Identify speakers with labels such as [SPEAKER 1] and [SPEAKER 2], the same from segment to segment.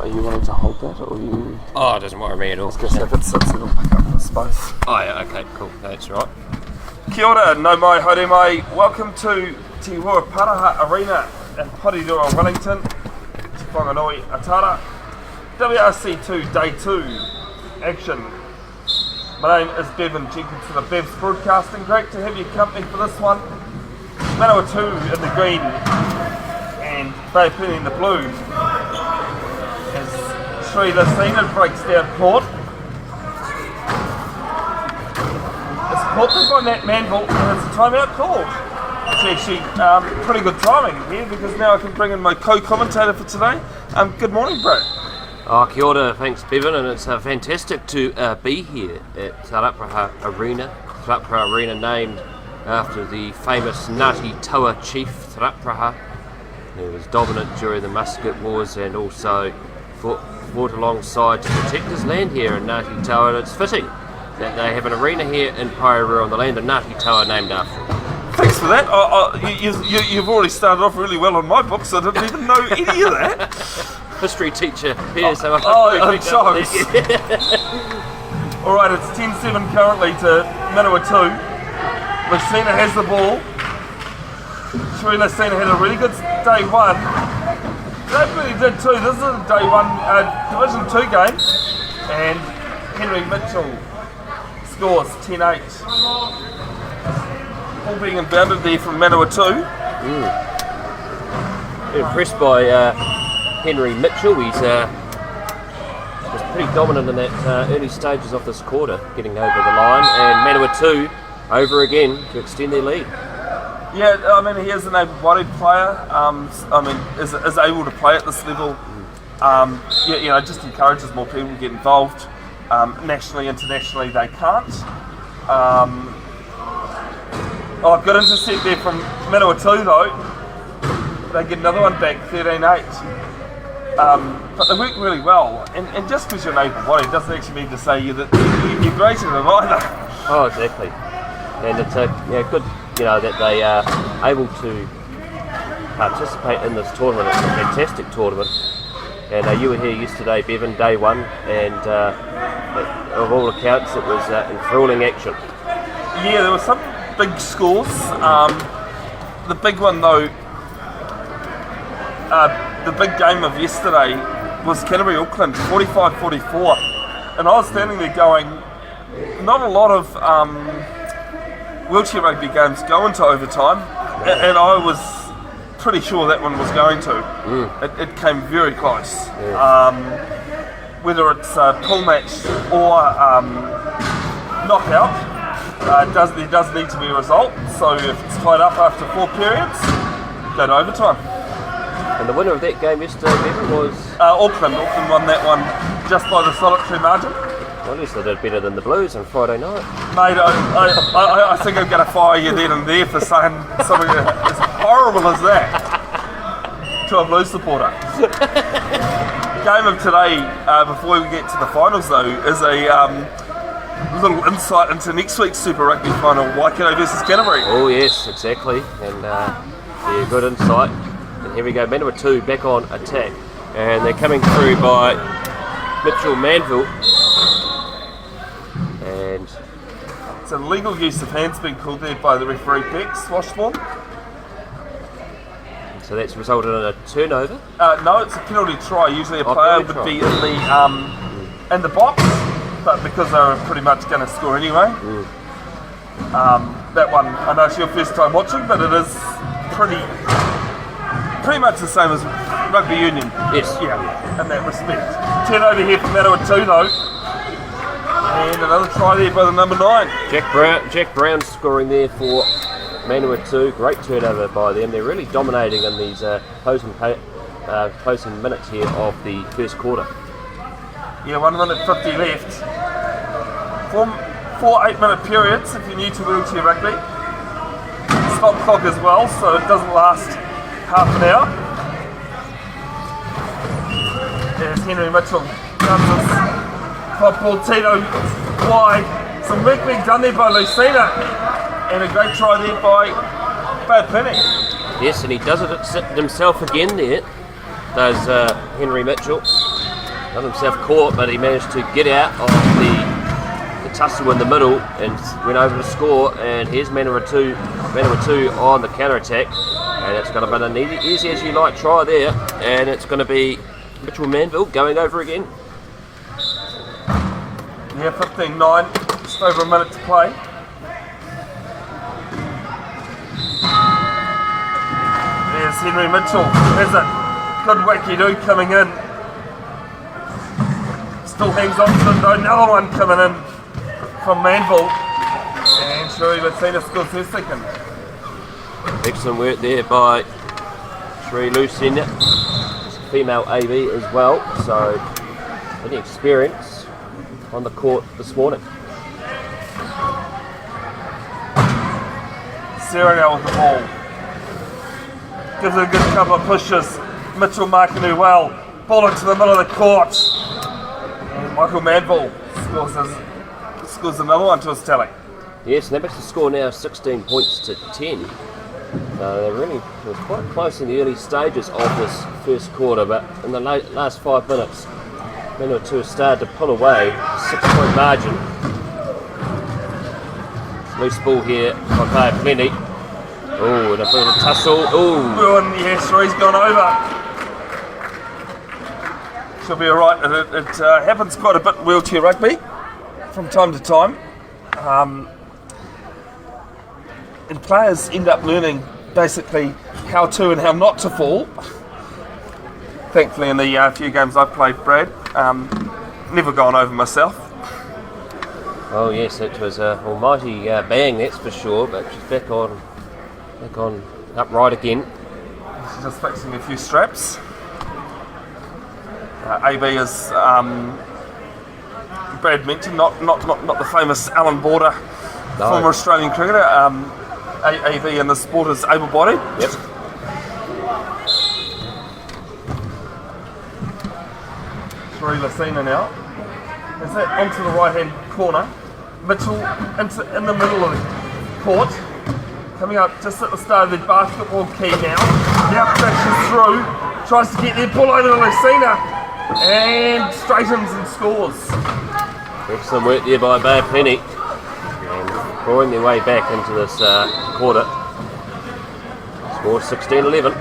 [SPEAKER 1] Are you wanting to hold that, or you?
[SPEAKER 2] Oh, it doesn't worry me at all.
[SPEAKER 1] Just if it sits, it'll pick up the space.
[SPEAKER 2] Oh yeah, okay, cool. That's right.
[SPEAKER 1] Kia ora, no mai, haere mai. Welcome to Te Ruparaha Arena in Porirua, Wellington. Te Whanganui Atara. WRC 2, Day 2 action. My name is Bevin, Jenkinson of Bev's Broadcasting. Great to have your company for this one. Manawatu in the green and Bevin in the blue. As Sri Lasina breaks down court. It's caught by Nat Manville and it's a timeout called. It's actually pretty good timing here because now I can bring in my co-commentator for today. Good morning, bro.
[SPEAKER 2] Oh, kia ora, thanks Bevin, and it's fantastic to be here at Ruparaha Arena. Ruparaha Arena named after the famous Ngāti Taua chief Ruparaha, who was dominant during the Musket Wars and also fought alongside to protect his land here in Ngāti Taua, and it's fitting that they have an arena here in Porirua on the land of Ngāti Taua named after him.
[SPEAKER 1] Thanks for that. You've already started off really well on my book, so I didn't even know any of that.
[SPEAKER 2] History teacher here, so
[SPEAKER 1] I'm shocked. Alright, it's 10-7 currently to Manawatu. Lasina has the ball. Sri Lasina had a really good day one. They really did too. This is a day one Division 2 game. And Henry Mitchell scores 10-8. All being inbounded there from Manawatu.
[SPEAKER 2] Impressed by Henry Mitchell. He's was pretty dominant in that early stages of this quarter, getting over the line, and Manawatu over again to extend their lead.
[SPEAKER 1] Yeah, I mean, he is an able-bodied player. Is able to play at this level. Just encourages more people to get involved. Nationally, internationally, they can't. Good intercept there from Manawatu though. They get another one back, 13-8. But they work really well, and just because you're an able-bodied doesn't actually mean to say you're greater than either.
[SPEAKER 2] Oh, exactly. And it's good, that they are able to participate in this tournament. It's a fantastic tournament. And you were here yesterday, Bevin, day one, and of all accounts, it was enthralling action.
[SPEAKER 1] Yeah, there were some big scores. The big one though. The big game of yesterday was Canterbury Auckland 45-44, and I was standing there going, not a lot of wheelchair rugby games go into overtime, and I was pretty sure that one was going to. It came very close. Whether it's a pull match or knockout, there does need to be a result, so if it's tied up after 4 periods, go to overtime.
[SPEAKER 2] And the winner of that game yesterday, Bevin, was?
[SPEAKER 1] Auckland. Auckland won that one just by the solitary margin.
[SPEAKER 2] Well, at least they did better than the Blues on Friday night.
[SPEAKER 1] Mate, I think I'm going to fire you then and there for saying something as horrible as that to a Blues supporter. Game of today, before we get to the finals though, is a little insight into next week's Super Rugby final, Waikato versus Canterbury.
[SPEAKER 2] Oh yes, exactly. And good insight. And here we go, Manawatu back on attack, and they're coming through by Mitchell Manville, and
[SPEAKER 1] it's a legal use of hands being called there by the referee Beck, Swashborn.
[SPEAKER 2] So that's resulted in a turnover?
[SPEAKER 1] No, it's a penalty try. Usually a player would be in the box, but because they were pretty much going to score anyway. That one, I know it's your first time watching, but it is pretty much the same as rugby union.
[SPEAKER 2] Yes.
[SPEAKER 1] Yeah, in that respect. Turnover here for Manawatu though. And another try there by the number 9.
[SPEAKER 2] Jack Brown scoring there for Manawatu. Great turnover by them. They're really dominating in these closing minutes here of the first quarter.
[SPEAKER 1] Yeah, 1 minute 50 left. 4 8-minute periods if you're new to wheelchair rugby. Stop clock as well, so it doesn't last half an hour. There's Henry Mitchell. Pop ball, Tito wide. Some work being done there by Lucina. And a great try there by Bevin.
[SPEAKER 2] Yes, and he does it himself again there. Does Henry Mitchell. got himself caught, but he managed to get out of the tussle in the middle and went over to score. And here's Manawatu on the counter attack, and it's going to be an easy as you like try there, and it's going to be Mitchell Manville going over again.
[SPEAKER 1] Yeah, 15-9, just over a minute to play. There's Henry Mitchell, there's a good wacky-doo coming in. Still hangs on to them though, another one coming in from Manville. And Sheree Lucina scores her second.
[SPEAKER 2] Excellent work there by Sheree Lucina. She's a female AB as well, so any experience on the court this morning.
[SPEAKER 1] Sarah now with the ball. Gives it a good couple of pushes. Mitchell marking her well. Ball into the middle of the court. And Michael Manville scores another one to his tally.
[SPEAKER 2] Yes, and that makes the score now 16 points to 10. They really were quite close in the early stages of this first quarter, but in the last 5 minutes, Manawatu started to pull away, 6-point margin. Loose ball here by Claire Plenty. Oh, and a bit of a tussle. Oh,
[SPEAKER 1] and yeah, Sheree's gone over. She'll be alright. It happens quite a bit in wheelchair rugby from time to time. And players end up learning basically how to and how not to fall. Thankfully in the few games I've played, Brad, never gone over myself.
[SPEAKER 2] Oh yes, it was an almighty bang, that's for sure, but she's back on upright again.
[SPEAKER 1] She's just fixing a few straps. AB is Brad mentioned, not the famous Alan Border, former Australian cricketer. AB in the sport is able-bodied.
[SPEAKER 2] Yep.
[SPEAKER 1] Sheree Lucina now. Is that onto the right-hand corner? Mitchell in the middle of the court. Coming up just at the start of the basketball key now. Now crashes through. Tries to get their ball over to Lucina. And straightens and scores.
[SPEAKER 2] Excellent work there by Bay Plenty. Drawing their way back into this quarter. Score 16-11.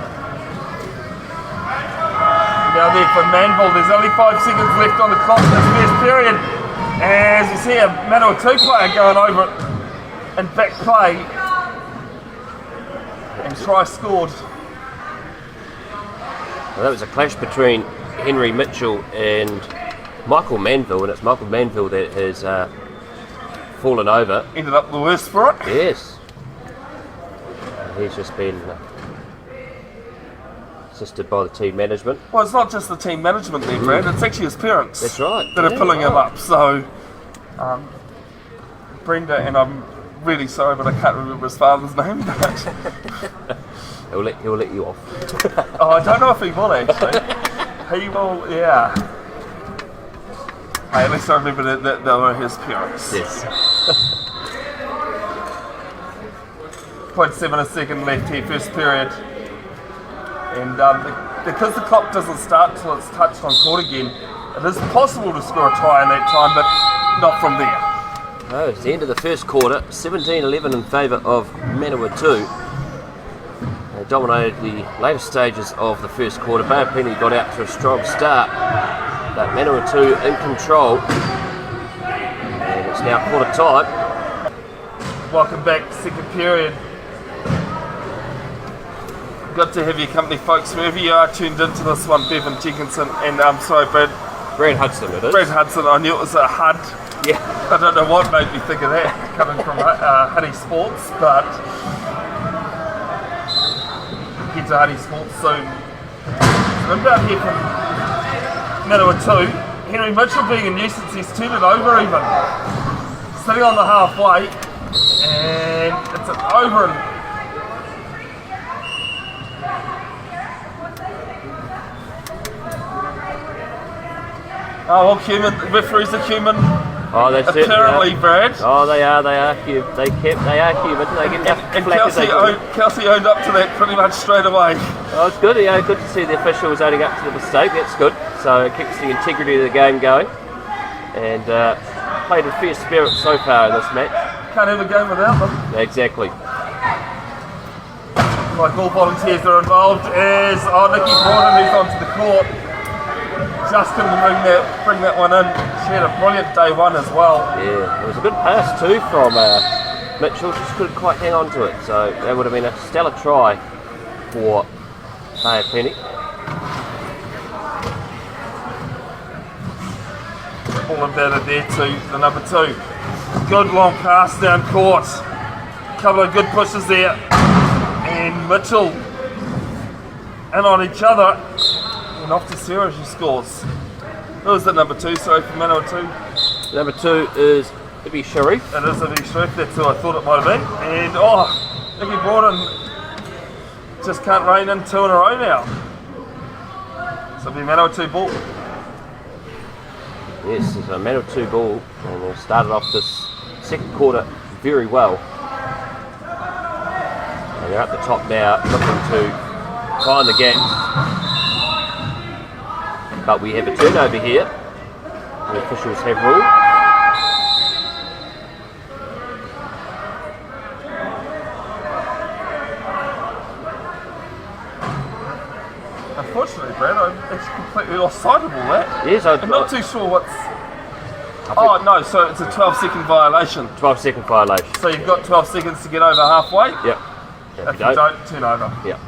[SPEAKER 1] Now there for Manville, there's only 5 seconds left on the clock in this first period. As you see a Manawatu player going over it in back play. And try scored.
[SPEAKER 2] Well, that was a clash between Henry Mitchell and Michael Manville, and it's Michael Manville that has fallen over.
[SPEAKER 1] Ended up the worst for it.
[SPEAKER 2] Yes. He's just been assisted by the team management.
[SPEAKER 1] Well, it's not just the team management there, Brad, it's actually his parents.
[SPEAKER 2] That's right.
[SPEAKER 1] That are pulling him up. So, Brenda, and I'm really sorry, but I can't remember his father's name, but
[SPEAKER 2] he'll let you off.
[SPEAKER 1] Oh, I don't know if he will actually. He will, yeah. Hey, at least I remember that they were his parents.
[SPEAKER 2] Yes.
[SPEAKER 1] 0.7 a second left here, first period. And because the clock doesn't start till it's touched on court again, it is possible to score a try in that time, but not from there.
[SPEAKER 2] Oh, it's the end of the first quarter, 17-11 in favour of Manawatu. They dominated the later stages of the first quarter. Bay Plenty got out to a strong start, but Manawatu in control. And it's now quarter time.
[SPEAKER 1] Welcome back, second period. Good to have your company, folks. Wherever you are tuned into this one, Bevin, Jenkinson, and Brad
[SPEAKER 2] Hudson it is.
[SPEAKER 1] Brad Hudson. I knew it was a HUD.
[SPEAKER 2] Yeah.
[SPEAKER 1] I don't know what made me think of that coming from Huddy Sports, but get to Huddy Sports soon. I'm down here from Manawatu. Henry Mitchell being a nuisance, he's turned it over even. Sitting on the halfway, and it's an over and oh, well, human referees are human.
[SPEAKER 2] Oh, that's
[SPEAKER 1] apparently, Brad.
[SPEAKER 2] Oh, they are human. They are human. They get enough flack as they can.
[SPEAKER 1] Kelsey owned up to that pretty much straight away.
[SPEAKER 2] Oh, it's good. Yeah, good to see the officials owning up to the mistake. That's good. so it keeps the integrity of the game going. And played with fair spirit so far in this match.
[SPEAKER 1] Can't have a game without them.
[SPEAKER 2] Exactly.
[SPEAKER 1] Like all volunteers that are involved is Nikki Borden, who's onto the court. Just couldn't bring that one in. She had a brilliant day one as well.
[SPEAKER 2] Yeah, it was a good pass too from Mitchell, just couldn't quite hang on to it. So that would have been a stellar try for Penny.
[SPEAKER 1] Ball embedded there to the number 2. Good long pass down court. Couple of good pushes there. And Mitchell in on each other. And off to Sarah, she scores. Who was that number 2? Sorry, for Manawatu.
[SPEAKER 2] Number 2 is Ibi Sharif.
[SPEAKER 1] It is Ibi Sharif, that's who I thought it might have been. And Nikki Borden just can't rein in 2 in a row now. So it'll be Manawatu ball.
[SPEAKER 2] Yes, it's a Manawatu ball, and they started off this second quarter very well. And they're at the top now, looking to find the gap. But we have a turnover here. The officials have ruled.
[SPEAKER 1] Unfortunately, Brad, I'm actually completely lost sight of all that.
[SPEAKER 2] Yes,
[SPEAKER 1] I'm not too sure what's... Oh no, so it's a 12-second violation.
[SPEAKER 2] 12-second violation.
[SPEAKER 1] So you've got 12 seconds to get over halfway?
[SPEAKER 2] Yep.
[SPEAKER 1] If you don't, turn over.
[SPEAKER 2] Yep.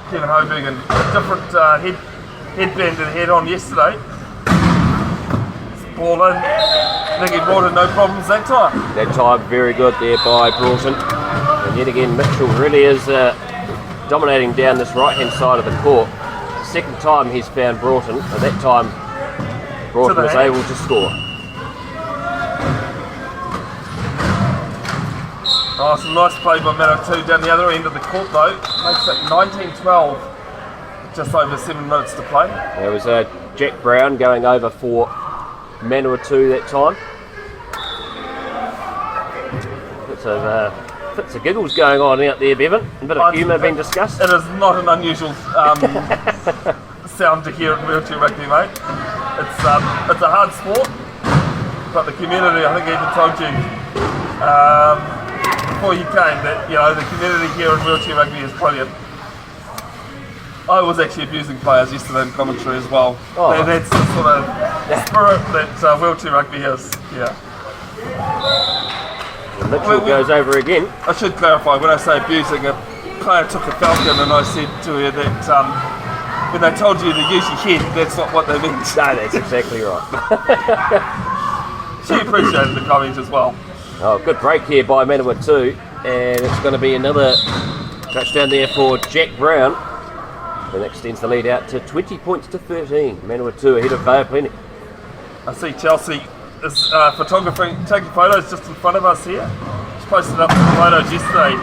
[SPEAKER 1] Kevin Hobergen, a different headband that he had on yesterday. Ball in. Nikki Borden, no problems that time.
[SPEAKER 2] That time, very good there by Broughton. And yet again, Mitchell really is dominating down this right-hand side of the court. Second time he's found Broughton, and that time Broughton was able to score.
[SPEAKER 1] Oh, some nice play by Manawatu down the other end of the court though. Makes it 19-12. Just over 7 minutes to play.
[SPEAKER 2] There was Jack Brown going over for Manawatu that time. Fits of giggles going on out there, Bevin. A bit of humour being discussed.
[SPEAKER 1] It is not an unusual sound to hear in wheelchair rugby, mate. It's a hard sport, but the community, I think I even told you before you came that the community here in wheelchair rugby is brilliant. I was actually abusing players yesterday in commentary as well. Oh. That's the sort of spirit that wheelchair rugby has. Yeah.
[SPEAKER 2] Mitchell goes over again.
[SPEAKER 1] I should clarify, when I say abusing, a player took a falcon and I said to her that when they told you to use your head, that's not what they meant.
[SPEAKER 2] No, that's exactly right.
[SPEAKER 1] She appreciated the comment as well.
[SPEAKER 2] Oh, good break here by Manawatu, and it's going to be another touchdown there for Jack Brown. And that extends the lead out to 20 points to 13. Manawatu ahead of Plenty.
[SPEAKER 1] I see Chelsea is photography, taking photos just in front of us here. She posted up some photos yesterday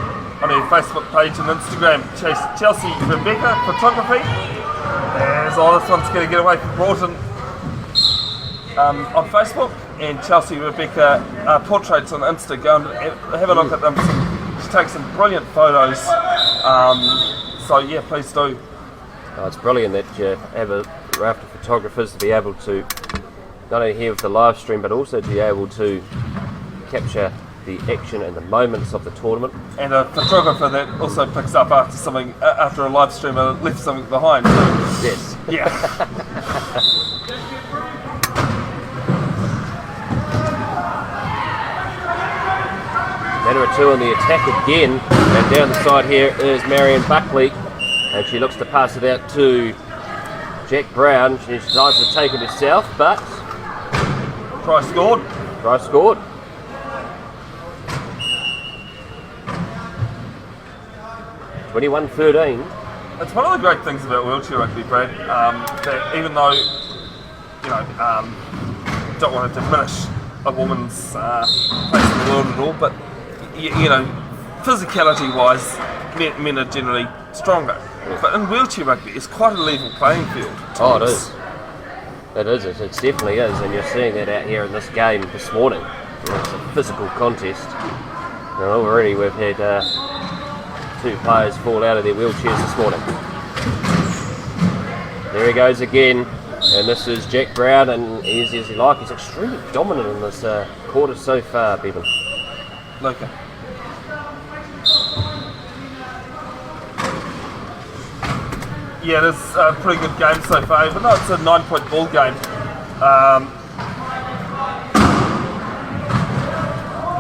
[SPEAKER 1] on her Facebook page and Instagram. Chelsea Rebecca Photography. And this one's going to get away from Broughton on Facebook. And Chelsea Rebecca Portraits on Insta. Go and have a look at them. She takes some brilliant photos. So yeah, please do.
[SPEAKER 2] Oh, it's brilliant that you have a raft of photographers to be able to not only here with the live stream, but also to be able to capture the action and the moments of the tournament. And
[SPEAKER 1] a photographer that also picks up after a live streamer left something behind. So.
[SPEAKER 2] Yes.
[SPEAKER 1] Yeah.
[SPEAKER 2] Manawatu on the attack again, and down the side here is Marion Buckley, and she looks to pass it out to Jack Brown. She decides to take it herself, but
[SPEAKER 1] try scored.
[SPEAKER 2] 21-13.
[SPEAKER 1] It's one of the great things about wheelchair rugby, Brad, that even though, don't want to diminish a woman's place in the world at all, but, physicality-wise, men are generally stronger. But in wheelchair rugby, it's quite a level playing field.
[SPEAKER 2] Oh, it is. It definitely is, and you're seeing that out here in this game this morning. It's a physical contest. And already we've had 2 players fall out of their wheelchairs this morning. There he goes again. And this is Jack Brown, and he's extremely dominant in this quarter so far, Bevin.
[SPEAKER 1] Okay. Yeah, it is a pretty good game so far, even though it's a 9-point ball game.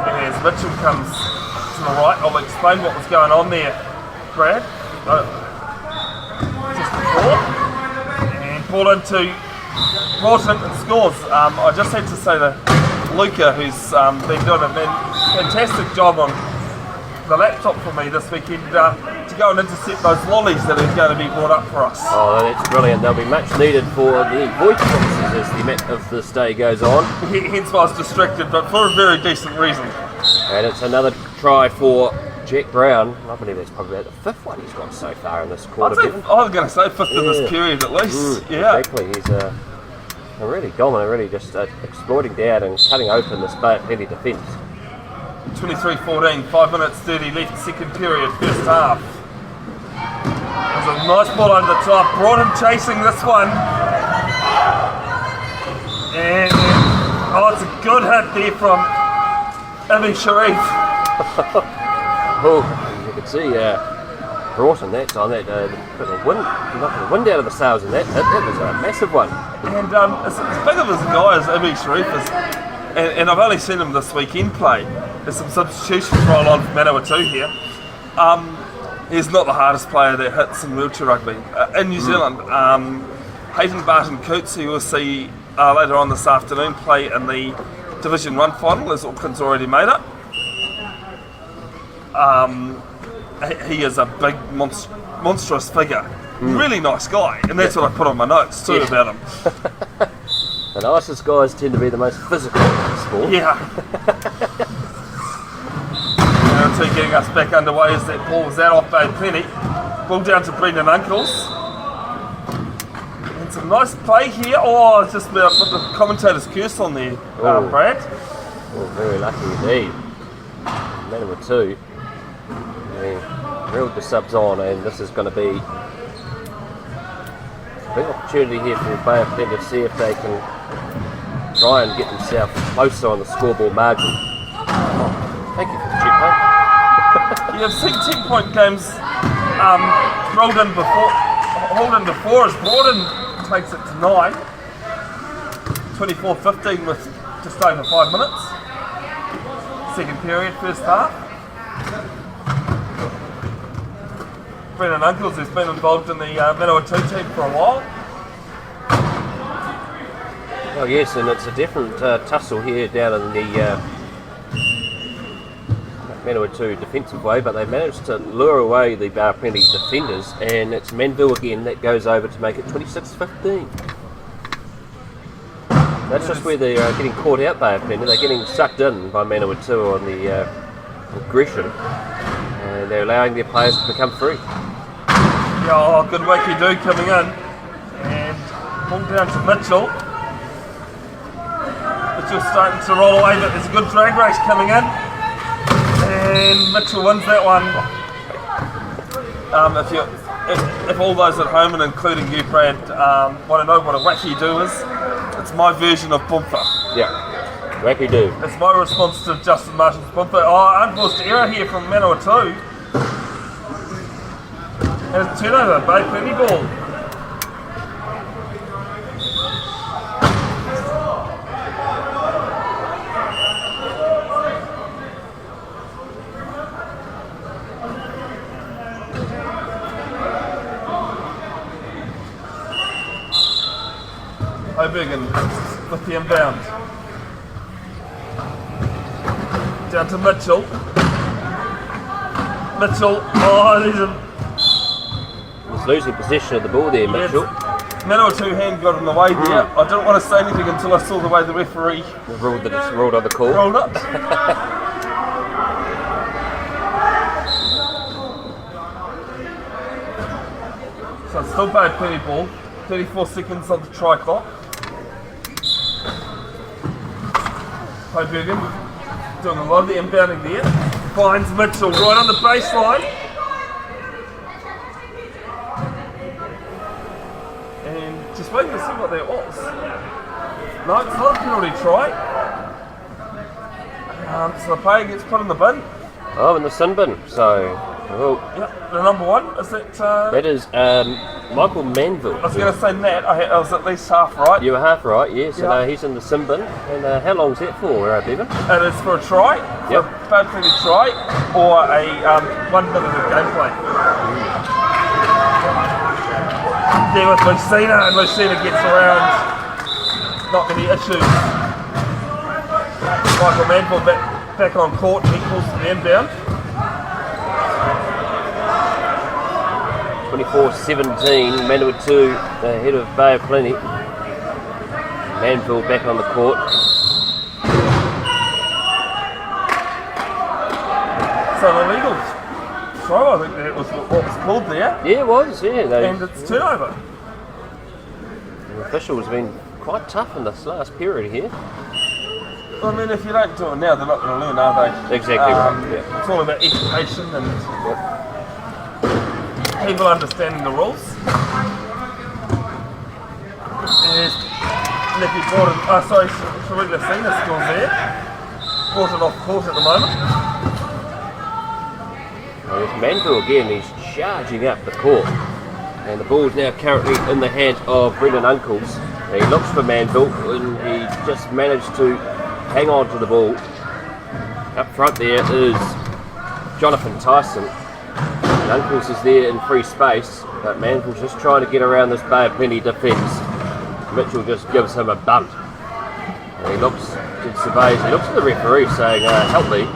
[SPEAKER 1] As Mitchell comes to the right, I'll explain what was going on there, Brad. Just before. And ball into Broughton and scores. I just had to say to Luca, who's been doing a fantastic job on the laptop for me this weekend, to go and intercept those lollies that are going to be brought up for us.
[SPEAKER 2] Oh, that's brilliant. They'll be much needed for the voice boxes as the match of this day goes on.
[SPEAKER 1] Hence why I was distracted, but for a very decent reason.
[SPEAKER 2] And it's another try for Jack Brown. I believe that's probably about the fifth one he's got so far in this quarter.
[SPEAKER 1] I was going to say fifth in this period at least. Yeah,
[SPEAKER 2] exactly. He's really dominant, really just exploiting down and cutting open this Benny defence.
[SPEAKER 1] 23-14, 5 minutes 30 left, second period, first half. There's a nice ball over the top. Broughton chasing this one. And it's a good hit there from Ibn Sharif.
[SPEAKER 2] Oh, you can see Broughton that time, that bit of wind, knocking the wind out of the sails in that hit. That was a massive one.
[SPEAKER 1] And as big of a guy as Ibn Sharif is, and I've only seen him this weekend play. There's some substitutions roll on from Manawatu here. He's not the hardest player that hits in wheelchair rugby. In New Zealand, Hayden Barton Coots, who you'll see later on this afternoon, play in the Division 1 final, as Auckland's already made it. He is a big, monstrous figure. Really nice guy, and that's what I put on my notes too about him.
[SPEAKER 2] The nicest guys tend to be the most physical in sport.
[SPEAKER 1] Yeah. Manawatu getting us back underway as that ball was out off Bay Plenty. Ball down to Brendan Uncles. And some nice play here. Oh, it's just about put the commentator's curse on there, Brad.
[SPEAKER 2] Oh, very lucky indeed. Manawatu. I mean, reeled the subs on, and this is going to be a big opportunity here for Bay of Plenty to see if they can try and get themselves closer on the scoreboard margin. Oh, thank you for the check, mate.
[SPEAKER 1] You've seen 10-point games rolled in before, hauled in before as Broughton takes it to 9. 24-15 with just over 5 minutes. Second period, first half. Brendan Uncles has been involved in the Manawatu team for a while.
[SPEAKER 2] Oh yes, and it's a different tussle here down in the Manawatu defensive way, but they managed to lure away the Bay Plenty defenders, and it's Manville again that goes over to make it 26-15. That's just where they're getting caught out, Bay Plenty. They're getting sucked in by Manawatu on the aggression, and they're allowing their players to become free.
[SPEAKER 1] Yeah, good work you do coming in, and ball down to Mitchell. Mitchell's starting to roll away, but there's a good drag race coming in, and Mitchell wins that one. If all those at home, and including you, Brad, want to know what a wacky do is, it's my version of bumper.
[SPEAKER 2] Yeah, wacky do.
[SPEAKER 1] It's my response to Justin Martin's bumper. Oh, unforced error here from Manawatu. And it's turnover, Bay Plenty ball. Hobergen with the inbound. Down to Mitchell. Mitchell,
[SPEAKER 2] He's losing possession of the ball there, Mitchell.
[SPEAKER 1] Manawatu hand got in the way there. I didn't want to say anything until I saw the way the referee
[SPEAKER 2] Ruled on the call.
[SPEAKER 1] rolled it. So it's still Bay Plenty ball. 34 seconds on the try clock. Hobergen doing a lot of the inbounding there. Finds Mitchell right on the baseline. And waiting to see what that was. No, it's not a penalty try. So the player gets put in the bin.
[SPEAKER 2] Oh, in the sin bin. So,
[SPEAKER 1] Yep, the number one, is that...
[SPEAKER 2] that is Michael Manville.
[SPEAKER 1] I was going to say Nat, I was at least half right.
[SPEAKER 2] You were half right, yes.
[SPEAKER 1] Yeah.
[SPEAKER 2] And he's in the sin bin. And how long's that for, Bevin?
[SPEAKER 1] It is for a try,
[SPEAKER 2] Yep.
[SPEAKER 1] a bad penalty try, or a 1 minute of gameplay. There with Lucina, and Lucina gets around. Not many issues. Michael Manville back on court, equals to the inbound.
[SPEAKER 2] 24-17, Manawatu ahead of Bay of Plenty. Manville back on the court.
[SPEAKER 1] So the legal throw, I think that was what was called there.
[SPEAKER 2] Yeah, it was, yeah.
[SPEAKER 1] And it's turnover.
[SPEAKER 2] The officials have been quite tough in this last period here.
[SPEAKER 1] I mean, if you don't do it now, they're not going to learn, are they?
[SPEAKER 2] Exactly right. Yeah.
[SPEAKER 1] It's all about education and people understanding the rules. There's Nicky Gordon, Sharika Sina still there. Brought it off court at the moment.
[SPEAKER 2] Well, there's Manville again, he's charging up the court. And the ball's now currently in the hands of Brendan Uncles. He looks for Manville and he just managed to hang on to the ball. Up front there is Jonathan Tyson. And Uncles is there in free space, but Manville's just trying to get around this Bay of Plenty defence. Mitchell just gives him a bunt. And he looks, surveys, he looks at the referee saying, help me.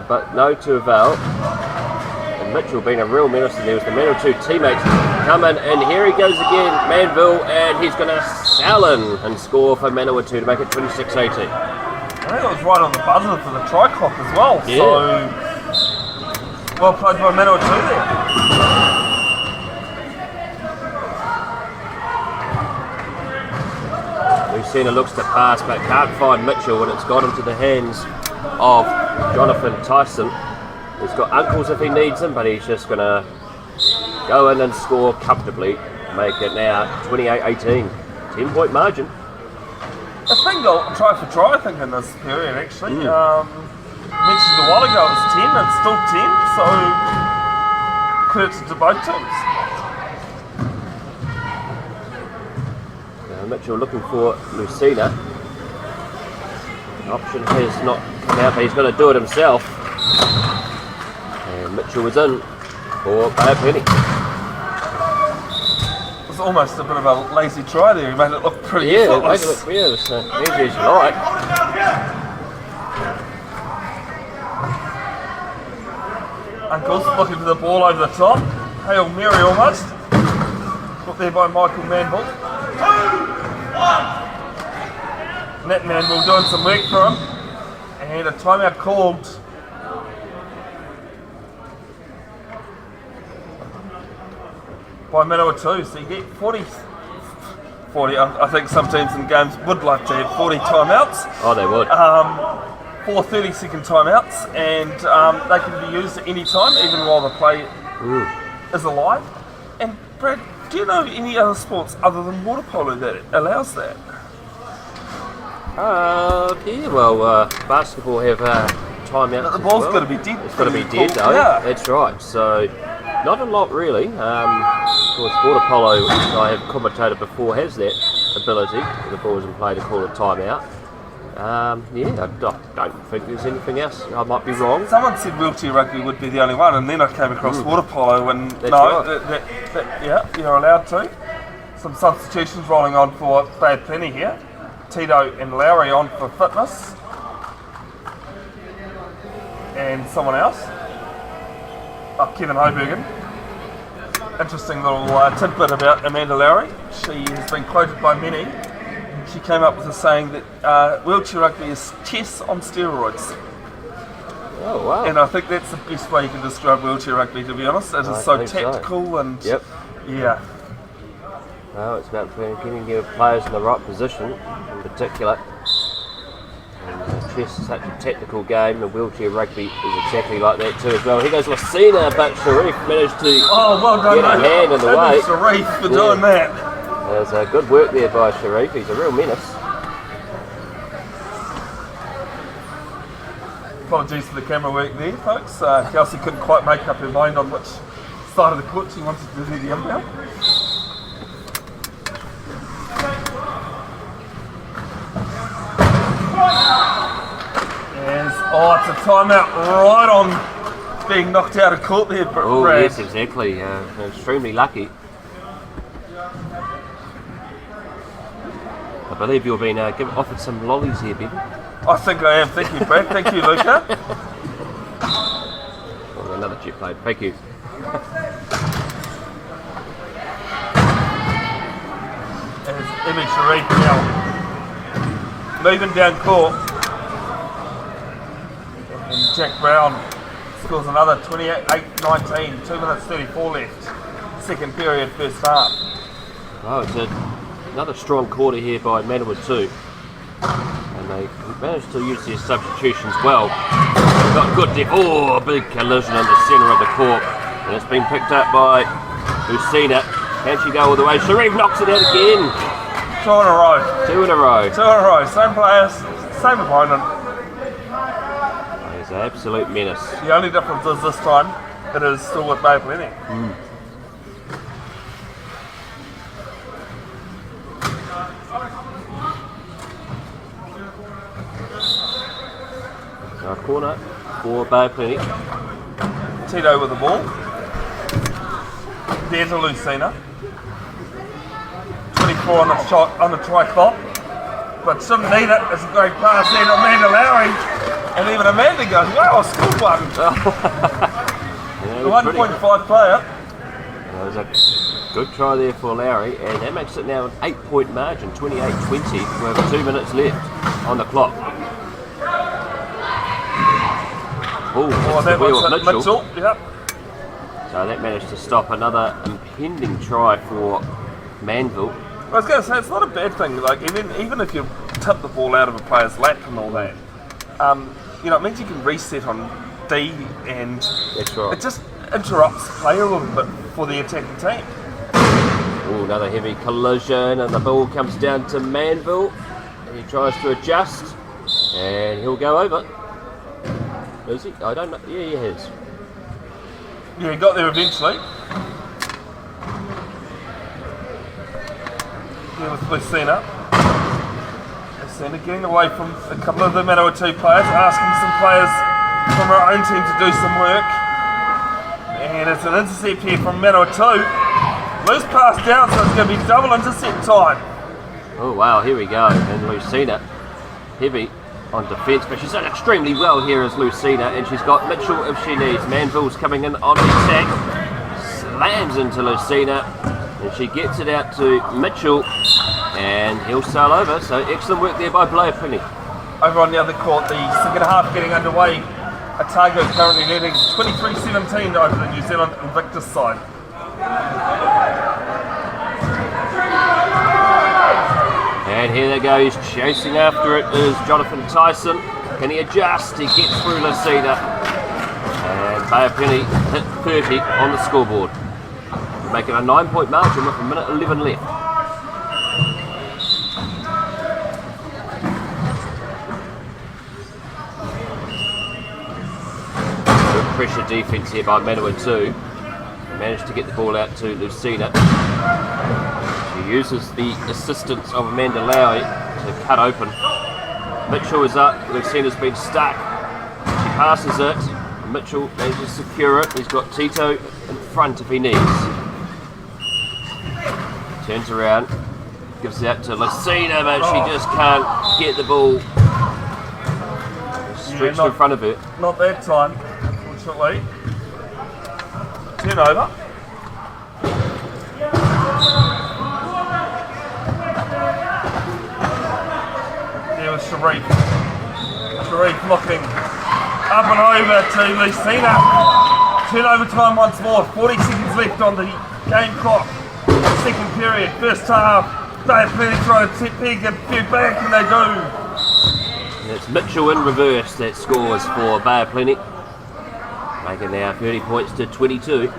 [SPEAKER 2] But no to avail. And Mitchell being a real menace, and there was the Manawatu teammates come in, and here he goes again, Manville, and he's going to sail in and score for Manawatu to make it 26-18.
[SPEAKER 1] I think it was right on the buzzer for the try clock as well.
[SPEAKER 2] Yeah.
[SPEAKER 1] So, well played by Manawatu there.
[SPEAKER 2] Lucina looks to pass, but can't find Mitchell, and it's got into the hands of Jonathan Tyson. He's got Uncles if he needs him, but he's just going to go in and score comfortably. Make it now 28-18. 10-point margin.
[SPEAKER 1] A single try for try, I think, in this period, actually. Mentioned a while ago it was 10, it's still 10, so credit to both teams.
[SPEAKER 2] Mitchell looking for Lucina. The option has not come out, but he's going to do it himself. And Mitchell was in for Bay of Plenty.
[SPEAKER 1] It was almost a bit of a lazy try there. He made it look pretty effortless.
[SPEAKER 2] It look, yeah, it was easy as you like.
[SPEAKER 1] Uncles looking for the ball over the top. Hail Mary almost. Put there by Michael Manville. Nat Manville doing some work for him. And a timeout called. By Manawatu, so you get 40, I think some teams in games would like to have 40 timeouts.
[SPEAKER 2] Oh, they would.
[SPEAKER 1] 4 30-second timeouts, and they can be used at any time, even while the play is alive. And Brad, do you know any other sports other than water polo that allows that?
[SPEAKER 2] Yeah, well, basketball have timeouts.
[SPEAKER 1] But the ball's
[SPEAKER 2] as well.
[SPEAKER 1] got to be dead.
[SPEAKER 2] It's got to be dead, though.
[SPEAKER 1] Yeah.
[SPEAKER 2] That's right. So, not a lot really. Of course, water polo, which I have commentated before, has that ability. The ball's in play to call a timeout. Yeah, I don't think there's anything else. I might be wrong.
[SPEAKER 1] Someone said wheelchair rugby would be the only one, and then I came across water polo, and
[SPEAKER 2] That's
[SPEAKER 1] no,
[SPEAKER 2] right.
[SPEAKER 1] yeah, you're allowed to. Some substitutions rolling on for Bay of Plenty here. Tito and Lowry on for fitness. And someone else. Kevin Hobergen. Interesting little tidbit about Amanda Lowry. She has been quoted by many. She came up with a saying that wheelchair rugby is chess on steroids.
[SPEAKER 2] Oh, wow.
[SPEAKER 1] And I think that's the best way you can describe wheelchair rugby, to be honest. It is so tactical and yeah.
[SPEAKER 2] Well, it's about getting your players in the right position in particular. And chess is such a tactical game, and wheelchair rugby is exactly like that too as well. Here goes Lucina, but Sharif managed to
[SPEAKER 1] well done,
[SPEAKER 2] get a hand in the way.
[SPEAKER 1] Sharif for doing that.
[SPEAKER 2] There's good work there by Sharif. He's a real menace.
[SPEAKER 1] Apologies for the camera work there, folks. Kelsey couldn't quite make up her mind on which side of the court she wanted to do the inbound. It's a timeout right on being knocked out of court there, Brad.
[SPEAKER 2] Oh, yes, exactly. Extremely lucky. I believe you've been offered some lollies here, Bevin.
[SPEAKER 1] I think I am. Thank you, Brad. Thank you, Luca.
[SPEAKER 2] Oh, another chip plate. Thank you.
[SPEAKER 1] As Emmy Sharif now moving down court. And Jack Brown scores another 28-19, 2 minutes 34 left. Second period, first half.
[SPEAKER 2] Oh, it's another strong quarter here by Manawatu. And they managed to use their substitutions well. Got good depth. Oh, a big collision in the centre of the court. And it's been picked up by Lucina. Can she go all the way? Sharif knocks it out again.
[SPEAKER 1] 2 in a row.
[SPEAKER 2] 2 in a row.
[SPEAKER 1] 2 in a row. Same players, same opponent.
[SPEAKER 2] He's an absolute menace.
[SPEAKER 1] The only difference is this time it is still with Bay Plenty.
[SPEAKER 2] Corner for Bay Plenty.
[SPEAKER 1] Tito with the ball. There's a Lucina. 24 on the shot on the try clock. But shouldn't need it. It's a great pass there to Amanda Lowry. And even Amanda goes, wow, I scored one. The 1.5 player.
[SPEAKER 2] That was a good try there for Lowry, and that makes it now an 8-point margin, 28-20, with 2 minutes left on the clock. Oh,
[SPEAKER 1] that was
[SPEAKER 2] Mitchell.
[SPEAKER 1] Yep.
[SPEAKER 2] So that managed to stop another impending try for Manville.
[SPEAKER 1] I was going to say, it's not a bad thing. Like even if you tip the ball out of a player's lap and all that, it means you can reset on D, and
[SPEAKER 2] that's right.
[SPEAKER 1] It just interrupts play a little bit for the attacking team.
[SPEAKER 2] Oh, another heavy collision, and the ball comes down to Manville. He tries to adjust, and he'll go over. Is he? I don't know. Yeah, he has.
[SPEAKER 1] Yeah, he got there eventually. Here with Lucina. Lucina getting away from a couple of the Manawatu players, asking some players from our own team to do some work. And it's an intercept here from Manawatu. Loose pass down, so it's going to be double intercept time.
[SPEAKER 2] Oh wow, here we go. And Lucina, heavy on defence, but she's done extremely well here as Lucina, and she's got Mitchell if she needs. Manville's coming in on the attack, slams into Lucina, and she gets it out to Mitchell, and he'll sail over. So excellent work there by Blair Penny.
[SPEAKER 1] Over on the other court, the second half getting underway. Otago currently leading 23-17 over the New Zealand Invictus side.
[SPEAKER 2] And here they go, he's chasing after it is Jonathan Tyson. Can he adjust? He gets through Lucina. And Bay Penny hit 30 on the scoreboard. Making a 9-point margin with 1:11 left. Good pressure defence here by Manawatu. Managed to get the ball out to Lucina. She uses the assistance of Amanda Lowry to cut open. Mitchell is up, Lucina's been stuck. She passes it. Mitchell manages to secure it. He's got Tito in front if he needs. Turns around, gives it out to Lucina, but she just can't get the ball stretched in front of her.
[SPEAKER 1] Not that time, unfortunately. Turnover. There was Sharif. Sharif looking up and over to Lucina. Turnover time once more. 40 seconds left on the game clock. Second period, first half. They have plenty throw a set peg, a few back, and they do.
[SPEAKER 2] And it's Mitchell in reverse that scores for Bay of Plenty. Making now 30 points to 22.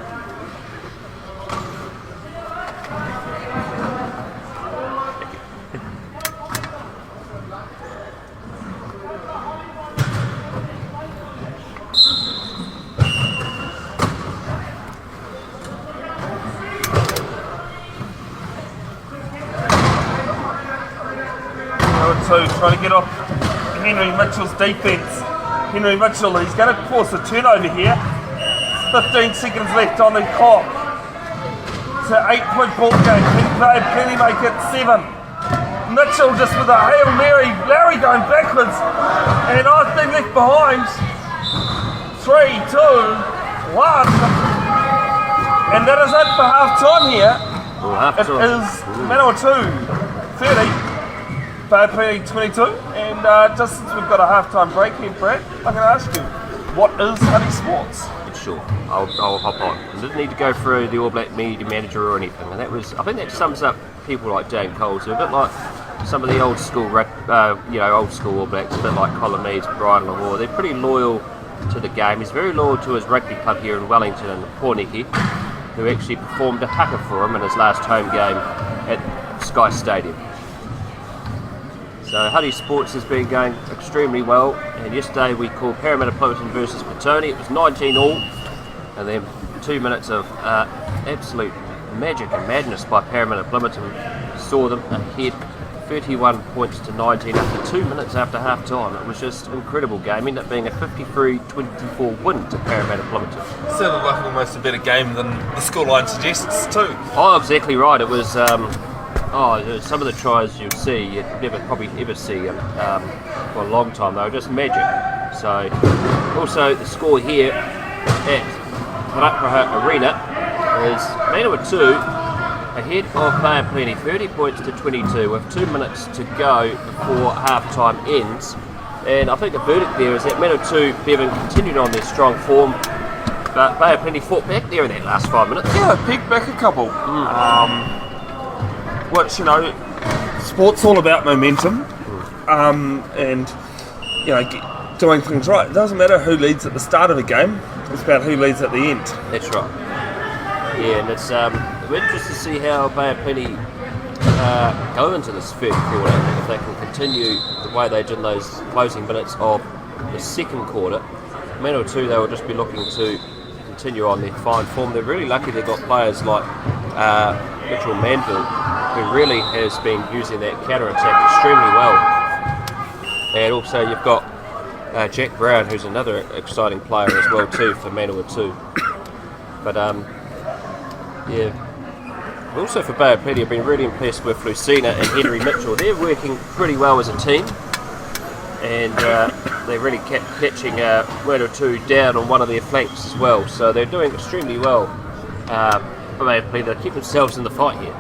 [SPEAKER 1] Manawatu trying to get off Henry Mitchell's defence. Henry Mitchell, he's going to force a turnover here. 15 seconds left on the clock. It's an 8-point ball game. Can he make it 7? Mitchell just with a Hail Mary. Larry going backwards. And I've been left behind. 3, 2, 1. And that is it for half time here. It is Manawatu 30. Stampede 22, and just since we've got a half-time break here, Brad, I'm going to ask you, what is Honey Sports?
[SPEAKER 2] Sure, I'll hop on. I didn't need to go through the All Black media manager or anything, and I think that sums up people like Dan Coles, who are a bit like some of the old school, old school All Blacks, a bit like Colin Meads, Brian Lahore. They're pretty loyal to the game. He's very loyal to his rugby club here in Wellington and Porniki, who actually performed a haka for him in his last home game at Sky Stadium. So Huddy Sports has been going extremely well, and yesterday we called Parramatta Plymouton versus Petone. It was 19 all, and then 2 minutes of absolute magic and madness by Parramatta Plymouton saw them ahead 31 points to 19 after 2 minutes after half time. It was just an incredible game, ended up being a 53-24 win to Parramatta Plymouton.
[SPEAKER 1] Sounded like almost a better game than the scoreline suggests too.
[SPEAKER 2] Oh, exactly right. It was some of the tries you'd see, you'd never probably ever see for a long time. They were just magic. So, also the score here at Ruparaha Arena is Manawatu ahead of Bay of Plenty, 30 points to 22 with 2 minutes to go before half-time ends. And I think the verdict there is that Manawatu, Bevin continued on their strong form, but Bay of Plenty fought back there in that last 5 minutes.
[SPEAKER 1] Yeah, pegged back a couple. Which, sport's all about momentum, and doing things right. It doesn't matter who leads at the start of a game; it's about who leads at the end.
[SPEAKER 2] That's right. Yeah, and it's we're interested to see how Bay of Plenty go into this third quarter. If they can continue the way they did in those closing minutes of the second quarter. Manawatu, they will just be looking to continue on their fine form. They're really lucky they've got players like Mitchell Manville, who really has been using that counter-attack extremely well. And also you've got Jack Brown, who's another exciting player as well too for Manawatu. But also for Bay of Plenty, I've been really impressed with Lucina and Henry Mitchell. They're working pretty well as a team, and they're really catching Manawatu down on one of their flanks as well. So they're doing extremely well for Bay of Plenty. They keep themselves in the fight here.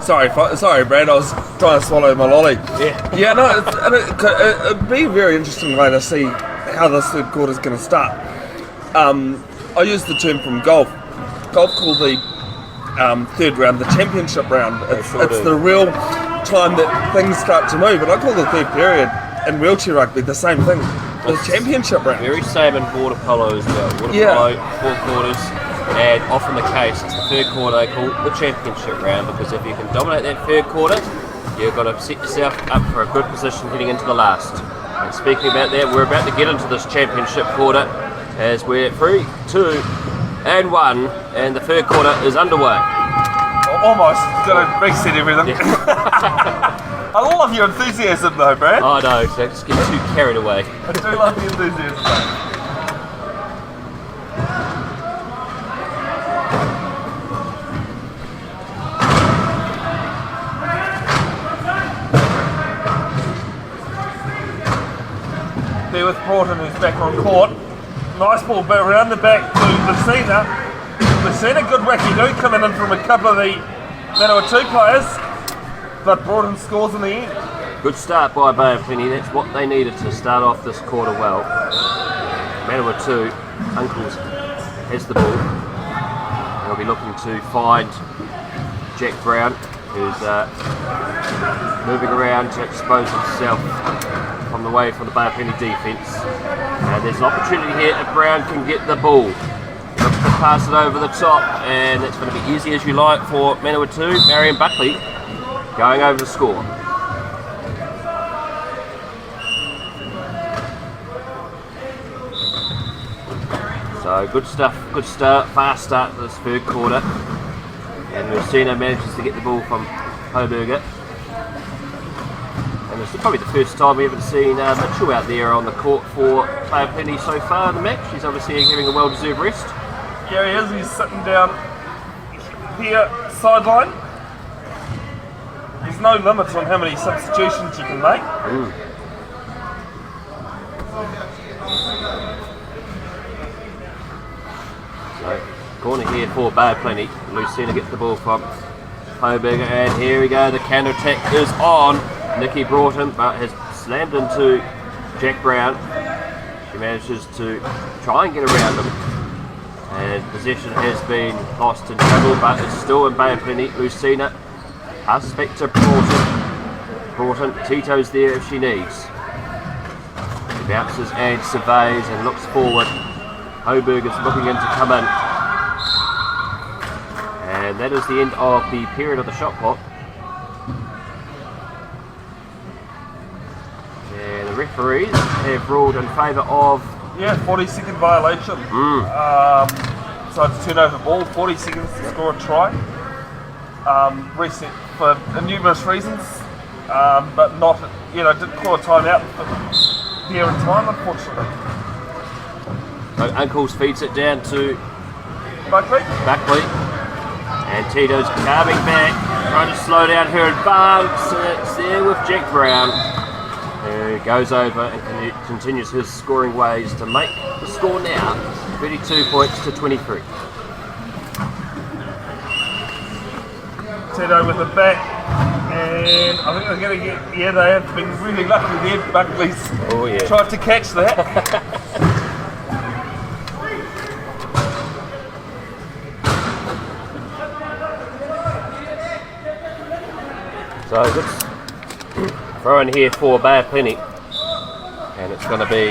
[SPEAKER 1] Sorry, Brad. I was trying to swallow my lolly.
[SPEAKER 2] Yeah.
[SPEAKER 1] No, it'd be a very interesting way to see how this third quarter is going to start. I used the term from golf. Golf called the third round the championship round. It's the real time that things start to move. And I call the third period in wheelchair rugby the same thing. The championship round.
[SPEAKER 2] Very same in water polo as well. Water polo, 4 quarters. And often the case, it's the third quarter they call the championship round, because if you can dominate that third quarter, you've got to set yourself up for a good position heading into the last. And speaking about that, we're about to get into this championship quarter as we're 3, 2, and 1, and the third quarter is underway.
[SPEAKER 1] Almost got to reset everything. I love your enthusiasm though, Brad.
[SPEAKER 2] I know, so just get too carried away.
[SPEAKER 1] I do love the enthusiasm though. With Broughton, who's back on court. Nice ball around the back to Lucina. Lucina, good wacky-doo coming in from a couple of the Manawatu players, but Broughton scores in the end.
[SPEAKER 2] Good start by Bay of Plenty. That's what they needed to start off this quarter well. Manawatu, Uncles has the ball. They'll be looking to find Jack Brown, who's moving around to expose himself from the way from the Bay of Plenty defence. And there's an opportunity here if Brown can get the ball. Look to pass it over the top, and that's going to be easy as you like for Manawatu. Marion Buckley going over to score. So good stuff, good start, fast start to this third quarter. And Lucina manages to get the ball from Hoberger. And it's probably the first time we've ever seen Mitchell out there on the court for Bay of Plenty so far in the match. He's obviously having a well-deserved rest.
[SPEAKER 1] Yeah, he is. He's sitting down here, sideline. There's no limit on how many substitutions you can make.
[SPEAKER 2] So, corner here for Bay of Plenty. Lucina gets the ball from Hoberger, and here we go. The counter attack is on. Nikki Broughton, but has slammed into Jack Brown. She manages to try and get around him. And possession has been lost in trouble, but it's still in Bay of Plenty. Lucina passes back to Broughton. Tito's there if she needs. She bounces and surveys and looks forward. Hoberger's looking in to come in. And that is the end of the period of the shot clock. And the referees have ruled in favour of...
[SPEAKER 1] 40-second violation. So it's turnover ball, 40 seconds to score a try. Reset for numerous reasons, but not, didn't call a timeout there in time, unfortunately.
[SPEAKER 2] So Uncles feeds it down to
[SPEAKER 1] Buckley.
[SPEAKER 2] And Tito's coming back, trying to slow down her advance. It's there with Jack Brown, who goes over and continues his scoring ways to make the score now 32 points to 23.
[SPEAKER 1] Tito with the back, and I think they're going to get, they have been really lucky there. Buckley's tried to catch that.
[SPEAKER 2] So good throw in here for Bay of Plenty, and it's going to be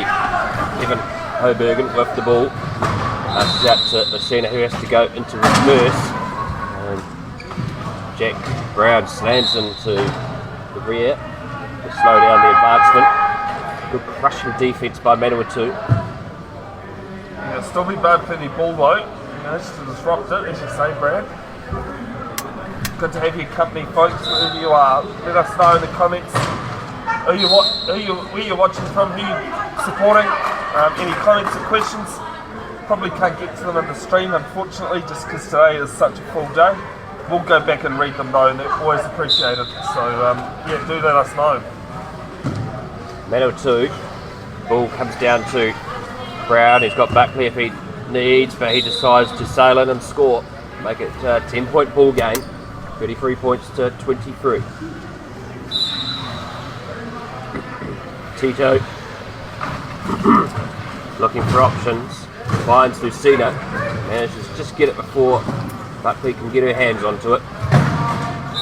[SPEAKER 2] Evan Hobergen with the ball. Passes out to Lucina, who has to go into reverse. And Jack Brown slams into the rear to slow down the advancement. Good crushing defence by Manawatu.
[SPEAKER 1] Still be Bay of Plenty ball though. Just to disrupt it, as you say, Brad. Good to have your company, folks, wherever you are. Let us know in the comments where you're watching from, who you're supporting. Any comments or questions. Probably can't get to them in the stream, unfortunately, just because today is such a full day. We'll go back and read them though, and they're always appreciated. So, do let us know.
[SPEAKER 2] Manawatu, ball comes down to Brown. He's got Buckley if he needs, but he decides to sail in and score. Make it a 10-point ball game. 33 points to 23. Tito looking for options, finds Lucina, manages to just get it before Buckley can get her hands onto it.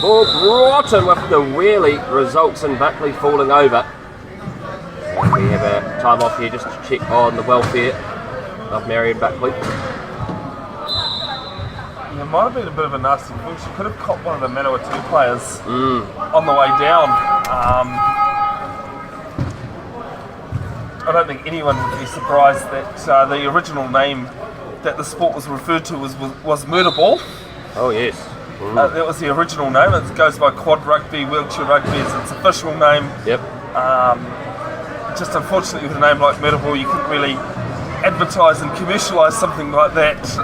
[SPEAKER 2] Ball brought in with the wheelie, results in Buckley falling over. And we have a time off here just to check on the welfare of Marion Buckley.
[SPEAKER 1] It might have been a bit of a nasty push. She could have caught one of the Manawatu players on the way down. I don't think anyone would be surprised that the original name that the sport was referred to was murder ball.
[SPEAKER 2] Oh yes.
[SPEAKER 1] That was the original name. It goes by quad rugby, wheelchair rugby is its official name.
[SPEAKER 2] Yep.
[SPEAKER 1] Just unfortunately with a name like murder ball, you couldn't really advertise and commercialise something like that.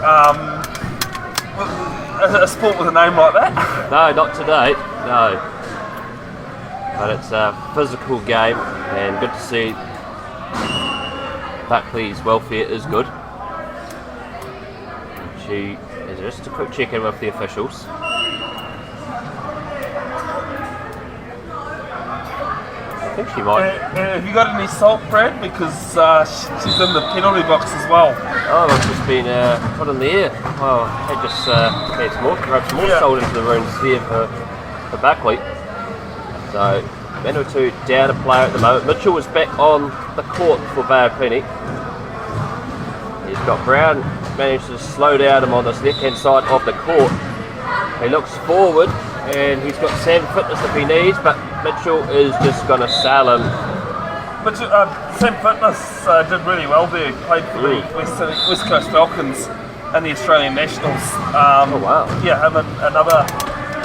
[SPEAKER 1] A sport with a name like that?
[SPEAKER 2] No, not today. No. But it's a physical game, and good to see Buckley's welfare is good. She is just a quick check in with the officials. I think she might.
[SPEAKER 1] Have you got any salt, Brad? Because she's in the penalty box as well.
[SPEAKER 2] Oh, it's just been put in the air. Oh, they just had some more salt into the rooms here for Buckley. So, Manawatu down a player at the moment. Mitchell was back on the court for Bay of Plenty. He's got Brown, managed to slow down him on this left-hand side of the court. He looks forward, and he's got Sam Fitness if he needs, but Mitchell is just going to sail him.
[SPEAKER 1] Sam Fitness did really well there. He played for the West Coast Falcons in the Australian Nationals.
[SPEAKER 2] Oh wow.
[SPEAKER 1] Yeah, him and another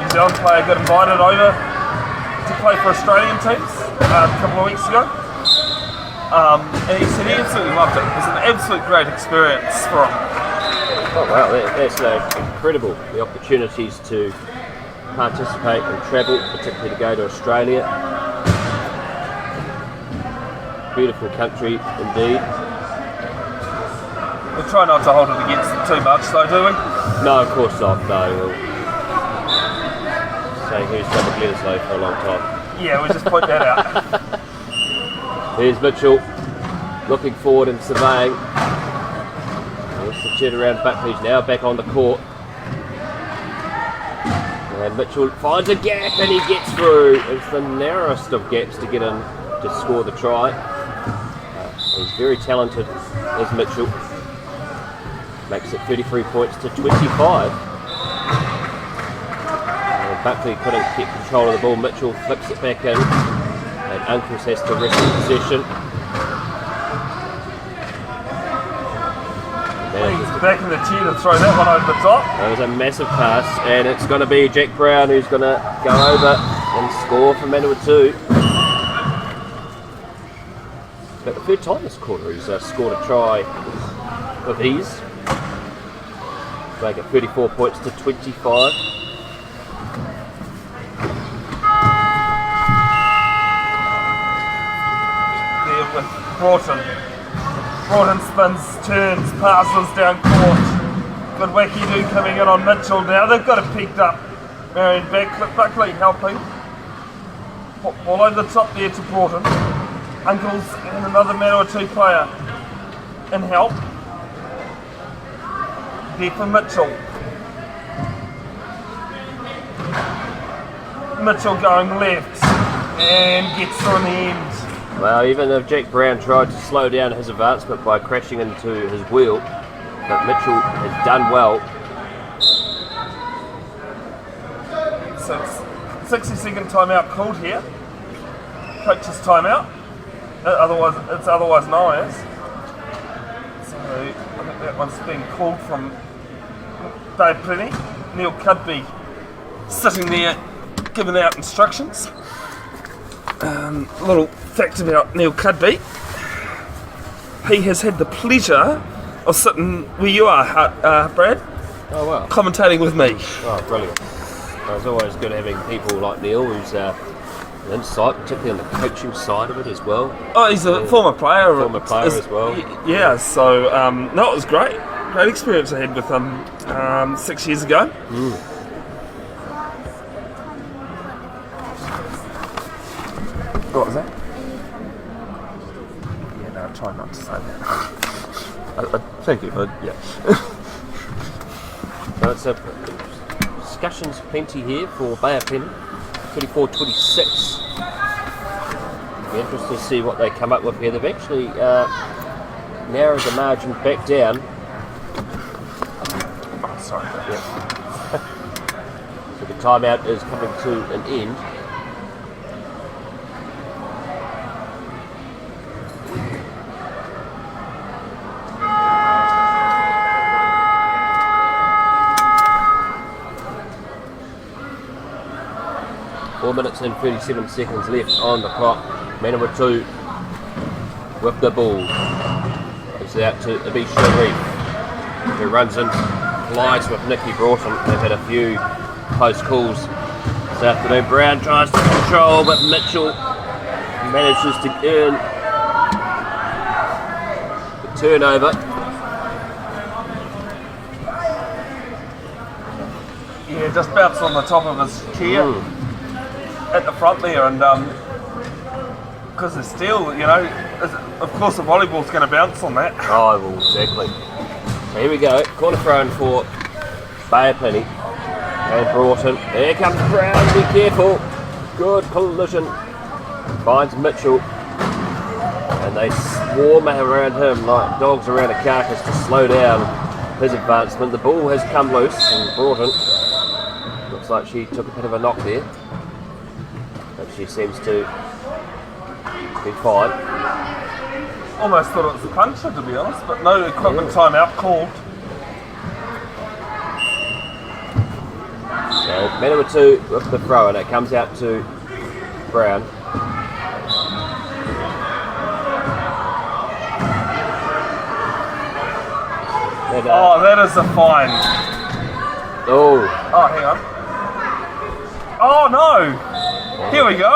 [SPEAKER 1] New Zealand player got invited over to play for Australian teams a couple of weeks ago. And he said he absolutely loved it. It was an absolute great experience for him.
[SPEAKER 2] Oh wow, that's incredible. The opportunities to participate and travel, particularly to go to Australia. Beautiful country indeed.
[SPEAKER 1] We try not to hold it against them too much though, do we?
[SPEAKER 2] No, of course not, no. We'll say who's done the Bledisloe for a long time.
[SPEAKER 1] Yeah, we just point that out.
[SPEAKER 2] Here's Mitchell, looking forward and surveying. There's the chat around Buckley's now back on the court. And Mitchell finds a gap and he gets through. It's the narrowest of gaps to get in to score the try. He's very talented, is Mitchell. Makes it 33 points to 25. And Buckley couldn't keep control of the ball. Mitchell flips it back in. And Uncles has to wrest the possession.
[SPEAKER 1] He's back in the chair to throw that one over the top.
[SPEAKER 2] That was a massive pass, and it's going to be Jack Brown who's going to go over and score for Manawatu. It's about the third time this quarter he's scored a try with ease. Make it 34 points to 25.
[SPEAKER 1] There with Broughton. Broughton spins, turns, passes down court. Good wacky-doo coming in on Mitchell now. They've got it peaked up. Marion Buckley helping. Ball over the top there to Broughton. Uncles and another Manawatu player in help. There for Mitchell. Mitchell going left and gets through in the end.
[SPEAKER 2] Well, even if Jack Brown tried to slow down his advancement by crashing into his wheel, but Mitchell has done well.
[SPEAKER 1] So it's 60-second timeout called here. Coach's timeout. It's otherwise known as. So I think that one's being called from Dave Plenty. Neil Cudby sitting there giving out instructions. A little fact about Neil Cudby. He has had the pleasure of sitting where you are, Brad.
[SPEAKER 2] Oh wow.
[SPEAKER 1] Commentating with me.
[SPEAKER 2] Oh, brilliant. It's always good having people like Neil who's an insight, particularly on the coaching side of it as well.
[SPEAKER 1] Oh, he's a former player.
[SPEAKER 2] Former player as well.
[SPEAKER 1] Yeah, so no, it was great. Great experience I had with him 6 years ago. What was that? Yeah, no, try not to say that. Thank you, bud. Yeah.
[SPEAKER 2] So it's discussions plenty here for Bay of Plenty, 24-26. Be interested to see what they come up with here. They've actually narrowed the margin back down.
[SPEAKER 1] Oh, sorry.
[SPEAKER 2] Yeah. So the timeout is coming to an end. Minutes and 37 seconds left on the clock. Manawatu with the ball. It's out to Abi Sharif, who runs in, collides with Nicky Broughton. They've had a few close calls this afternoon. Brown tries to control, but Mitchell manages to earn the turnover.
[SPEAKER 1] Yeah, just bounced on the top of his chair. At the front there, and because it's steel, you know, of course the volleyball's going to bounce on that.
[SPEAKER 2] Oh, well, exactly. So here we go, corner throw in for Bay of Plenty and Broughton. Here comes Brown, be careful. Good collision. Finds Mitchell, and they swarm around him like dogs around a carcass to slow down his advancement. The ball has come loose, and Broughton looks like she took a bit of a knock there. She seems to be fine.
[SPEAKER 1] Almost thought it was a puncher, to be honest, but no equipment timeout called.
[SPEAKER 2] So Manawatu with the throw, and it comes out to Brown. And,
[SPEAKER 1] oh, that is a fine.
[SPEAKER 2] Oh,
[SPEAKER 1] hang on. Oh no! Here we go.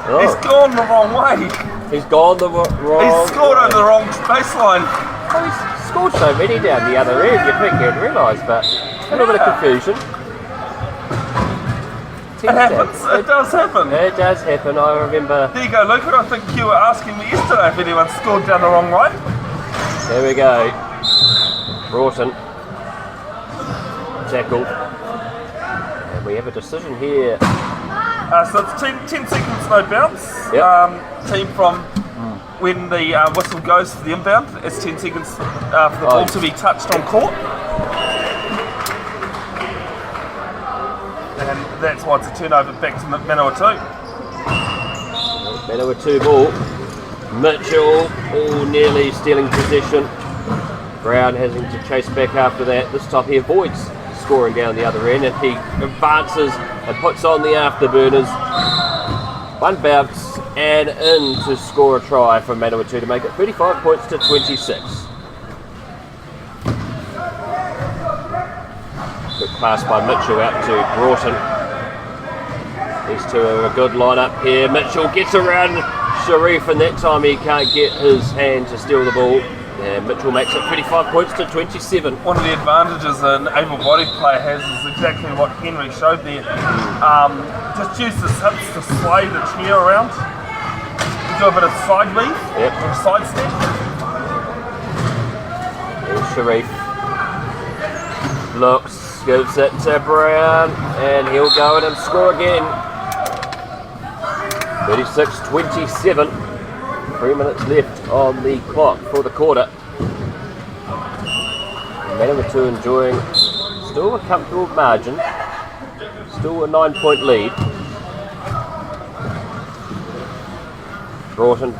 [SPEAKER 2] oh.
[SPEAKER 1] He's gone the wrong way.
[SPEAKER 2] He's gone the wrong.
[SPEAKER 1] He's scored over the wrong baseline.
[SPEAKER 2] Oh, he's scored so many down the other end. You think you'd realise, but a little bit of confusion.
[SPEAKER 1] It happens. It does happen.
[SPEAKER 2] It does happen. I remember.
[SPEAKER 1] There you go, Luke. I think you were asking me yesterday if anyone scored down the wrong way.
[SPEAKER 2] There we go. Broughton tackled. And we have a decision here.
[SPEAKER 1] So it's 10 seconds no bounce.
[SPEAKER 2] Yep.
[SPEAKER 1] Team from when the whistle goes for the inbound, it's 10 seconds for the ball to be touched on court. And that's why it's a turnover back to Manawatu.
[SPEAKER 2] Manawatu ball. Mitchell all nearly stealing possession. Brown having to chase back after that. This time he avoids scoring down the other end, and he advances and puts on the afterburners. One bounce and in to score a try from Manawatu to make it 35 points to 26. Good pass by Mitchell out to Broughton. These two are a good lineup here. Mitchell gets around Sharif, and that time he can't get his hand to steal the ball. And Mitchell makes it 35 points to 27.
[SPEAKER 1] One of the advantages an able-bodied player has is exactly what Henry showed there. Just use his hips to sway the chair around. Do a bit of side weave or side step.
[SPEAKER 2] Here's Sharif. Looks, gives it to Brown, and he'll go in and score again. 36-27. 3 minutes left on the clock for the quarter. Manawatu enjoying still a comfortable margin, still a 9-point lead. Broughton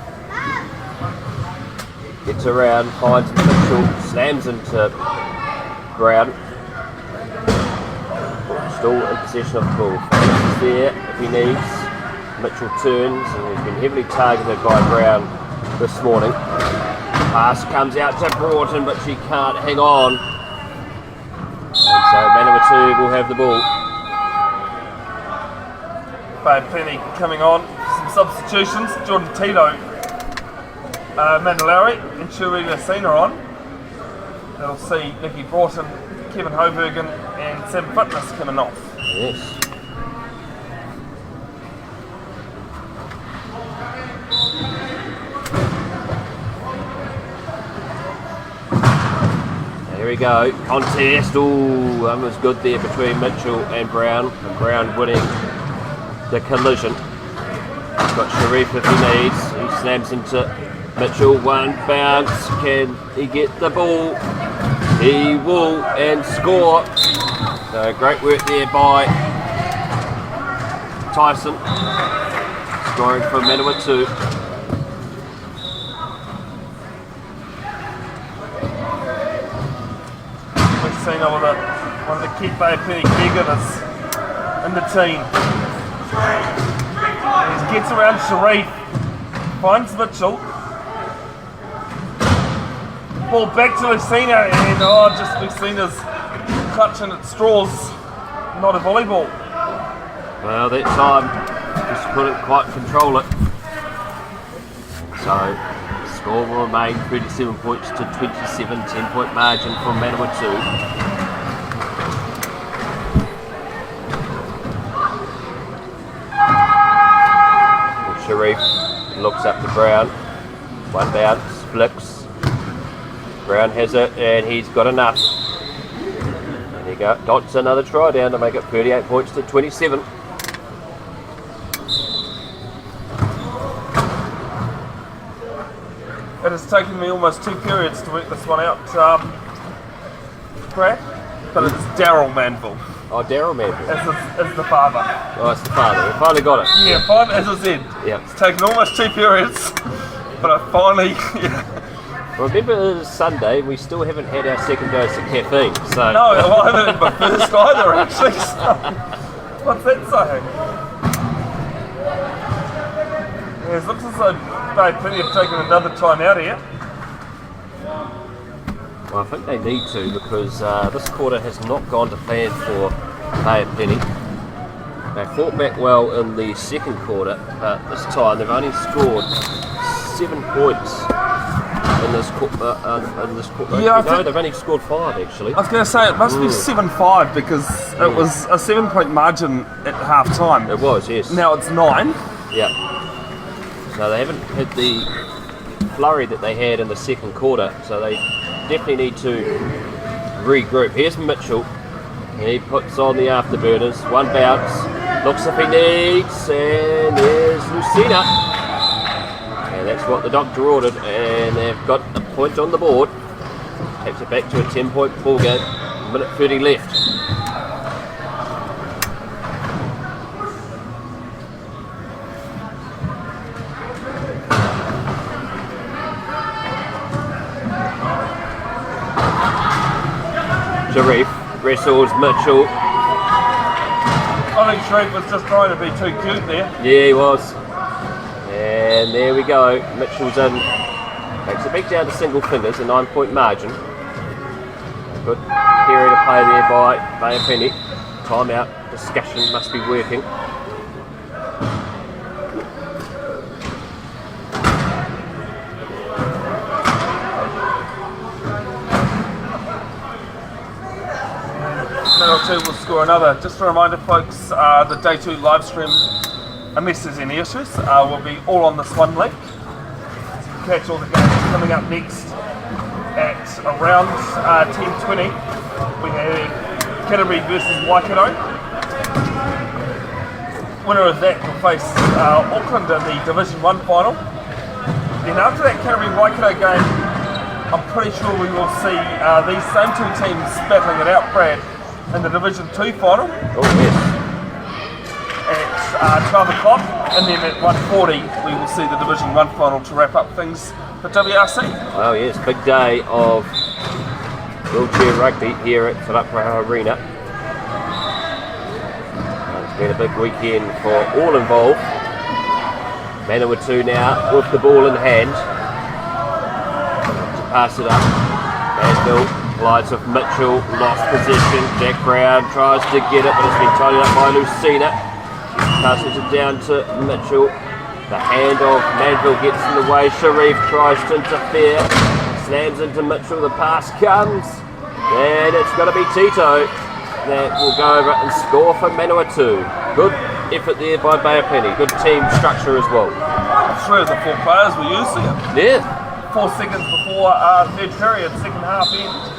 [SPEAKER 2] gets around, finds Mitchell, slams into Brown. Still in possession of the ball. He's there if he needs. Mitchell turns, and he's been heavily targeted by Brown this morning. Pass comes out to Broughton, but she can't hang on. And so Manawatu will have the ball.
[SPEAKER 1] Bad plenty coming on. Some substitutions. Jordan Tito, Mandalari and Churina Sena on. That'll see Nicky Broughton, Kevin Hobergen and Sam Fitness coming off.
[SPEAKER 2] Yes. Here we go, contest. Ooh, that was good there between Mitchell and Brown. And Brown winning the collision. He's got Sharif if he needs. He slams into Mitchell. One bounce. Can he get the ball? He will, and score. So great work there by Tyson. Scoring for Manawatu.
[SPEAKER 1] One of the key Bay Penny caregivers in the team. He gets around Sharif, finds Mitchell. Ball back to Lucina, and just Lucina's clutching at straws. Not a volleyball.
[SPEAKER 2] Well, that time just couldn't quite control it. So the score will remain 37 points to 27, 10-point margin from Manawatu. Sharif looks up to Brown. One bounce, flicks. Brown has it, and he's got enough. And he dots another try down to make it 38 points to 27.
[SPEAKER 1] It has taken me almost 2 periods to work this one out, Brad, but it's Daryl Manville.
[SPEAKER 2] Oh, Daryl Manville.
[SPEAKER 1] As the father.
[SPEAKER 2] Oh, it's the father. We finally got it.
[SPEAKER 1] Yeah, finally, as I said.
[SPEAKER 2] Yep.
[SPEAKER 1] It's taken almost 2 periods, but I finally
[SPEAKER 2] Remember, it is Sunday. We still haven't had our second dose of caffeine. So
[SPEAKER 1] No, well, I haven't had my first either, actually. So, what's that saying? Yeah, it looks as though Bay Plenty have taken another time out here.
[SPEAKER 2] well, I think they need to, because this quarter has not gone to plan for Bay of Plenty. They fought back well in the second quarter, but this time they've only scored 7 points in this quarter.
[SPEAKER 1] Yeah,
[SPEAKER 2] No, they've only scored 5 actually.
[SPEAKER 1] I was going to say it must be 7-5 because it was a 7-point margin at half time.
[SPEAKER 2] It was, yes.
[SPEAKER 1] Now it's 9.
[SPEAKER 2] Yeah. No, they haven't had the flurry that they had in the second quarter, so they definitely need to regroup. Here's Mitchell, and he puts on the afterburners. One bounce, looks if he needs, and there's Lucina. And that's what the doctor ordered, and they've got a point on the board. Takes it back to a 10-point ball game. Minute 30 left. Sharif wrestles Mitchell.
[SPEAKER 1] I think Sharif was just trying to be too cute there.
[SPEAKER 2] Yeah, he was. And there we go. Mitchell's in. Takes it back down to single fingers, a 9-point margin. A good period of play there by Bay of Plenty. Timeout discussion must be working.
[SPEAKER 1] Manawatu will score another. Just a reminder, folks, the Day 2 live stream, unless there's any issues, will be all on this one link. Catch all the games coming up next at around 10:20. We have Canterbury versus Waikato. Winner of that will face Auckland in the Division 1 final. Then after that Canterbury Waikato game, I'm pretty sure we will see these same two teams battling it out, Brad, in the Division 2 final.
[SPEAKER 2] Oh, yes.
[SPEAKER 1] At 12 o'clock, and then at 1:40 we will see the Division 1 final to wrap up things for WRC.
[SPEAKER 2] Oh, yes. Big day of wheelchair rugby here at Ruparaha Arena. It's been a big weekend for all involved. Manawatu now with the ball in hand. To pass it up. Mansfield collides with Mitchell, lost possession. Jack Brown tries to get it, but it's been tidied up by Lucina. Passes it down to Mitchell. The hand of Manville gets in the way. Sharif tries to interfere. Slams into Mitchell. The pass comes. And it's got to be Tito that will go over and score for Manawatu. Good effort there by Bay of Plenty. Good team structure as well.
[SPEAKER 1] 3 of the 4 players were using it.
[SPEAKER 2] Yeah.
[SPEAKER 1] 4 seconds before third period, second half end.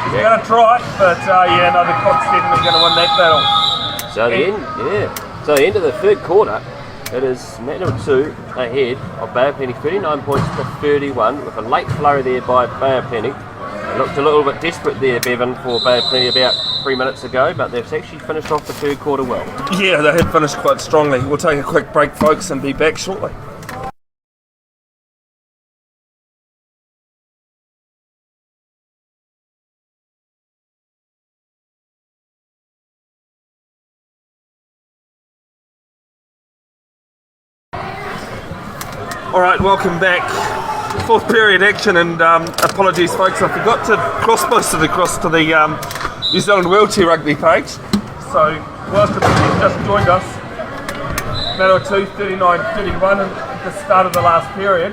[SPEAKER 1] He's going to try, but yeah, no, the clock's definitely going to win that battle.
[SPEAKER 2] So the end, yeah. So the end of the third quarter, it is Manawatu ahead of Bay of Plenty, 39 points to 31, with a late flurry there by Bay of Plenty. It looked a little bit desperate there, Bevin, for Bay of Plenty about 3 minutes ago, but they've actually finished off the third quarter well.
[SPEAKER 1] Yeah, they had finished quite strongly. We'll take a quick break, folks, and be back shortly. Alright, welcome back. 4th period action, and apologies folks, I forgot to cross-post it across to the New Zealand Wheelchair Rugby page. So, welcome if you've just joined us. Manawatu 39-31 at the start of the last period.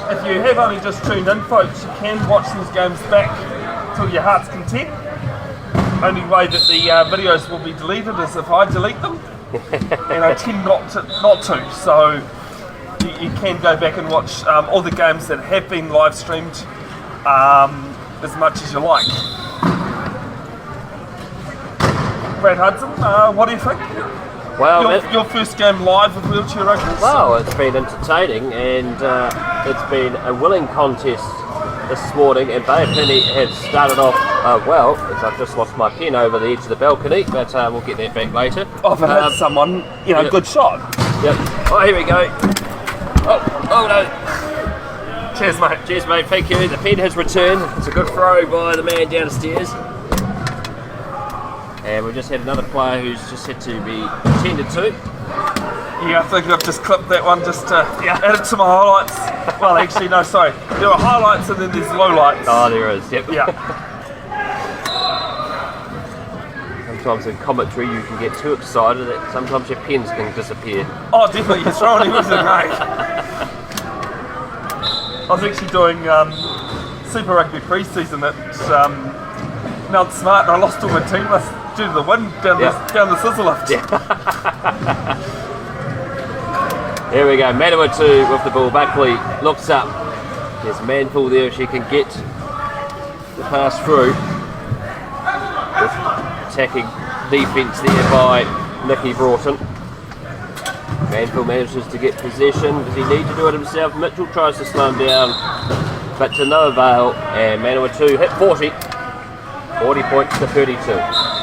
[SPEAKER 1] If you have only just tuned in, folks, you can watch these games back till your heart's content. Only way that the videos will be deleted is if I delete them. And I tend not to, so you can go back and watch all the games that have been live streamed as much as you like. Brad Hudson, what do you think?
[SPEAKER 2] Well,
[SPEAKER 1] your first game live with Wheelchair Rugby?
[SPEAKER 2] Well, it's been entertaining, and it's been a willing contest this morning, and Bay of Plenty has started off well, as I've just lost my pen over the edge of the balcony, but we'll get that back later.
[SPEAKER 1] Oh, but that's someone, good shot.
[SPEAKER 2] Yep. Oh, here we go. Oh no.
[SPEAKER 1] Cheers, mate.
[SPEAKER 2] Cheers, mate. Thank you. The pen has returned. It's a good throw by the man downstairs. And we've just had another player who's just had to be attended to.
[SPEAKER 1] Yeah, I think I've just clipped that one just to add it to my highlights. Well, actually, no, sorry. There are highlights and then there's lowlights.
[SPEAKER 2] Oh, there is. Yep.
[SPEAKER 1] Yeah.
[SPEAKER 2] Sometimes in commentary you can get too excited that sometimes your pens can disappear.
[SPEAKER 1] Oh, definitely. You're throwing everything, mate. I was actually doing Super Rugby pre-season at Mount Smart and I lost all my team list due to the wind down the scissor lift.
[SPEAKER 2] Yeah. Here we go, Manawatu with the ball. Buckley looks up. There's Manful there if she can get the pass through. With attacking defence there by Nicky Broughton. Manful manages to get possession. Does he need to do it himself? Mitchell tries to slow him down, but to no avail. And Manawatu hit 40. 40 points to 32.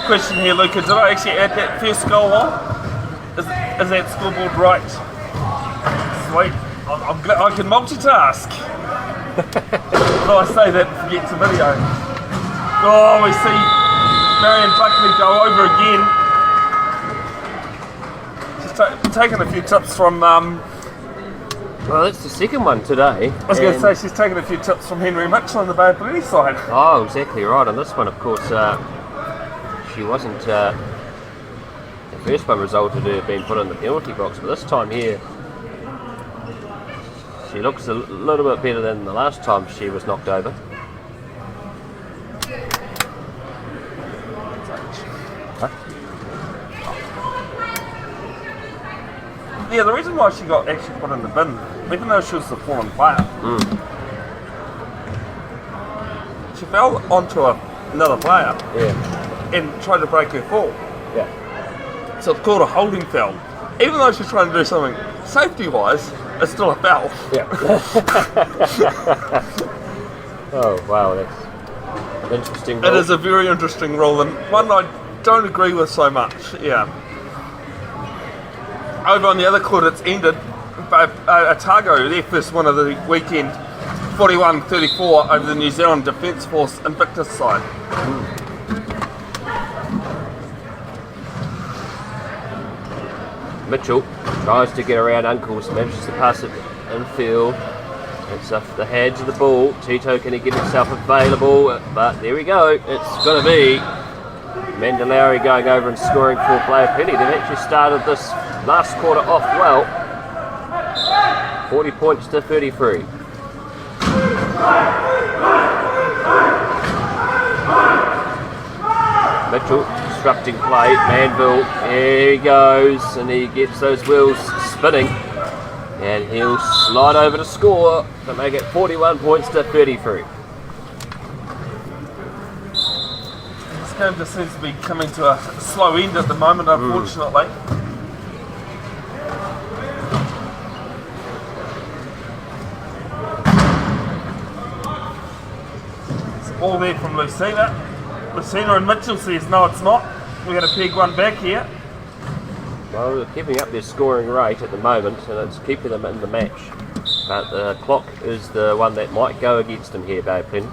[SPEAKER 1] Question here, Luca. Did I actually add that first goal on? Is that scoreboard right? Sweet. I'm glad I can multitask. But I say that and forget to video. Oh, we see Marion Buckley go over again. She's taken a few tips from.
[SPEAKER 2] Well, that's the second one today.
[SPEAKER 1] I was going to say she's taken a few tips from Henry Mitchell on the Bay of Plenty side.
[SPEAKER 2] Oh, exactly right. On this one, of course, she wasn't. The first one resulted in her being put in the penalty box, but this time here, she looks a little bit better than the last time she was knocked over.
[SPEAKER 1] Yeah, the reason why she got actually put in the bin, even though she was the fallen player, she fell onto another player and tried to break her fall.
[SPEAKER 2] Yeah.
[SPEAKER 1] So it's called a holding foul. Even though she's trying to do something safety-wise, it's still a foul.
[SPEAKER 2] Yeah. Oh, wow, that's an interesting rule.
[SPEAKER 1] It is a very interesting rule and one I don't agree with so much, yeah. Over on the other court, it's ended by Otago, their first win of the weekend, 41-34 over the New Zealand Defence Force Invictus side.
[SPEAKER 2] Mitchell tries to get around Uncles, manages to pass it infield. It's off the hands of the ball. Tito, can he get himself available? But there we go. It's going to be Mandalari going over and scoring for Player Penny. They've actually started this last quarter off well. 40 points to 33. Mitchell disrupting play. Manville, here he goes, and he gets those wheels spinning. And he'll slide over to score to make it 41 points to 33.
[SPEAKER 1] This game just seems to be coming to a slow end at the moment, unfortunately. It's all there from Lucina. Lucina and Mitchell says, no, it's not. We're going to peg one back here.
[SPEAKER 2] Well, they're keeping up their scoring rate at the moment, and it's keeping them in the match. But the clock is the one that might go against them here, Bay Penn.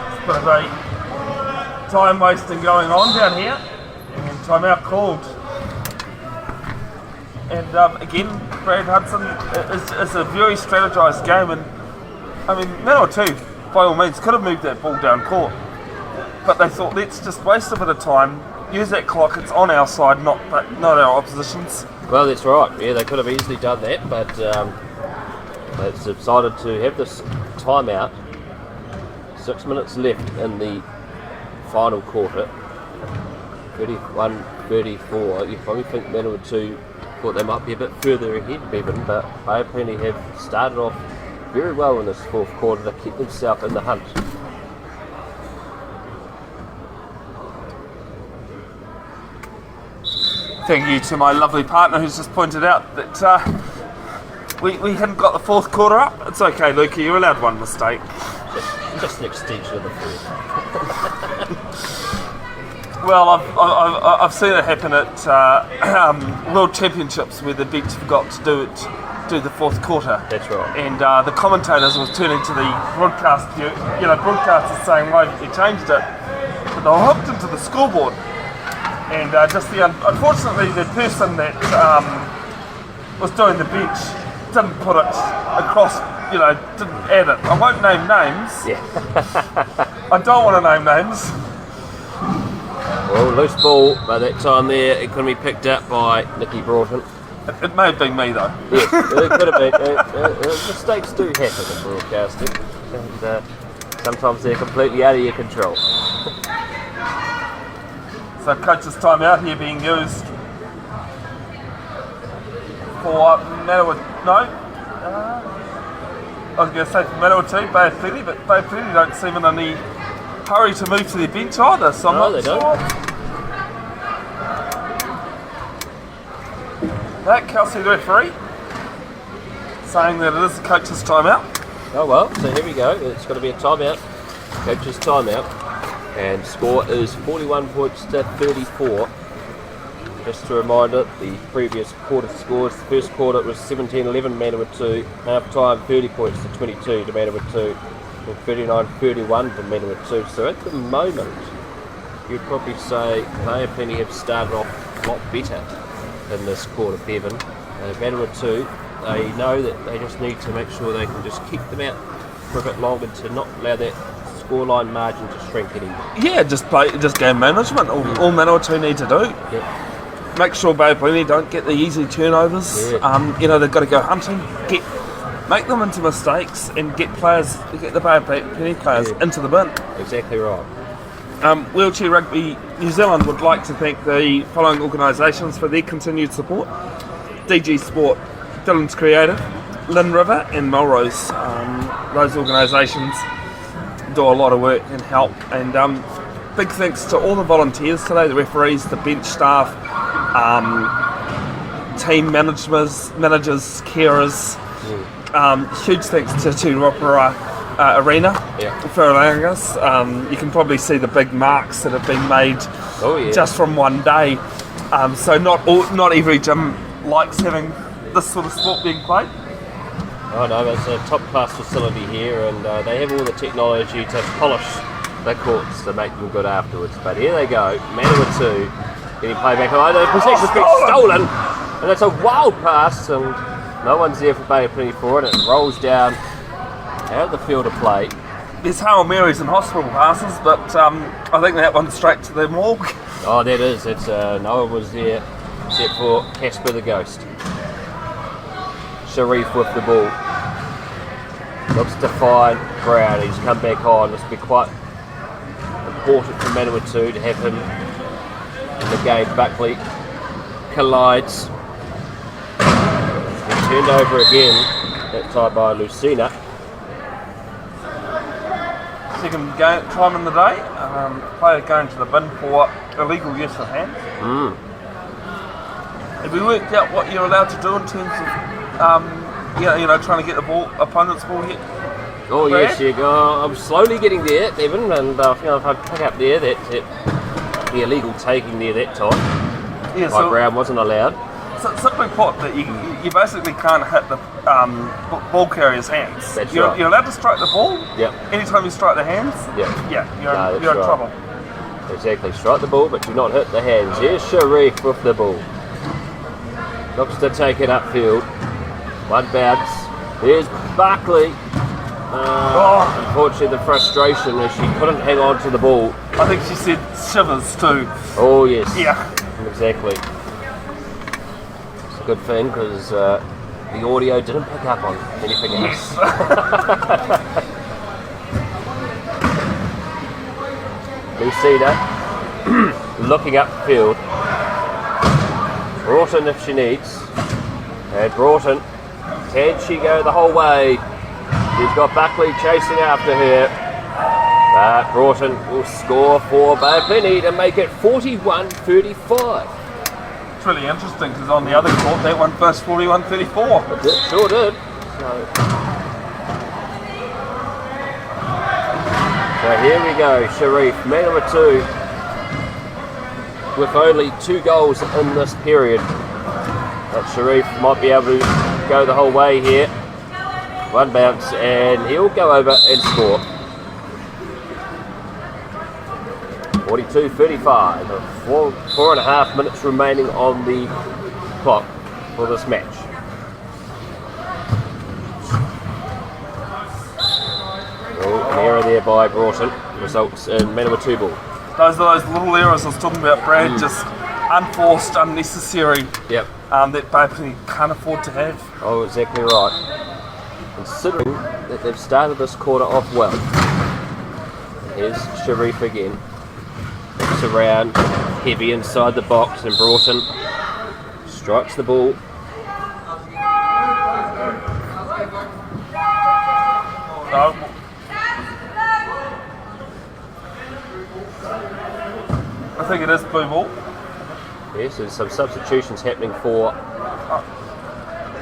[SPEAKER 1] It's a bit of a time wasting going on down here. And timeout called. And again, Brad Hudson is a very strategised game, and I mean, Manawatu, by all means, could have moved that ball down court, but they thought, let's just waste a bit of time, use that clock, it's on our side, not our opposition's.
[SPEAKER 2] Well, that's right, yeah, they could have easily done that, but they decided to have this timeout. 6 minutes left in the final quarter. 31-34, you probably think Manawatu thought they might be a bit further ahead, Bevin, but Bay Penny have started off very well in this fourth quarter to keep themselves in the hunt.
[SPEAKER 1] Thank you to my lovely partner who's just pointed out that we hadn't got the fourth quarter up. It's okay, Luca, you allowed one mistake.
[SPEAKER 2] Just an extension of the field.
[SPEAKER 1] Well, I've seen it happen at World Championships where the bench forgot to do the fourth quarter.
[SPEAKER 2] That's right.
[SPEAKER 1] And the commentators was turning to the broadcasters saying, why haven't you changed it? But they were hooked into the scoreboard. And unfortunately, the person that was doing the bench didn't put it across, didn't add it. I won't name names.
[SPEAKER 2] Yeah.
[SPEAKER 1] I don't want to name names.
[SPEAKER 2] Well, loose ball by that time there. It couldn't be picked up by Nicky Broughton.
[SPEAKER 1] It may have been me though.
[SPEAKER 2] Yes, it could have been. Mistakes do happen in broadcasting, and sometimes they're completely out of your control.
[SPEAKER 1] So coach's timeout here being used for Manawatu. No, I was going to say for Manawatu, Bay of Plenty, but Bay of Plenty don't seem in any hurry to move to their bench either. So I'm
[SPEAKER 2] No,
[SPEAKER 1] not
[SPEAKER 2] they
[SPEAKER 1] sure.
[SPEAKER 2] don't.
[SPEAKER 1] That Kelsey, the referee, saying that it is the coach's timeout.
[SPEAKER 2] Oh well, so here we go. It's going to be a timeout. Coach's timeout. And score is 41 points to 34. Just a reminder, the previous quarter scores. The first quarter it was 17-11 Manawatu. Half time 30 points to 22 to Manawatu. And 39-31 to Manawatu. So at the moment, you'd probably say Bay of Plenty have started off a lot better in this quarter, Bevin. Manawatu, they know that they just need to make sure they can just keep them out for a bit longer to not allow that scoreline margin to shrink anymore.
[SPEAKER 1] Yeah, just game management. All Manawatu need to do.
[SPEAKER 2] Yep.
[SPEAKER 1] Make sure Bay of Plenty don't get the easy turnovers.
[SPEAKER 2] Yeah.
[SPEAKER 1] They've got to go hunting, make them into mistakes, and get the Bay of Plenty players into the bin.
[SPEAKER 2] Exactly right.
[SPEAKER 1] Wheelchair Rugby New Zealand would like to thank the following organisations for their continued support: DG Sport, Dylan's Creative, Lynn River, and Melrose. Those organisations do a lot of work and help, and big thanks to all the volunteers today, the referees, the bench staff, team managers, carers. Huge thanks to Ruparaha Arena for allowing us. You can probably see the big marks that have been made just from one day. So not every gym likes having this sort of sport being played.
[SPEAKER 2] Oh no, it's a top class facility here, and they have all the technology to polish the courts to make them good afterwards. But here they go, Manawatu getting played back. The possession's been stolen, and it's a wild pass, and no one's there for Bay of Plenty for it. It rolls down out of the field of play.
[SPEAKER 1] There's Hail Marys and hospital passes, but I think that one's straight to the morgue.
[SPEAKER 2] Oh, that is. It's no one was there except for Casper the Ghost. Sharif with the ball. Looks to find Brown. He's come back on. This will be quite important for Manawatu to have him in the game. Buckley collides. He's turned over again, that time by Lucina.
[SPEAKER 1] Second time in the day. Player going to the bin for illegal use of hands. Have we worked out what you're allowed to do in terms of trying to get the opponent's ball hit?
[SPEAKER 2] Oh
[SPEAKER 1] Brad?
[SPEAKER 2] yes, you go. I'm slowly getting there, Bevin, and if I pick up there that the illegal taking there that time.
[SPEAKER 1] Yeah,
[SPEAKER 2] by Brown wasn't allowed.
[SPEAKER 1] So simply put, that you basically can't hit the ball carrier's hands.
[SPEAKER 2] That's
[SPEAKER 1] you're,
[SPEAKER 2] right.
[SPEAKER 1] You're allowed to strike the ball.
[SPEAKER 2] Yep.
[SPEAKER 1] Anytime you strike the hands. You're in trouble.
[SPEAKER 2] Exactly. Strike the ball, but do not hit the hands. Here's Sharif with the ball. Looks to take it upfield. One bounce. Here's Buckley. Unfortunately, the frustration is she couldn't hang on to the ball.
[SPEAKER 1] I think she said shivers too.
[SPEAKER 2] Oh yes.
[SPEAKER 1] Yeah.
[SPEAKER 2] Exactly. It's a good thing because the audio didn't pick up on anything else. Lucina looking upfield. Broughton if she needs. And Broughton, can she go the whole way? She's got Buckley chasing after her. But Broughton will score for Bay of Plenty to make it 41-35.
[SPEAKER 1] It's really interesting because on the other court, that one first 41-34.
[SPEAKER 2] It sure did. So, So here we go, Sharif, Manawatu with only 2 goals in this period. But Sharif might be able to go the whole way here. 1 bounce and he'll go over and score. 42-35, 4.5 minutes remaining on the clock for this match. An error there by Broughton results in Manawatu ball.
[SPEAKER 1] Those are those little errors I was talking about, Brad, just unforced, unnecessary,
[SPEAKER 2] Yep.
[SPEAKER 1] that Bevin can't afford to have.
[SPEAKER 2] Oh, exactly right. Considering that they've started this quarter off well. Here's Sharif again. Looks around, heavy inside the box, and Broughton strikes the ball.
[SPEAKER 1] No. I think it is blue ball.
[SPEAKER 2] Yes, there's some substitutions happening for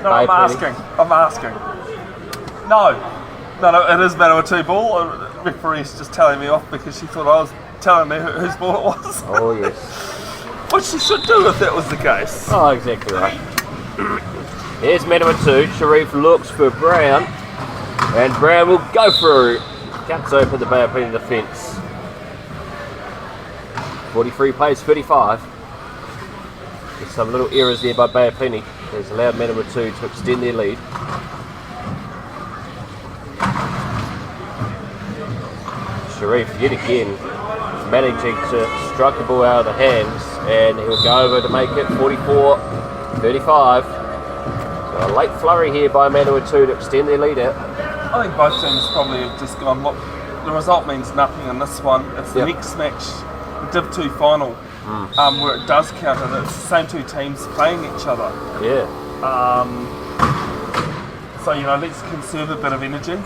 [SPEAKER 1] No, I'm asking. No, it is Manawatu ball. The referee's just telling me off because she thought I was telling me whose ball it was.
[SPEAKER 2] Oh, yes.
[SPEAKER 1] What she should do if that was the case.
[SPEAKER 2] Oh, exactly right. Here's Manawatu. Sharif looks for Brown. And Brown will go through. Cuts open the Bay of Plenty defence. 43 plays 35. There's some little errors there by Bay of Plenty. Has allowed Manawatu to extend their lead. Sharif yet again managing to strike the ball out of the hands, and he'll go over to make it 44-35. So a late flurry here by Manawatu to extend their lead out.
[SPEAKER 1] I think both teams probably have just gone, look, the result means nothing in this one. It's the next match, the Div 2 final, where it does count, and it's the same 2 teams playing each other.
[SPEAKER 2] Yeah.
[SPEAKER 1] So, let's conserve a bit of energy.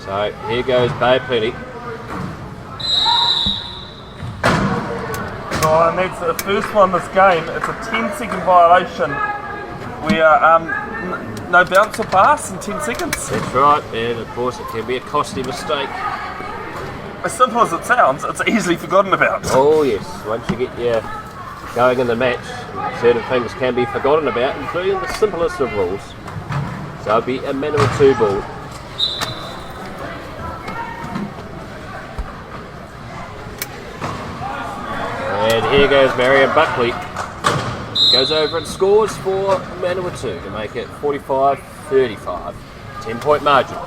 [SPEAKER 2] So here goes Bay of Plenty.
[SPEAKER 1] Oh, and that's the first one this game. It's a 10-second violation where no bounce or pass in 10 seconds.
[SPEAKER 2] That's right, and of course it can be a costly mistake.
[SPEAKER 1] As simple as it sounds, it's easily forgotten about.
[SPEAKER 2] Oh yes, once you get going in the match, certain things can be forgotten about, including the simplest of rules. So it'll be a Manawatu ball. And here goes Marion Buckley. Goes over and scores for Manawatu to make it 45-35. 10-point margin.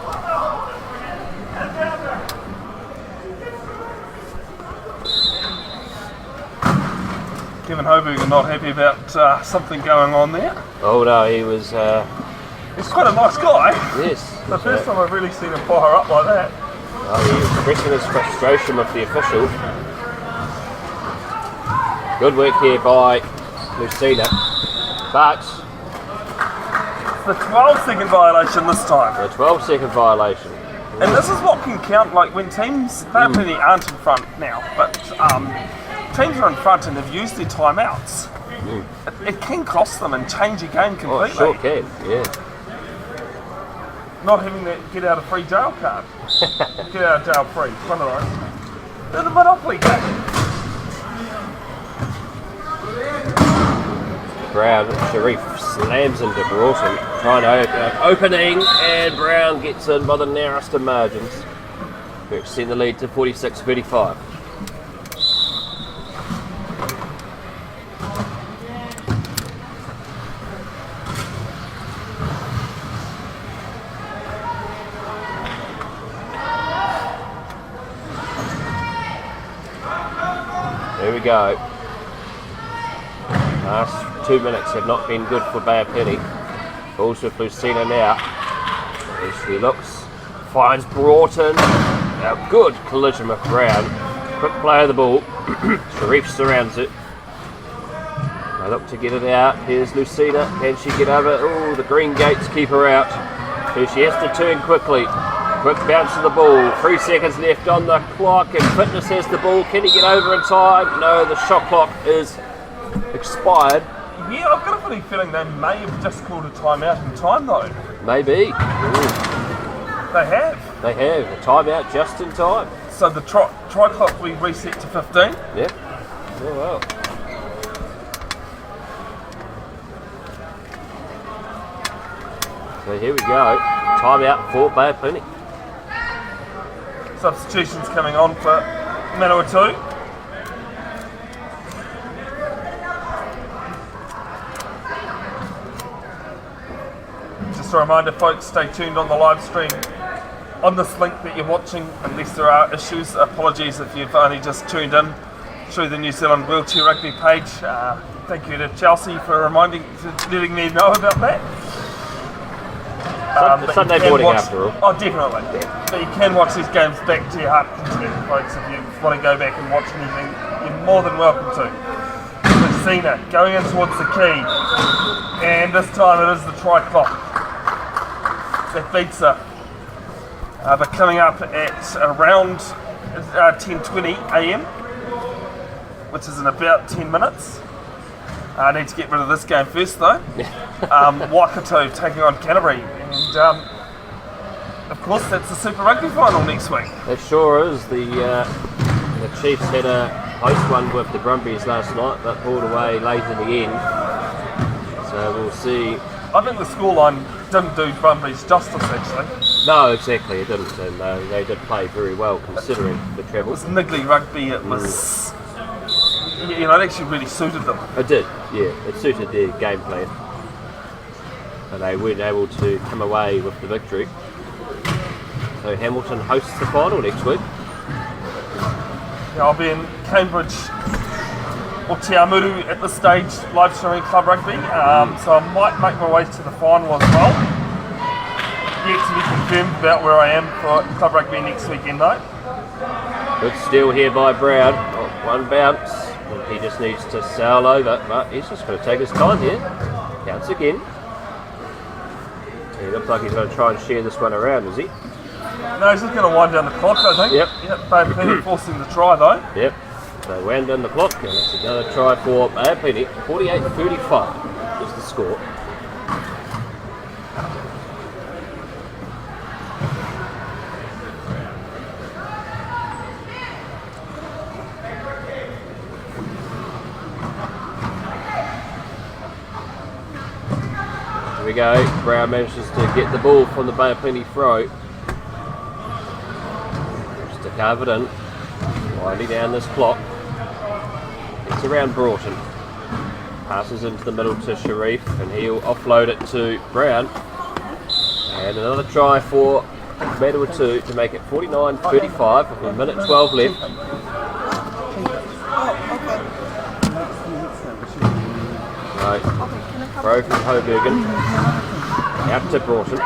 [SPEAKER 1] Kevin Hoburger not happy about something going on there.
[SPEAKER 2] Oh no, he was...
[SPEAKER 1] He's quite a nice guy.
[SPEAKER 2] yes.
[SPEAKER 1] The first time I've really seen him fire up like that.
[SPEAKER 2] Oh, he was expressing his frustration with the official. Good work here by Lucina, but
[SPEAKER 1] It's the 12-second violation this time.
[SPEAKER 2] a 12-second violation.
[SPEAKER 1] And this is what can count, like when teams, they really aren't in front now, but teams are in front and have used their timeouts. It can cost them and change a game
[SPEAKER 2] Oh,
[SPEAKER 1] completely.
[SPEAKER 2] it sure can, yeah.
[SPEAKER 1] Not having that get out of free jail card. Get out of jail free, one of those. They're the Monopoly game.
[SPEAKER 2] Brown, Sharif slams into Broughton, trying to open an opening, and Brown gets in by the narrowest of margins to extend the lead to 46-35. Here we go. Last 2 minutes have not been good for Bay of Plenty. Balls with Lucina now. As she looks, finds Broughton. A good collision with Brown. Quick play of the ball. Sharif surrounds it. They look to get it out. Here's Lucina. Can she get over? Oh, the Green Gates keep her out. So she has to turn quickly. Quick bounce of the ball. 3 seconds left on the clock, and Fitness has the ball. Can he get over in time? No, the shot clock is expired.
[SPEAKER 1] Yeah, I've got a funny feeling they may have just called a timeout in time though.
[SPEAKER 2] Maybe. Ooh,
[SPEAKER 1] They have.
[SPEAKER 2] they have a timeout just in time.
[SPEAKER 1] So the try clock we reset to 15.
[SPEAKER 2] Yep. Oh well. So here we go. Timeout for Bay of Plenty.
[SPEAKER 1] Substitutions coming on for Manawatu. Just a reminder, folks, stay tuned on the live stream on this link that you're watching, unless there are issues. Apologies if you've only just tuned in through the New Zealand Wheelchair Rugby page. Thank you to Chelsea for letting me know about that. But
[SPEAKER 2] Sunday
[SPEAKER 1] you can
[SPEAKER 2] morning
[SPEAKER 1] watch,
[SPEAKER 2] after all.
[SPEAKER 1] Oh, definitely. Yeah. But you can watch these games back to your heart content, folks. If you want to go back and watch anything, you're more than welcome to. Cena going in towards the key, and this time it is the try clock that beats her. But coming up at around 10:20 a.m, which is in about 10 minutes. I need to get rid of this game first though. Waikato taking on Canterbury, and of course that's the Super Rugby final next week.
[SPEAKER 2] It sure is. The Chiefs had a close one with the Brumbies last night, but pulled away late in the end. So we'll see.
[SPEAKER 1] I think the scoreline didn't do Brumbies justice actually.
[SPEAKER 2] No, exactly, it didn't, and they did play very well considering the travel.
[SPEAKER 1] It was niggly rugby. It was, it actually really suited them.
[SPEAKER 2] It did, yeah. It suited their game plan. And they weren't able to come away with the victory. So Hamilton hosts the final next week.
[SPEAKER 1] Yeah, I'll be in Cambridge or Te Amuru at this stage, live streaming club rugby. So I might make my way to the final as well. Yet to be confirmed about where I am for club rugby next weekend though.
[SPEAKER 2] Good steal here by Brown. Oh, one bounce. And he just needs to sail over, but he's just going to take his time here. Counts again. He looks like he's going to try and share this one around, is he?
[SPEAKER 1] No, he's just going to wind down the clock, I think.
[SPEAKER 2] Yep.
[SPEAKER 1] Bay Penny forcing the try though.
[SPEAKER 2] Yep. So wound down the clock, and it's another try for Bay Penny. 48-35 is the score. Here we go. Brown manages to get the ball from the Bay of Plenty throw. Just to carve it in. Winding down this clock. It's around Broughton. Passes into the middle to Sharif, and he'll offload it to Brown. And another try for Manawatu to make it 49-35 with a minute 12 left. Right. Throw from Hobergen. Out to Broughton.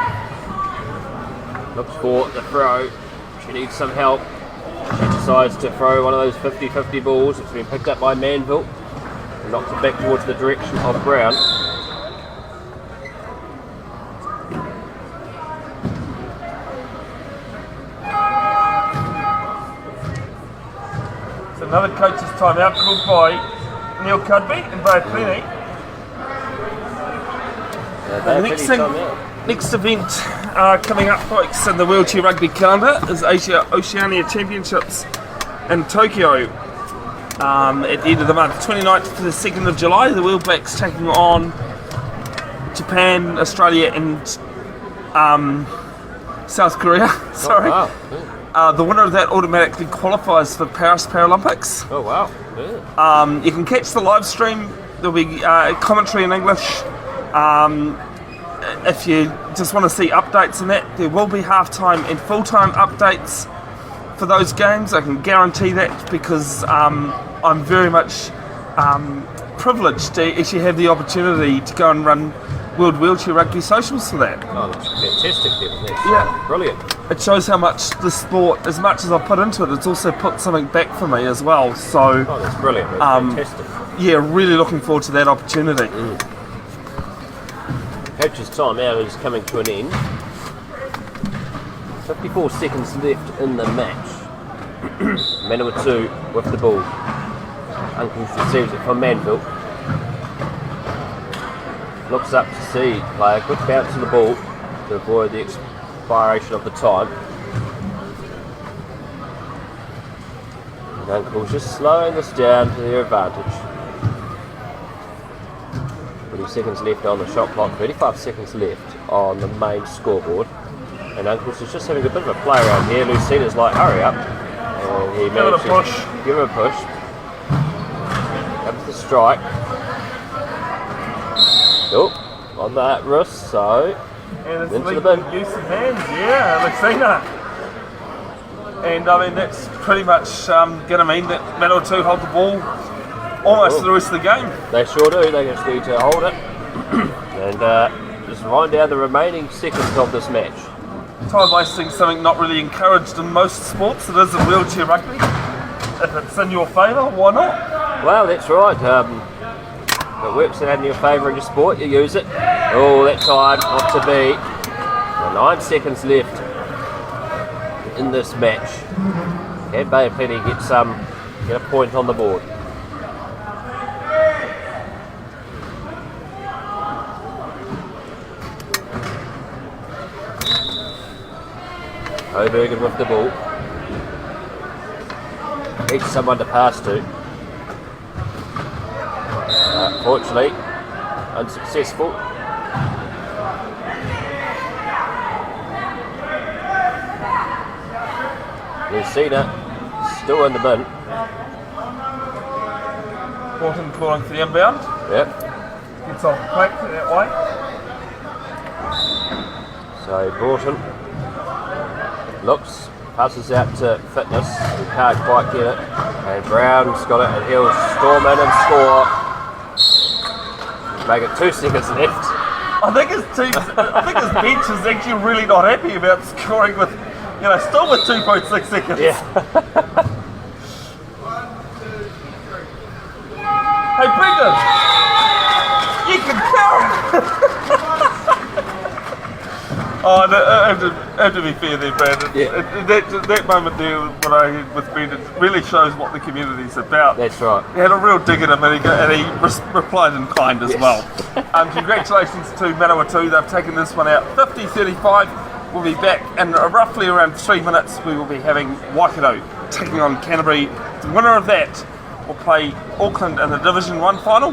[SPEAKER 2] Looks for the throw. She needs some help. She decides to throw one of those 50-50 balls. It's been picked up by Manville. And knocks it back towards the direction of Brown.
[SPEAKER 1] So another coach's timeout called by Neil Cudby and Bay Plenty. The next event coming up, folks, in the Wheelchair Rugby calendar is Oceania Championships in Tokyo at the end of the month, 29th to the 2nd of July. The Wheelbacks taking on Japan, Australia and South Korea. Sorry.
[SPEAKER 2] Oh, wow.
[SPEAKER 1] The winner of that automatically qualifies for Paris Paralympics.
[SPEAKER 2] Oh, wow. Yeah.
[SPEAKER 1] You can catch the live stream. There'll be commentary in English. If you just want to see updates on that, there will be half-time and full-time updates for those games. I can guarantee that because I'm very much privileged to actually have the opportunity to go and run World Wheelchair Rugby socials for that.
[SPEAKER 2] Oh, that's fantastic, Bevin. That's
[SPEAKER 1] Yeah.
[SPEAKER 2] Brilliant.
[SPEAKER 1] It shows how much the sport, as much as I put into it, it's also put something back for me as well. So,
[SPEAKER 2] Oh, that's brilliant. That's fantastic.
[SPEAKER 1] yeah, really looking forward to that opportunity.
[SPEAKER 2] Coach's timeout is coming to an end. 54 seconds left in the match. Manawatu with the ball. Uncles receives it from Manville. Looks up to see player. Good bounce to the ball. to avoid the expiration of the time. And Uncle's just slowing this down to their advantage. 20 seconds left on the shot clock, 35 seconds left on the main scoreboard. And Uncle's is just having a bit of a play around here. Lucina's like, hurry up. And he managed to give him a push. Up to the strike. Oh, on that wrist, so
[SPEAKER 1] and
[SPEAKER 2] into the bin.
[SPEAKER 1] Use of hands, yeah, Lucina. And I mean, that's pretty much going to mean that Manawatu hold the ball almost for the rest of the game.
[SPEAKER 2] They sure do. They just need to hold it and just wind down the remaining seconds of this match.
[SPEAKER 1] Time wasting something not really encouraged in most sports. It is in wheelchair rugby. If it's in your favour, why not?
[SPEAKER 2] Well, that's right. If it works out in your favour in your sport, you use it. Oh, that time not to be. 9 seconds left in this match. Can Bay and Plenty get a point on the board? Hobergen with the ball. Needs someone to pass to. Fortunately, unsuccessful. Lucina still in the bin.
[SPEAKER 1] Borton calling for the inbound.
[SPEAKER 2] Yep.
[SPEAKER 1] Gets off the plate that way.
[SPEAKER 2] So Broughton looks, passes out to Fitness, who can't quite get it, and Brown's got it, and he'll storm in and score. Make it 2 seconds left.
[SPEAKER 1] I think his bench is actually really not happy about scoring with, still with 2.6 seconds.
[SPEAKER 2] Yeah.
[SPEAKER 1] Hey Brendan, you can count. Oh, no, I have to be fair there, Brandon.
[SPEAKER 2] Yeah.
[SPEAKER 1] That moment there, what I had with Brendan, really shows what the community's about.
[SPEAKER 2] That's right.
[SPEAKER 1] He had a real dig at him, and he replied in kind as well. Congratulations to Manawatu. They've taken this one out 50-35. We'll be back in roughly around 3 minutes. We will be having Waikato taking on Canterbury. The winner of that will play Auckland in the Division 1 final.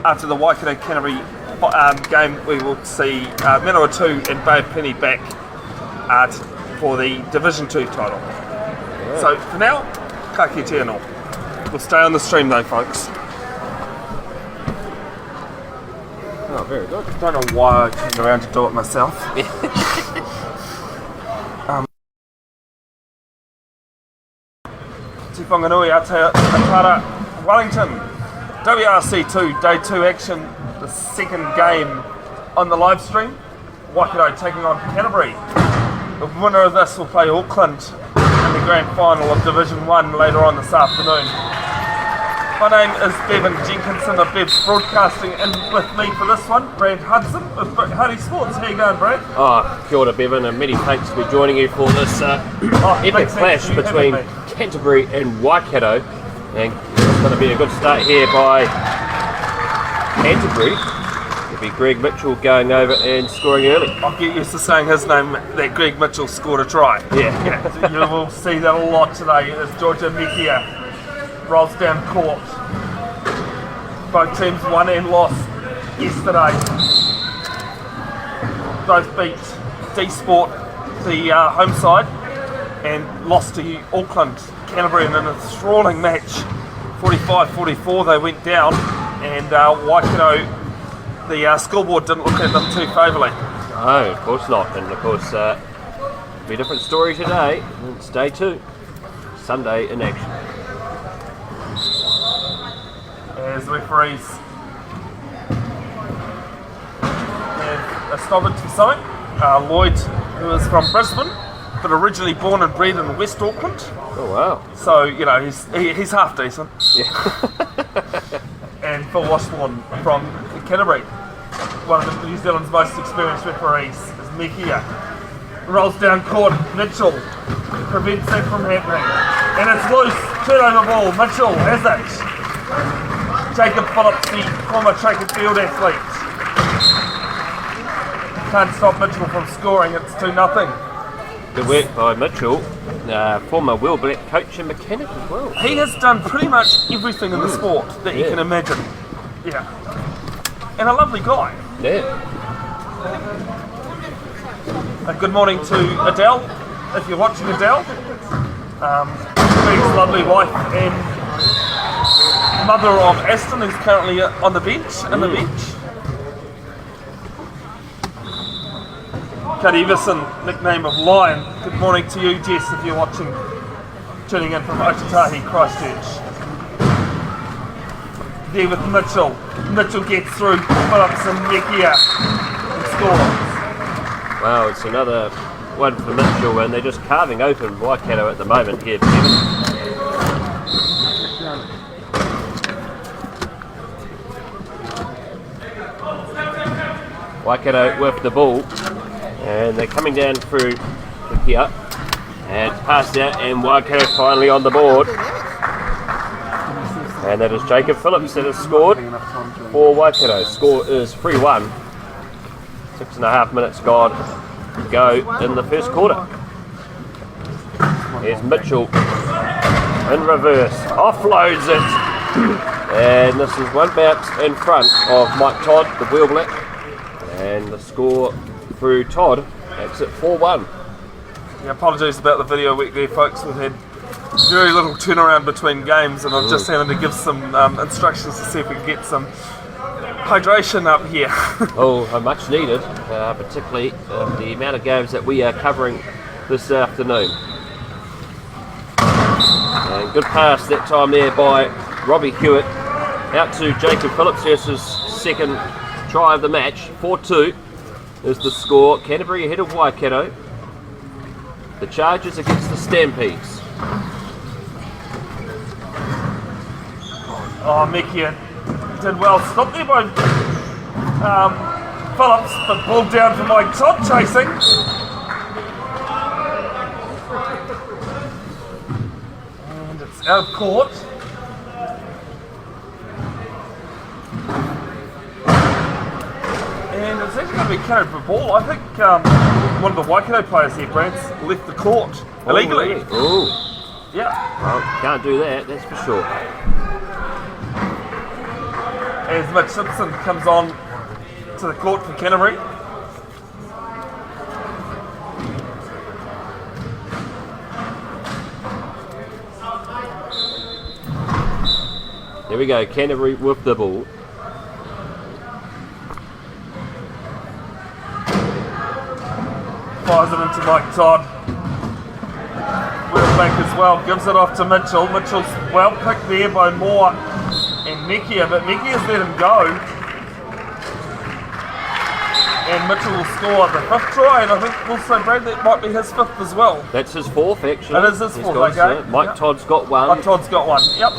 [SPEAKER 1] After the Waikato Canterbury game, we will see Manawatu and Bay of Plenty back for the Division 2 title. Yeah. So for now, ka kite anō. We'll stay on the stream though, folks.
[SPEAKER 2] Oh, very good.
[SPEAKER 1] Don't know why I turned around to do it myself. Te Whanganui, Aotearoa, Wellington, WRC 2, Day 2 action, the second game on the live stream. Waikato taking on Canterbury. The winner of this will play Auckland in the grand final of Division 1 later on this afternoon. My name is Bevin Jenkinson of Bev's Broadcasting, and with me for this one, Brad Hudson of Huddy Sports. How you going, Brad?
[SPEAKER 2] Oh, kia ora, Bevin, and many thanks for joining you for this epic clash between Canterbury and Waikato. And it's going to be a good start here by Canterbury. It'll be Greg Mitchell going over and scoring early.
[SPEAKER 1] I'll get used to saying his name, that Greg Mitchell scored a try.
[SPEAKER 2] Yeah.
[SPEAKER 1] You will see that a lot today as Georgia Mekia rolls down court. Both teams won and lost yesterday. Both beat D-Sport, the home side, and lost to Auckland. Canterbury in an enthralling match. 45-44 they went down, and Waikato, the scoreboard didn't look at them too favourably.
[SPEAKER 2] No, of course not. And of course, it'll be a different story today. It's day 2, Sunday in action.
[SPEAKER 1] As referees have a stoppage for something. Lloyd, who is from Brisbane, but originally born and bred in West Auckland.
[SPEAKER 2] Oh wow!
[SPEAKER 1] So he's half decent.
[SPEAKER 2] Yeah.
[SPEAKER 1] And Phil Washbourne from Canterbury, one of New Zealand's most experienced referees, is Mekia. Rolls down court, Mitchell prevents that from happening, and it's loose. Turnover ball. Mitchell has it. Jacob Phillips, the former track and field athlete. can't stop Mitchell from scoring. It's 2-0.
[SPEAKER 2] Good work by Mitchell, former Wheel Black coach and mechanic as well.
[SPEAKER 1] He has done pretty much everything in the sport that you can imagine. Yeah. And a lovely guy.
[SPEAKER 2] Yeah.
[SPEAKER 1] Good morning to Adele, if you're watching Adele. His lovely wife and mother of Aston, who's currently on the bench, Cuddy Everson, nickname of Lion. Good morning to you, Jess, if you're watching, tuning in from Otatahi, Christchurch. There with Mitchell. Mitchell gets through, Phillips and Nekia and scores.
[SPEAKER 2] Wow, it's another one for Mitchell, and they're just carving open Waikato at the moment here. Waikato with the ball, and they're coming down through here, and it's passed out, and Waikato finally on the board, and that is Jacob Phillips that has scored for Waikato. Score is 3-1. 6.5 minutes gone to go in the first quarter. Here's Mitchell in reverse, offloads it, and this is one bounce in front of Mike Todd, the Wheel Black, and the score through Todd makes it 4-1.
[SPEAKER 1] Yeah, apologies about the video week there, folks. We've had very little turnaround between games, and I've just had to give some instructions to see if we can get some hydration up here.
[SPEAKER 2] Oh, much needed, particularly the amount of games that we are covering this afternoon. And good pass that time there by Robbie Hewitt out to Jacob Phillips. Here's his second try of the match. 4-2 is the score. Canterbury ahead of Waikato. The Chargers against the Stampedes.
[SPEAKER 1] Oh, Mickey did well. Stopped there by Phillips, but ball down for Mike Todd chasing. And it's out of court. And it's actually going to be carried for ball. I think one of the Waikato players here, Brant's, left the court illegally.
[SPEAKER 2] Really? Oh.
[SPEAKER 1] Yeah.
[SPEAKER 2] Well, can't do that, that's for sure.
[SPEAKER 1] As Mitch Simpson comes on to the court for Canterbury.
[SPEAKER 2] Here we go, Canterbury with the ball.
[SPEAKER 1] Fires it into Mike Todd. Wheel back as well, gives it off to Mitchell. Mitchell's well picked there by Moore and Nekia, but Nekia's let him go. And Mitchell will score the 5th try, and I think also Brad, that might be his 5th as well.
[SPEAKER 2] That's his 4th actually.
[SPEAKER 1] It is his 4th, okay.
[SPEAKER 2] Mike Todd's got one.
[SPEAKER 1] Mike Todd's got one, yep.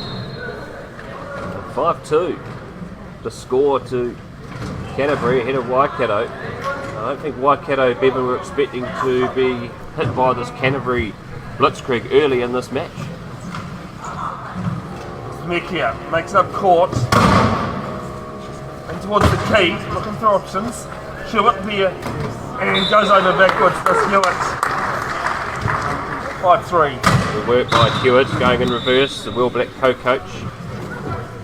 [SPEAKER 2] 5-2. The score to Canterbury ahead of Waikato. I don't think Waikato, Bevin, were expecting to be hit by this Canterbury blitzkrieg early in this match.
[SPEAKER 1] Nekia makes up court and towards the key, looking for options. Hewitt there and goes over backwards. This Hewitt 5-3.
[SPEAKER 2] Good work by Hewitt going in reverse. The Wheel Black co-coach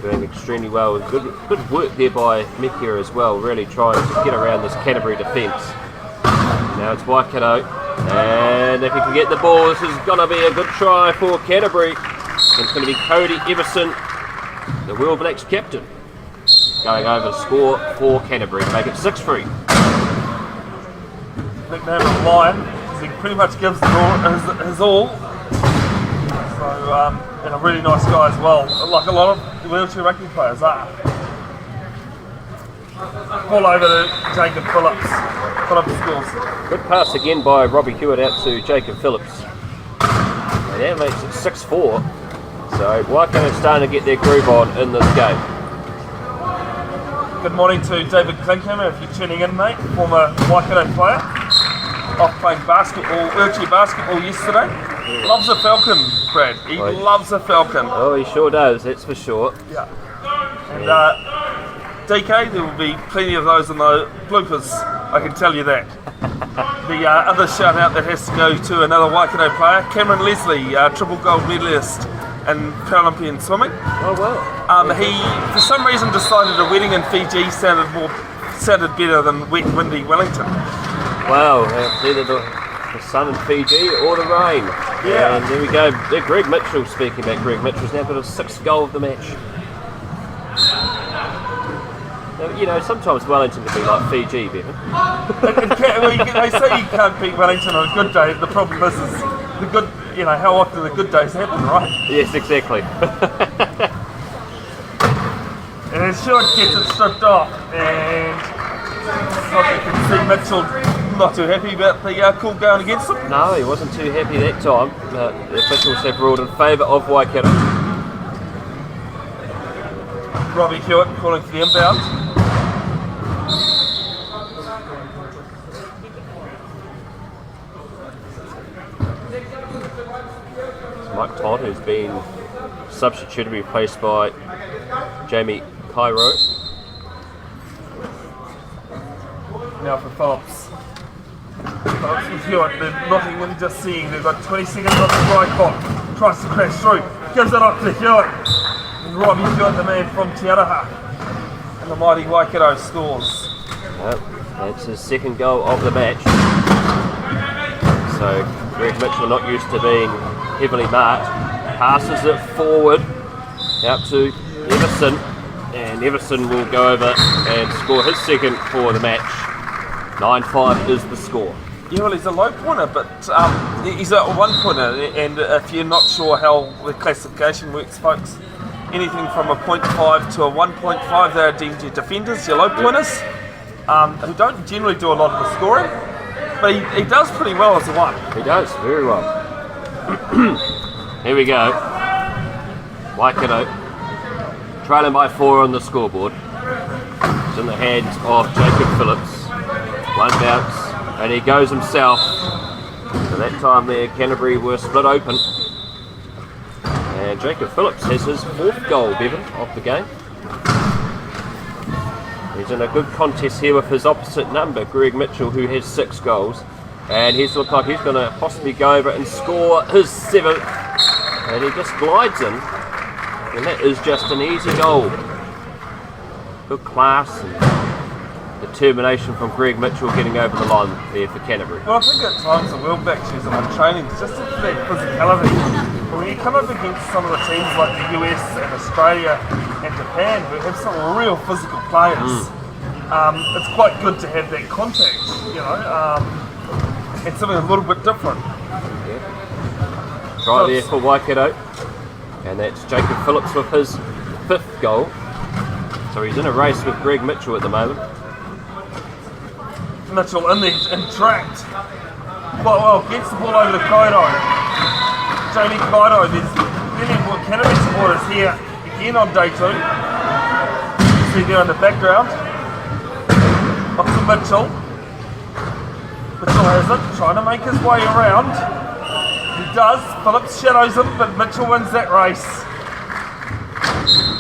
[SPEAKER 2] doing extremely well. Good work there by Nekia as well, really trying to get around this Canterbury defence. Now it's Waikato, and if he can get the ball, this is going to be a good try for Canterbury. It's going to be Cody Everson, the Wheel Blacks captain, going over to score for Canterbury to make it 6-3.
[SPEAKER 1] Nickname of Lion, because he pretty much gives his all. So, and a really nice guy as well, like a lot of wheelchair rugby players are. Ball over to Jacob Phillips. Phillips scores.
[SPEAKER 2] Good pass again by Robbie Hewitt out to Jacob Phillips. And that makes it 6-4. So Waikato starting to get their groove on in this game.
[SPEAKER 1] Good morning to David Klinkhammer, if you're tuning in, mate. Former Waikato player. Off playing basketball, wheelchair basketball yesterday. Loves a falcon, Brad. He loves a falcon.
[SPEAKER 2] Oh, he sure does, that's for sure.
[SPEAKER 1] Yeah. And DK, there will be plenty of those in the bloopers, I can tell you that. The other shout out that has to go to another Waikato player, Cameron Leslie, triple gold medalist in Paralympian swimming.
[SPEAKER 2] Oh wow.
[SPEAKER 1] He, for some reason, decided a wedding in Fiji sounded better than wet, windy Wellington.
[SPEAKER 2] Wow, it's either the sun in Fiji or the rain.
[SPEAKER 1] Yeah.
[SPEAKER 2] And there we go. Greg Mitchell, speaking about Greg Mitchell's now got his 6th goal of the match. Now, you know, sometimes Wellington can be like Fiji, Bevin.
[SPEAKER 1] They say you can't beat Wellington on a good day. The problem is the good, you know, how often the good days happen, right?
[SPEAKER 2] Yes, exactly.
[SPEAKER 1] And as Stewart gets it stripped off, and you can see Mitchell not too happy about the call going against him.
[SPEAKER 2] No, he wasn't too happy that time. The officials have ruled in favour of Waikato.
[SPEAKER 1] Robbie Hewitt calling for the inbound.
[SPEAKER 2] Mike Todd, who's been substituted, replaced by Jamie Cairo.
[SPEAKER 1] Now for Phillips. Phillips with Hewitt, they're not even just seeing, they've got 20 seconds on the dry clock. Tries to crash through, gives it off to Hewitt. And Robbie Hewitt, the man from Te Araha. And the mighty Waikato scores.
[SPEAKER 2] Yep, that's his 2nd goal of the match. So Greg Mitchell, not used to being heavily marked, passes it forward out to Everson, and Everson will go over and score his 2nd for the match. 9-5 is the score.
[SPEAKER 1] Yeah, well, he's a low pointer, but he's a 1 pointer, and if you're not sure how the classification works, folks, anything from a 0.5 to a 1.5, they're deemed your defenders, your low pointers, who don't generally do a lot of the scoring, but he does pretty well as a 1.
[SPEAKER 2] He does, very well. Here we go. Waikato trailing by 4 on the scoreboard. It's in the hands of Jacob Phillips. 1 bounce, and he goes himself. So that time there, Canterbury were split open. And Jacob Phillips has his 4th goal, Bevin, of the game. He's in a good contest here with his opposite number, Greg Mitchell, who has 6 goals. And he's looked like he's going to possibly go over and score his 7th. And he just glides in. And that is just an easy goal. Good class and determination from Greg Mitchell getting over the line there for Canterbury.
[SPEAKER 1] Well, I think at times the Wheelbacks use them in training just for that physicality. But when you come up against some of the teams like the US and Australia and Japan, who have some real physical players, it's quite good to have that contact, you know, and something a little bit different.
[SPEAKER 2] Yeah. Try there for Waikato, and that's Jacob Phillips with his 5th goal. So he's in a race with Greg Mitchell at the moment.
[SPEAKER 1] Mitchell in there and tracked quite well, gets the ball over to Kaido. Jamie Kaido, there's many more Canterbury supporters here again on day 2. You see there in the background. Up to Mitchell. Mitchell has it, trying to make his way around. He does, Phillips shadows him, but Mitchell wins that race.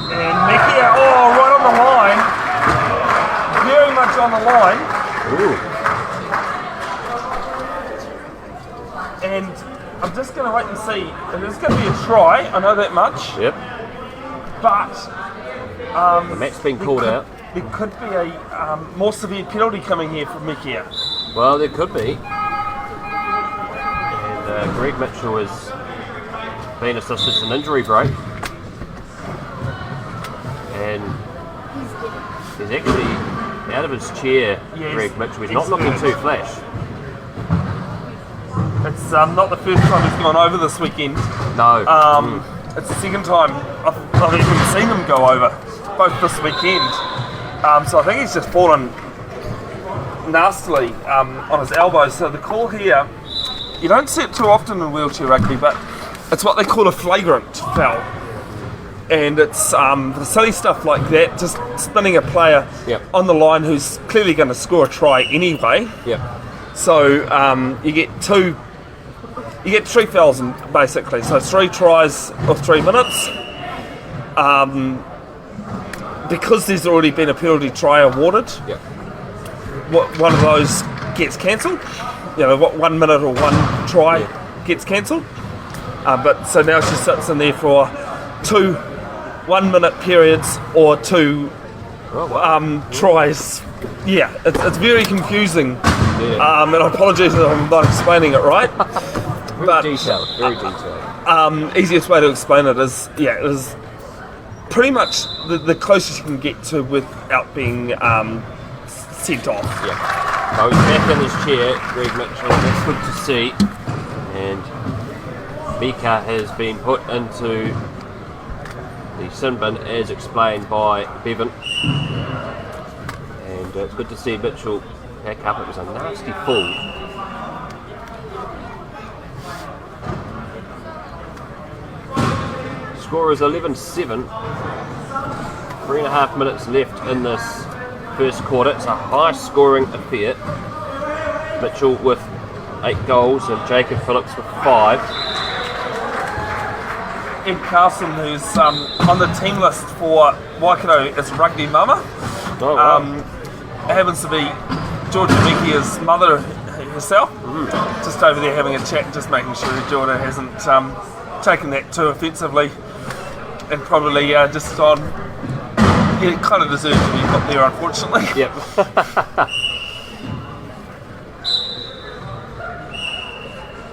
[SPEAKER 1] And Mickey, right on the line. Very much on the line.
[SPEAKER 2] Ooh.
[SPEAKER 1] And I'm just going to wait and see. And there's going to be a try, I know that much.
[SPEAKER 2] Yep.
[SPEAKER 1] But
[SPEAKER 2] the match's been called out.
[SPEAKER 1] There could be a more severe penalty coming here from Mikia.
[SPEAKER 2] Well, there could be. And Greg Mitchell has been assisted an injury break. And he's actually out of his chair,
[SPEAKER 1] yes,
[SPEAKER 2] Greg Mitchell. He's not looking too flash.
[SPEAKER 1] It's not the first time he's gone over this weekend.
[SPEAKER 2] No.
[SPEAKER 1] It's the 2nd time I've even seen him go over, both this weekend. So I think he's just fallen nastily on his elbows. So the call here, you don't see it too often in wheelchair rugby, but it's what they call a flagrant foul. And it's the silly stuff like that, just spinning a player on the line who's clearly going to score a try anyway.
[SPEAKER 2] Yep.
[SPEAKER 1] So you get 3 fouls basically. So 3 tries of 3 minutes. because there's already been a penalty try awarded,
[SPEAKER 2] Yeah.
[SPEAKER 1] one of those gets cancelled. You know, 1 minute or one try gets cancelled. But so now she sits in there for 2 1 minute periods or 2 tries. Yeah, it's very confusing.
[SPEAKER 2] Yeah.
[SPEAKER 1] And I apologise if I'm not explaining it right.
[SPEAKER 2] Very detailed.
[SPEAKER 1] Easiest way to explain it is, it is pretty much the closest you can get to without being sent off.
[SPEAKER 2] Yeah. So he's back in his chair, Greg Mitchell, that's good to see. And Mika has been put into the sin bin as explained by Bevin. And it's good to see Mitchell back up. It was a nasty fall. Score is 11-7. 3.5 minutes left in this first quarter. It's a high scoring affair. Mitchell with 8 goals and Jacob Phillips with 5.
[SPEAKER 1] Ed Carson, who's on the team list for Waikato as rugby mama,
[SPEAKER 2] Oh, wow.
[SPEAKER 1] happens to be Georgia Mekia's mother herself. Just over there having a chat, just making sure Georgia hasn't taken that too offensively, and probably just on. It kind of deserves to be put there, unfortunately.
[SPEAKER 2] Yep.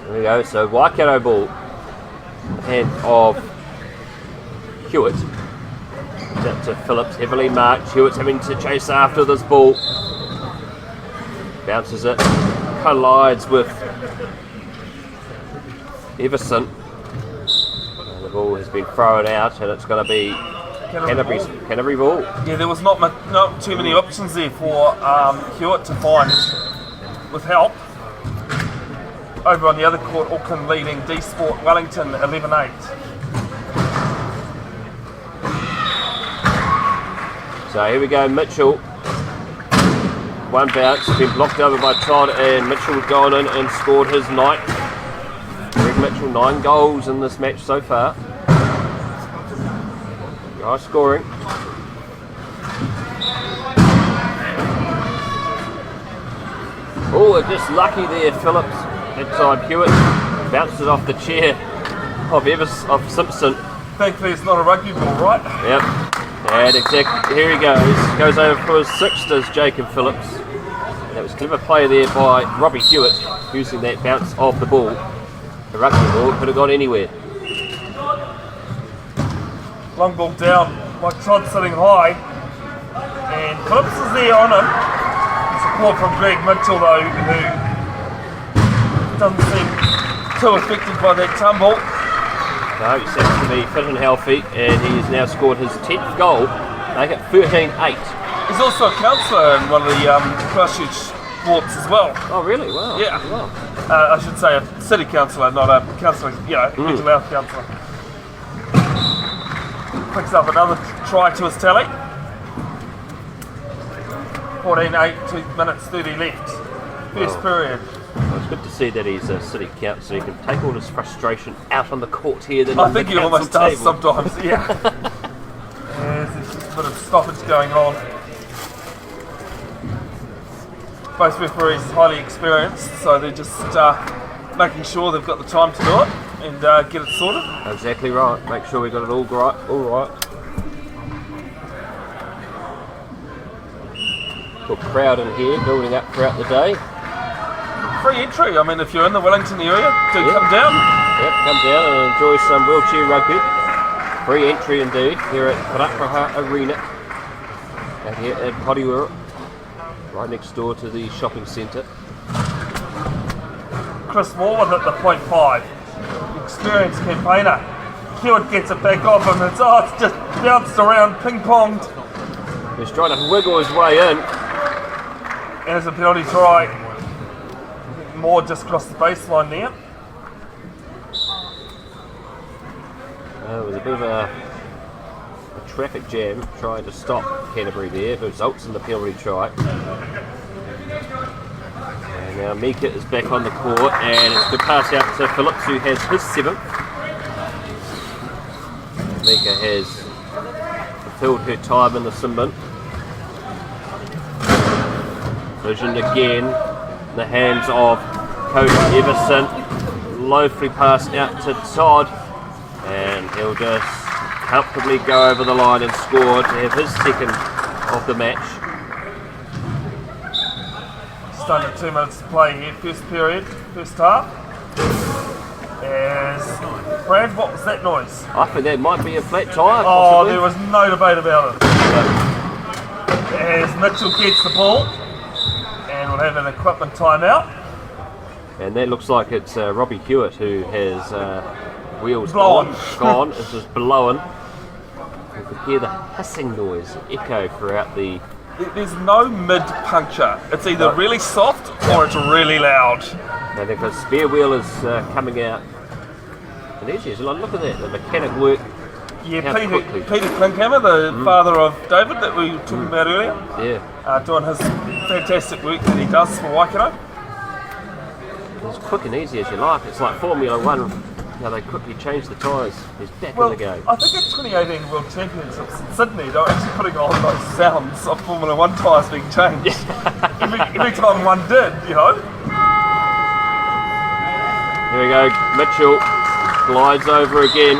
[SPEAKER 2] There we go. So Waikato ball, hand of Hewitt. Out to Phillips, heavily marked. Hewitt's having to chase after this ball. Bounces it, collides with Everson. And the ball has been thrown out, and it's going to be Canterbury ball.
[SPEAKER 1] Yeah, there was not too many options there for Hewitt to find with help. Over on the other court, Auckland leading D Sport Wellington 11-8.
[SPEAKER 2] So here we go, Mitchell. One bounce, been blocked over by Todd, and Mitchell's gone in and scored his 9th. Greg Mitchell, 9 goals in this match so far. Nice scoring. Oh, just lucky there, Phillips. Inside Hewitt. Bounced it off the chair of Simpson.
[SPEAKER 1] Thankfully it's not a rugby ball, right?
[SPEAKER 2] Yep. And exactly, here he goes. Goes over for his 6th as Jacob Phillips. That was clever play there by Robbie Hewitt, using that bounce of the ball. The rugby ball could have gone anywhere.
[SPEAKER 1] Long ball down, Mike Todd sitting high, and Phillips is there on him. Support from Greg Mitchell though, who doesn't seem too affected by that tumble.
[SPEAKER 2] No, he seems to be fit and healthy, and he has now scored his 10th goal, make it 13-8.
[SPEAKER 1] He's also a counsellor in one of the Christchurch sports as well.
[SPEAKER 2] Oh really? Wow.
[SPEAKER 1] Yeah.
[SPEAKER 2] Wow.
[SPEAKER 1] I should say a city councillor, not a councillor, mental health counsellor. Picks up another try to his tally. 14-8, 2 minutes 30 left. First period.
[SPEAKER 2] Well, it's good to see that he's a city councillor. He can take all his frustration out on the court here.
[SPEAKER 1] I think he almost does sometimes, yeah. There's just a bit of stoppage going on. Both referees highly experienced, so they're just making sure they've got the time to do it and get it sorted.
[SPEAKER 2] Exactly right. Make sure we got it all right. Good crowd in here, building up throughout the day.
[SPEAKER 1] Free entry. I mean, if you're in the Wellington area, do come down.
[SPEAKER 2] Yep, come down and enjoy some wheelchair rugby. Free entry indeed here at Ruparaha Arena, out here at Porirua, right next door to the shopping centre.
[SPEAKER 1] Chris Moore with it, the .5. Experienced campaigner. Hewitt gets it back off him. It's just bounced around, ping-ponged.
[SPEAKER 2] He's trying to wiggle his way in.
[SPEAKER 1] And it's a penalty try. Moore just crossed the baseline there.
[SPEAKER 2] It was a bit of a traffic jam trying to stop Canterbury there. It results in the penalty try. And now Mika is back on the court, and it's a good pass out to Phillips, who has his 7th. Mika has the filled her time in the sim bin. Vision again in the hands of Cody Everson. Loafly pass out to Todd, and he'll just comfortably go over the line and score to have his second of the match.
[SPEAKER 1] Just under 2 minutes to play here, first period, first half. As Brad, what was that noise?
[SPEAKER 2] I think that might be a flat tyre.
[SPEAKER 1] Oh,
[SPEAKER 2] possibly.
[SPEAKER 1] there was no debate about it. As Mitchell gets the ball, and we'll have an equipment timeout.
[SPEAKER 2] And that looks like it's Robbie Hewitt who has wheels
[SPEAKER 1] Blowing.
[SPEAKER 2] gone. It's just blowing. You can hear the hissing noise echo throughout the...
[SPEAKER 1] There's no mid-puncture. It's either really soft or it's really loud.
[SPEAKER 2] And if a spare wheel is coming out, and there's look at that, the mechanic work.
[SPEAKER 1] Yeah,
[SPEAKER 2] how quickly.
[SPEAKER 1] Peter Klinkhammer, the father of David that we were talking about earlier, doing his fantastic work that he does for Waikato.
[SPEAKER 2] It's quick and easy as you like. It's like Formula One. Now they quickly change the tyres. He's back in the game.
[SPEAKER 1] I think at 2018 World Championships in Sydney, they were actually putting on those sounds of Formula One tyres being changed. every time one did, you know.
[SPEAKER 2] Here we go. Mitchell glides over again.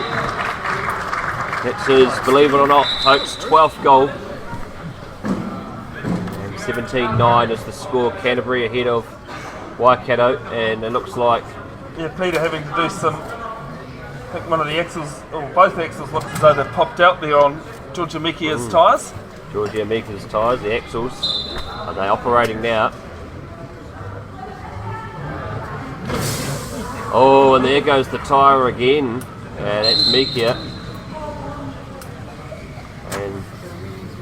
[SPEAKER 2] That's his, believe it or not, folks, 12th goal. And 17-9 is the score. Canterbury ahead of Waikato, and it looks like...
[SPEAKER 1] Yeah, Peter having to do some... I think one of the axles, or both axles, looks as though they've popped out there on Georgia Mikia's tyres.
[SPEAKER 2] Georgia Mika's tyres, the axles. Are they operating now? Oh, and there goes the tyre again. And that's Mikia. And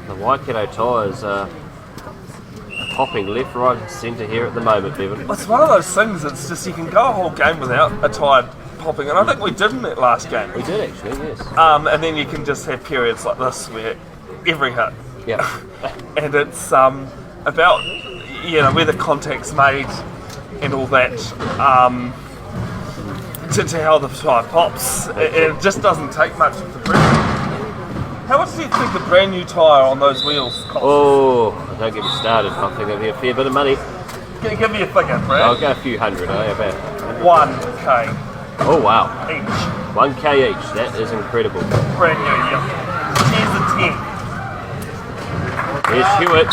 [SPEAKER 2] the Waikato tyres are popping left, right and centre here at the moment, Bevin.
[SPEAKER 1] It's one of those things, it's just you can go a whole game without a tyre popping, and I think we did in that last game.
[SPEAKER 2] We did actually, yes.
[SPEAKER 1] And then you can just have periods like this where every hit.
[SPEAKER 2] Yeah.
[SPEAKER 1] And it's about, you know, where the contact's made and all that, to how the tyre pops. It just doesn't take much of the pressure. How much do you think a brand new tyre on those wheels costs?
[SPEAKER 2] Oh, don't get me started. I think it'll be a fair bit of money.
[SPEAKER 1] Give me a figure, Brad.
[SPEAKER 2] I'll go a few hundred, about
[SPEAKER 1] 1k
[SPEAKER 2] Oh wow.
[SPEAKER 1] each.
[SPEAKER 2] 1k each, that is incredible.
[SPEAKER 1] Brand new, yeah. Here's a 10.
[SPEAKER 2] Here's Hewitt.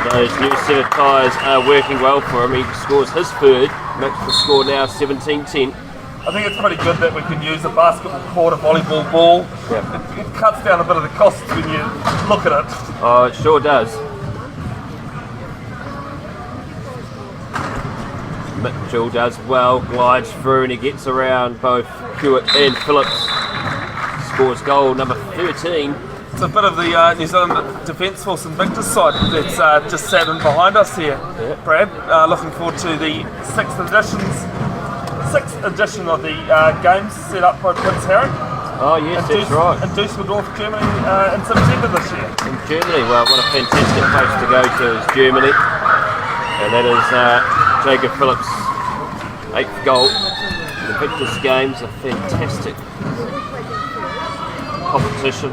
[SPEAKER 2] Those new set of tyres are working well for him. He scores his third, makes the score now 17-10.
[SPEAKER 1] I think it's pretty good that we can use a basketball court, a volleyball ball.
[SPEAKER 2] Yeah.
[SPEAKER 1] It cuts down a bit of the costs when you look at it.
[SPEAKER 2] Oh, it sure does. Mitchell does well, glides through and he gets around both Hewitt and Phillips. Scores goal number 13.
[SPEAKER 1] It's a bit of the New Zealand Defence Force Invictus side that's just sat in behind us here, Brad. Looking forward to the sixth edition of the games set up by Prince Harry.
[SPEAKER 2] Oh yes, that's right.
[SPEAKER 1] In Dusseldorf, Germany in September this year.
[SPEAKER 2] In Germany, well what a fantastic place to go to is Germany. And that is Jacob Phillips' 8th goal. The Invictus Games, a fantastic competition.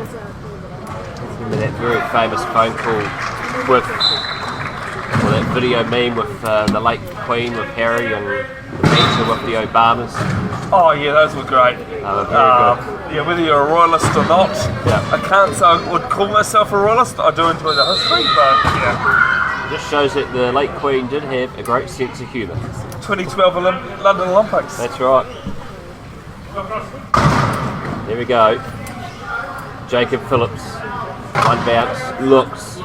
[SPEAKER 2] Remember that very famous phone call with, or that video meme with the late Queen with Harry and the banter with the Obamas.
[SPEAKER 1] Oh yeah, those were great.
[SPEAKER 2] They were very good.
[SPEAKER 1] Yeah, whether you're a royalist or not, I can't say I would call myself a royalist. I do enjoy the history, but yeah.
[SPEAKER 2] It just shows that the late Queen did have a great sense of humour.
[SPEAKER 1] 2012 London Olympics.
[SPEAKER 2] That's right. There we go. Jacob Phillips. One bounce, looks.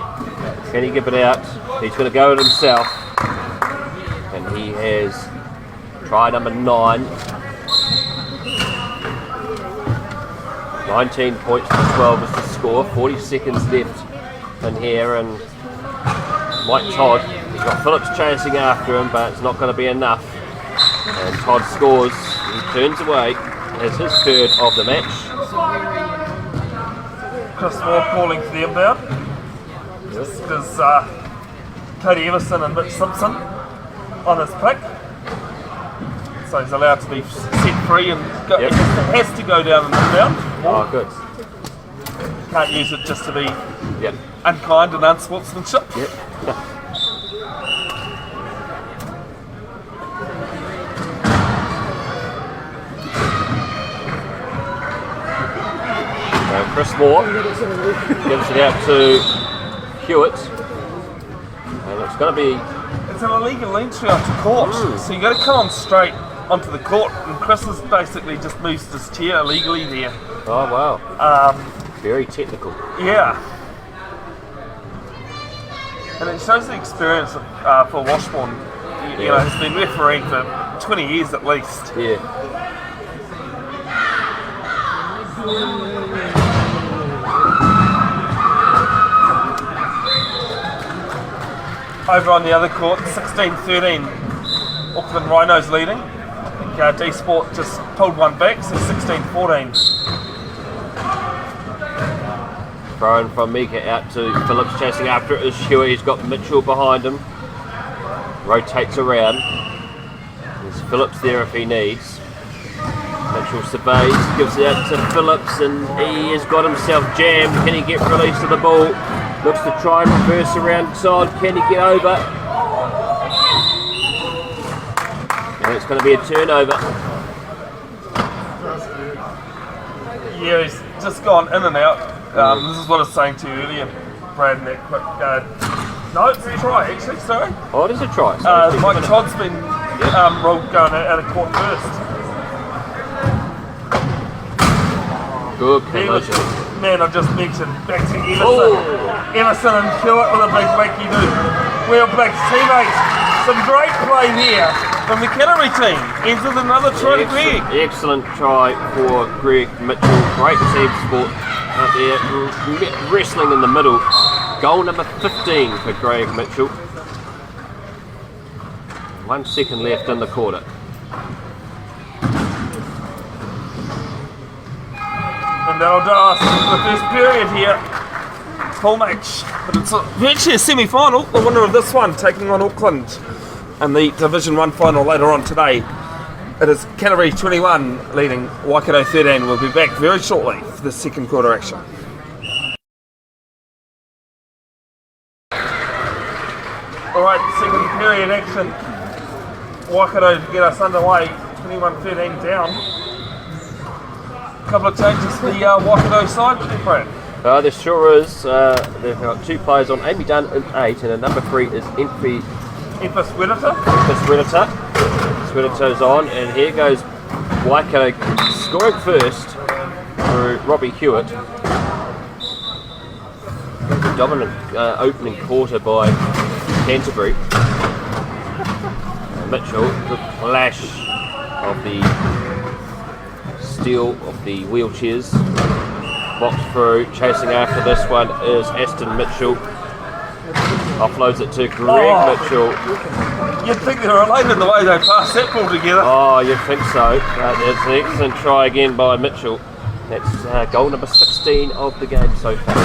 [SPEAKER 2] Can he give it out? He's going to go it himself. And he has try number 9. 19 points to 12 is the score. 40 seconds left in here, and Mike Todd, he's got Phillips chasing after him, but it's not going to be enough. And Todd scores. He turns away. Has his third of the match.
[SPEAKER 1] Chris Moore calling for the inbound. Just because Cody Everson and Mitch Simpson on his pick. So he's allowed to be set free and go, it has to go down an inbound.
[SPEAKER 2] Oh, good.
[SPEAKER 1] can't use it just to be
[SPEAKER 2] Yep.
[SPEAKER 1] unkind and unsportsmanship.
[SPEAKER 2] Yep. So Chris Moore gives it out to Hewitt, and it's going to be.
[SPEAKER 1] It's an illegal entry onto court, so you got to come on straight onto the court, and Chris has basically just moved his chair illegally there.
[SPEAKER 2] Oh wow! Very technical.
[SPEAKER 1] Yeah. And it shows the experience for Washbourne. You know, he's been refereeing for 20 years at least.
[SPEAKER 2] Yeah.
[SPEAKER 1] Over on the other court, 16-13, Auckland Rhinos leading. I think D-Sport just pulled one back, so 16-14.
[SPEAKER 2] Thrown from Mika out to Phillips, chasing after it is Hewitt. He's got Mitchell behind him. Rotates around. There's Phillips there if he needs. Mitchell surveys, gives it out to Phillips, and he has got himself jammed. Can he get release of the ball? Looks to try and reverse around side. Can he get over? And it's going to be a turnover.
[SPEAKER 1] Yeah, he's just gone in and out. This is what I was saying to you earlier, Brad, in that quick. No, it's a try actually, sorry.
[SPEAKER 2] Oh, it is a try.
[SPEAKER 1] Mike Todd's been ruled going out of court first.
[SPEAKER 2] Good collision.
[SPEAKER 1] Man, I just mentioned back to Emerson. Emerson and Hewitt with a big wakey do. Well, Black's teammates, some great play there from the Canterbury team. Ends with another try to Greg.
[SPEAKER 2] Excellent try for Greg Mitchell. Great team sport out there. Wrestling in the middle. Goal number 15 for Greg Mitchell. 1 second left in the quarter.
[SPEAKER 1] And that'll do us for the first period here. Full match. But it's virtually a semi-final. The winner of this one taking on Auckland and the Division 1 final later on today. It is Canterbury 21 leading Waikato 13. We'll be back very shortly for the second quarter action. Alright, second period action. Waikato to get us underway. 21-13 down. A couple of changes to the Waikato side, Brad.
[SPEAKER 2] There sure is. They've got 2 players on. Amy Dunn in 8, and a number 3 is Emphy Swedita's on, and here goes Waikato scoring first through Robbie Hewitt. The dominant opening quarter by Canterbury. Mitchell, the flash of the steel of the wheelchairs. Box through, chasing after this one is Aston Mitchell. Offloads it to Greg Mitchell.
[SPEAKER 1] You'd think they were related the way they passed that ball together.
[SPEAKER 2] Oh, you'd think so. It's an excellent try again by Mitchell. That's goal number 16 of the game so far.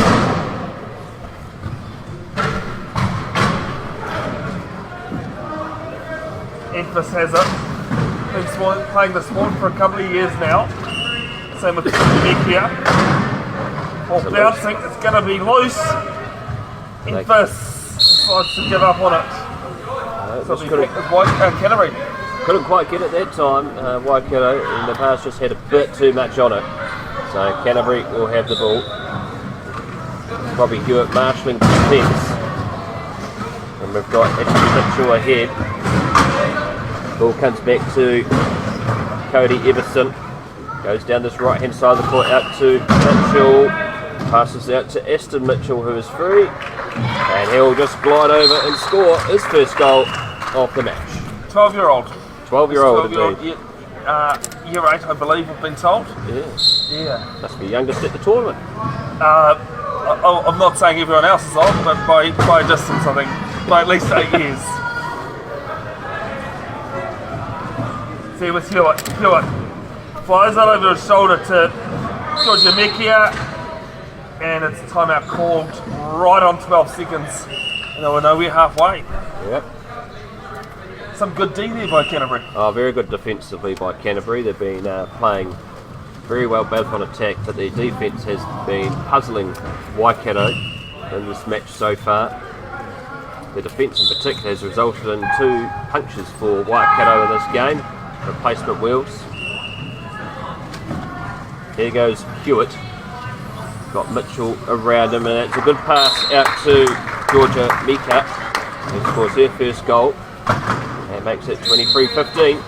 [SPEAKER 1] Emphas has it. Been playing the Swan for a couple of years now. Same with Nick here. Ball bouncing, it's going to be loose. Emphas decides to give up on it. So it'll be Canterbury.
[SPEAKER 2] Couldn't quite get it that time. Waikato in the past just had a bit too much on it. So Canterbury will have the ball. Robbie Hewitt marshalling defence. And we've got Ashley Mitchell ahead. Ball comes back to Cody Everson. Goes down this right hand side of the court out to Mitchell. Passes out to Aston Mitchell, who is free. And he'll just glide over and score his first goal of the match.
[SPEAKER 1] 12-year-old.
[SPEAKER 2] 12-year-old indeed.
[SPEAKER 1] Year 8, I believe, we've been told.
[SPEAKER 2] Yeah. Must be youngest at the tournament.
[SPEAKER 1] I'm not saying everyone else is old, but by a distance, I think. By at least 8 years. See with Hewitt. Flies that over his shoulder to Georgia Mekia. And it's a timeout called right on 12 seconds. And we know we're halfway.
[SPEAKER 2] Yep.
[SPEAKER 1] Some good D there by Canterbury.
[SPEAKER 2] Oh, very good defensively by Canterbury. They've been playing very well both on attack, but their defence has been puzzling Waikato in this match so far. The defence in particular has resulted in 2 punctures for Waikato in this game, replacement wheels. There goes Hewitt. Got Mitchell around him, and it's a good pass out to Georgia Mika, who scores their first goal. That makes it 23-15.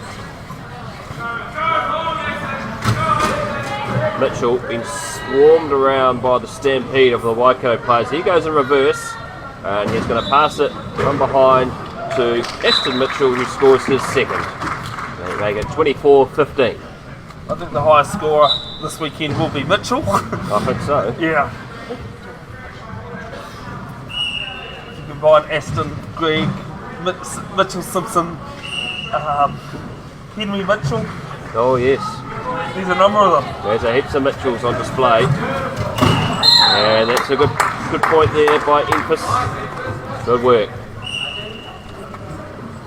[SPEAKER 2] Mitchell being swarmed around by the stampede of the Waikato players. He goes in reverse, and he's going to pass it from behind to Aston Mitchell, who scores his second. They make it 24-15.
[SPEAKER 1] I think the highest scorer this weekend will be Mitchell.
[SPEAKER 2] I think so.
[SPEAKER 1] Yeah. If you combine Aston, Greg, Mitchell Simpson, Henry Mitchell.
[SPEAKER 2] Oh yes.
[SPEAKER 1] There's a number of them.
[SPEAKER 2] There's a heaps of Mitchells on display. And that's a good point there by Emphasis. Good work.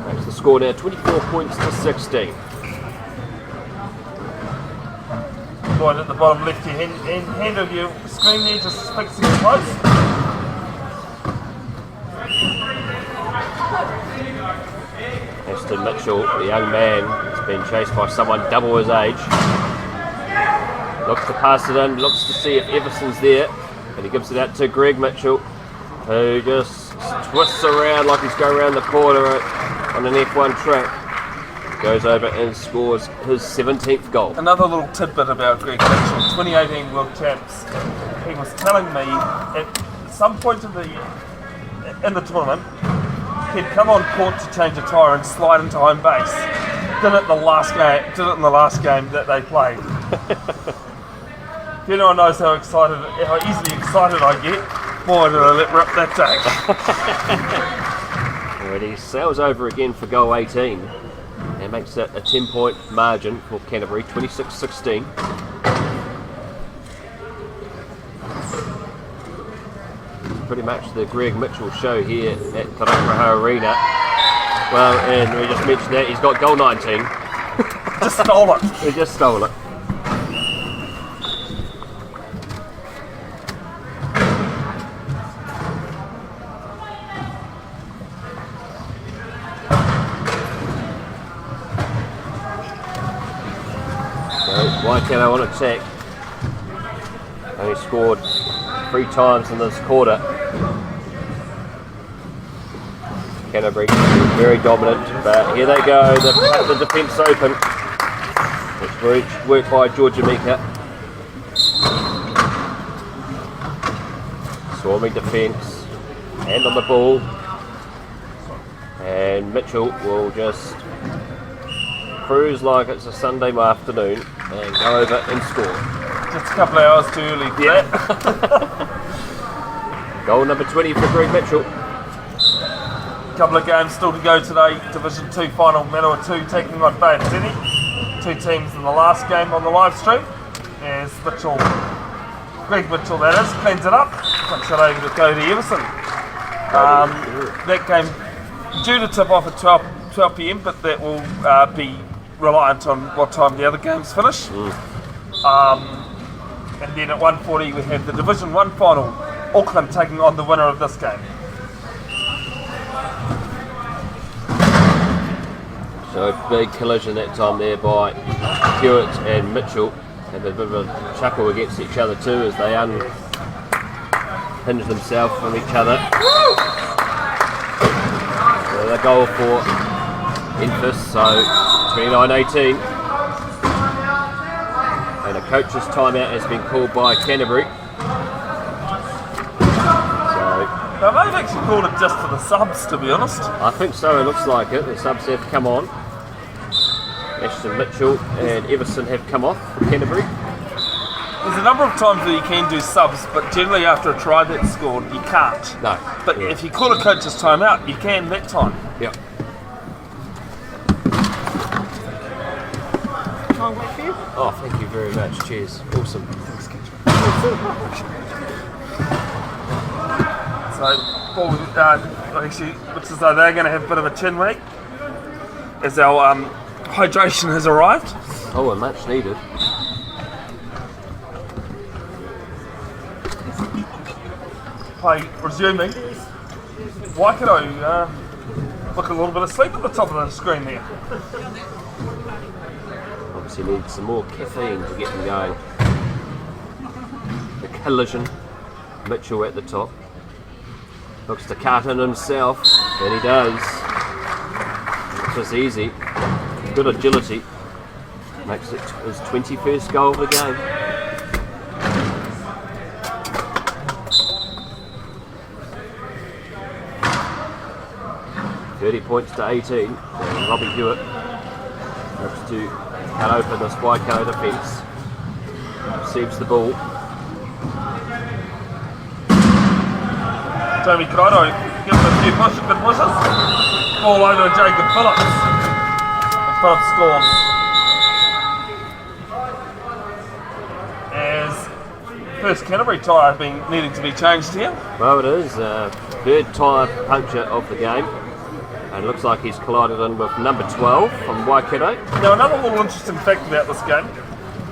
[SPEAKER 2] Makes the score now 24 points to 16.
[SPEAKER 1] Right at the bottom left hand of your screen there, just fixing it close.
[SPEAKER 2] Aston Mitchell, the young man, has been chased by someone double his age. Looks to pass it in, looks to see if Everson's there, and he gives it out to Greg Mitchell, who just twists around like he's going around the corner on an F1 track. Goes over and scores his 17th goal.
[SPEAKER 1] Another little tidbit about Greg Mitchell, 2018 World Champs. He was telling me at some point in the tournament, he'd come on court to change a tyre and slide into home base. Did it in the last game that they played. If anyone knows how easily excited I get, boy did I let rip that day.
[SPEAKER 2] And he sails over again for goal 18. And makes it a 10-point margin for Canterbury, 26-16. Pretty much the Greg Mitchell show here at Ruparaha Arena. Well, and we just mentioned that he's got goal 19.
[SPEAKER 1] Just stole it.
[SPEAKER 2] He just stole it. Waikato on attack. Only scored 3 times in this quarter. Canterbury very dominant, but here they go. The defence open. It's worked by Georgia Mika. Swarming defence, hand on the ball, and Mitchell will just cruise like it's a Sunday afternoon and go over and score.
[SPEAKER 1] Just a couple of hours too early for that.
[SPEAKER 2] Goal number 20 for Greg Mitchell.
[SPEAKER 1] Couple of games still to go today. Division 2 final, Manawatu taking on Bevin. 2 teams in the last game on the live stream. As Mitchell, Greg Mitchell that is, cleans it up, puts it over to Cody Everson. That game due to tip off at 12 p.m, but that will be reliant on what time the other games finish. And then at 1:40 we have the Division 1 final, Auckland taking on the winner of this game.
[SPEAKER 2] So a big collision that time there by Hewitt and Mitchell. Had a bit of a chuckle against each other too as they unhinged themselves from each other. So the goal for Enfys, so 29-18. And a coach's timeout has been called by Canterbury.
[SPEAKER 1] Now they've actually called it just for the subs, to be honest.
[SPEAKER 2] I think so, it looks like it. The subs have come on. Ashton Mitchell and Everson have come off for Canterbury.
[SPEAKER 1] There's a number of times where you can do subs, but generally after a try that's scored, you can't.
[SPEAKER 2] No.
[SPEAKER 1] But if you call a coach's timeout, you can that time.
[SPEAKER 2] Yeah. Oh, thank you very much. Cheers. Awesome.
[SPEAKER 1] So, actually, looks as though they're going to have a bit of a chin wag as our hydration has arrived.
[SPEAKER 2] Oh, and much needed.
[SPEAKER 1] play resuming. Waikato look a little bit asleep at the top of the screen there.
[SPEAKER 2] Obviously needs some more caffeine to get them going. The collision. Mitchell at the top. Looks to cut in himself, and he does. It's just easy. Good agility. Makes it his 21st goal of the game. $30 points to 18. And Robbie Hewitt looks to cut open this Waikato defence. Receives the ball.
[SPEAKER 1] Jamie Kaito gives him a few good pushes. Ball over to Jacob Phillips. And Phillips scores. As first Canterbury tyre being needing to be changed here.
[SPEAKER 2] Well, it is. Third tyre puncture of the game. And it looks like he's collided in with number 12 from Waikato.
[SPEAKER 1] Now, another little interesting fact about this game.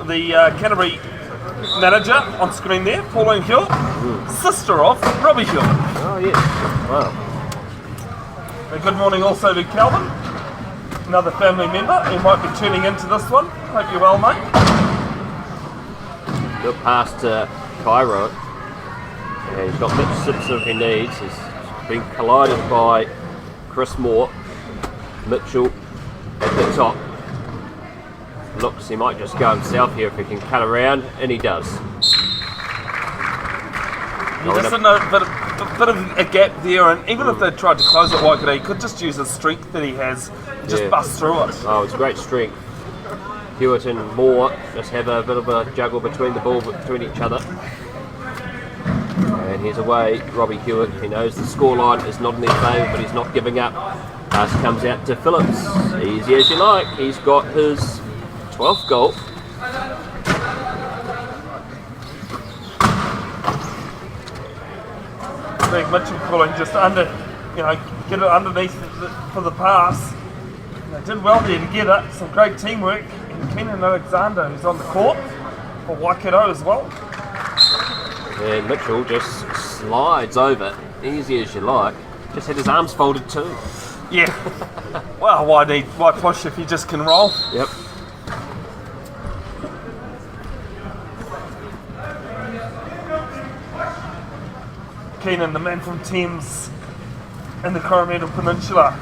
[SPEAKER 1] The Canterbury manager on screen there, Pauline Hill, sister of Robbie Hill.
[SPEAKER 2] Oh, yes. Wow.
[SPEAKER 1] And good morning also to Calvin, another family member who might be tuning into this one. Hope you're well, mate.
[SPEAKER 2] Good pass to Cairo. And he's got Mitch Simpson if he needs. He's been collided by Chris Moore. Mitchell at the top. Looks he might just go himself here if he can cut around, and he does.
[SPEAKER 1] Just a bit of a gap there, and even if they tried to close it Waikato, he could just use the strength that he has and just bust through it.
[SPEAKER 2] Oh, it's great strength. Hewitt and Moore just have a bit of a juggle between the ball between each other. And he's away, Robbie Hewitt. He knows the scoreline is not in their favour, but he's not giving up. Pass comes out to Phillips. Easy as you like. He's got his 12th goal.
[SPEAKER 1] Big Mitchell calling just under, get it underneath for the pass. And they did well there to get it. Some great teamwork. And Keenan Alexander, who's on the court for Waikato as well.
[SPEAKER 2] And Mitchell just slides over, easy as you like. Just had his arms folded too.
[SPEAKER 1] Yeah. Well, why push if you just can roll?
[SPEAKER 2] Yep.
[SPEAKER 1] Keenan, the man from Thames in the Coromandel Peninsula.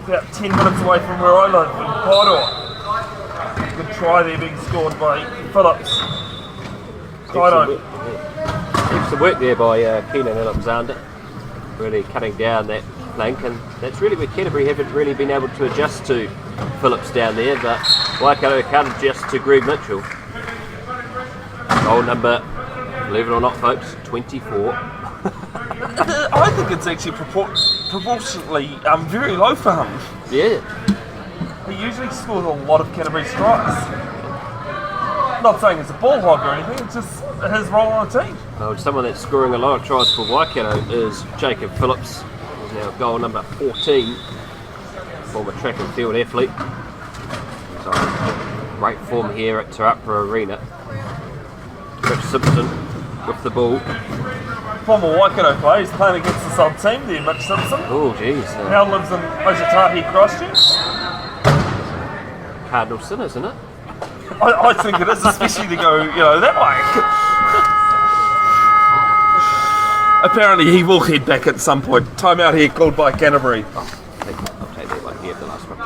[SPEAKER 1] About 10 minutes away from where I live in Porirua. Good try there being scored by Phillips.
[SPEAKER 2] Excellent work there by Keenan Alexander. Really cutting down that flank, and that's really where Canterbury haven't really been able to adjust to Phillips down there, but Waikato can't adjust to Greg Mitchell. Goal number, believe it or not folks, 24.
[SPEAKER 1] I think it's actually proportionately very low for him.
[SPEAKER 2] Yeah.
[SPEAKER 1] He usually scores a lot of Canterbury strikes. Not saying it's a ball hog or anything, it's just his role on the team.
[SPEAKER 2] Well, someone that's scoring a lot of tries for Waikato is Jacob Phillips. He's now goal number 14. Former track and field athlete. So, great form here at Te Rapa Arena. Rich Simpson with the ball.
[SPEAKER 1] Former Waikato player, he's playing against the sub team there, Mitch Simpson.
[SPEAKER 2] Oh, jeez.
[SPEAKER 1] Now lives in Ojatahi, Christchurch.
[SPEAKER 2] Cardinal sin, isn't it?
[SPEAKER 1] I think it is, especially to go, that way. Apparently he will head back at some point. Time out here called by Canterbury.
[SPEAKER 2] I'll take that one here, the last one.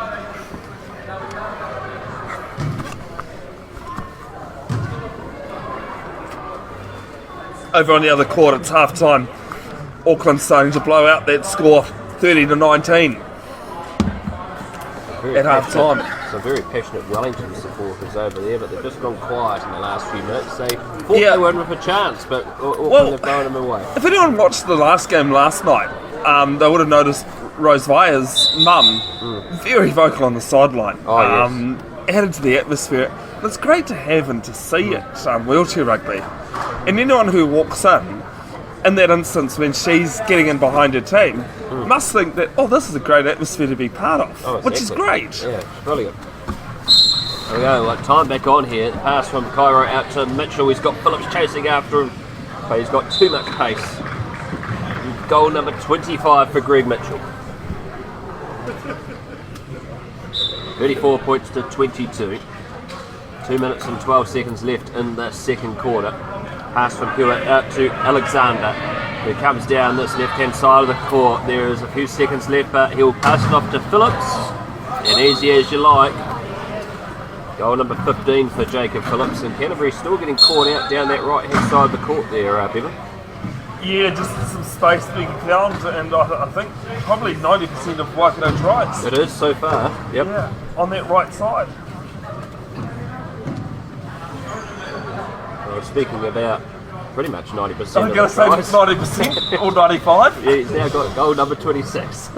[SPEAKER 1] Over on the other court, it's half time. Auckland starting to blow out that score, 30-19 at half time.
[SPEAKER 2] Some very passionate Wellington supporters over there, but they've just gone quiet in the last few minutes. They thought they were in with a chance, but Auckland have blown them away.
[SPEAKER 1] If anyone watched the last game last night, they would have noticed Rose Via's mum very vocal on the sideline.
[SPEAKER 2] Oh, yes.
[SPEAKER 1] Added to the atmosphere. It's great to have and to see it, wheelchair rugby. And anyone who walks in that instance when she's getting in behind her team, must think that, this is a great atmosphere to be part of, which is great.
[SPEAKER 2] Yeah, it's brilliant. There we go, time back on here. Pass from Cairo out to Mitchell. He's got Phillips chasing after him. but he's got too much pace. Goal number 25 for Greg Mitchell. 34 points to 22. 2 minutes and 12 seconds left in the second quarter. Pass from Hewitt out to Alexander, who comes down this left-hand side of the court. There is a few seconds left, but he'll pass it off to Phillips. And easy as you like. Goal number 15 for Jacob Phillips, and Canterbury still getting caught out down that right-hand side of the court there, Bevin.
[SPEAKER 1] Yeah, just some space being found, and I think probably 90% of Waikato tries.
[SPEAKER 2] It is so far, yep.
[SPEAKER 1] Yeah, on that right side.
[SPEAKER 2] Well, speaking about pretty much 90%
[SPEAKER 1] I'm
[SPEAKER 2] of
[SPEAKER 1] going
[SPEAKER 2] the
[SPEAKER 1] to say
[SPEAKER 2] tries.
[SPEAKER 1] 90% or 95.
[SPEAKER 2] Yeah, he's now got goal number 26.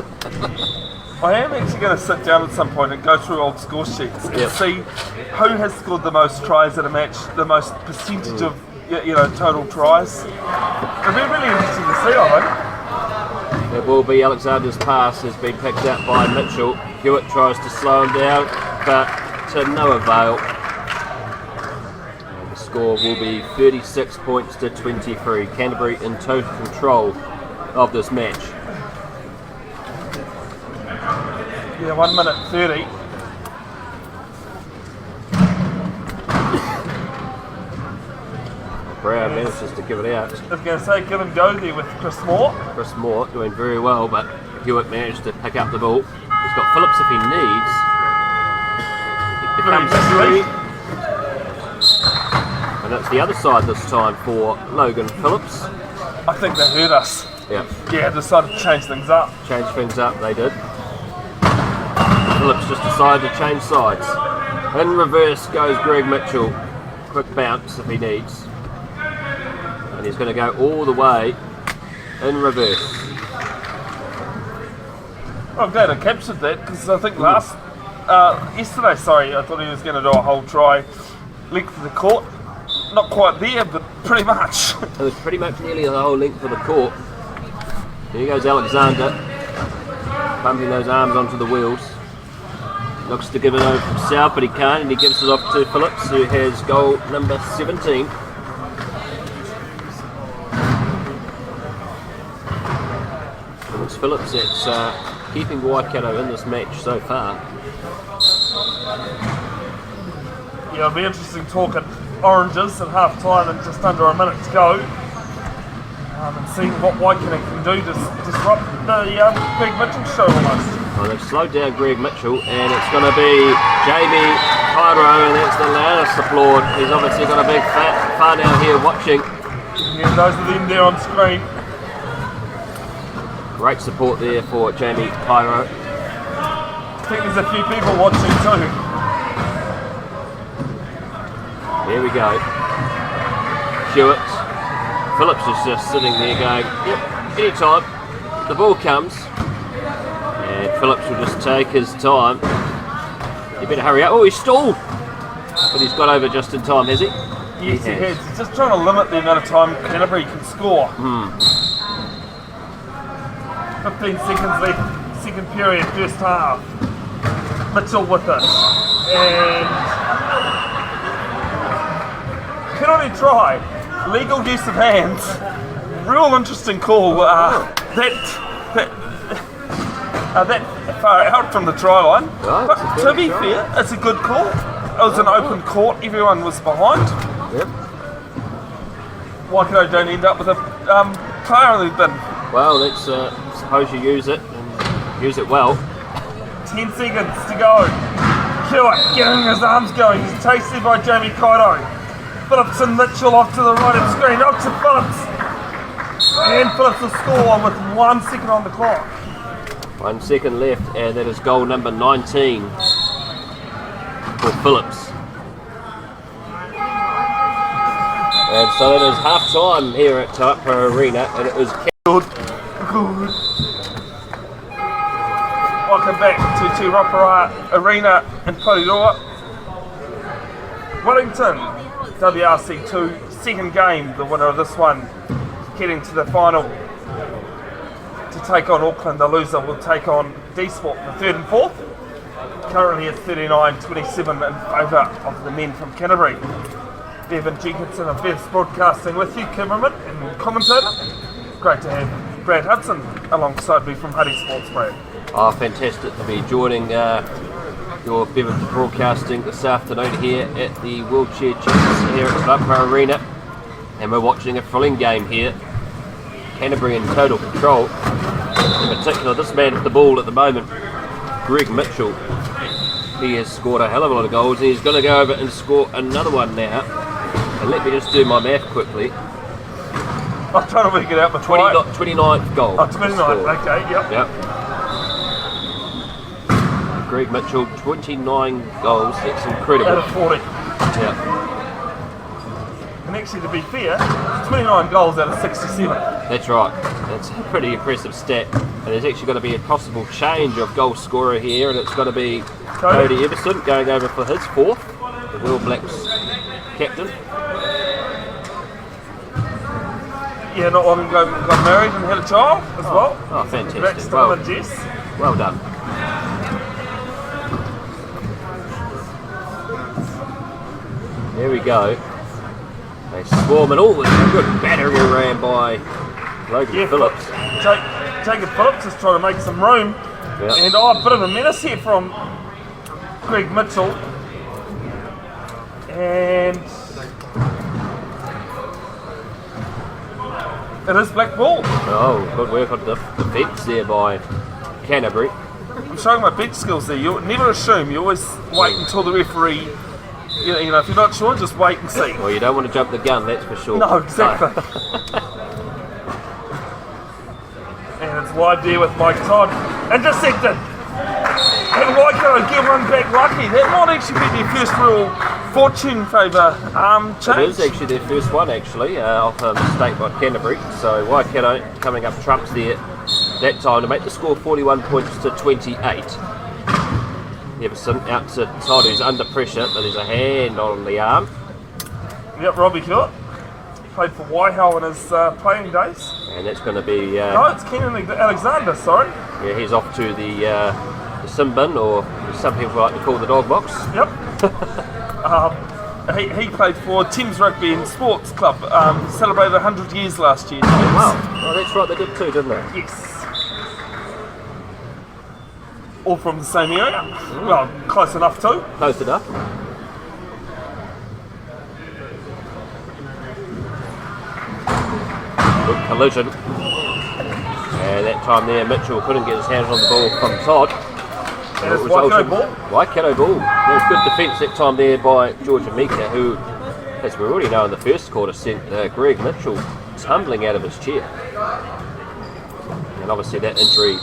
[SPEAKER 1] I am actually going to sit down at some point and go through old score sheets and see who has scored the most tries in a match, the most percentage of total tries. It'll be really interesting to see, I think.
[SPEAKER 2] It will be. Alexander's pass has been picked up by Mitchell. Hewitt tries to slow him down, but to no avail. And the score will be 36 points to 23. Canterbury in total control of this match.
[SPEAKER 1] Yeah, 1 minute 30.
[SPEAKER 2] Brown manages to give it out.
[SPEAKER 1] I was going to say, give and go there with Chris Moore.
[SPEAKER 2] Chris Moore doing very well, but Hewitt managed to pick up the ball. He's got Phillips if he needs. It becomes three. And it's the other side this time for Logan Phillips.
[SPEAKER 1] I think they hurt us.
[SPEAKER 2] Yeah.
[SPEAKER 1] Yeah, decided to change things up.
[SPEAKER 2] Change things up, they did. Phillips just decided to change sides. In reverse goes Greg Mitchell. Quick bounce if he needs. And he's going to go all the way in reverse.
[SPEAKER 1] I'm glad I captured that because I think yesterday, I thought he was going to do a whole try length of the court. Not quite there, but pretty much.
[SPEAKER 2] It was pretty much nearly the whole length of the court. Here goes Alexander, pumping those arms onto the wheels. Looks to give it over himself, but he can't, and he gives it off to Phillips, who has goal number 17. And it's Phillips that's keeping Waikato in this match so far.
[SPEAKER 1] Yeah, it'll be interesting talking oranges at half time and just under a minute to go. And seeing what Waikato can do to disrupt the Greg Mitchell show almost.
[SPEAKER 2] Well, they've slowed down Greg Mitchell, and it's going to be Jamie Cairo, and that's the loudest applaud. He's obviously got a big fan out here watching.
[SPEAKER 1] Yeah, those are them there on screen.
[SPEAKER 2] Great support there for Jamie Cairo.
[SPEAKER 1] I think there's a few people watching too.
[SPEAKER 2] Here we go. Hewitt. Phillips is just sitting there going, yep, anytime the ball comes. And Phillips will just take his time. You better hurry up. Oh, he's stalled! But he's got over just in time, has he?
[SPEAKER 1] Yes, he has. He's just trying to limit the amount of time Canterbury can score. 15 seconds left, second period, first half. Mitchell with it. And penalty try. Legal use of hands. Real interesting call. That far out from the try line.
[SPEAKER 2] Oh,
[SPEAKER 1] but to be fair, it's a good call. It was an open court. Everyone was behind.
[SPEAKER 2] Yep.
[SPEAKER 1] Waikato don't end up with a player on the bin.
[SPEAKER 2] Well, let's suppose you use it and use it well.
[SPEAKER 1] 10 seconds to go. Hewitt getting his arms going. He's chased there by Jamie Cairo. Phillips and Mitchell off to the right of the screen. Out to Phillips. And Phillips will score with 1 second on the clock.
[SPEAKER 2] 1 second left, and that is goal number 19 for Phillips. And so it is half time here at Ruparaha Arena, and it was
[SPEAKER 1] Good. Welcome back to Ruparaha Arena in Porirua. Wellington, WRC 2, second game, the winner of this one, getting to the final to take on Auckland. The loser will take on D-Sport, the third and fourth. Currently it's 39-27 in favour of the men from Canterbury. Bevin, Jenkinson of Bev's Broadcasting with you, cameraman, and commentator. Great to have Brad Hudson alongside me from Huddy Sports, Brad.
[SPEAKER 2] Oh, fantastic to be joining your Bevin broadcasting this afternoon here at the Wheelchair Chiefs here at Ruparaha Arena. And we're watching a thrilling game here. Canterbury in total control. In particular, this man at the ball at the moment, Greg Mitchell. He has scored a hell of a lot of goals and he's going to go over and score another one now. And let me just do my math quickly.
[SPEAKER 1] I'm trying to work it out before
[SPEAKER 2] 29th goal.
[SPEAKER 1] Oh, 29, okay, yep.
[SPEAKER 2] Greg Mitchell, 29 goals, that's incredible.
[SPEAKER 1] Out of 40.
[SPEAKER 2] Yeah.
[SPEAKER 1] And actually, to be fair, 29 goals out of 67.
[SPEAKER 2] That's right. That's a pretty impressive stat. And there's actually going to be a possible change of goal scorer here, and it's going to be Cody Everson going over for his fourth, the Wheel Blacks captain.
[SPEAKER 1] Yeah, not long ago got married and had a child as well.
[SPEAKER 2] Oh, fantastic.
[SPEAKER 1] That's Tom and Jess.
[SPEAKER 2] Well done. There we go. They swarm it all. There's a good battering ran by Logan Phillips.
[SPEAKER 1] Jacob Phillips is trying to make some room.
[SPEAKER 2] Yep.
[SPEAKER 1] And a bit of a menace here from Greg Mitchell. And it is black ball.
[SPEAKER 2] Oh, good work on the defence there by Canterbury.
[SPEAKER 1] I'm showing my bench skills there. You never assume. You always wait until the referee. You know, if you're not sure, just wait and see.
[SPEAKER 2] Well, you don't want to jump the gun, that's for sure.
[SPEAKER 1] No, exactly. And it's wide there with Mike Todd. Intercepted. And Waikato get one back lucky. That might actually be their first real fortune favour change.
[SPEAKER 2] It is actually their first one, actually, off a mistake by Canterbury. So Waikato coming up trumps there that time to make the score 41 points to 28. Everson out to Todd, who's under pressure, but there's a hand on the arm.
[SPEAKER 1] Yep, Robbie Hewitt. Played for Waiho in his playing days.
[SPEAKER 2] And that's going to be...
[SPEAKER 1] no, it's Kenan Alexander, sorry.
[SPEAKER 2] Yeah, he's off to the sin bin, or some people like to call the dog box.
[SPEAKER 1] Yep. He played for Thames Rugby and Sports Club, celebrated 100 years last year.
[SPEAKER 2] Wow, oh, that's right, they did too, didn't they?
[SPEAKER 1] Yes. All from the same area. Well, close enough too.
[SPEAKER 2] Close enough. Good collision. And that time there, Mitchell couldn't get his hands on the ball from Todd.
[SPEAKER 1] And it's Waikato ball.
[SPEAKER 2] Waikato ball. There was good defence that time there by George Amika, who, as we already know in the first quarter, sent Greg Mitchell tumbling out of his chair. And obviously that injury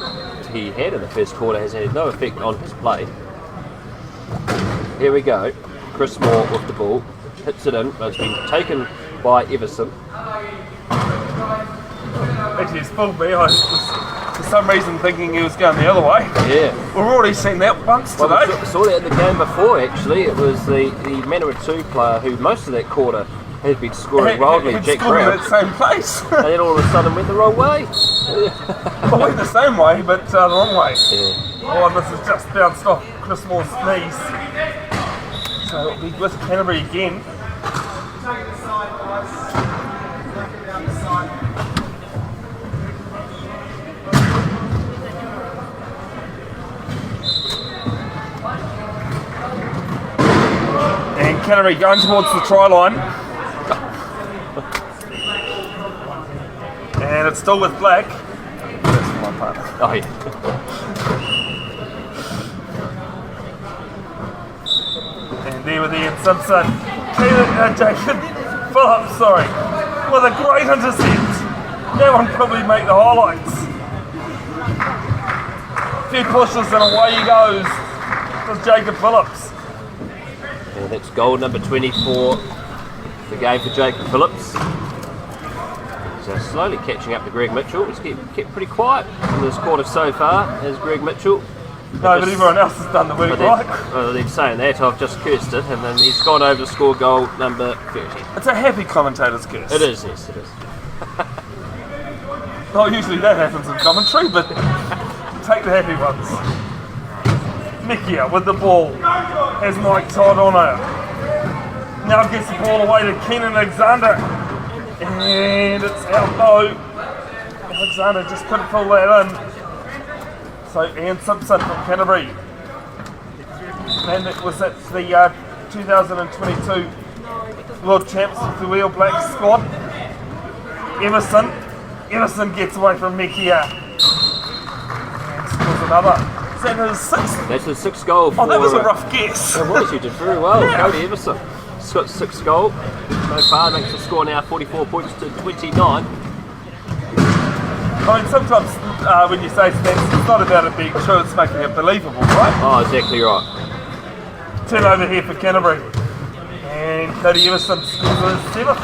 [SPEAKER 2] he had in the first quarter has had no effect on his play. Here we go. Chris Moore with the ball. Hits it in, but it's been taken by Everson.
[SPEAKER 1] Actually, it's fooled me. I was, for some reason, thinking he was going the other way.
[SPEAKER 2] Yeah.
[SPEAKER 1] We've already seen that once today.
[SPEAKER 2] Well, we saw that in the game before, actually. It was the Manawatu player who most of that quarter had been scoring wildly, Jack Brown.
[SPEAKER 1] At the same place.
[SPEAKER 2] And then all of a sudden went the wrong way.
[SPEAKER 1] Well, went the same way, but the wrong way.
[SPEAKER 2] Yeah.
[SPEAKER 1] Oh, this has just bounced off Chris Moore's knees. So it'll be with Canterbury again. And Canterbury going towards the try line. And it's still with Black. That's for my partner.
[SPEAKER 2] Oh, yeah.
[SPEAKER 1] And there with Ian Simpson. Jacob Phillips, sorry. With a great intercept. That one probably make the highlights. A few pushes and away he goes. There's Jacob Phillips.
[SPEAKER 2] And that's goal number 24, the game for Jacob Phillips. So slowly catching up to Greg Mitchell. He's kept pretty quiet in this quarter so far, as Greg Mitchell.
[SPEAKER 1] No, but everyone else has done the work right.
[SPEAKER 2] Well, they're saying that, I've just cursed it, and then he's gone over to score goal number 30.
[SPEAKER 1] It's a happy commentator's curse.
[SPEAKER 2] It is, yes, it is.
[SPEAKER 1] Not usually that happens in commentary, but take the happy ones. Nikia with the ball has Mike Todd on her. Now gets the ball away to Kenan Alexander. And it's out low. Alexander just couldn't pull that in. So Ian Simpson from Canterbury. And it was at the 2022 World Champs with the Wheel Black squad. Everson gets away from Mekia. And scores another. Is that his sixth?
[SPEAKER 2] That's his sixth goal.
[SPEAKER 1] Oh, that was a rough guess.
[SPEAKER 2] It was, you did very well.
[SPEAKER 1] Yeah.
[SPEAKER 2] Cody Everson. He's got sixth goal. So far makes the score now 44 points to 29.
[SPEAKER 1] I mean, sometimes when you say stats, it's not about it being true, it's making it believable, right?
[SPEAKER 2] Oh, exactly right.
[SPEAKER 1] Turnover here for Canterbury. And Cody Everson scores his seventh.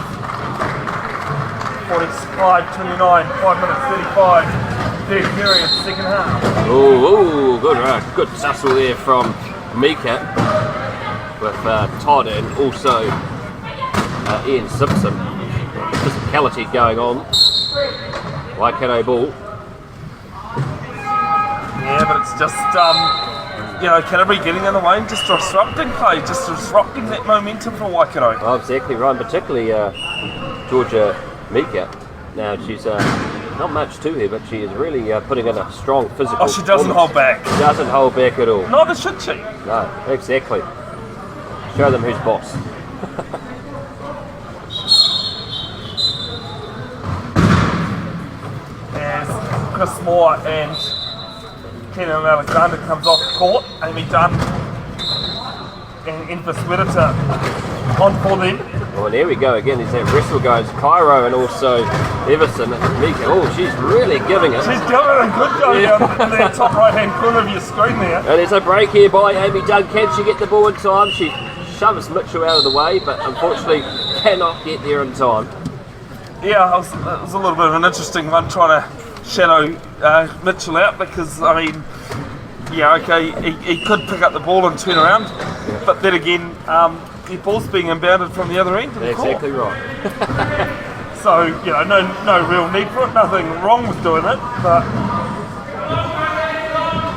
[SPEAKER 1] 45-29, 5 minutes 35. Third period, second half.
[SPEAKER 2] Oh, good, good tussle there from Mika with Todd and also Ian Simpson. Physicality going on. Waikato ball.
[SPEAKER 1] Yeah, but it's just, Canterbury getting in the way and just disrupting play, just disrupting that momentum for Waikato.
[SPEAKER 2] Oh, exactly right, particularly Georgia Mika. Now, she's not much to her, but she is really putting in a strong physical
[SPEAKER 1] Oh, she doesn't hold back.
[SPEAKER 2] She doesn't hold back at all.
[SPEAKER 1] Neither should she.
[SPEAKER 2] No, exactly. Show them who's boss.
[SPEAKER 1] As Chris Moore and Kenan Alexander comes off court, Amy Dunn and Enfys Wedita on for them.
[SPEAKER 2] Well, there we go again. There's that wrestle goes Cairo and also Everson. Mika, oh, she's really giving it.
[SPEAKER 1] She's doing a good job down in the top right-hand corner of your screen there.
[SPEAKER 2] And there's a break here by Amy Dunn. Can she get the ball in time? She shoves Mitchell out of the way, but unfortunately cannot get there in time.
[SPEAKER 1] Yeah, it was a little bit of an interesting one trying to shadow Mitchell out because, I mean, yeah, okay, he could pick up the ball and turn around, but then again, the ball's being inbounded from the other end of the court.
[SPEAKER 2] Exactly right.
[SPEAKER 1] So, no real need for it, nothing wrong with doing it, but...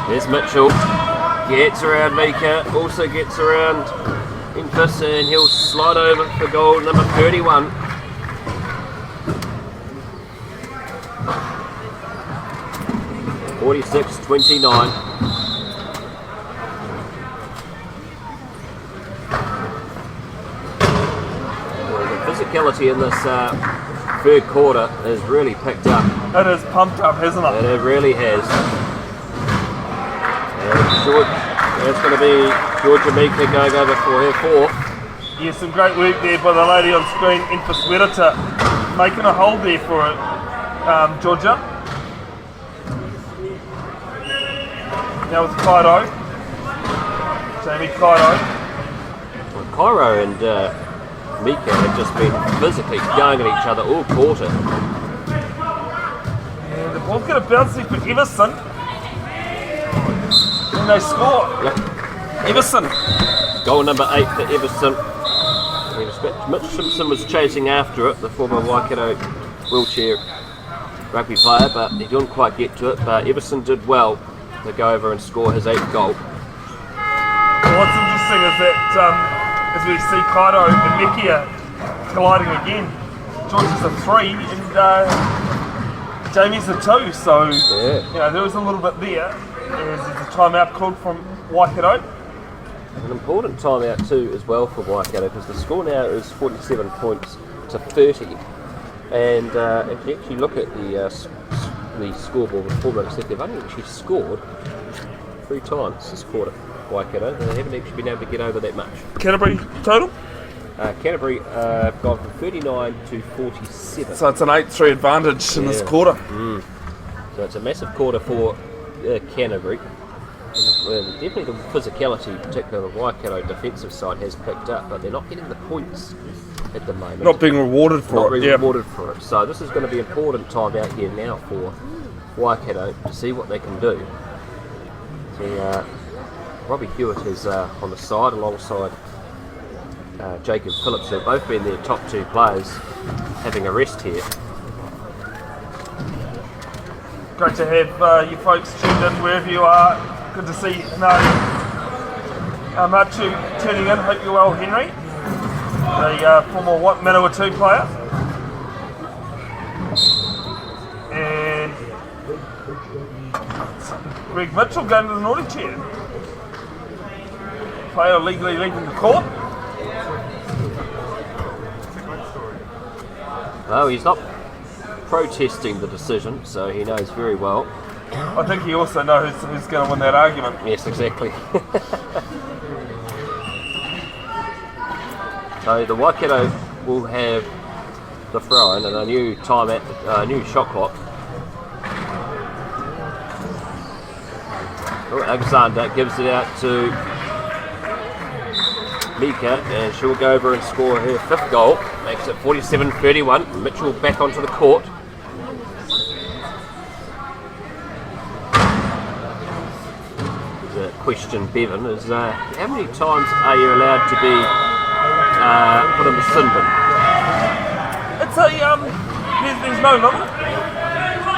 [SPEAKER 2] There's Mitchell, gets around Mika, also gets around Enfys, and he'll slide over for goal number 31. (46-29). Physicality in this third quarter has really picked up.
[SPEAKER 1] It has pumped up, hasn't it?
[SPEAKER 2] And it really has. And it's going to be Georgia Mika going over for her fourth.
[SPEAKER 1] Yeah, some great work there by the lady on screen, Enfys Wedita, making a hold there for it, Georgia. Now with Cairo. Jamie Cairo.
[SPEAKER 2] Well, Cairo and Mika have just been physically going at each other all quarter.
[SPEAKER 1] And the ball's going to bounce there for Everson. And they score.
[SPEAKER 2] Yep.
[SPEAKER 1] Everson.
[SPEAKER 2] Goal number 8 for Everson. Mitch Simpson was chasing after it, the former Waikato wheelchair rugby player, but he didn't quite get to it. But Everson did well to go over and score his 8th goal.
[SPEAKER 1] Well, what's interesting is that as we see Kaito and Mekia colliding again, George's a 3 and Jamie's a 2, so there was a little bit there. There's a timeout called from Waikato.
[SPEAKER 2] An important timeout too as well for Waikato because the score now is 47 points to 30, and if you actually look at the scoreboard with 4 minutes left, they've only actually scored 3 times this quarter. Waikato, they haven't actually been able to get over that much.
[SPEAKER 1] Canterbury total?
[SPEAKER 2] Canterbury have gone from 39 to 47.
[SPEAKER 1] So it's an 8-3 advantage in this quarter.
[SPEAKER 2] So it's a massive quarter for Canterbury. And definitely the physicality, particularly on the Waikato defensive side, has picked up, but they're not getting the points at the moment.
[SPEAKER 1] Not being rewarded for it.
[SPEAKER 2] Rewarded for it. So this is going to be an important time out here now for Waikato to see what they can do. So, Robbie Hewitt is on the side alongside Jacob Phillips, who have both been their top 2 players, having a rest here.
[SPEAKER 1] Great to have you folks tuned in wherever you are. Good to see Matu tuning in. Hope you're well, Henry, the former Manawatu player. Greg Mitchell going to the naughty chair. Player illegally leaving the court.
[SPEAKER 2] No, he's not protesting the decision, so he knows very well.
[SPEAKER 1] I think he also knows who's going to win that argument.
[SPEAKER 2] Yes, exactly. So the Waikato will have the throw-in and a new time at new shot clock. Oh, Alexander gives it out to Mika, and she'll go over and score her 5th goal. Makes it 47-31. Mitchell back onto the court. The question, Bevin, is how many times are you allowed to be put in the sin bin?
[SPEAKER 1] It's a there's no limit.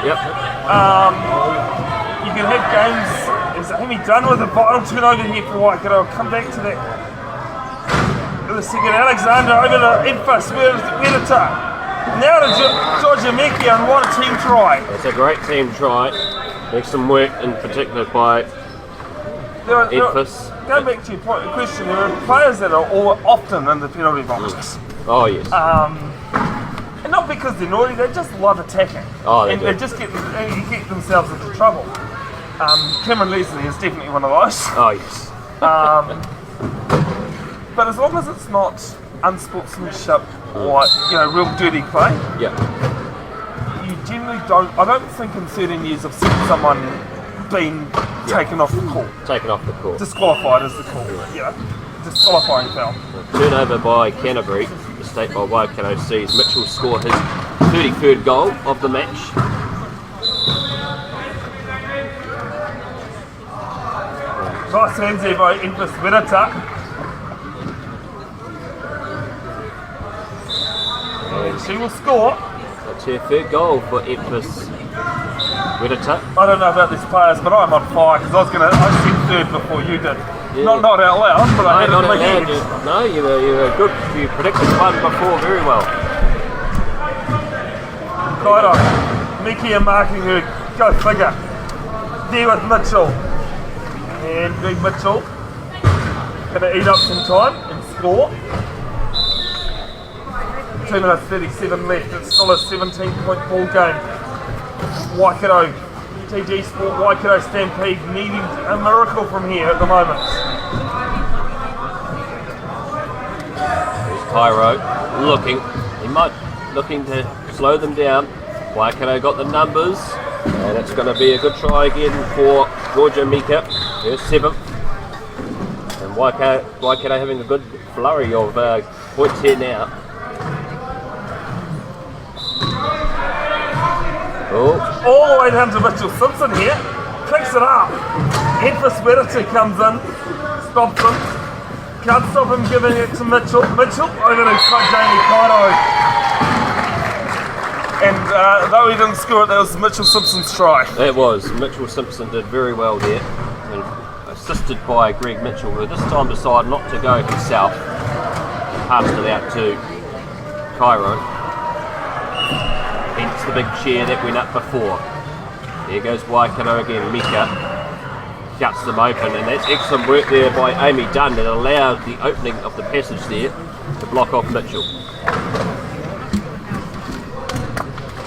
[SPEAKER 2] Yep.
[SPEAKER 1] You can have games. Is Amy done with the vital turnover here for Waikato? I'll come back to that. The second, Alexander over to Infus, Wedita. Now to Georgia Meki, and what a team try.
[SPEAKER 2] It's a great team try. Makes some work in particular by Infus.
[SPEAKER 1] Going back to your question, there are players that are often in the penalty boxes.
[SPEAKER 2] Oh yes.
[SPEAKER 1] And not because they're naughty, they just love attacking.
[SPEAKER 2] Oh, they
[SPEAKER 1] and
[SPEAKER 2] do.
[SPEAKER 1] they just get themselves into trouble. Cameron Leslie is definitely one of those.
[SPEAKER 2] Oh yes.
[SPEAKER 1] But as long as it's not unsportsmanship or real dirty play,
[SPEAKER 2] Yeah.
[SPEAKER 1] you generally don't. I don't think in 13 years I've seen someone being taken off the court.
[SPEAKER 2] Taken off the court.
[SPEAKER 1] Disqualified is the call. Disqualifying foul.
[SPEAKER 2] Turnover by Canterbury. Mistake by Waikato sees Mitchell score his 33rd goal of the match.
[SPEAKER 1] Nice hands there by Infus Wedita. And she will score.
[SPEAKER 2] That's her 3rd goal for Infus Wedita.
[SPEAKER 1] I don't know about these players, but I'm on fire because I said 3rd before you did.
[SPEAKER 2] Yeah.
[SPEAKER 1] Not out loud, but I had it in my head.
[SPEAKER 2] No, you were good. You predicted one before very well.
[SPEAKER 1] Kaito, Miki are marking her. Go figure. There with Mitchell. And Greg Mitchell going to eat up some time and score. 2 minutes 37 left. It's still a 17-point ball game. Waikato, TG Sport Waikato Stampede needing a miracle from here at the moment.
[SPEAKER 2] There's Cairo looking to slow them down. Waikato got the numbers, and it's going to be a good try again for Georgia Mika, her 7th. And Waikato having a good flurry of points here now. Oh.
[SPEAKER 1] All the way down to Mitchell Simpson here. Picks it up. Infus Wedita comes in. Stops him. Can't stop him giving it to Mitchell. Mitchell over to Jamie Kaito. And though he didn't score it, that was Mitchell Simpson's try.
[SPEAKER 2] It was. Mitchell Simpson did very well there. And assisted by Greg Mitchell, who this time decided not to go himself. And passed it out to Cairo. Hence the big cheer that went up before. There goes Waikato again. Mika cuts them open, and that's excellent work there by Amy Dunn that allowed the opening of the passage there to block off Mitchell.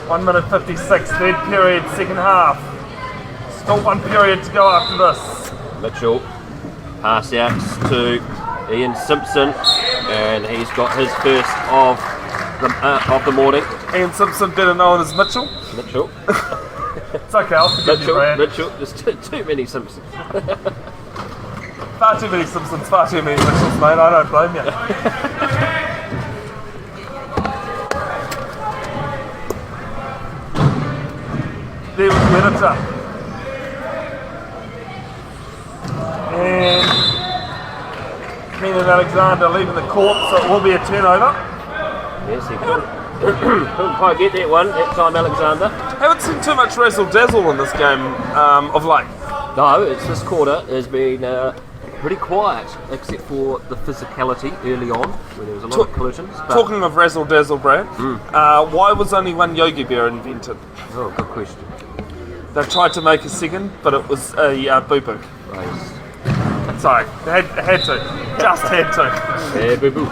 [SPEAKER 1] 1 minute 56, 3rd period, 2nd half. Still 1 period to go after this.
[SPEAKER 2] Mitchell pass out to Ian Simpson, and he's got his first of the morning.
[SPEAKER 1] Ian Simpson, better known as Mitchell.
[SPEAKER 2] Mitchell.
[SPEAKER 1] It's okay, I'll forgive you, Brad.
[SPEAKER 2] Mitchell. There's too many Simpsons.
[SPEAKER 1] Far too many Simpsons, far too many Mitchells, mate. I don't blame you. There was Wedita. And Keenan Alexander leaving the court, so it will be a turnover.
[SPEAKER 2] Yes, he couldn't quite get that one that time, Alexander.
[SPEAKER 1] Haven't seen too much razzle-dazzle in this game of late.
[SPEAKER 2] No, this quarter has been pretty quiet, except for the physicality early on, where there was a lot of collisions. But
[SPEAKER 1] Talking of razzle-dazzle, Brad, why was only one Yogi Bear invented?
[SPEAKER 2] oh, good question.
[SPEAKER 1] They tried to make a second, but it was a boo-boo.
[SPEAKER 2] Nice.
[SPEAKER 1] Sorry, had to. Just had to.
[SPEAKER 2] Yeah, boo-boo.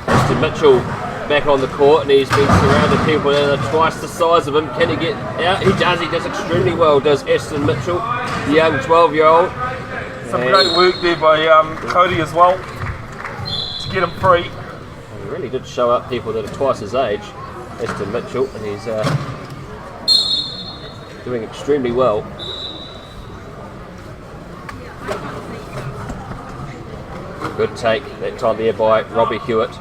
[SPEAKER 2] Mr. Mitchell back on the court, and he's been surrounded people that are twice the size of him. Can he get out? He does extremely well, does Aston Mitchell, the young 12-year-old.
[SPEAKER 1] Some great work there by Cody as well to get him free.
[SPEAKER 2] He really did show up people that are twice his age, Aston Mitchell, and he's doing extremely well. Good take that time there by Robbie Hewitt.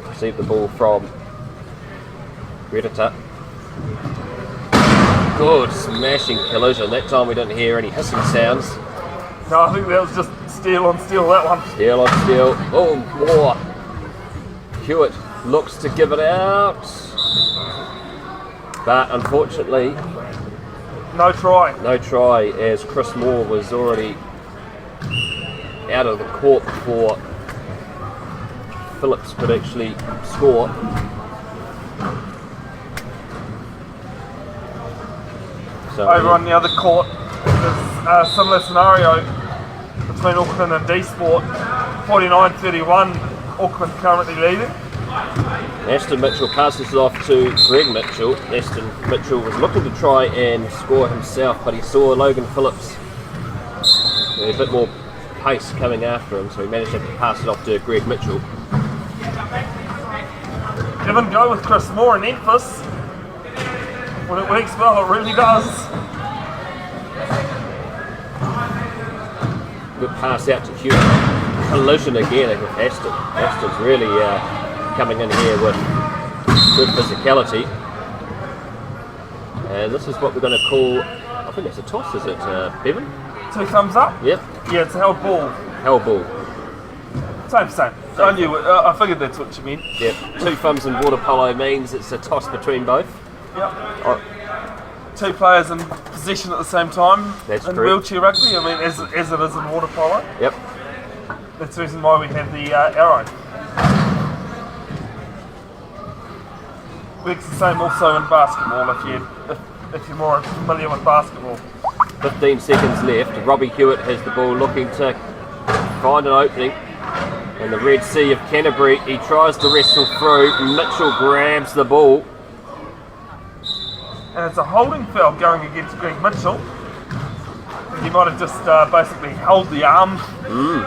[SPEAKER 2] Received the ball from Redita. Good smashing collision. That time we didn't hear any hissing sounds.
[SPEAKER 1] No, I think that was just steel on steel, that one.
[SPEAKER 2] Steel on steel. Oh, more. Hewitt looks to give it out. But unfortunately,
[SPEAKER 1] no try.
[SPEAKER 2] No try, as Chris Moore was already out of the court before Phillips could actually score. So
[SPEAKER 1] over on the other court, there's a similar scenario between Auckland and D-Sport. 49-31, Auckland currently leading.
[SPEAKER 2] Aston Mitchell passes it off to Greg Mitchell. Aston Mitchell was looking to try and score himself, but he saw Logan Phillips with a bit more pace coming after him, so he managed to pass it off to Greg Mitchell.
[SPEAKER 1] Give and go with Chris Moore in Memphis. When it works well, it really does.
[SPEAKER 2] Good pass out to Hewitt. Collision again with Aston. Aston's really coming in here with good physicality. And this is what we're going to call, I think it's a toss, is it, Bevin?
[SPEAKER 1] 2 thumbs up?
[SPEAKER 2] Yep.
[SPEAKER 1] Yeah, it's a held ball.
[SPEAKER 2] Held ball.
[SPEAKER 1] Same. I knew it. I figured that's what you meant.
[SPEAKER 2] Yep. 2 thumbs in water polo means it's a toss between both.
[SPEAKER 1] Yep. 2 players in possession at the same time.
[SPEAKER 2] That's
[SPEAKER 1] in
[SPEAKER 2] correct.
[SPEAKER 1] wheelchair rugby, I mean, as it is in water polo.
[SPEAKER 2] Yep.
[SPEAKER 1] That's the reason why we have the arrow. Works the same also in basketball if you're more familiar with basketball.
[SPEAKER 2] 15 seconds left. Robbie Hewitt has the ball, looking to find an opening in the Red Sea of Canterbury. He tries to wrestle through. Mitchell grabs the ball.
[SPEAKER 1] And it's a holding foul going against Greg Mitchell. He might have just basically held the arm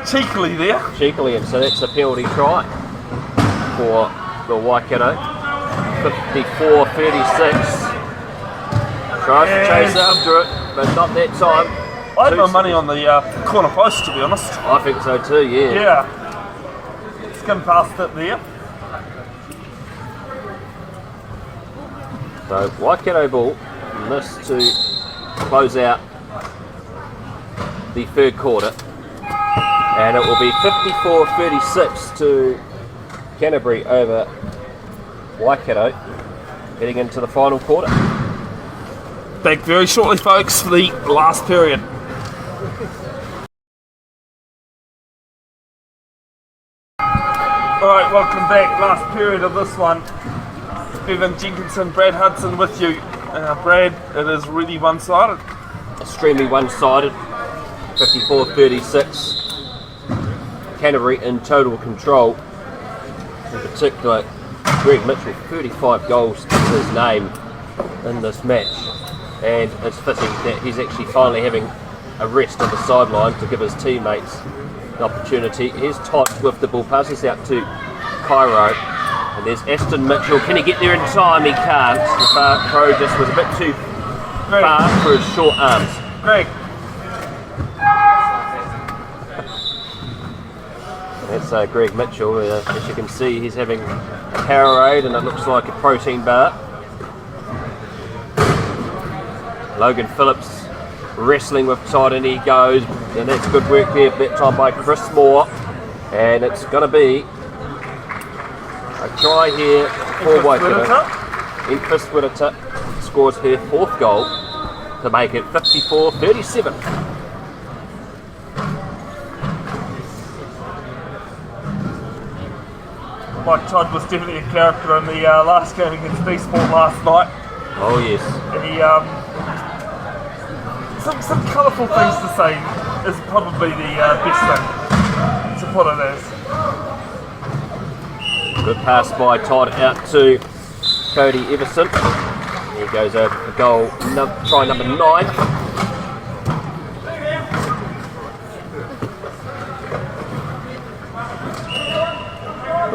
[SPEAKER 1] cheekily there.
[SPEAKER 2] Cheekily, and so that's a penalty try for the Waikato. 54-36. Tries to chase after it, but not that time.
[SPEAKER 1] I had my money on the corner post, to be honest.
[SPEAKER 2] I think so too, yeah.
[SPEAKER 1] Yeah. Skimmed past it there.
[SPEAKER 2] So Waikato ball, and this to close out the third quarter. And it will be 54-36 to Canterbury over Waikato, heading into the final quarter.
[SPEAKER 1] Back very shortly, folks, for the last period. Alright, welcome back. Last period of this one. Bevin, Jenkinson, Brad Hudson with you. Brad, it is really one-sided.
[SPEAKER 2] Extremely one-sided. 54-36. Canterbury in total control. In particular, Greg Mitchell, 35 goals to his name in this match. And it's fitting that he's actually finally having a rest on the sideline to give his teammates an opportunity. Here's Todd with the ball, passes out to Cairo. And there's Aston Mitchell. Can he get there in time? He can't. The far pro just was a bit too far for his short arms.
[SPEAKER 1] Greg.
[SPEAKER 2] That's Greg Mitchell. As you can see, he's having a Powerade, and it looks like a protein bar. Logan Phillips wrestling with Todd, and he goes, and that's good work there that time by Chris Moore, and it's going to be a try here for Waikato. Emphas Whittaker scores her 4th goal to make it 54-37.
[SPEAKER 1] Mike Todd was definitely a character in the last game against D-Sport last night.
[SPEAKER 2] Oh yes.
[SPEAKER 1] He, some colourful things to say is probably the best thing to put it as.
[SPEAKER 2] Good pass by Todd out to Cody Everson. He goes over for goal, try number 9.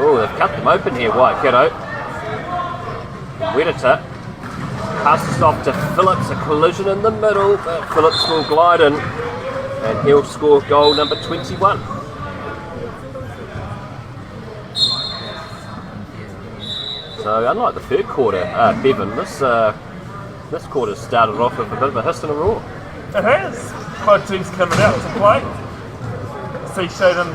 [SPEAKER 2] Oh, they've cut them open here, Waikato. Wedita passes off to Phillips, a collision in the middle, but Phillips will glide in and he'll score goal number 21. So unlike the third quarter, Bevin, this quarter started off with a bit of a hiss and a roar.
[SPEAKER 1] It has. Both teams coming out to play. See Shaden,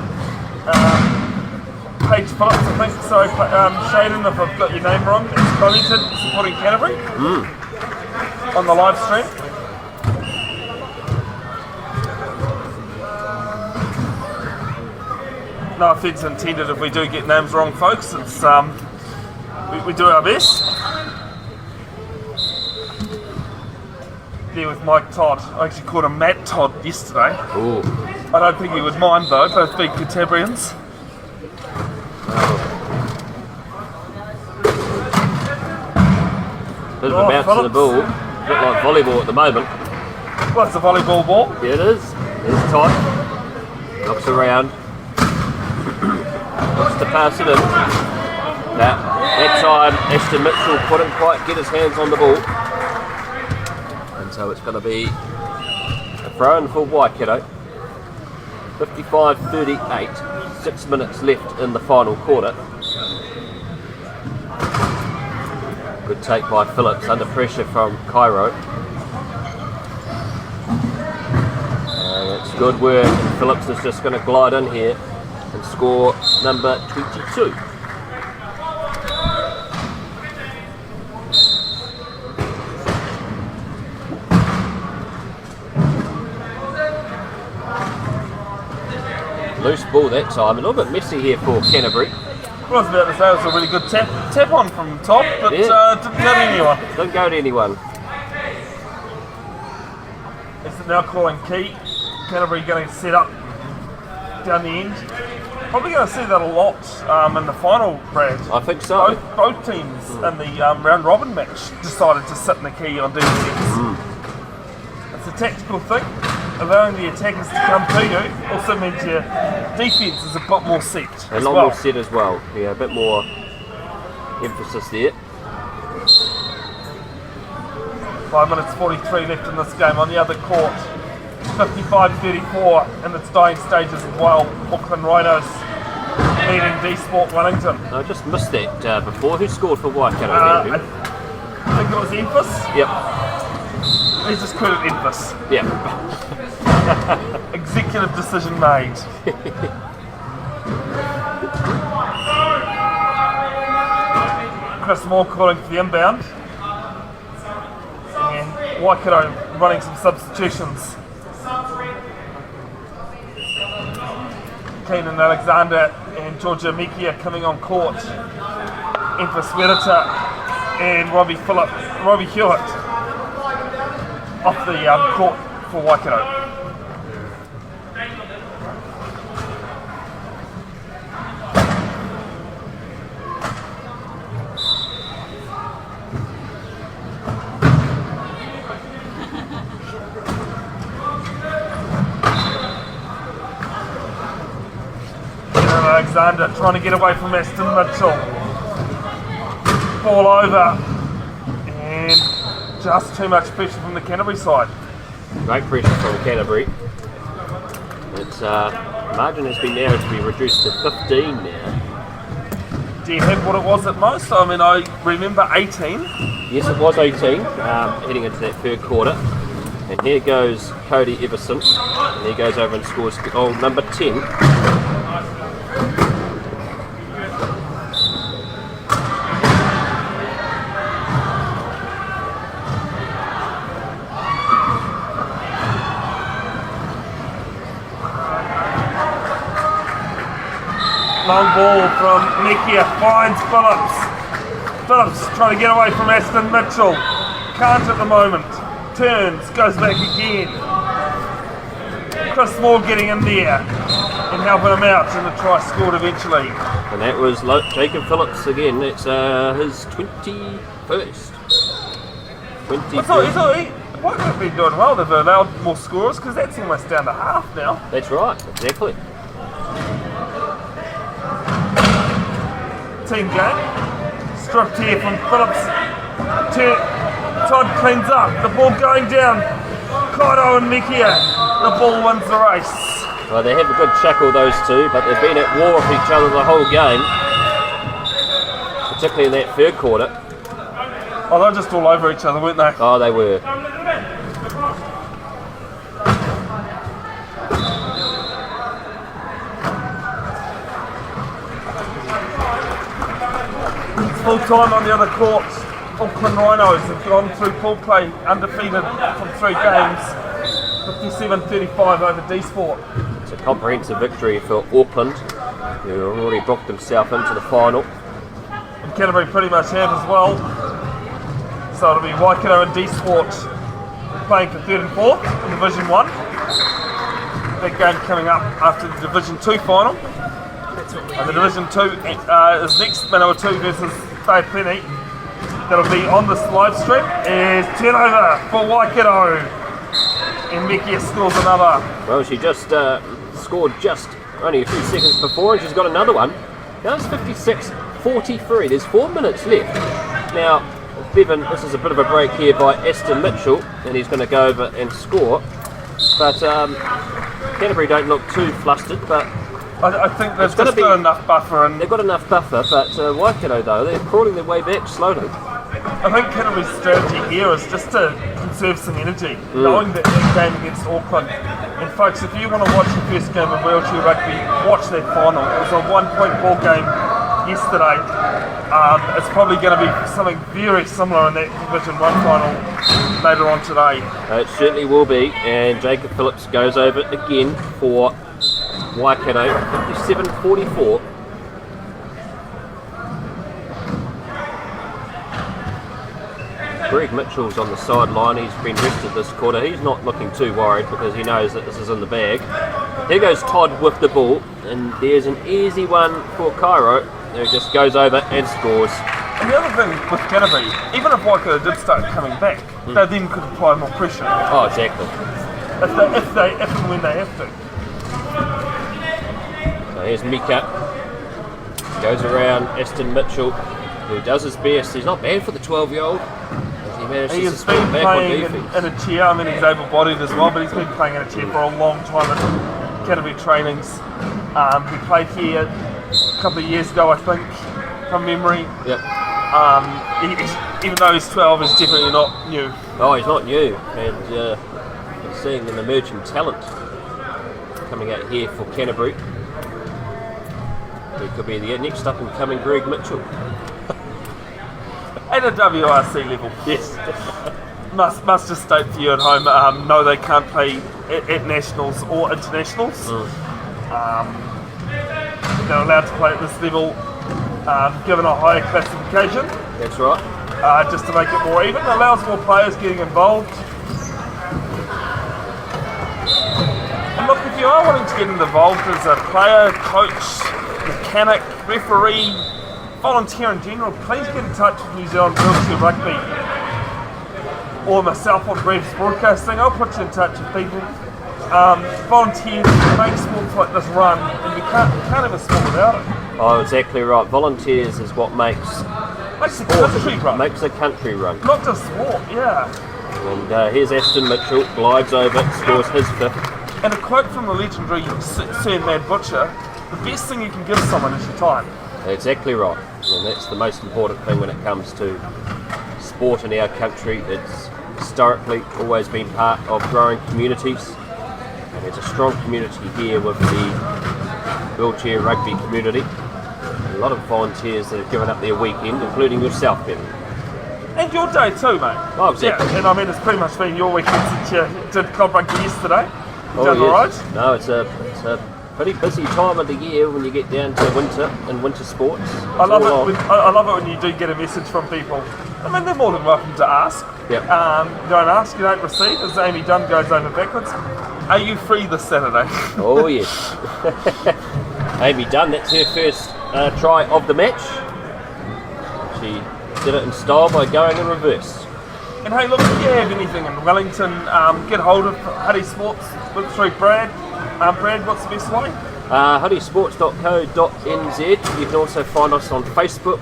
[SPEAKER 1] Paige Phillips, I think. Sorry, Shaden, if I've got your name wrong. It's Wellington supporting Canterbury on the live stream. No offence intended if we do get names wrong, folks. It's we do our best. There with Mike Todd. I actually called him Matt Todd yesterday.
[SPEAKER 2] Ooh.
[SPEAKER 1] I don't think he would mind though, both big Cantabrians.
[SPEAKER 2] Bit of a bounce to the ball. A bit like volleyball at the moment.
[SPEAKER 1] Well, it's a volleyball ball.
[SPEAKER 2] Yeah, it is. There's Todd. Knocks around. Looks to pass it in. That time, Ashton Mitchell couldn't quite get his hands on the ball. And so it's going to be a throw-in for Waikato. 55-38. 6 minutes left in the final quarter. Good take by Phillips under pressure from Cairo. And it's good work. And Phillips is just going to glide in here and score number 22. Loose ball that time, a little bit messy here for Canterbury.
[SPEAKER 1] I was about to say it was a really good tap on from top, but didn't go to anyone.
[SPEAKER 2] Didn't go to anyone.
[SPEAKER 1] Is it now calling key? Canterbury going to set up down the end. Probably going to see that a lot in the final, Brad.
[SPEAKER 2] I think so.
[SPEAKER 1] Both teams in the round robin match decided to sit in the key on defence. It's a tactical thing. Allowing the attackers to come to you also means your defence is a bit more set.
[SPEAKER 2] A lot more set as well. Yeah, a bit more emphasis there.
[SPEAKER 1] 5 minutes 43 left in this game on the other court. 55-34 in its dying stages as well. Auckland Rhinos leading D-Sport Wellington.
[SPEAKER 2] I just missed that before. Who scored for Waikato?
[SPEAKER 1] I think it was Emphas.
[SPEAKER 2] Yep.
[SPEAKER 1] Let's just call it Emphas.
[SPEAKER 2] Yep.
[SPEAKER 1] Executive decision made. Chris Moore calling for the inbound. And Waikato running some substitutions. Keenan Alexander and Georgia Mikia coming on court. Emphas Wedita and Robbie Hewitt off the court for Waikato. Alexander trying to get away from Aston Mitchell. Ball over. And just too much pressure from the Canterbury side.
[SPEAKER 2] Great pressure from Canterbury. Its margin has been narrowed to be reduced to 15 now.
[SPEAKER 1] Do you have what it was at most? I mean, I remember 18.
[SPEAKER 2] Yes, it was 18, heading into that third quarter. And here goes Cody Everson. And he goes over and scores goal number 10.
[SPEAKER 1] Long ball from Mekia, finds Phillips. Phillips trying to get away from Aston Mitchell. Can't at the moment. Turns, goes back again. Chris Moore getting in there and helping him out, and the try scored eventually.
[SPEAKER 2] And that was Jacob Phillips again. It's his 21st.
[SPEAKER 1] I thought Waikato have been doing well. They've allowed more scorers because that's almost down to half now.
[SPEAKER 2] That's right, exactly.
[SPEAKER 1] Team game. Stripped here from Phillips. Todd cleans up. The ball going down. Kaito and Mekia. The ball wins the race.
[SPEAKER 2] Well, they have a good chuckle, those two, but they've been at war with each other the whole game, particularly in that third quarter.
[SPEAKER 1] Oh, they were just all over each other, weren't they?
[SPEAKER 2] Oh, they were.
[SPEAKER 1] It's full time on the other court. Auckland Rhinos have gone through pool play undefeated from 3 games. 57-35 over D-Sport.
[SPEAKER 2] It's a comprehensive victory for Auckland, who already booked themselves into the final.
[SPEAKER 1] And Canterbury pretty much have as well. So it'll be Waikato and D-Sport playing for 3rd and 4th in Division 1. That game coming up after the Division 2 final. And the Division 2 is next, Manawatu versus Bay Plenty. That'll be on this live stream. Is turnover for Waikato. And Mekia scores another.
[SPEAKER 2] Well, she just scored just only a few seconds before, and she's got another one. Now it's 56-43. There's 4 minutes left. Now, Bevin, this is a bit of a break here by Aston Mitchell, and he's going to go over and score. But Canterbury don't look too flustered, but
[SPEAKER 1] I think they've just got enough buffer. And
[SPEAKER 2] they've got enough buffer, but Waikato, though, they're crawling their way back slowly.
[SPEAKER 1] I think Canterbury's strategy here is just to conserve some energy, knowing that game against Auckland. And folks, if you want to watch the first game of Wheelchair Rugby, watch that final. It was a 1-point ball game yesterday. It's probably going to be something very similar in that Division 1 final later on today.
[SPEAKER 2] It certainly will be, and Jacob Phillips goes over again for Waikato, 57-44. Greg Mitchell's on the sideline. He's been rested this quarter. He's not looking too worried because he knows that this is in the bag. Here goes Todd with the ball, and there's an easy one for Cairo, who just goes over and scores.
[SPEAKER 1] And the other thing with Canterbury, even if Waikato did start coming back, they then could apply more pressure.
[SPEAKER 2] Oh, exactly.
[SPEAKER 1] If and when they have to.
[SPEAKER 2] So here's Mika. Goes around Aston Mitchell, who does his best. He's not bad for the 12-year-old.
[SPEAKER 1] He has been playing in a chair. I mean, he's able-bodied as well, but he's been playing in a chair for a long time at Canterbury trainings. He played here a couple of years ago, I think, from memory.
[SPEAKER 2] Yep.
[SPEAKER 1] Even though he's 12, he's definitely not new.
[SPEAKER 2] Oh, he's not new, and we're seeing an emerging talent coming out here for Canterbury. He could be the next up-and-coming Greg Mitchell.
[SPEAKER 1] At a WRC level.
[SPEAKER 2] Yes.
[SPEAKER 1] Must just state for you at home, no, they can't play at nationals or internationals. They're allowed to play at this level, given a higher classification.
[SPEAKER 2] That's right.
[SPEAKER 1] Just to make it more even, allows more players getting involved. And look, if you are wanting to get involved as a player, coach, mechanic, referee, volunteer in general, please get in touch with New Zealand Wheelchair Rugby or myself on Brev's Broadcasting. I'll put you in touch with people. Volunteers make sports like this run, and you can't have a sport without it.
[SPEAKER 2] Oh, exactly right. Volunteers is what makes
[SPEAKER 1] a country run.
[SPEAKER 2] Makes a country run.
[SPEAKER 1] Not just sport, yeah.
[SPEAKER 2] And here's Aston Mitchell, glides over, scores his 5th.
[SPEAKER 1] And a quote from the legendary Sir Mad Butcher: the best thing you can give someone is your time.
[SPEAKER 2] Exactly right. And that's the most important thing when it comes to sport in our country. It's historically always been part of growing communities, and there's a strong community here with the wheelchair rugby community. A lot of volunteers that have given up their weekend, including yourself, Bevin.
[SPEAKER 1] And your day too, mate.
[SPEAKER 2] Oh, exactly.
[SPEAKER 1] Yeah, and I mean, it's pretty much been your weekend since you did club rugby yesterday.
[SPEAKER 2] Oh,
[SPEAKER 1] done
[SPEAKER 2] yes.
[SPEAKER 1] alright?
[SPEAKER 2] No, it's a pretty busy time of the year when you get down to winter and winter sports.
[SPEAKER 1] I love it when you do get a message from people. I mean, they're more than welcome to ask.
[SPEAKER 2] Yep.
[SPEAKER 1] You don't ask, you don't receive, as Amy Dunn goes over backwards. Are you free this Saturday?
[SPEAKER 2] Oh yes. Amy Dunn, that's her first try of the match. She did it in style by going in reverse.
[SPEAKER 1] And hey, look, if you have anything in Wellington, get hold of Huddy Sports, look through Brad. Brad, what's the best way?
[SPEAKER 2] huddysports.co.nz. You can also find us on Facebook,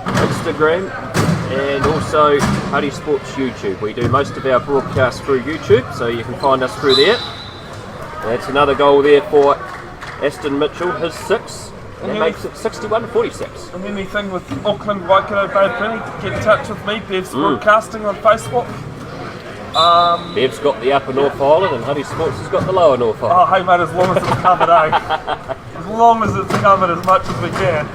[SPEAKER 2] Instagram, and also Huddy Sports YouTube. We do most of our broadcasts through YouTube, so you can find us through there. That's another goal there for Aston Mitchell, his 6. And that makes it 61-46.
[SPEAKER 1] And anything with Auckland, Waikato, Bev, get in touch with me. Bev's Broadcasting on Facebook.
[SPEAKER 2] Bev's got the Upper North Island and Huddy Sports has got the Lower North Island.
[SPEAKER 1] Oh, hey mate, as long as it's covered, eh? As long as it's covered as much as we can.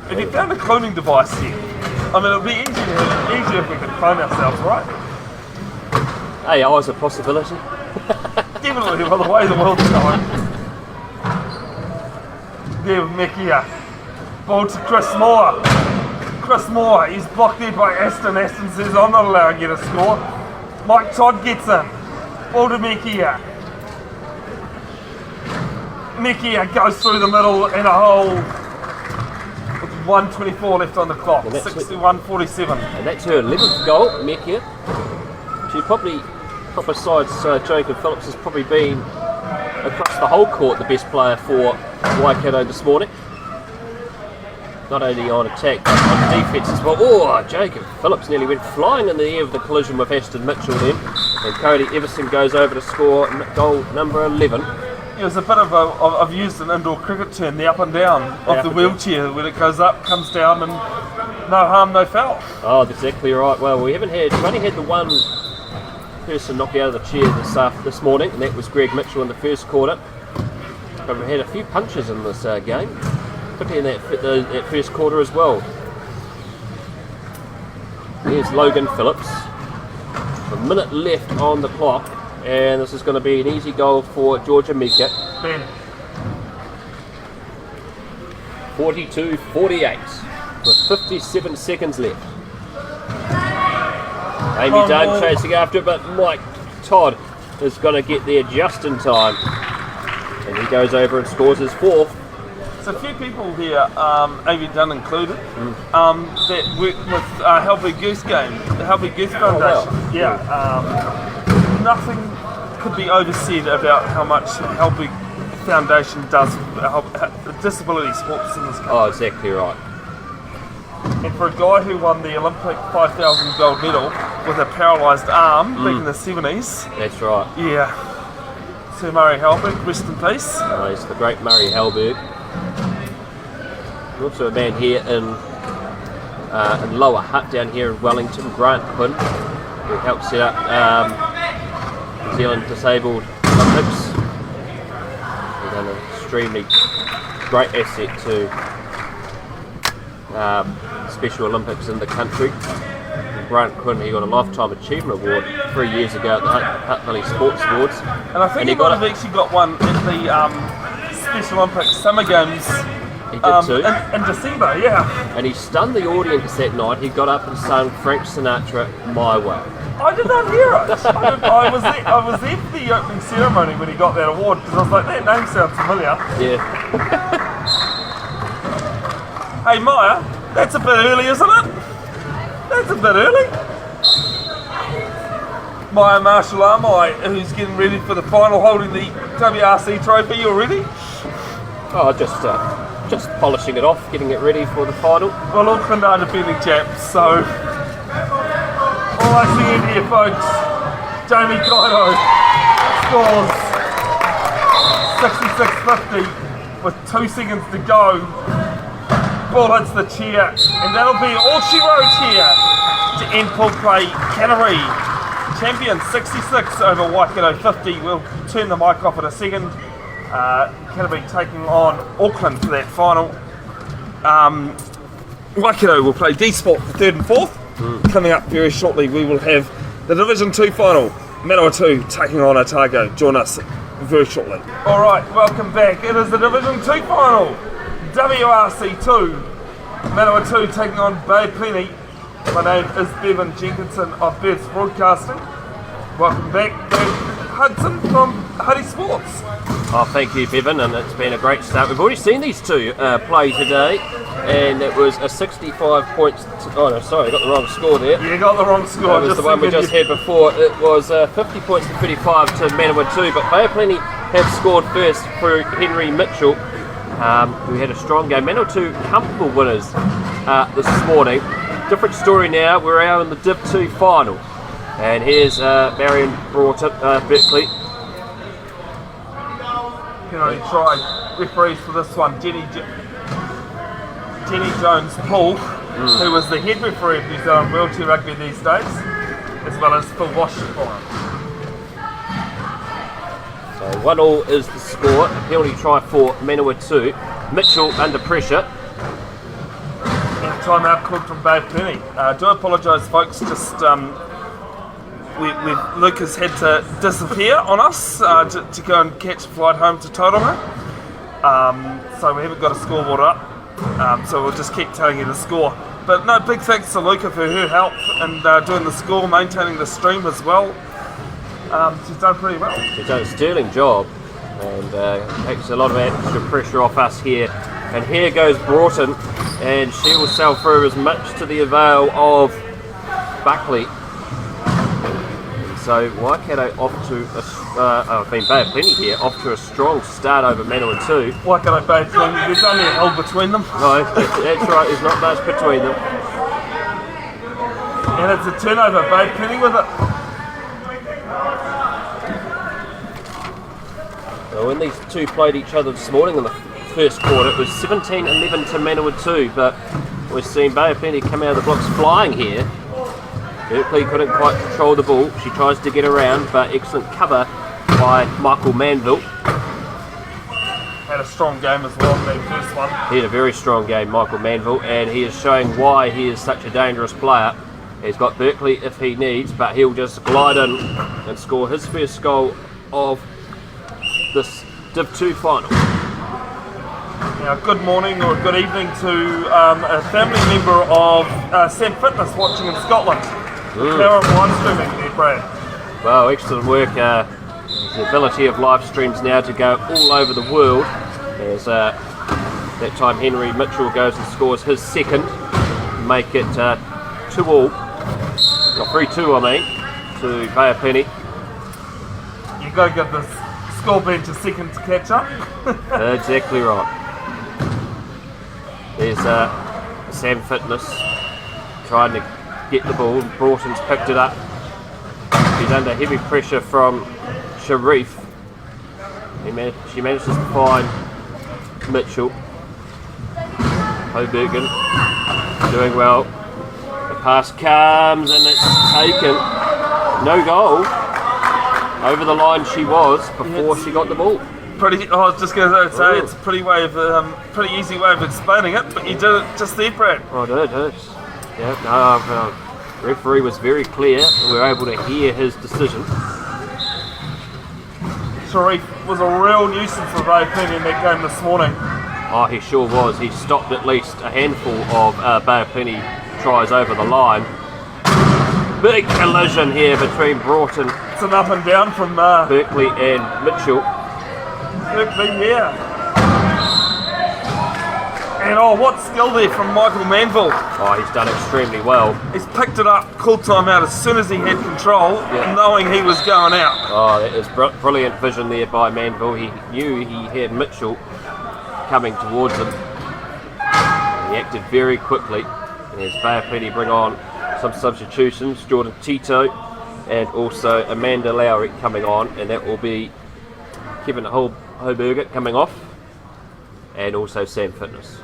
[SPEAKER 1] Have you found a cloning device yet? I mean, it would be easier if we could clone ourselves, right?
[SPEAKER 2] AI is a possibility.
[SPEAKER 1] Definitely, by the way the world's going. There with Mickey, ball to Chris Moore. Chris Moore, he's blocked there by Aston. Aston says, I'm not allowing you to score. Mike Todd gets in. Ball to Mickey. Mickey goes through the middle in a hole with 1:24 left on the clock. 61-47.
[SPEAKER 2] And that's her 11th goal, Mekia. She probably, besides Jacob Phillips, has probably been across the whole court the best player for Waikato this morning. Not only on attack but on defence as well. Oh, Jacob Phillips nearly went flying in the air of the collision with Aston Mitchell then. And Cody Everson goes over to score goal number 11.
[SPEAKER 1] It was a bit of I've used an indoor cricket term, the up and down of the wheelchair. When it goes up, comes down, and no harm, no foul.
[SPEAKER 2] Oh, that's exactly right. Well, we've only had the one person knock out of the chair this morning, and that was Greg Mitchell in the first quarter. But we've had a few punches in this game, particularly in that first quarter as well. Here's Logan Phillips. A minute left on the clock, and this is going to be an easy goal for Georgia Mika. 42-48 with 57 seconds left. Amy Dunn chasing after it, but Mike Todd is going to get there just in time. And he goes over and scores his 4th.
[SPEAKER 1] There's a few people here, Amy Dunn included, that work with Healthy Goose Game, the Healthy Goose Foundation.
[SPEAKER 2] Oh, wow.
[SPEAKER 1] Yeah, nothing could be oversaid about how much Healthy Foundation does help disability sports in this country.
[SPEAKER 2] Oh, exactly right.
[SPEAKER 1] And for a guy who won the Olympic 5,000 gold medal with a paralysed arm back in the 70s.
[SPEAKER 2] That's right.
[SPEAKER 1] Yeah. Sir Murray Halberg, rest in peace.
[SPEAKER 2] He's the great Murray Halberg. Also a man here in Lower Hutt down here in Wellington, Grant Quinn, who helped set up New Zealand Disabled Olympics. He's an extremely great asset to Special Olympics in the country. And Grant Quinn, he got a Lifetime Achievement Award 3 years ago at the Hutt Valley Sports Awards.
[SPEAKER 1] And I think he might have actually got one at the Special Olympics Summer Games.
[SPEAKER 2] He did too.
[SPEAKER 1] In December, yeah.
[SPEAKER 2] And he stunned the audience that night. He got up and sung Frank Sinatra, My Way.
[SPEAKER 1] I did not hear it. I was there for the opening ceremony when he got that award, because I was like, that name sounds familiar.
[SPEAKER 2] Yeah.
[SPEAKER 1] Hey Maya, that's a bit early, isn't it? That's a bit early. Maya Marshall-Armai, who's getting ready for the final, holding the WRC trophy. You ready?
[SPEAKER 2] Oh, just polishing it off, getting it ready for the final.
[SPEAKER 1] Well, Auckland are defending champs, so all I see in here, folks, Jamie Kaito scores 66-50 with 2 seconds to go. Ball hits the chair, and that'll be all she wrote here to end pool play. Canterbury champion 66 over Waikato 50. We'll turn the mic off in a second. Canterbury taking on Auckland for that final. Waikato will play D-Sport for 3rd and 4th. Coming up very shortly, we will have the Division 2 final. Manawatu taking on Otago. Join us very shortly. Alright, welcome back. It is the Division 2 final. WRC 2. Manawatu taking on Bay Plenty. My name is Bevin Jenkinson of Bev's Broadcasting. Welcome back. Hudson from Huddy Sports.
[SPEAKER 2] Oh, thank you, Bevin, and it's been a great start. We've already seen these two play today, and it was a 65 points. Oh no, sorry, I got the wrong score there.
[SPEAKER 1] You got the wrong score.
[SPEAKER 2] That was the one we just had before. It was 50 points to 35 to Manawatu, but Bay Plenty have scored first for Henry Mitchell. We had a strong game. Manawatu comfortable winners this morning. Different story now. We're out in the Div 2 final, and here's Marion Broughton, Berkeley.
[SPEAKER 1] Can only try referees for this one. Jenny Jones Paul, who was the head referee of New Zealand Wheelchair Rugby these days, as well as Phil Washington.
[SPEAKER 2] So 1-1 is the score. A penalty try for Manawatu. Mitchell under pressure.
[SPEAKER 1] And timeout called from Bay Plenty. I do apologise, folks. Just Lucas had to disappear on us to go and catch a flight home to Tauranga. So we haven't got a scoreboard up. So we'll just keep telling you the score. But no, big thanks to Luca for her help and doing the score, maintaining the stream as well. She's done pretty well.
[SPEAKER 2] She's done a sterling job and takes a lot of extra pressure off us here. And here goes Broughton, and she will sail through as much to the avail of Buckley. So Waikato off to Bay Plenty here, off to a strong start over Manawatu.
[SPEAKER 1] Waikato Bay Plenty, there's only a hill between them.
[SPEAKER 2] No, that's right, there's not much between them.
[SPEAKER 1] And it's a turnover, Bay Plenty with it.
[SPEAKER 2] Well, when these two played each other this morning in the first quarter, it was 17-11 to Manawatu, but we've seen Bay Plenty come out of the blocks flying here. Berkeley couldn't quite control the ball. She tries to get around, but excellent cover by Michael Manville.
[SPEAKER 1] Had a strong game as well in that first one.
[SPEAKER 2] He had a very strong game, Michael Manville, and he is showing why he is such a dangerous player. He's got Berkeley if he needs, but he'll just glide in and score his first goal of this Div 2 final.
[SPEAKER 1] Now, good morning or good evening to a family member of Sam Fitness watching in Scotland. They're on live streaming there, Brad.
[SPEAKER 2] Well, excellent work. The ability of live streams now to go all over the world. As that time Henry Mitchell goes and scores his second, make it 2-2. Not 3-2, I mean, to Bay Plenty.
[SPEAKER 1] You got to give the score bench a second to catch up.
[SPEAKER 2] Exactly right. There's Sam Fitness trying to get the ball. Broughton's picked it up. She's under heavy pressure from Sharif. She manages to find Mitchell. Hobergen doing well. The pass comes and it's taken. No goal. Over the line she was before she got the ball.
[SPEAKER 1] I was just going to say it's a pretty easy way of explaining it, but you did it just there, Brad.
[SPEAKER 2] Oh, it is. Yeah, no, the referee was very clear and we were able to hear his decision.
[SPEAKER 1] Sharif was a real nuisance for Bay Plenty in that game this morning.
[SPEAKER 2] Oh, he sure was. He stopped at least a handful of Bay Plenty tries over the line. Big collision here between Broughton.
[SPEAKER 1] It's an up and down from
[SPEAKER 2] Berkeley and Mitchell.
[SPEAKER 1] Berkeley, yeah. And what skill there from Michael Manville.
[SPEAKER 2] Oh, he's done extremely well.
[SPEAKER 1] He's picked it up, called time out as soon as he had control, knowing he was going out.
[SPEAKER 2] Oh, that is brilliant vision there by Manville. He knew he had Mitchell coming towards him. He acted very quickly. And as Bay Plenty bring on some substitutions, Jordan Tito and also Amanda Lowry coming on, and that will be Kevin Hoberger coming off, and also Sam Fitness.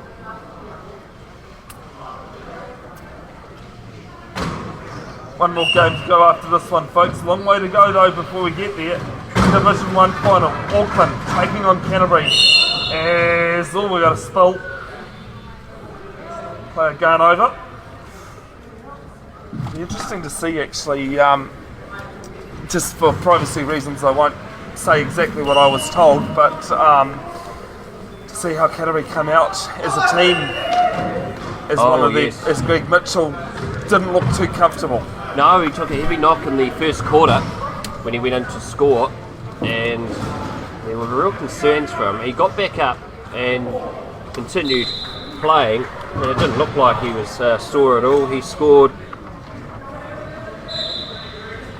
[SPEAKER 1] One more game to go after this one, folks. Long way to go though before we get there. Division 1 final, Auckland taking on Canterbury. As we got a spill. Player going over. Be interesting to see actually. Just for privacy reasons, I won't say exactly what I was told, but to see how Canterbury come out as a team, as Greg Mitchell didn't look too comfortable.
[SPEAKER 2] No, he took a heavy knock in the first quarter when he went in to score, and there were real concerns for him. He got back up and continued playing, and it didn't look like he was sore at all. He scored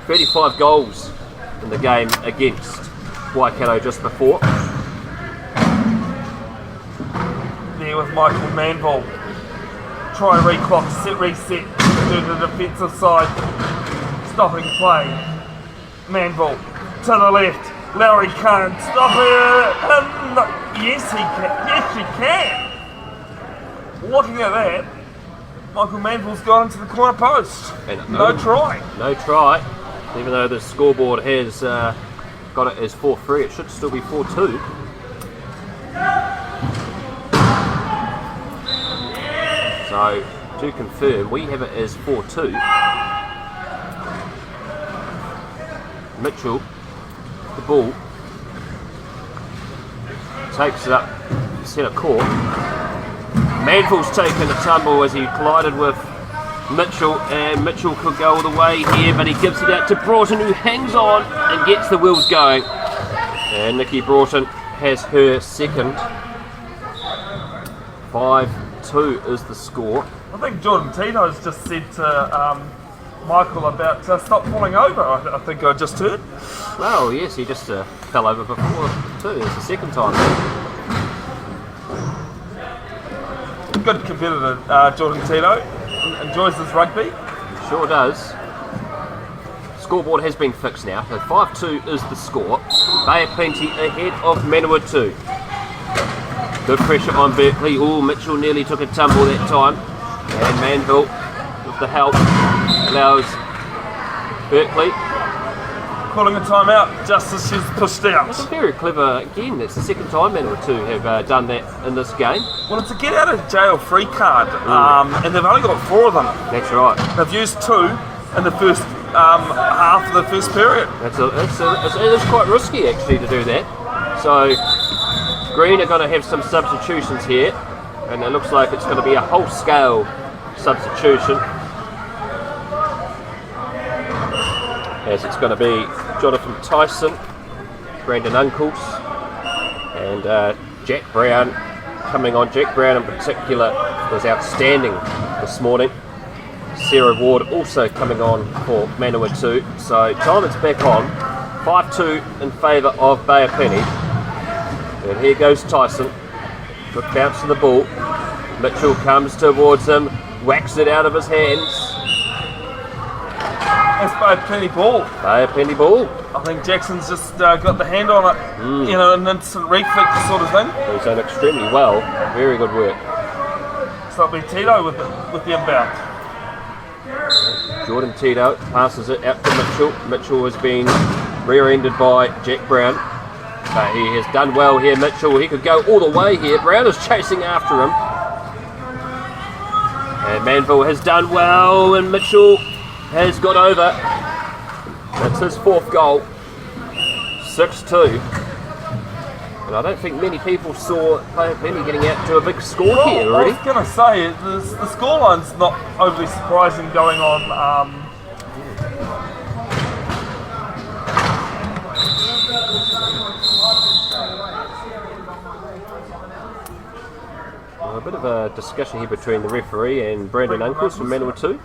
[SPEAKER 2] 35 goals in the game against Waikato just before.
[SPEAKER 1] There with Michael Manville. Try reclock, reset to the defensive side. Stopping play. Manville to the left. Lowry can't stop it. Yes, he can. Yes, he can. Looking at that, Michael Manville's gone into the corner post.
[SPEAKER 2] And
[SPEAKER 1] no try.
[SPEAKER 2] No try. Even though the scoreboard has got it as 4-3, it should still be 4-2. So, to confirm, we have it as 4-2. Mitchell, the ball, takes it up centre court. Manville's taken a tumble as he collided with Mitchell, and Mitchell could go all the way here, but he gives it out to Broughton, who hangs on and gets the wheels going. And Nikki Broughton has her second. 5-2 is the score.
[SPEAKER 1] I think Jordan Tito's just said to Michael about stop falling over, I think I just heard.
[SPEAKER 2] Well, yes, he just fell over before too. It's the second time.
[SPEAKER 1] Good competitor, Jordan Tito. Enjoys his rugby.
[SPEAKER 2] Sure does. Scoreboard has been fixed now. So 5-2 is the score. Bay of Plenty ahead of Manawatu. Good pressure on Berkeley. Oh, Mitchell nearly took a tumble that time. And Manville, with the help, allows Berkeley.
[SPEAKER 1] Calling a timeout just as she's pushed out.
[SPEAKER 2] That's very clever again. It's the second time Manawatu have done that in this game.
[SPEAKER 1] Well, it's a get out of jail free card, and they've only got 4 of them.
[SPEAKER 2] That's right.
[SPEAKER 1] They've used 2 in the first half of the first period.
[SPEAKER 2] It is quite risky actually to do that. So Green are going to have some substitutions here, and it looks like it's going to be a whole scale substitution. As it's going to be Jonathan Tyson, Brandon Uncles, and Jack Brown coming on. Jack Brown in particular was outstanding this morning. Sarah Ward also coming on for Manawatu. So time it's back on. 5-2 in favour of Bay of Plenty. And here goes Tyson. Good bounce to the ball. Mitchell comes towards him, whacks it out of his hands.
[SPEAKER 1] That's Bay of Plenty ball.
[SPEAKER 2] Bay of Plenty ball.
[SPEAKER 1] I think Jackson's just got the hand on it, you know, an instant reflex sort of thing.
[SPEAKER 2] He's done extremely well. Very good work.
[SPEAKER 1] So it'll be Tito with the inbound.
[SPEAKER 2] Jordan Tito passes it out to Mitchell. Mitchell has been rear-ended by Jack Brown. But he has done well here, Mitchell. He could go all the way here. Brown is chasing after him. And Manville has done well, and Mitchell has got over. That's his 4th goal. 6-2. And I don't think many people saw Bay of Plenty getting out to a big score here already.
[SPEAKER 1] I was going to say, the scoreline's not overly surprising going on.
[SPEAKER 2] A bit of a discussion here between the referee and Brandon Uncles from Manawatu.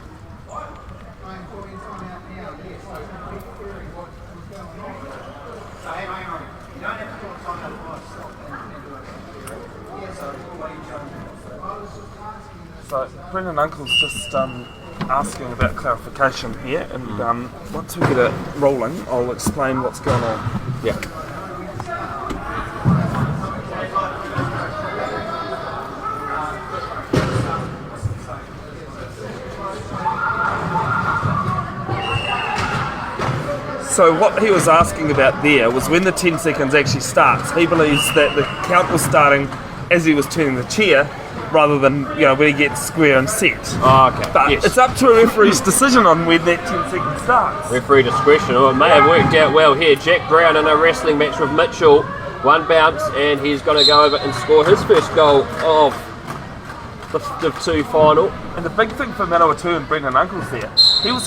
[SPEAKER 1] So Brendan Uncle's just asking about clarification here, and once we get it rolling, I'll explain what's going on.
[SPEAKER 2] Yeah.
[SPEAKER 1] So what he was asking about there was when the 10 seconds actually starts, he believes that the count was starting as he was turning the chair, rather than when he gets square and set.
[SPEAKER 2] Oh, okay.
[SPEAKER 1] But
[SPEAKER 2] yes.
[SPEAKER 1] it's up to a referee's decision on when that 10 seconds starts.
[SPEAKER 2] Referee discretion. Oh, it may have worked out well here. Jack Brown in a wrestling match with Mitchell. One bounce, and he's going to go over and score his first goal of the two final.
[SPEAKER 1] And the big thing for Manawatu and Brendan Uncles there, he was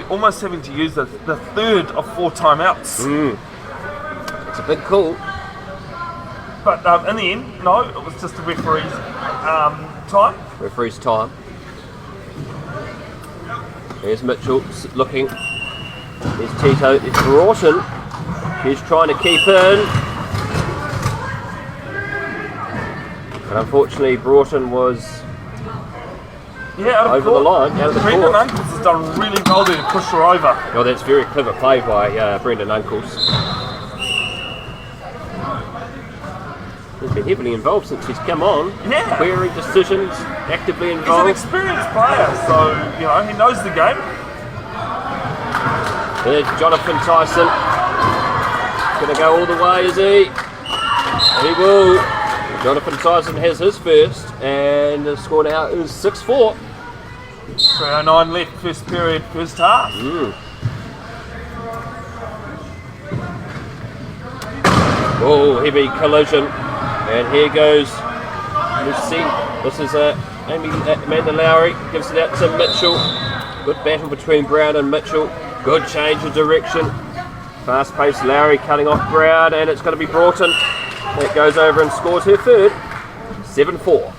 [SPEAKER 1] almost having to use the third of 4 timeouts.
[SPEAKER 2] It's a big call.
[SPEAKER 1] But in the end, no, it was just a referee's time.
[SPEAKER 2] Referee's time. There's Mitchell looking. There's Tito. There's Broughton. He's trying to keep in. But unfortunately, Broughton was
[SPEAKER 1] out of
[SPEAKER 2] over the line, out of the
[SPEAKER 1] Brendan
[SPEAKER 2] court.
[SPEAKER 1] Uncles has done really well there to push her over.
[SPEAKER 2] Oh, that's very clever play by Brendan Uncles. He's been heavily involved since he's come on.
[SPEAKER 1] Yeah.
[SPEAKER 2] Query decisions, actively
[SPEAKER 1] He's an
[SPEAKER 2] involved.
[SPEAKER 1] experienced player, so he knows the game.
[SPEAKER 2] There's Jonathan Tyson. Going to go all the way, is he? He will. Jonathan Tyson has his first, and the score now is 6-4.
[SPEAKER 1] 3:09 left, first period, first half.
[SPEAKER 2] Oh, heavy collision. And here goes Lucy. This is Amanda Lowry. Gives it out to Mitchell. Good battle between Brown and Mitchell. Good change of direction. Fast-paced Lowry cutting off Brown, and it's going to be Broughton. That goes over and scores her third. 7-4.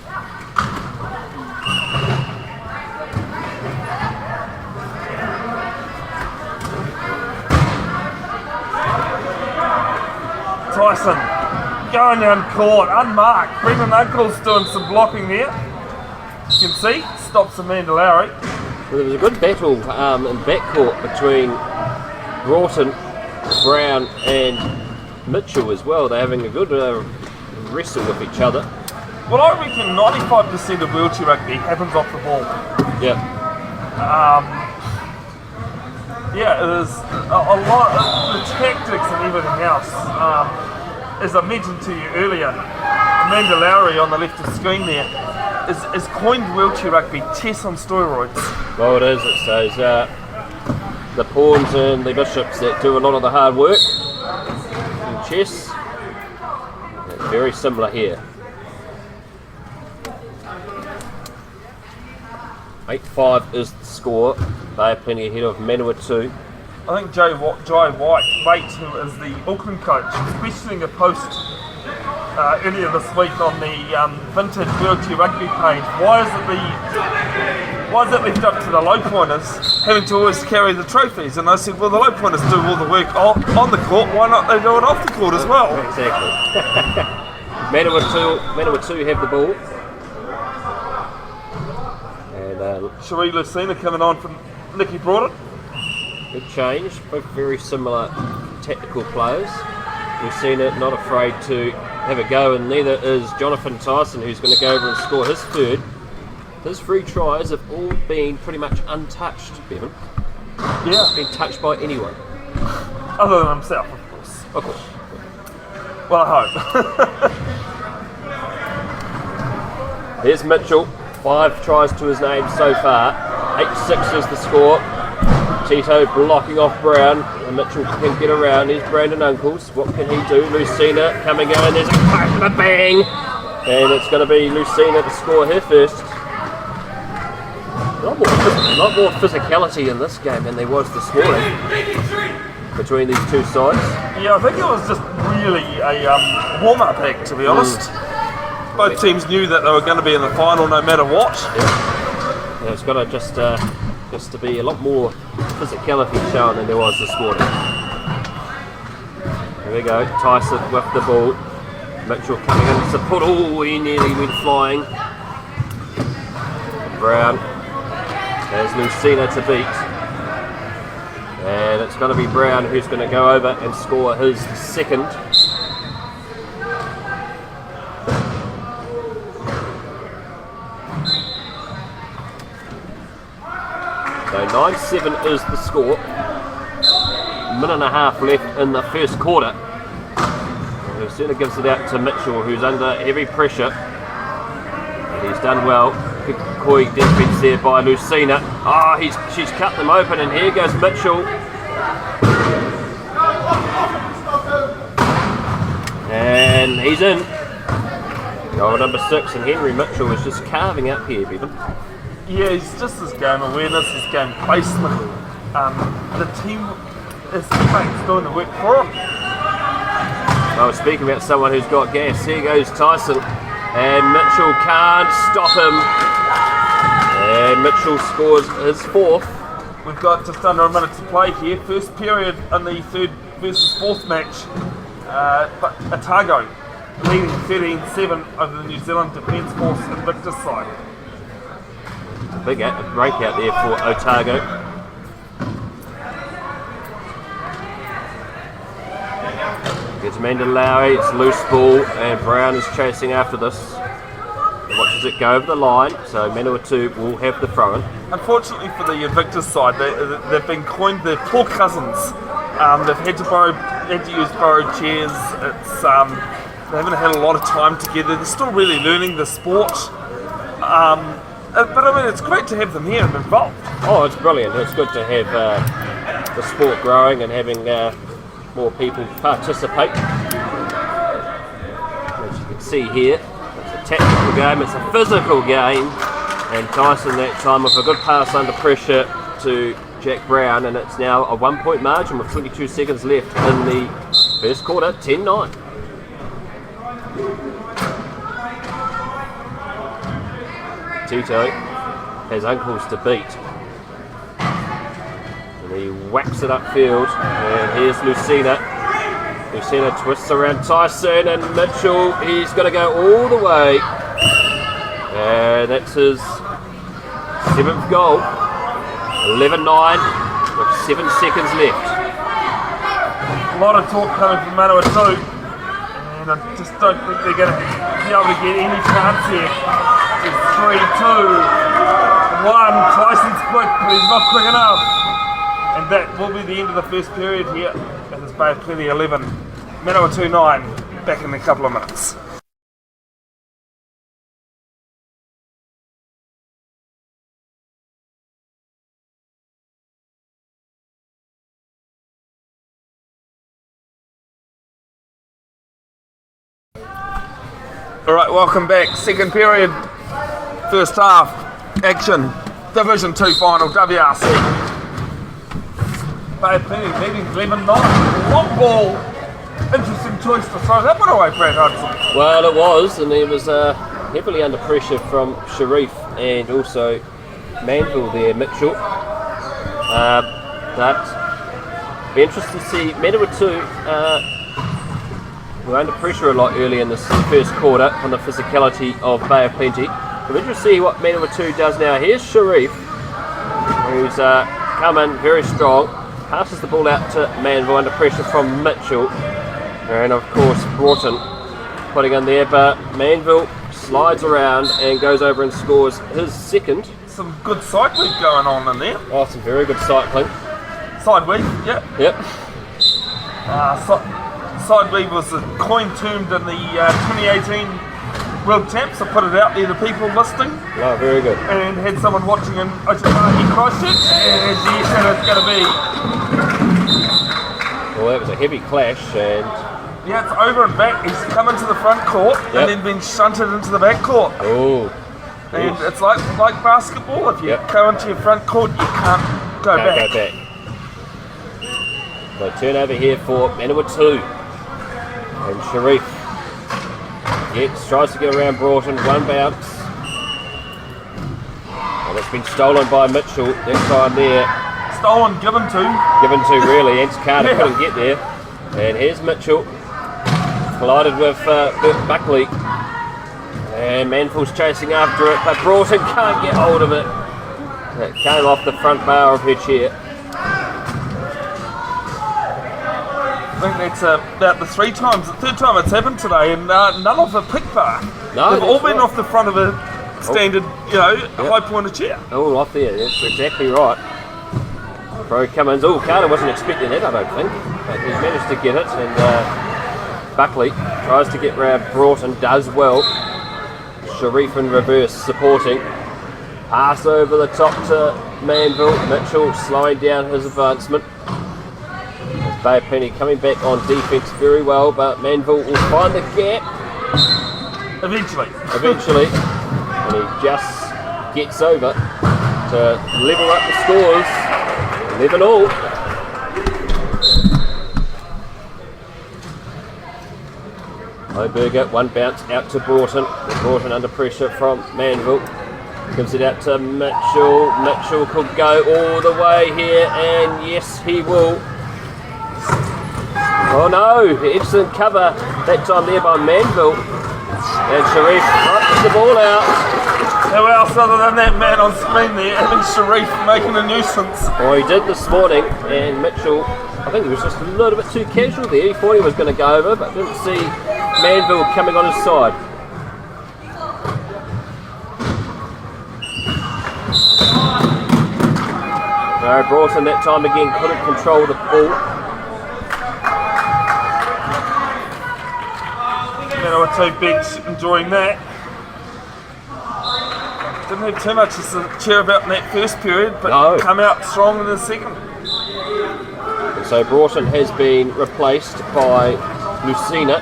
[SPEAKER 1] Tyson going down court, unmarked. Brendan Uncles doing some blocking there. You can see, stops Amanda Lowry.
[SPEAKER 2] Well, there was a good battle in backcourt between Broughton, Brown and Mitchell as well. They're having a good wrestle with each other.
[SPEAKER 1] Well, I reckon 95% of wheelchair rugby happens off the ball.
[SPEAKER 2] Yeah.
[SPEAKER 1] It is a lot of the tactics and everything else. As I mentioned to you earlier, Amanda Lowry on the left of the screen there is coined wheelchair rugby chess on steroids.
[SPEAKER 2] Well, it is. It's those the pawns and the bishops that do a lot of the hard work in chess. It's very similar here. 8-5 is the score. They are plenty ahead of Manawatu.
[SPEAKER 1] I think Jai White, who is the Auckland coach, was questioning a post earlier this week on the vintage wheelchair rugby page. Why is it left up to the low pointers having to always carry the trophies? And I said, well, the low pointers do all the work on the court. Why not they do it off the court as well?
[SPEAKER 2] Exactly. Manawatu have the ball. And
[SPEAKER 1] Cherie Lucina coming on from Nikki Broughton.
[SPEAKER 2] big change. Both very similar tactical players. We've seen it, not afraid to have a go, and neither is Jonathan Tyson, who's going to go over and score his third. His 3 tries have all been pretty much untouched, Bevin.
[SPEAKER 1] Yeah.
[SPEAKER 2] Been touched by anyone.
[SPEAKER 1] Other than himself, of course.
[SPEAKER 2] Of course.
[SPEAKER 1] Well, I hope.
[SPEAKER 2] Here's Mitchell. 5 tries to his name so far. 8-6 is the score. Tito blocking off Brown, and Mitchell can get around. Here's Brandon Uncles. What can he do? Lucina coming in. There's a crash and a bang, and it's going to be Lucina to score her first. A lot more physicality in this game than there was this morning between these two sides.
[SPEAKER 1] Yeah, I think it was just really a warm-up act, to be honest. Both teams knew that they were going to be in the final no matter what.
[SPEAKER 2] Yeah, it's got to just to be a lot more physicality shown than there was this morning. Here we go, Tyson with the ball. Mitchell coming in to support. Oh, he nearly went flying. Brown has Lucina to beat. And it's going to be Brown who's going to go over and score his second. So 9-7 is the score. Minute and a half left in the first quarter. Lucina gives it out to Mitchell, who's under heavy pressure. He's done well. Good koi defence there by Lucina. Oh, she's cut them open, and here goes Mitchell. And he's in. Goal number 6, and Henry Mitchell is just carving up here, Bevin.
[SPEAKER 1] Yeah, he's just his game awareness, his game placement. The team is doing the work for him.
[SPEAKER 2] I was speaking about someone who's got gas. Here goes Tyson, and Mitchell can't stop him. And Mitchell scores his 4th.
[SPEAKER 1] We've got just under a minute to play here. First period in the 3rd versus 4th match. But Otago leading 13-7 over the New Zealand Defence Force Invictus side.
[SPEAKER 2] A big breakout there for Otago. Gets Amanda Lowry, it's loose ball, and Brown is chasing after this. Watches it go over the line, so Manawatu will have the throw-in.
[SPEAKER 1] Unfortunately for the Invictus side, they've been coined the poor cousins. They've had to use borrowed chairs. It's they haven't had a lot of time together. They're still really learning the sport. But I mean, it's great to have them here and involved.
[SPEAKER 2] Oh, it's brilliant. It's good to have the sport growing and having more people participate. As you can see here, it's a tactical game, it's a physical game. And Tyson that time with a good pass under pressure to Jack Brown, and it's now a 1-point margin with 22 seconds left in the first quarter, 10-9. Tito has uncles to beat. And he whacks it upfield. And here's Lucina. Lucina twists around Tyson, and Mitchell, he's going to go all the way. And that's his 7th goal. 11-9 with 7 seconds left.
[SPEAKER 1] A lot of talk coming from Manawatu, and I just don't think they're going to be able to get any chance here. It's 3-2-1. Tyson's quick, but he's not quick enough. And that will be the end of the first period here. It is Bay of Plenty 11, Manawatu 9. Back in a couple of minutes. Alright, welcome back. Second period, first half, action, Division 2 final, WRC. Bay of Plenty leading 11-9. Long ball. Interesting choice to throw that one away, Brad Hudson.
[SPEAKER 2] Well, it was, and he was heavily under pressure from Sharif and also Manville there, Mitchell. But be interesting to see Manawatu we're under pressure a lot early in this first quarter from the physicality of Bay of Plenty. We're interested to see what Manawatu does now. Here's Sharif, who's come in very strong, passes the ball out to Manville under pressure from Mitchell, and of course Broughton putting in there, but Manville slides around and goes over and scores his 2nd.
[SPEAKER 1] Some good cycling going on in there.
[SPEAKER 2] Oh, some very good cycling.
[SPEAKER 1] Side weave, yep.
[SPEAKER 2] Yep.
[SPEAKER 1] Side weave was a coin termed in the 2018 World Champs. I put it out there to people listening.
[SPEAKER 2] Oh, very good.
[SPEAKER 1] And had someone watching in Otago Christchurch, and you said it's going to be.
[SPEAKER 2] Well, that was a heavy clash, and
[SPEAKER 1] yeah, it's over and back. He's come into the front court and then been shunted into the back court.
[SPEAKER 2] Oh.
[SPEAKER 1] And it's like basketball. If you go into your front court, you can't go back.
[SPEAKER 2] So turnover here for Manawatu. And Sharif tries to get around Broughton, one bounce. And it's been stolen by Mitchell that time there.
[SPEAKER 1] Stolen, given to
[SPEAKER 2] really. Ants Carter couldn't get there. And here's Mitchell. Collided with Buckley. And Manfield's chasing after it, but Broughton can't get hold of it. It came off the front bar of her chair.
[SPEAKER 1] I think that's about the third time it's happened today, and none of the pick bar.
[SPEAKER 2] No,
[SPEAKER 1] they've all been off the front of a standard, high pointed chair.
[SPEAKER 2] All off there, that's exactly right. Pro Cummins, Carter wasn't expecting that, I don't think, but he's managed to get it, and Buckley tries to get round Broughton, does well. Sharif in reverse supporting. Pass over the top to Manville. Mitchell slowing down his advancement. Bay Penny coming back on defence very well, but Manville will find the gap.
[SPEAKER 1] Eventually.
[SPEAKER 2] And he just gets over to level up the scores. 11-all. Oberger, one bounce out to Broughton. Broughton under pressure from Manville. Gives it out to Mitchell. Mitchell could go all the way here, and yes, he will. Oh no, excellent cover that time there by Manville. And Sharif knocks the ball out.
[SPEAKER 1] Who else other than that man on screen there, having Sharif making a nuisance?
[SPEAKER 2] Well, he did this morning, and Mitchell, I think he was just a little bit too casual there. He thought he was going to go over, but didn't see Manville coming on his side. No, Broughton that time again couldn't control the ball.
[SPEAKER 1] Manawatu bench enjoying that. Didn't have too much to cheer about in that first period, but come out strong in the second.
[SPEAKER 2] And so Broughton has been replaced by Lucina.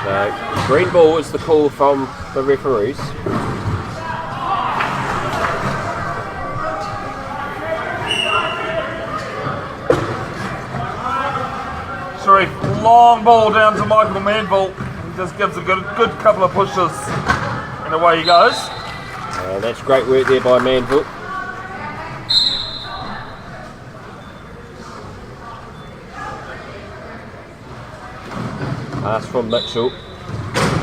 [SPEAKER 2] So green ball is the call from the referees.
[SPEAKER 1] Sharif, long ball down to Michael Manville. He just gives a good couple of pushes, and away he goes.
[SPEAKER 2] That's great work there by Manville. Pass from Mitchell.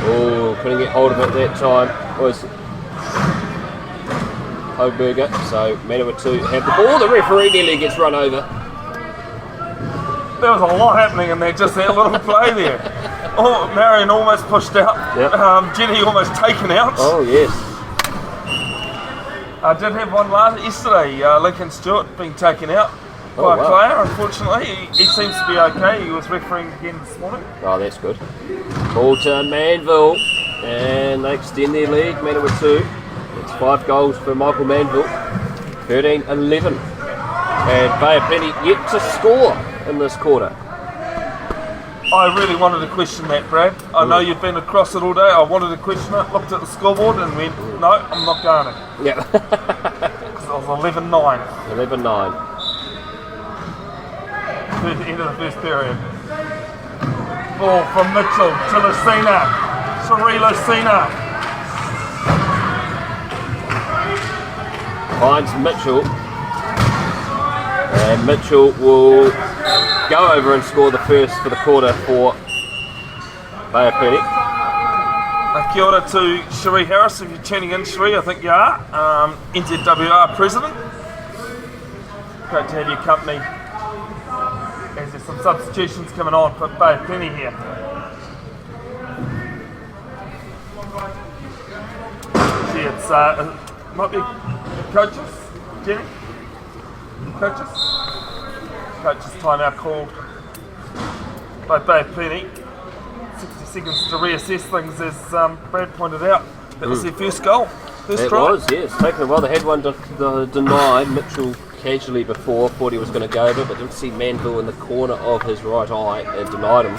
[SPEAKER 2] Oh, couldn't get hold of it that time. Was Oberger. So Manawatu have the ball. The referee nearly gets run over.
[SPEAKER 1] There was a lot happening in there, just that little play there. Oh, Marion almost pushed out.
[SPEAKER 2] Yep.
[SPEAKER 1] Jenny almost taken out.
[SPEAKER 2] Oh yes.
[SPEAKER 1] I did have one yesterday. Lincoln Stewart being taken out by a player. Unfortunately, he seems to be okay. He was refereeing again this morning.
[SPEAKER 2] Oh, that's good. Ball to Manville, and they extend their lead. Manawatu. It's 5 goals for Michael Manville. 13-11. And Bay Penny yet to score in this quarter.
[SPEAKER 1] I really wanted to question that, Brad. I know you've been across it all day. I wanted to question it, looked at the scoreboard and went, no, I'm not going to.
[SPEAKER 2] Yeah.
[SPEAKER 1] Because it was 11-9.
[SPEAKER 2] 11-9.
[SPEAKER 1] End of the first period. Ball from Mitchell to Lucina. Sheree Lucina.
[SPEAKER 2] Finds Mitchell. And Mitchell will go over and score the first for the quarter for Bay Penny.
[SPEAKER 1] Kia ora to Sheree Harris, if you're tuning in, Sheree, I think you are. NZWR President. Great to have your company. As there's some substitutions coming on for Bay Penny here. See, it's might be coaches, Jenny? Coaches timeout called by Bay Penny. 60 seconds to reassess things, as Brad pointed out. That was their first goal, first try.
[SPEAKER 2] It was, yes. Taken a while. They had one denied. Mitchell casually before thought he was going to go over, but didn't see Manville in the corner of his right eye and denied him.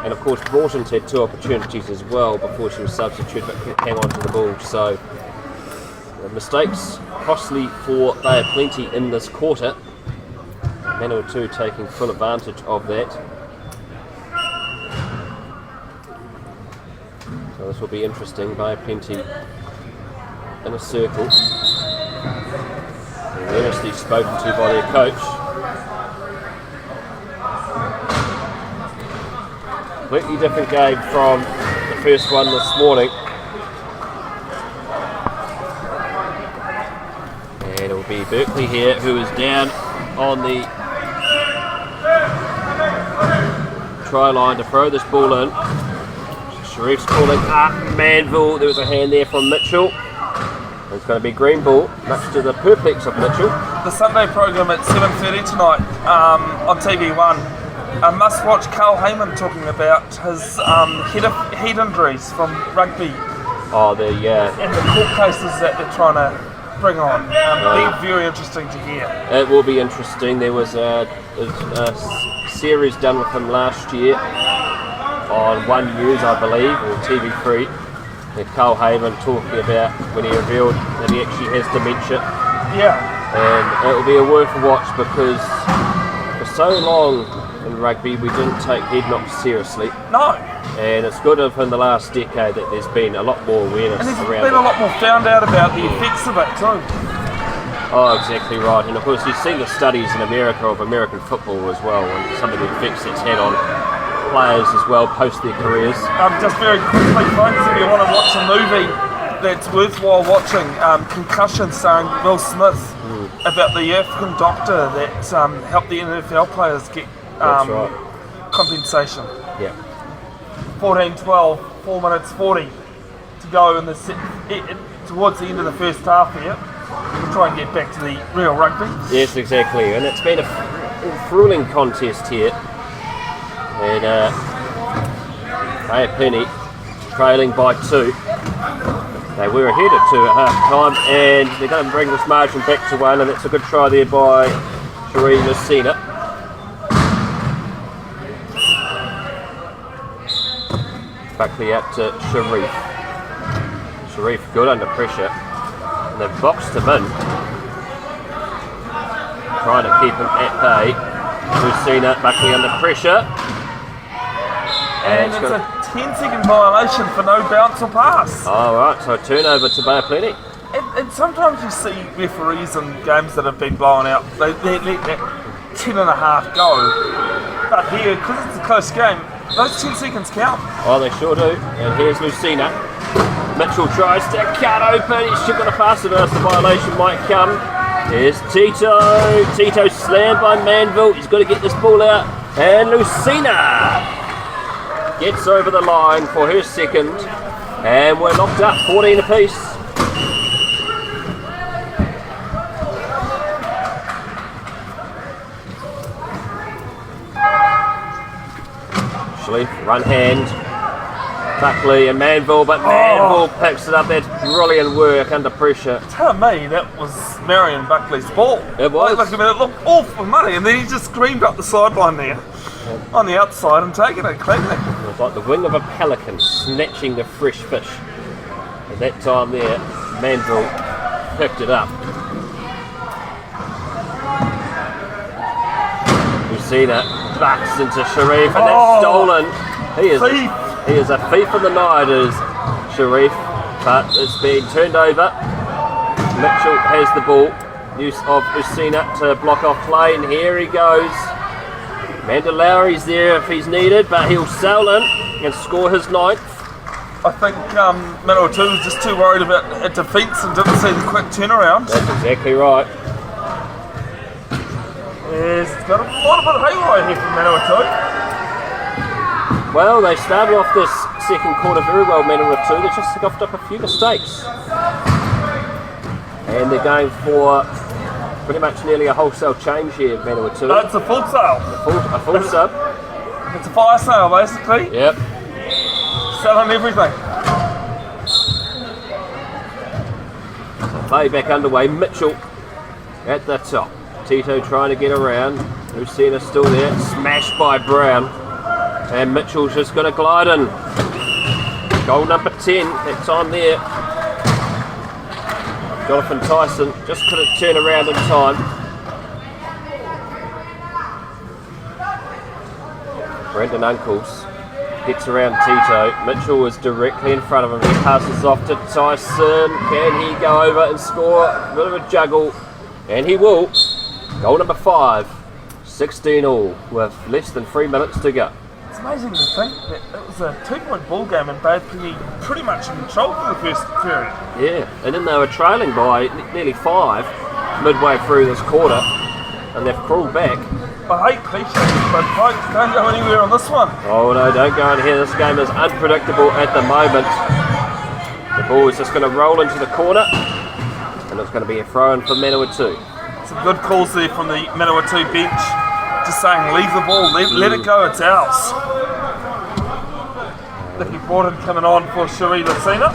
[SPEAKER 2] And of course, Broughton's had 2 opportunities as well before she was substituted, but couldn't hang on to the ball. So mistakes costly for Bay Plenty in this quarter. Manawatu taking full advantage of that. So this will be interesting. Bay Plenty in a circle. And earnestly spoken to by their coach. Completely different game from the first one this morning. And it will be Berkeley here, who is down on the try line to throw this ball in. Sharif's calling up Manville. There was a hand there from Mitchell. It's going to be green ball, much to the perplex of Mitchell.
[SPEAKER 1] The Sunday program at 7:30 tonight on TV1 A must-watch Carl Heyman talking about his head injuries from rugby
[SPEAKER 2] Oh,
[SPEAKER 1] and the court cases that they're trying to bring on. Be very interesting to hear.
[SPEAKER 2] It will be interesting. There was a series done with him last year on One News, I believe, or TV3, with Carl Heyman talking about when he revealed that he actually has dementia.
[SPEAKER 1] Yeah.
[SPEAKER 2] And it will be a worth a watch because for so long in rugby we didn't take head knocks seriously.
[SPEAKER 1] No.
[SPEAKER 2] And it's good of in the last decade that there's been a lot more awareness
[SPEAKER 1] And there's
[SPEAKER 2] around
[SPEAKER 1] been
[SPEAKER 2] it.
[SPEAKER 1] a lot more found out about the effects of it too.
[SPEAKER 2] Oh, exactly right. And of course you've seen the studies in America of American football as well, and some of the effects it's had on players as well post their careers.
[SPEAKER 1] Just very quickly, folks, if you want to watch a movie that's worthwhile watching, Concussion, starring Will Smith, about the African doctor that helped the NFL players get
[SPEAKER 2] That's right.
[SPEAKER 1] compensation.
[SPEAKER 2] Yeah.
[SPEAKER 1] 14-12, 4 minutes 40 to go in the towards the end of the first half here. We'll try and get back to the real rugby.
[SPEAKER 2] Yes, exactly. And it's been a thrilling contest here. And Bay Penny trailing by 2. They were ahead at 2 at half time, and they're going to bring this margin back to 1, and it's a good try there by Lucina. Buckley out to Sharif. Sharif good under pressure, and they've boxed him in, trying to keep him at bay. Lucina, Buckley under pressure.
[SPEAKER 1] And it's a 10-second violation for no bounce or pass.
[SPEAKER 2] Oh, right, so turnover to Bay Plenty.
[SPEAKER 1] And sometimes you see referees in games that have been blown out, they let that 10.5 go. But here, because it's a close game, those 10 seconds count.
[SPEAKER 2] Oh, they sure do. And here's Lucina. Mitchell tries to cut open. He's still going to pass it, or else the violation might come. Here's Tito. Tito slammed by Manville. He's got to get this ball out. And Lucina gets over the line for her second. And we're locked up, 14 apiece. Run hand, Buckley and Manville, but Manville picks it up. That's brilliant work under pressure.
[SPEAKER 1] Tell me, that was Marion Buckley's ball.
[SPEAKER 2] It was.
[SPEAKER 1] Like, I mean, it looked awful money, and then he just screamed up the sideline there, on the outside, and taking it cleanly.
[SPEAKER 2] It was like the wing of a pelican snatching the fresh fish. At that time there, Manville picked it up. Lucina backs into Sharif, and that's stolen. He is a thief in the night, is Sharif, but it's been turned over. Mitchell has the ball. Use of Lucina to block off play, and here he goes. Mandalori's there if he's needed, but he'll sail in and score his 9th.
[SPEAKER 1] I think Manawatu was just too worried about a defence and didn't see the quick turnaround.
[SPEAKER 2] That's exactly right.
[SPEAKER 1] Yes, it's got a lot of haywire here from Manawatu.
[SPEAKER 2] Well, they started off this second quarter very well, Manawatu. They just scoffed up a few mistakes. And they're going for pretty much nearly a wholesale change here, Manawatu.
[SPEAKER 1] No, it's a full sale.
[SPEAKER 2] A full sub.
[SPEAKER 1] It's a fire sale, basically.
[SPEAKER 2] Yep.
[SPEAKER 1] Selling everything.
[SPEAKER 2] Play back underway. Mitchell at the top. Tito trying to get around. Lucina still there. Smashed by Brown. And Mitchell's just going to glide in. Goal number 10. That time there. Jonathan Tyson just couldn't turn around in time. Brendan Uncles gets around Tito. Mitchell is directly in front of him. He passes off to Tyson. Can he go over and score? A bit of a juggle. And he will. Goal number 5. 16 all with less than 3 minutes to go.
[SPEAKER 1] It's amazing to think that it was a 2-point ball game and Bay Plenty pretty much in control for the first period.
[SPEAKER 2] Yeah, and then they were trailing by nearly 5 midway through this quarter, and they've crawled back.
[SPEAKER 1] I hate cliches, but folks, don't go anywhere on this one.
[SPEAKER 2] Oh no, don't go in here. This game is unpredictable at the moment. The ball is just going to roll into the corner, and it's going to be a throw-in for Manawatu.
[SPEAKER 1] Some good calls there from the Manawatu bench. just saying, leave the ball, let it go, it's ours. Nicky Borden coming on for Sheree Lucina.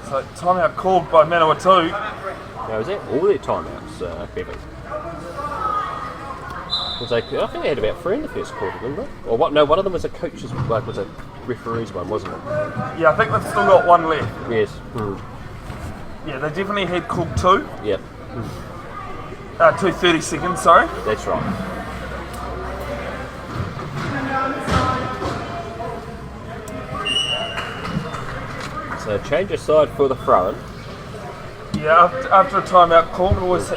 [SPEAKER 1] So timeout called by Manawatu.
[SPEAKER 2] Now is that all their timeouts, Bevin? I think they had about 3 in the first quarter, didn't they? Or what? No, one of them was a coach's, was a referee's one, wasn't it?
[SPEAKER 1] Yeah, I think they've still got one left.
[SPEAKER 2] Yes.
[SPEAKER 1] Yeah, they definitely had called 2.
[SPEAKER 2] Yep.
[SPEAKER 1] 2 30 seconds, sorry.
[SPEAKER 2] That's right. So change your side for the front.
[SPEAKER 1] Yeah, after a timeout call, it always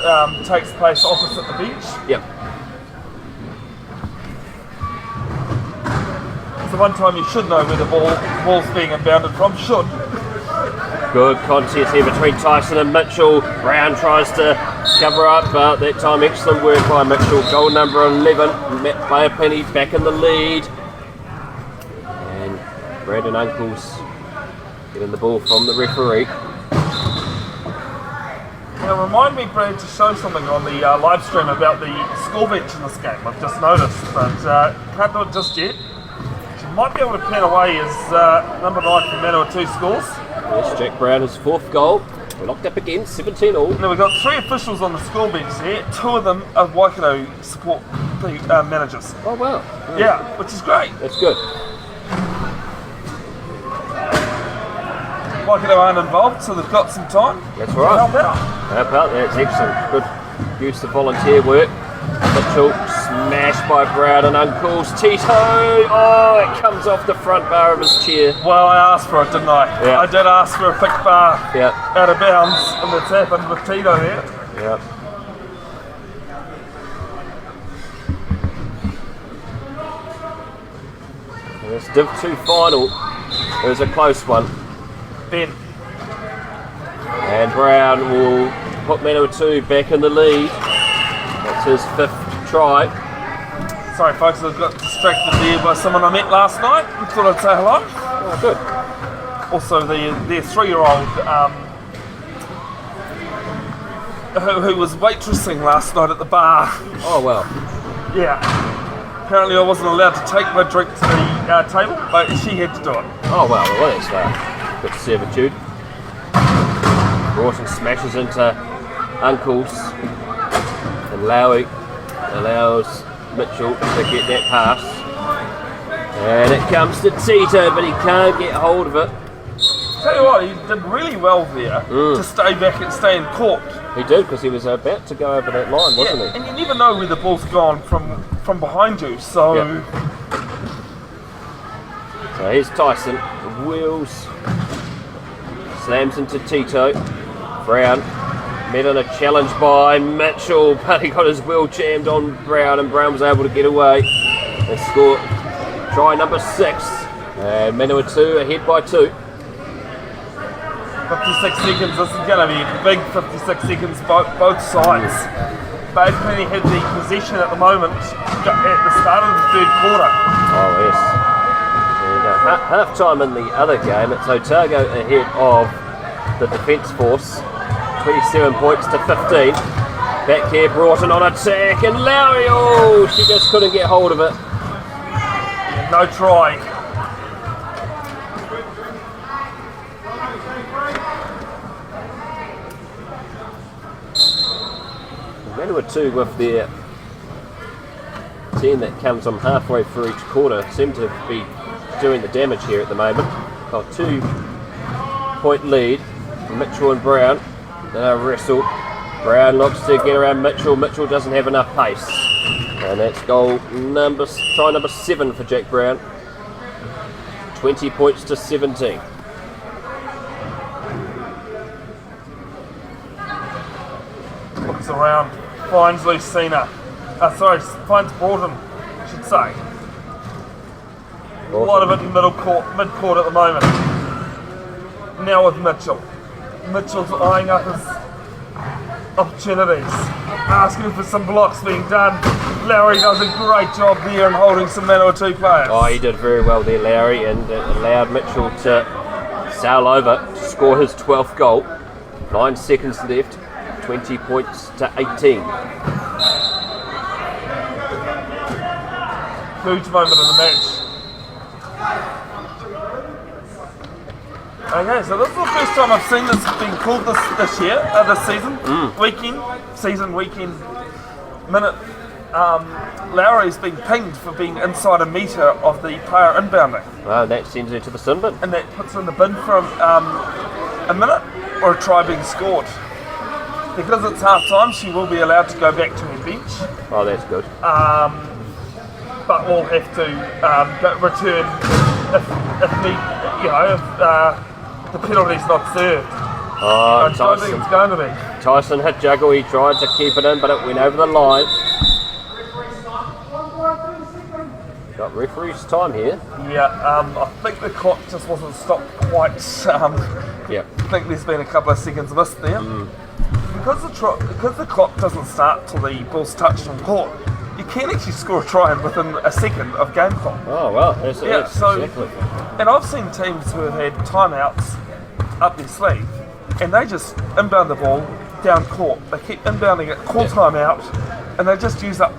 [SPEAKER 1] takes place opposite the bench.
[SPEAKER 2] Yep.
[SPEAKER 1] It's the one time you should know where the ball's being inbounded from. Should.
[SPEAKER 2] Good contest here between Tyson and Mitchell. Brown tries to cover up, but that time excellent work by Mitchell. Goal number 11. Player Penny back in the lead. And Brandon Uncles getting the ball from the referee.
[SPEAKER 1] Now remind me, Brad, to show something on the live stream about the score bench in this game. I've just noticed, but can't do it just yet. She might be able to pen away as number 9 from Manawatu scores.
[SPEAKER 2] Yes, Jack Brown his 4th goal. We're locked up again, 17 all.
[SPEAKER 1] Now we've got 3 officials on the score bench here. 2 of them are Waikato support managers.
[SPEAKER 2] Oh wow.
[SPEAKER 1] Yeah, which is great.
[SPEAKER 2] That's good.
[SPEAKER 1] Waikato aren't involved, so they've got some time.
[SPEAKER 2] That's right.
[SPEAKER 1] Help out.
[SPEAKER 2] Help out, that's excellent. Good use of volunteer work. Mitchell smashed by Brown and Uncles. Tito! Oh, it comes off the front bar of his chair.
[SPEAKER 1] Well, I asked for it, didn't I?
[SPEAKER 2] Yeah.
[SPEAKER 1] I did ask for a pick bar
[SPEAKER 2] Yep.
[SPEAKER 1] out of bounds, and it's happened with Tito there.
[SPEAKER 2] Yep. And this Div 2 final. It was a close one.
[SPEAKER 1] Ben.
[SPEAKER 2] And Brown will put Manawatu back in the lead. That's his 5th try.
[SPEAKER 1] Sorry folks, I got distracted there by someone I met last night. I thought I'd say hello.
[SPEAKER 2] Oh, good.
[SPEAKER 1] Also their 3-year-old who was waitressing last night at the bar.
[SPEAKER 2] Oh, well.
[SPEAKER 1] Yeah. Apparently I wasn't allowed to take my drink to the table, but she had to do it.
[SPEAKER 2] Oh, well, that's good servitude. Broughton smashes into Uncles. And Lowy allows Mitchell to get that pass. And it comes to Tito, but he can't get hold of it.
[SPEAKER 1] Tell you what, he did really well there to stay back and stay in court.
[SPEAKER 2] He did, because he was about to go over that line, wasn't he?
[SPEAKER 1] And you never know where the ball's gone from behind you, so...
[SPEAKER 2] Yep. So here's Tyson, wheels, slams into Tito. Brown met on a challenge by Mitchell, but he got his wheel jammed on Brown, and Brown was able to get away and score try number 6. And Manawatu ahead by 2.
[SPEAKER 1] 56 seconds, this is going to be a big 56 seconds both sides. Both Penny had the possession at the moment at the start of the 3rd quarter.
[SPEAKER 2] Oh yes. There you go. Half time in the other game, it's Otago ahead of the Defence Force. 27 points to 15. Back here, Broughton on attack, and Lowy, oh, she just couldn't get hold of it.
[SPEAKER 1] No try.
[SPEAKER 2] Manawatu with their team that comes on halfway through each quarter seem to be doing the damage here at the moment. Got 2-point lead, Mitchell and Brown. Then a wrestle. Brown looks to get around Mitchell. Mitchell doesn't have enough pace. And that's try number 7 for Jack Brown. 20 points to 17.
[SPEAKER 1] Looks around, finds Lucina. Finds Broughton, I should say. A lot of it in mid-court at the moment. Now with Mitchell. Mitchell's eyeing up his opportunities. asking for some blocks being done. Lowry does a great job there in holding some Manawatu players.
[SPEAKER 2] Oh, he did very well there, Lowry, and it allowed Mitchell to sail over to score his 12th goal. 9 seconds left, 20 points to 18.
[SPEAKER 1] Huge moment in the match. Okay, so this is the first time I've seen this being called this year, this season. Weekend minute. Lowry's been pinged for being inside a metre of the player inbounding.
[SPEAKER 2] Well, that sends her to the sin bin.
[SPEAKER 1] And that puts her in the bin for a minute or a try being scored. Because it's half time, she will be allowed to go back to her bench.
[SPEAKER 2] Oh, that's good.
[SPEAKER 1] But we'll have to return if the penalty's not served.
[SPEAKER 2] Oh,
[SPEAKER 1] I don't think it's going to be.
[SPEAKER 2] Tyson hit juggle, he tried to keep it in, but it went over the line. Got referee's time here.
[SPEAKER 1] Yeah, I think the clock just wasn't stopped quite.
[SPEAKER 2] Yep.
[SPEAKER 1] I think there's been a couple of seconds missed there. Because the clock doesn't start till the ball's touched on court, you can actually score a try within a second of game clock.
[SPEAKER 2] Oh, well, that's exactly.
[SPEAKER 1] And I've seen teams who have had timeouts up their sleeve, and they just inbound the ball down court. They keep inbounding it, call timeout, and they just use up,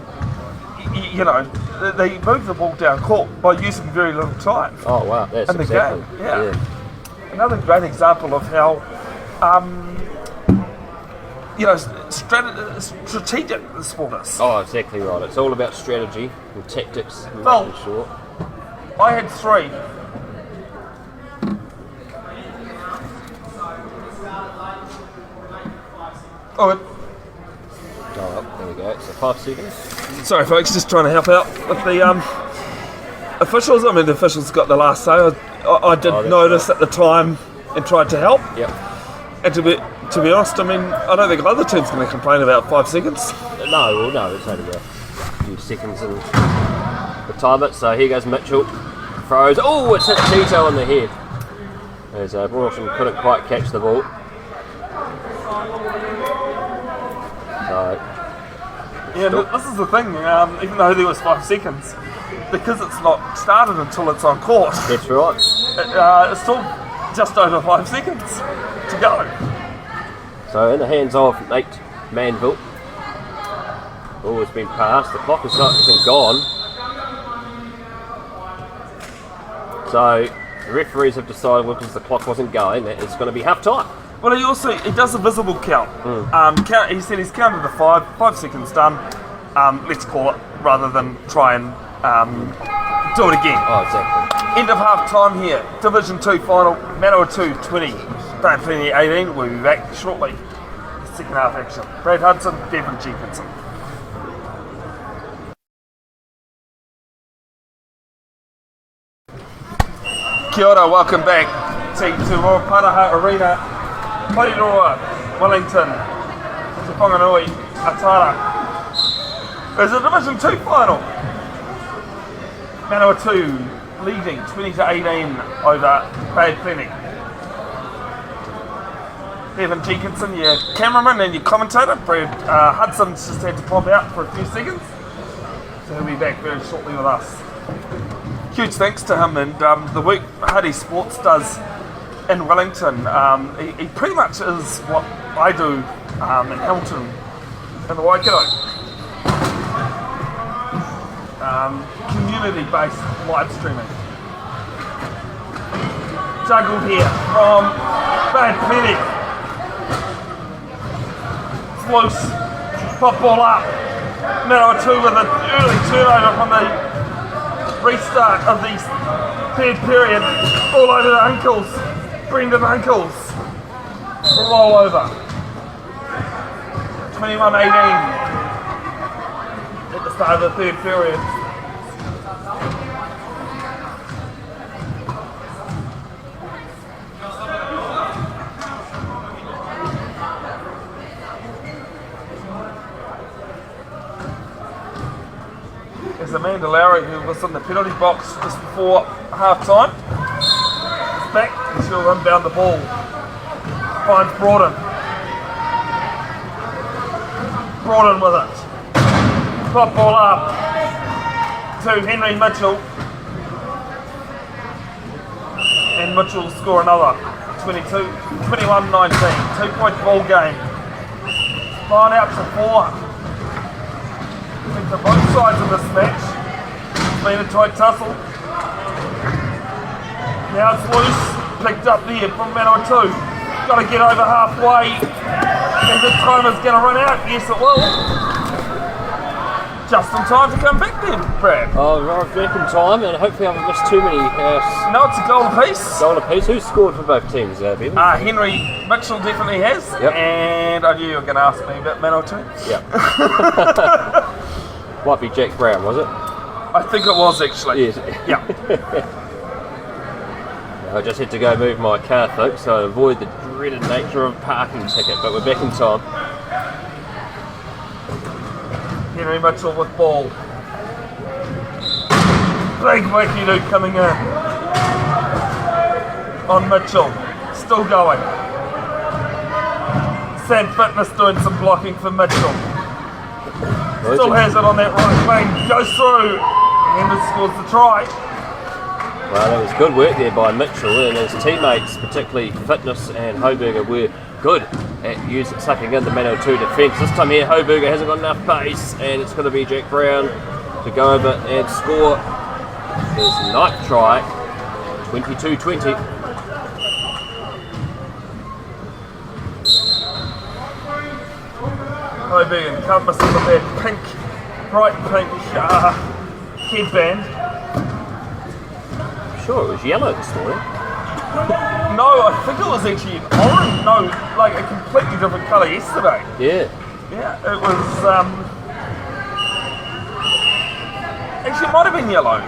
[SPEAKER 1] they move the ball down court by using very little time.
[SPEAKER 2] Oh, wow, that's
[SPEAKER 1] in the
[SPEAKER 2] exactly.
[SPEAKER 1] game. Yeah. Another great example of how, strategic the sport is.
[SPEAKER 2] Oh, exactly right. It's all about strategy and tactics and
[SPEAKER 1] Well,
[SPEAKER 2] making sure.
[SPEAKER 1] I had 3. Oh,
[SPEAKER 2] Oh, there we go. So 5 seconds.
[SPEAKER 1] sorry, folks, just trying to help out with the officials. I mean, the officials got the last say. I did notice at the time and tried to help.
[SPEAKER 2] Yep.
[SPEAKER 1] And to be honest, I mean, I don't think either team's going to complain about 5 seconds.
[SPEAKER 2] No, it's only a few seconds and the time it. So here goes Mitchell. Throws. Oh, it's hit Tito on the head. As Broughton couldn't quite catch the ball.
[SPEAKER 1] Yeah, this is the thing, even though there was 5 seconds, because it's not started until it's on court.
[SPEAKER 2] That's right.
[SPEAKER 1] It's still just over 5 seconds to go.
[SPEAKER 2] So in the hands of Nate Manville. Ball has been passed, the clock isn't gone. So the referees have decided, well, because the clock wasn't going, that it's going to be half time.
[SPEAKER 1] Well, he does a visible count. He said he's counted the 5 seconds done. Let's call it, rather than try and do it again.
[SPEAKER 2] Oh, exactly.
[SPEAKER 1] End of half time here. Division 2 final, Manawatu 20, Stampede 18. We'll be back shortly. Second half action. Brad Hudson, Bevin Jenkinson. Kia ora, welcome back to Ruparaha Arena. Porirua, Wellington, Whanganui, Atara. There's a Division 2 final. Manawatu leading 20-18 over Bad Clinic. Bevin Jenkinson, your cameraman and your commentator. Brad Hudson just had to pop out for a few seconds. So he'll be back very shortly with us. Huge thanks to him and the work Huddy Sports does in Wellington. He pretty much is what I do in Hamilton in the Waikato. Community-based live streaming. Juggled here from Bad Clinic. It's loose. Pop ball up. Manawatu with an early turnover from the restart of the third period. All over the ankles. Brendan Ankles. Roll over. 21-18 at the start of the third period. There's Amanda Lowry, who was in the penalty box just before half time. Is back and she'll inbound the ball. Finds Broughton. Broughton with it. Pop ball up to Henry Mitchell. And Mitchell will score another. 21-19. 2-point ball game. Line out to 4. I think for both sides of this match. It's been a tight tussle. Now it's loose. Picked up there from Manawatu. Got to get over halfway. And the timer's going to run out. Yes, it will. Just in time to come back then, Brad.
[SPEAKER 2] Oh, right back in time, and hopefully I haven't missed too many.
[SPEAKER 1] No, it's a goal apiece.
[SPEAKER 2] Goal apiece. Who's scored for both teams, Bevin?
[SPEAKER 1] Henry Mitchell definitely has.
[SPEAKER 2] Yep.
[SPEAKER 1] And I knew you were going to ask me about Manawatu.
[SPEAKER 2] Yep. Might be Jack Brown, was it?
[SPEAKER 1] I think it was actually.
[SPEAKER 2] Yes.
[SPEAKER 1] Yeah.
[SPEAKER 2] I just had to go move my car, folks, so I avoid the dreaded nature of a parking ticket, but we're back in time.
[SPEAKER 1] Henry Mitchell with ball. Big Wakey Luke coming in. On Mitchell. Still going. Sand Fitness doing some blocking for Mitchell. Still has it on that right wing. Goes through. And scores the try.
[SPEAKER 2] Well, that was good work there by Mitchell, and his teammates, particularly Fitness and Hoburger, were good at sucking in the Manawatu defence. This time here, Hoburger hasn't got enough pace, and it's going to be Jack Brown to go over and score his ninth try, 22-20.
[SPEAKER 1] Hoburger can't miss with that pink, bright pink headband.
[SPEAKER 2] Sure, it was yellow this morning.
[SPEAKER 1] No, I think it was actually an orange. No, like a completely different colour yesterday.
[SPEAKER 2] Yeah.
[SPEAKER 1] Yeah, it was. Actually, it might have been yellow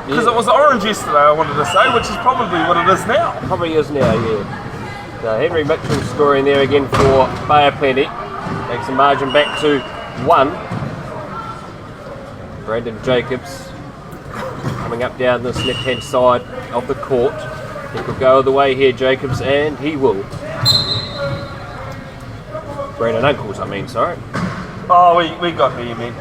[SPEAKER 1] because it was orange yesterday. I wanted to say, which is probably what it is now.
[SPEAKER 2] Probably is now, yeah. So Henry Mitchell scoring there again for Bay of Plenty. Takes the margin back to 1. Brandon Jacobs coming up down this left-hand side of the court. He could go the way here, Jacobs, and he will. Brandon Uncles, I mean, sorry.
[SPEAKER 1] Oh, we got who you meant.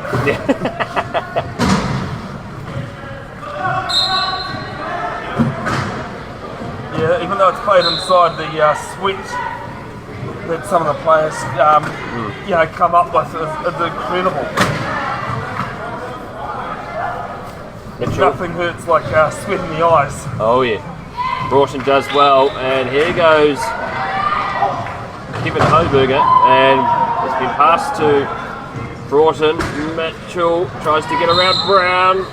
[SPEAKER 1] Yeah, even though it's played inside the sweat that some of the players, come up with is incredible.
[SPEAKER 2] Mitchell.
[SPEAKER 1] Nothing hurts like sweat in the eyes.
[SPEAKER 2] Oh yeah. Broughton does well, and here goes Kevin Hoburger, and it's been passed to Broughton. Mitchell tries to get around Brown.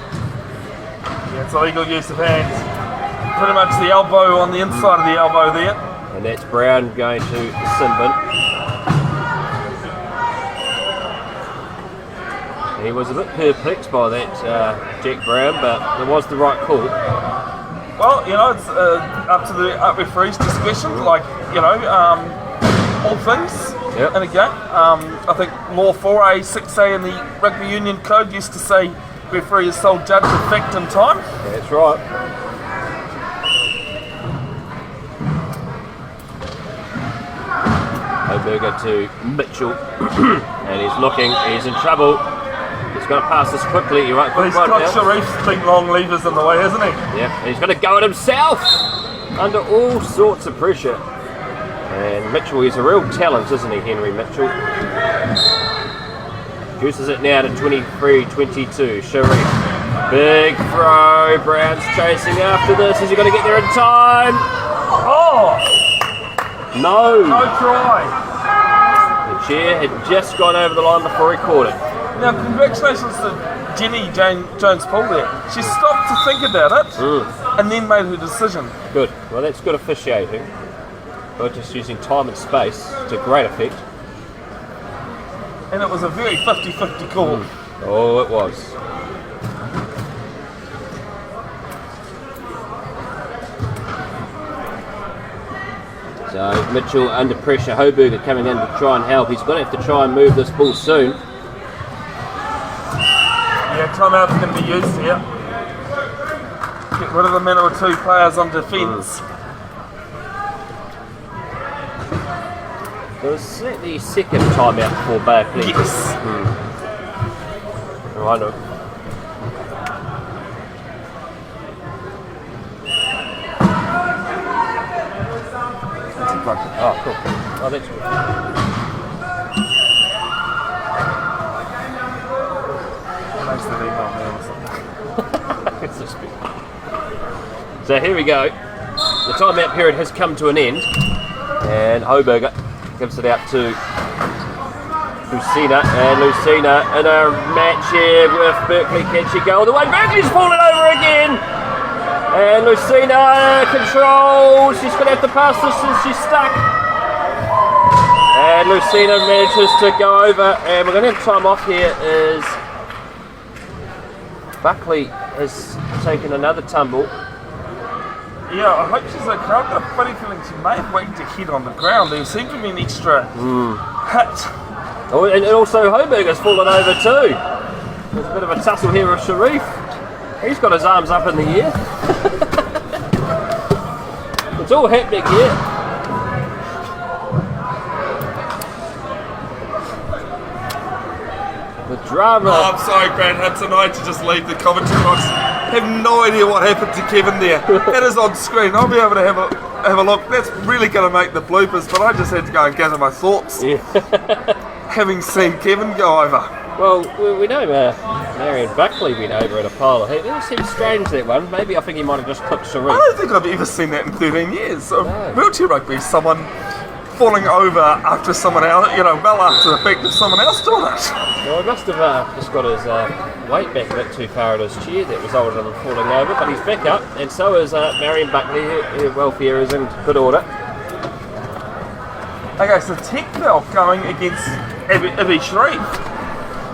[SPEAKER 1] Yeah, it's illegal use of hands. Pretty much the elbow on the inside of the elbow there.
[SPEAKER 2] And that's Brown going to Sinbin. He was a bit perplexed by that Jack Brown, but it was the right call.
[SPEAKER 1] Well, it's up to the referee's discretion, like, all things in a game. I think Law 4A, 6A in the Rugby Union Code used to say referee is sole judge of fact and time.
[SPEAKER 2] That's right. Hoburger to Mitchell, and he's looking, he's in trouble. He's going to pass this quickly. He won't.
[SPEAKER 1] Well, he's got Sharif's big long levers in the way, hasn't he?
[SPEAKER 2] Yeah, and he's going to go at himself under all sorts of pressure. And Mitchell, he's a real talent, isn't he, Henry Mitchell? Juices it now to 23-22. Sharif, big throw. Brown's chasing after this. Is he going to get there in time?
[SPEAKER 1] Oh!
[SPEAKER 2] No.
[SPEAKER 1] No try.
[SPEAKER 2] The chair had just gone over the line before he caught it.
[SPEAKER 1] Now, congratulations to Jenny Jones-Paul there. She stopped to think about it and then made her decision.
[SPEAKER 2] Good. Well, that's good officiating. But just using time and space to great effect.
[SPEAKER 1] And it was a very 50-50 call.
[SPEAKER 2] Oh, it was. So Mitchell under pressure. Hoburger coming in to try and help. He's going to have to try and move this ball soon.
[SPEAKER 1] Yeah, timeout's going to be used here. Get rid of the Manawatu players on defence.
[SPEAKER 2] Was that the second time out for Berkeley?
[SPEAKER 1] Yes.
[SPEAKER 2] Oh, I know. Oh, cool. Oh, that's good.
[SPEAKER 1] Most of the email now or something.
[SPEAKER 2] It's just big. So here we go. The timeout period has come to an end, and Hoberger gives it out to Lucina, and Lucina in a match here with Berkeley. Can she go all the way? Berkeley's fallen over again, and Lucina controls. She's going to have to pass this and she's stuck. And Lucina manages to go over, and we're going to have time off here as Buckley has taken another tumble.
[SPEAKER 1] Yeah, I hope she's okay. I've got a funny feeling she may have whacked her head on the ground. There seemed to be an extra hit.
[SPEAKER 2] Oh, and also Hoberger's fallen over too. There's a bit of a tussle here with Sharif. He's got his arms up in the air. It's all happening here. The drama.
[SPEAKER 1] Oh, I'm sorry, Grant Hudson. I had to just leave the commentary box. I have no idea what happened to Kevin there. It is on screen. I'll be able to have a look. That's really going to make the bloopers, but I just had to go and gather my thoughts.
[SPEAKER 2] Yeah.
[SPEAKER 1] Having seen Kevin go over.
[SPEAKER 2] Well, we know Marion Buckley went over in a pile. It seems strange, that one. Maybe I think he might have just clipped Sharif.
[SPEAKER 1] I don't think I've ever seen that in 13 years. So
[SPEAKER 2] No.
[SPEAKER 1] Wheelchair rugby is someone falling over after someone else, well after the fact of someone else doing it.
[SPEAKER 2] Well, he must have just got his weight back a bit too far in his chair that resulted in him falling over, but he's back up, and so is Marion Buckley. Her welfare is in good order.
[SPEAKER 1] Okay, so Techville going against Ibi Sharif.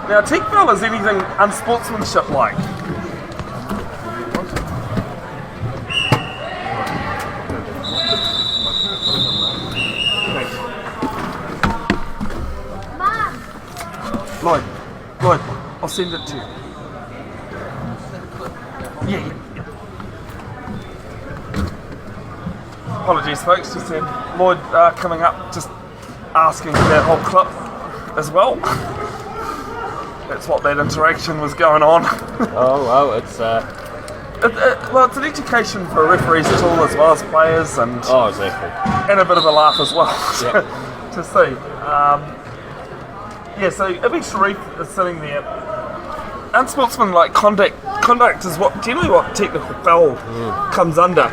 [SPEAKER 1] Now, Techville is anything unsportsmanship-like. Lloyd, I'll send it to you. Yeah. Apologies, folks. Just had Lloyd coming up, just asking for that whole clip as well. That's what that interaction was going on.
[SPEAKER 2] Oh, well, it's...
[SPEAKER 1] Well, it's an education for referees tool as well as players, and
[SPEAKER 2] Oh, exactly.
[SPEAKER 1] and a bit of a laugh as well
[SPEAKER 2] Yep.
[SPEAKER 1] to see. Yeah, so Ibi Sharif is sitting there. Unsportsmanlike conduct is generally what technical foul comes under,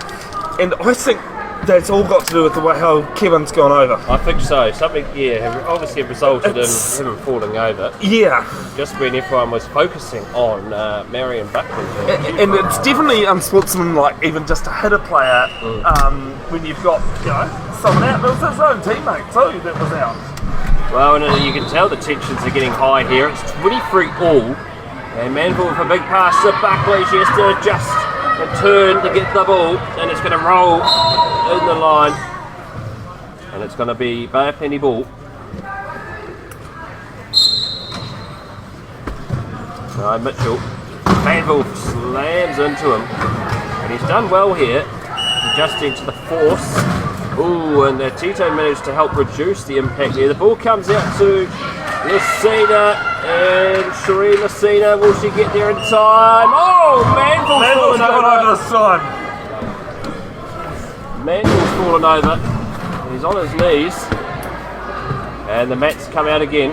[SPEAKER 1] and I think that's all got to do with the way how Kevin's gone over.
[SPEAKER 2] I think so. Something, obviously resulted
[SPEAKER 1] It's-
[SPEAKER 2] in him falling over,
[SPEAKER 1] Yeah,
[SPEAKER 2] just when everyone was focusing on Marion Buckley.
[SPEAKER 1] and it's definitely unsportsmanlike even just to hit a player when you've got someone out. It was his own teammate too that was out.
[SPEAKER 2] Well, and you can tell the tensions are getting high here. It's 23 all, and Manville with a big pass to Buckley. She has to adjust and turn to get the ball, and it's going to roll in the line, and it's going to be Bay of Plenty ball. No, Mitchell. Manville slams into him, and he's done well here, adjusting to the force. Ooh, and Tito managed to help reduce the impact here. The ball comes out to Lucina, and Sheree Lucina, will she get there in time? Oh, Manville's fallen
[SPEAKER 1] going
[SPEAKER 2] over.
[SPEAKER 1] over the side.
[SPEAKER 2] Manville's fallen over. He's on his knees, and the mats come out again.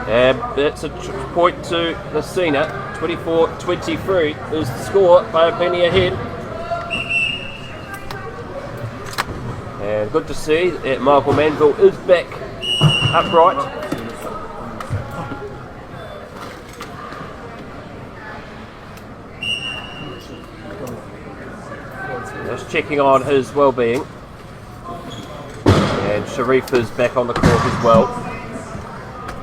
[SPEAKER 2] And that's a point to Lucina. 24-23 is the score. Bay of Plenty ahead. And good to see that Michael Manville is back upright. Just checking on his well-being. And Sharif is back on the court as well.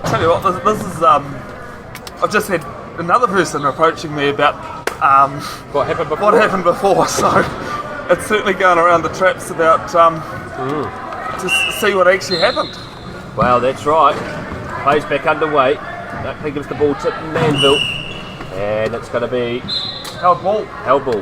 [SPEAKER 1] Tell you what, this is I've just had another person approaching me about
[SPEAKER 2] What happened before?
[SPEAKER 1] what happened before, so it's certainly going around the traps about to see what actually happened.
[SPEAKER 2] Well, that's right. Plays back underway. Buckley gives the ball to Manville. And it's going to be
[SPEAKER 1] Held ball.
[SPEAKER 2] held ball.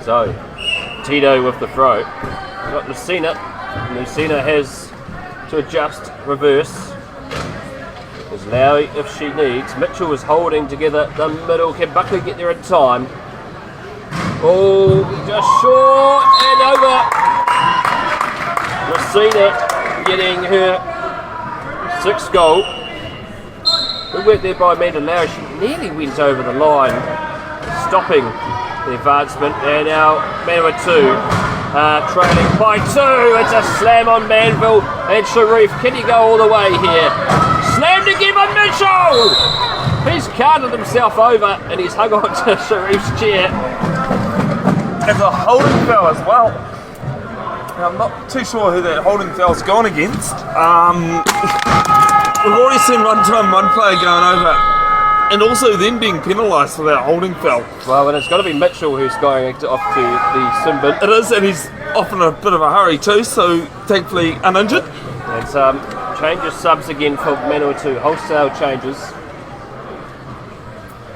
[SPEAKER 2] So, Tito with the throw. We've got Lucina. Lucina has to adjust, reverse. There's Lowy if she needs. Mitchell is holding together the middle. Can Buckley get there in time? Oh, just short and over. Lucina getting her 6th goal. Good work there by Amanda Lowy. She nearly went over the line, stopping the advancement. And now Manawatu trailing by 2. It's a slam on Manville. And Sharif, can he go all the way here? Slammed again by Mitchell! He's carted himself over and he's hung on to Sharif's chair.
[SPEAKER 1] It's a holding foul as well. Now, I'm not too sure who that holding foul's gone against. We've already seen one time one player going over and also then being penalised for that holding foul.
[SPEAKER 2] Well, and it's got to be Mitchell who's going off to the sin bin.
[SPEAKER 1] It is, and he's off in a bit of a hurry too, so thankfully uninjured.
[SPEAKER 2] And changes subs again for Manawatu, wholesale changes.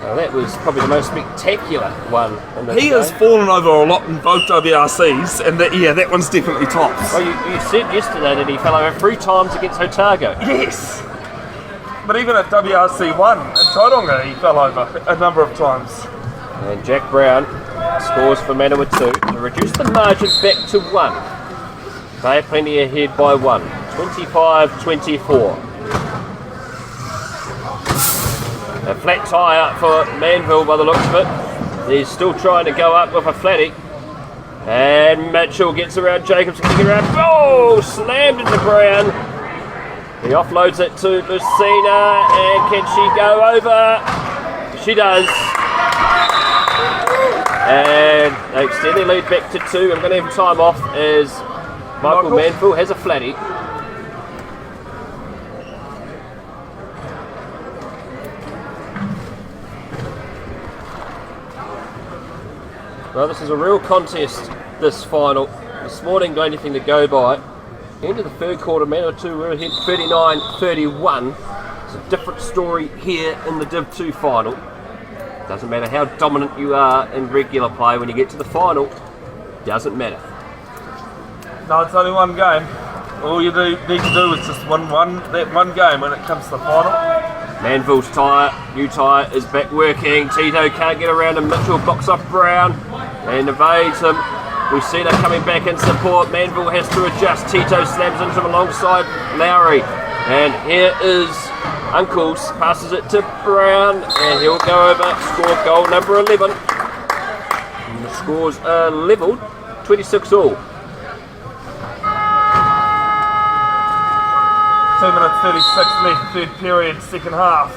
[SPEAKER 2] Well, that was probably the most spectacular one in this
[SPEAKER 1] He
[SPEAKER 2] game.
[SPEAKER 1] has fallen over a lot in both WRCs, and that one's definitely tops.
[SPEAKER 2] Well, you said yesterday that he fell over 3 times against Otago.
[SPEAKER 1] Yes! But even at WRC 1 in Tauranga, he fell over a number of times.
[SPEAKER 2] And Jack Brown scores for Manawatu to reduce the margin back to 1. They are plenty ahead by 1. 25-24. A flat tyre for Manville by the looks of it. He's still trying to go up with a flatty. And Mitchell gets around Jacobs, getting around. Oh! Slammed into Brown. He offloads it to Lucina. And can she go over? She does. And they extend their lead back to 2. I'm going to have time off as Michael Manville has a flatty. Well, this is a real contest, this final. This morning, not anything to go by. End of the 3rd quarter, Manawatu were ahead 39-31. It's a different story here in the Div 2 final. Doesn't matter how dominant you are in regular play, when you get to the final, doesn't matter.
[SPEAKER 1] No, it's only one game. All you need to do is just win that one game when it comes to the final.
[SPEAKER 2] Manville's new tyre is back working. Tito can't get around him. Mitchell blocks off Brown and evades him. We see them coming back in support. Manville has to adjust. Tito slams into him alongside Lowry. And here is Uncles, passes it to Brown, and he'll go over, score goal number 11. And the scores are levelled, 26 all.
[SPEAKER 1] 2 minutes 36 left, 3rd period, 2nd half.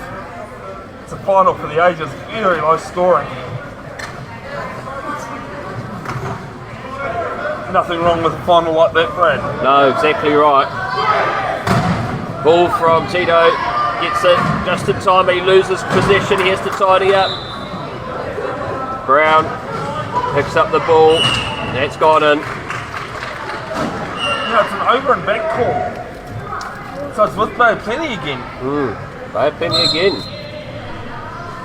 [SPEAKER 1] It's a final for the ages, very low scoring. Nothing wrong with a final like that, Brad.
[SPEAKER 2] No, exactly right. Ball from Tito, gets it just in time, he loses possession, he has to tidy up. Brown picks up the ball, that's gone in.
[SPEAKER 1] Yeah, it's an over and back call. So it's with Bay Plenty again.
[SPEAKER 2] Bay Plenty again.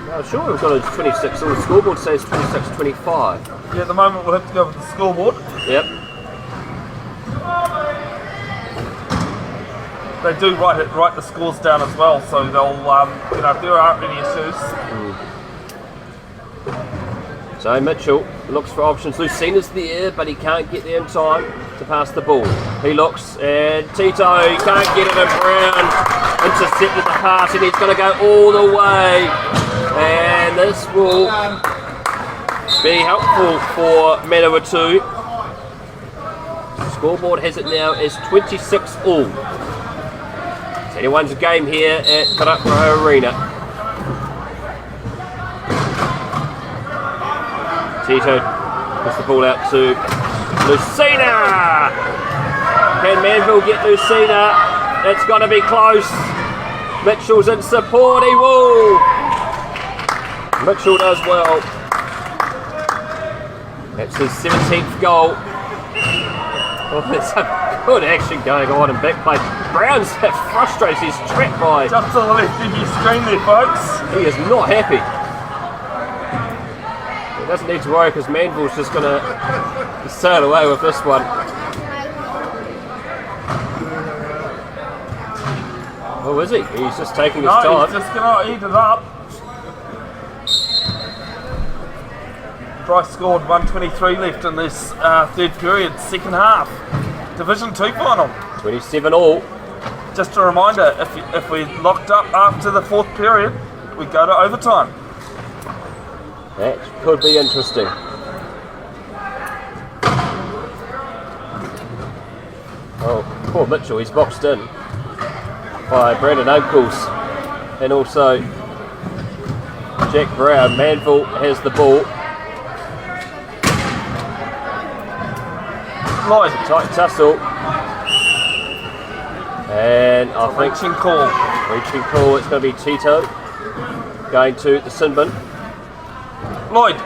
[SPEAKER 2] No, sure, we've got a 26, so the scoreboard says 26-25.
[SPEAKER 1] Yeah, at the moment we'll have to go with the scoreboard.
[SPEAKER 2] Yep.
[SPEAKER 1] They do write the scores down as well, so they'll, if there aren't any issues.
[SPEAKER 2] So Mitchell looks for options. Lucina's there, but he can't get there in time to pass the ball. He looks, and Tito, he can't get it, and Brown intercepted the pass, and he's going to go all the way. And this will be helpful for Manawatu. The scoreboard has it now as 26 all. It's anyone's game here at Ruparaha Arena. Tito puts the ball out to Lucina. Can Manville get Lucina? It's going to be close. Mitchell's in support. He will. Mitchell does well. That's his 17th goal. Oh, there's some good action going on in back play. Brown's frustrated. He's trapped by.
[SPEAKER 1] Just to the left of your screen there, folks.
[SPEAKER 2] He is not happy. doesn't need to worry because Manville's just going to sail away with this one. Oh, is he? He's just taking his time.
[SPEAKER 1] He's just going to eat it up. Bryce scored 1:23 left in this third period, second half. Division 2 final.
[SPEAKER 2] 27 all.
[SPEAKER 1] Just a reminder, if we locked up after the fourth period, we go to overtime.
[SPEAKER 2] That could be interesting. Oh, poor Mitchell, he's boxed in by Brandon Uncles and also Jack Brown. Manville has the ball.
[SPEAKER 1] Lloyd.
[SPEAKER 2] Tight tussle. And I think
[SPEAKER 1] reaching call.
[SPEAKER 2] Reaching call, it's going to be Tito going to the sin bin.
[SPEAKER 1] Lloyd.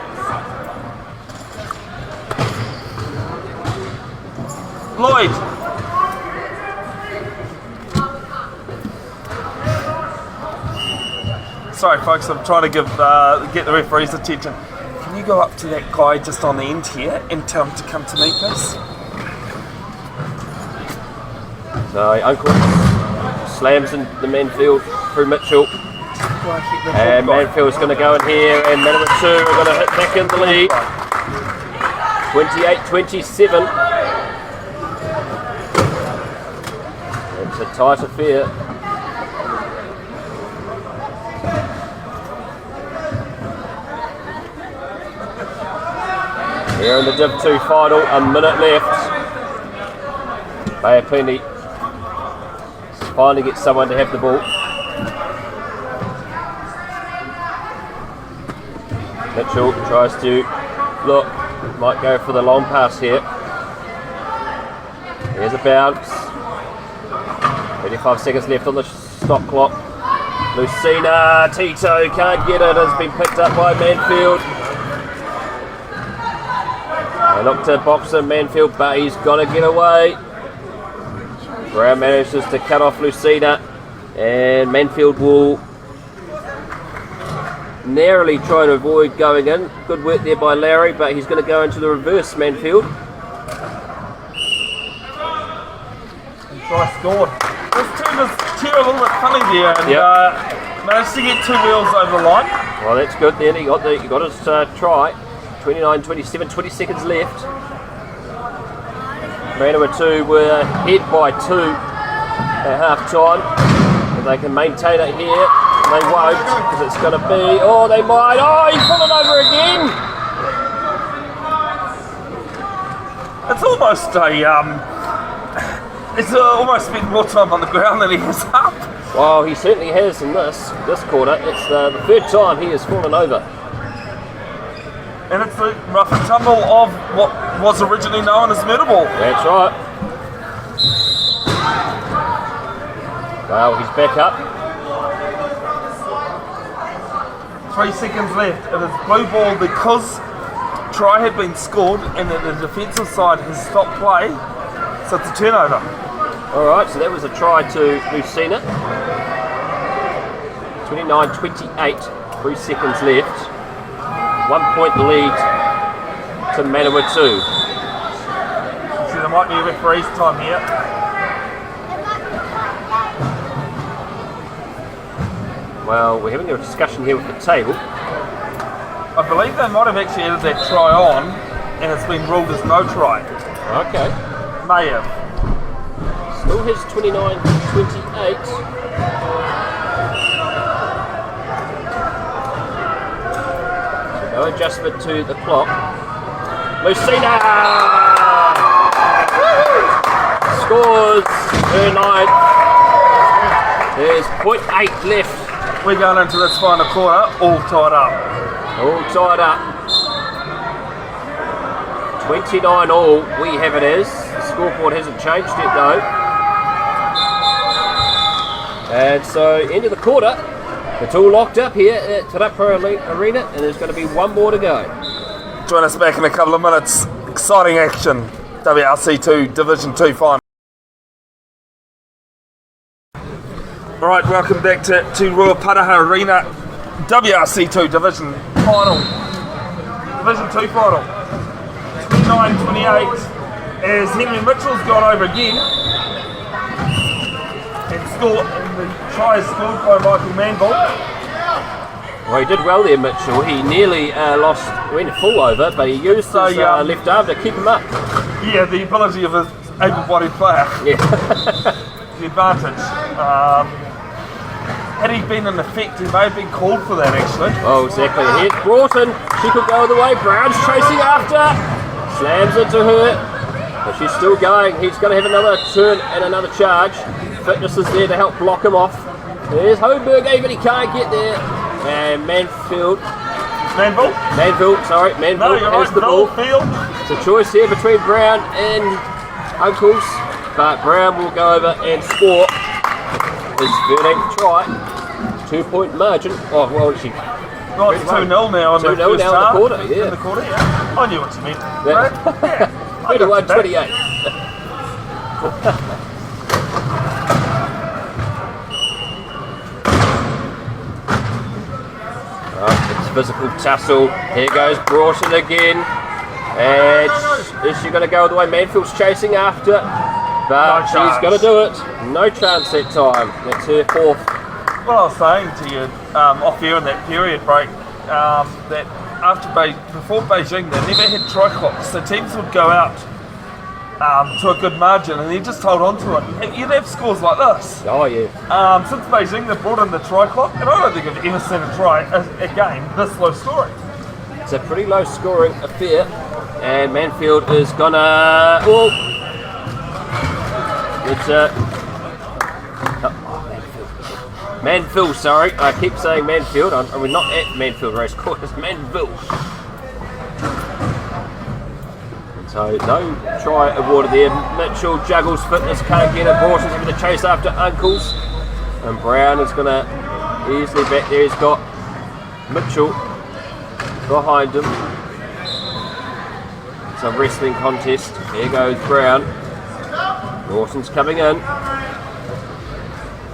[SPEAKER 1] Lloyd. Sorry folks, I'm trying to get the referee's attention. Can you go up to that guy just on the end here and tell him to come to me, please?
[SPEAKER 2] So Uncle slams in the Manfield through Mitchell. And Manfield's going to go in here, and Manawatu are going to hit back in the lead. 28-27. It's a tight affair. Here in the Div 2 final, a minute left. Bayapini finally gets someone to have the ball. Mitchell tries to look, might go for the long pass here. Here's a bounce. 35 seconds left on the stop clock. Lucina, Tito can't get it, has been picked up by Manfield. They look to boxer Manfield, but he's got to get away. Brown manages to cut off Lucina, and Manfield will narrowly try to avoid going in. Good work there by Larry, but he's going to go into the reverse, Manfield.
[SPEAKER 1] Bryce scored. This team is a little bit funny there, and managed to get 2 wheels over the line.
[SPEAKER 2] Well, that's good then. He got his try. 29-27, 20 seconds left. Manawatu were ahead by 2 at half time. If they can maintain it here, they won't, because it's going to be, oh, they might, oh, he's fallen over again.
[SPEAKER 1] It's almost it's almost spent more time on the ground than he has up.
[SPEAKER 2] Well, he certainly has in this quarter. It's the third time he has fallen over.
[SPEAKER 1] And it's the rough and tumble of what was originally known as Murderball.
[SPEAKER 2] That's right. Well, he's back up.
[SPEAKER 1] 3 seconds left. It is blue ball because try had been scored and that the defensive side has stopped play, so it's a turnover.
[SPEAKER 2] Alright, so that was a try to Lucina. 29-28, 3 seconds left. 1 point lead to Manawatu.
[SPEAKER 1] So there might be a referee's time here.
[SPEAKER 2] Well, we're having a discussion here with the table.
[SPEAKER 1] I believe they might have actually added that try on and it's been ruled as no try.
[SPEAKER 2] Okay.
[SPEAKER 1] May have.
[SPEAKER 2] Still has 29-28. No adjustment to the clock. Lucina scores her 9th. There's 0.8 left.
[SPEAKER 1] We're going into this final quarter, all tied up.
[SPEAKER 2] All tied up. 29 all, we have it as. The scoreboard hasn't changed yet though. And so, end of the quarter. It's all locked up here at Ruparaha Arena, and there's going to be 1 more to go.
[SPEAKER 1] Join us back in a couple of minutes. Exciting action. WRC 2 Division 2 final. Alright, welcome back to Ruparaha Arena. WRC 2 Division final. Division 2 final. 29-28 as Henry Mitchell's gone over again and scored, and the try is scored by Michael Manville.
[SPEAKER 2] Well, he did well there, Mitchell. He nearly went full over, but he used his left arm to keep him up.
[SPEAKER 1] Yeah, the ability of an able-bodied player.
[SPEAKER 2] Yeah.
[SPEAKER 1] The advantage. Had he been in effect, he may have been called for that actually.
[SPEAKER 2] Oh, exactly. Here's Broughton. She could go the way. Brown's chasing after. Slams into her. But she's still going. He's going to have another turn and another charge. Fitness is there to help block him off. There's Hoberg, but he can't get there. And Manville, sorry. Manville has the ball. It's a choice here between Brown and Uncles. But Brown will go over and score his verdict try. 2-point margin. Oh, well, she.
[SPEAKER 1] Well, it's 2-0 now in the first
[SPEAKER 2] now
[SPEAKER 1] half.
[SPEAKER 2] in the quarter, yeah.
[SPEAKER 1] In the quarter, yeah. I knew what you meant.
[SPEAKER 2] That,
[SPEAKER 1] Right? Yeah.
[SPEAKER 2] 31-28. It's physical tussle. Here goes Broughton again. And is she going to go the way Manfield's chasing after? But she's going to do it. No chance that time. That's her fourth.
[SPEAKER 1] What I was saying to you off air in that period break, that before Beijing they never had try clocks, so teams would go out to a good margin and they just hold on to it. And you'd have scores like this.
[SPEAKER 2] Oh yeah.
[SPEAKER 1] Since Beijing they brought in the try clock, and I don't think I've ever seen a game this low scoring.
[SPEAKER 2] It's a pretty low scoring affair, and Manfield is gonna. Oh, it's Manville, sorry. I keep saying Manfield. We're not at Manfield Racecourse, it's Manville. So no try awarded there. Mitchell juggles fitness, can't get it. Broughton's having to chase after Uncles. And Brown is going to easily back there. He's got Mitchell behind him. It's a wrestling contest. Here goes Brown. Broughton's coming in.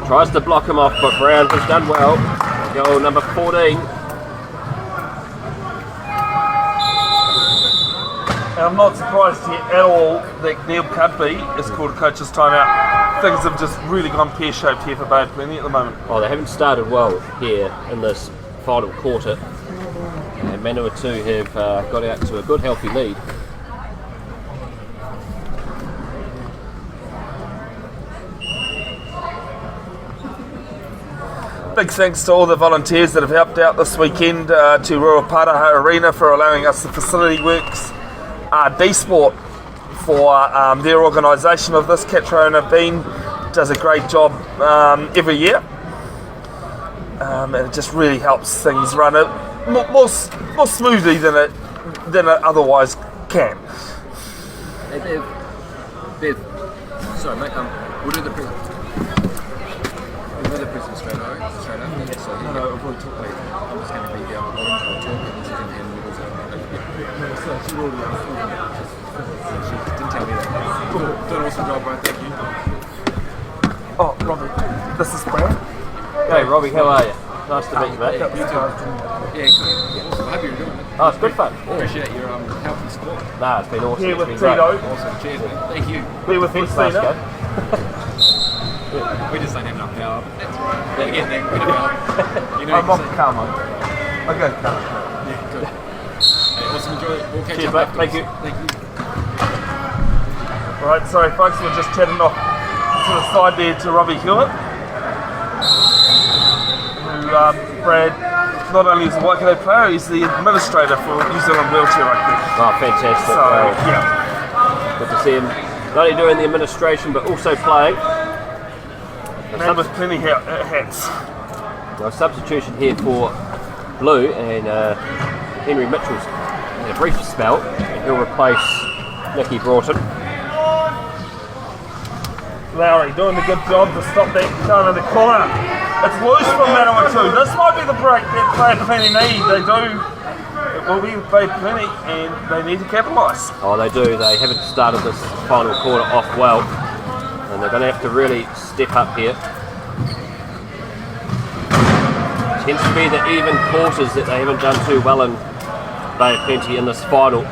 [SPEAKER 2] Tries to block him off, but Brown has done well. Goal number 14.
[SPEAKER 1] I'm not surprised here at all that Neil Cudby has called a coach's timeout. Things have just really gone pear-shaped here for Bay of Plenty at the moment.
[SPEAKER 2] Oh, they haven't started well here in this final quarter. And Manawatu have got out to a good healthy lead.
[SPEAKER 1] Big thanks to all the volunteers that have helped out this weekend, to Ruparaha Arena for allowing us the facility works, D-Sport for their organisation of this. Catriona Bean does a great job every year, and it just really helps things run more smoothly than it otherwise can.
[SPEAKER 3] Hey Bev, sorry mate, we'll do the present. We'll do the present straight up. So
[SPEAKER 1] No, I've already talked about it.
[SPEAKER 3] I'm just going to be down the bottom, so I'll talk and then she can hand the rules out.
[SPEAKER 1] No, so she already
[SPEAKER 3] She didn't tell me that. Cool. Done an awesome job, bro. Thank you.
[SPEAKER 1] Oh, Robbie, this is Brad.
[SPEAKER 2] Hey Robbie, how are you? Nice to meet you, mate.
[SPEAKER 3] Yeah, cool. Awesome. I hope you're doing it.
[SPEAKER 2] Oh, it's good fun. Yeah.
[SPEAKER 3] Appreciate your help and support.
[SPEAKER 2] Nah, it's been awesome.
[SPEAKER 1] Here with
[SPEAKER 2] It's been
[SPEAKER 1] Tito.
[SPEAKER 2] great.
[SPEAKER 3] Awesome. Cheers, mate. Thank you.
[SPEAKER 1] We're with
[SPEAKER 2] Thanks,
[SPEAKER 1] Christina.
[SPEAKER 2] Masco.
[SPEAKER 3] We just don't have enough power. That's right. We're getting there. Bit of power. You know,
[SPEAKER 1] I'm off Carmo. Okay, Carmo.
[SPEAKER 3] yeah, good. Hey, awesome. Enjoy it. We'll catch
[SPEAKER 2] Cheers,
[SPEAKER 3] up
[SPEAKER 2] mate.
[SPEAKER 3] afterwards.
[SPEAKER 2] Thank you.
[SPEAKER 3] Thank you.
[SPEAKER 1] Alright, sorry folks, we're just chatting off to the side there to Robbie Hewitt, who Brad, not only is a Waikato player, he's the administrator for New Zealand Wheelchair Rugby.
[SPEAKER 2] Oh, fantastic.
[SPEAKER 1] So, yeah.
[SPEAKER 2] Good to see him not only doing the administration but also playing.
[SPEAKER 1] Man with plenty hats.
[SPEAKER 2] A substitution here for Blue, and Henry Mitchell's in a brief spell, and he'll replace Nicky Broughton.
[SPEAKER 1] Lowry doing a good job to stop that down in the corner. It's loose from Manawatu. This might be the break that Bay of Plenty need. They do. It will be Bay of Plenty and they need to capitalise.
[SPEAKER 2] Oh, they do. They haven't started this final quarter off well, and they're going to have to really step up here. Tends to be the even quarters that they haven't done too well in Bay of Plenty in this final.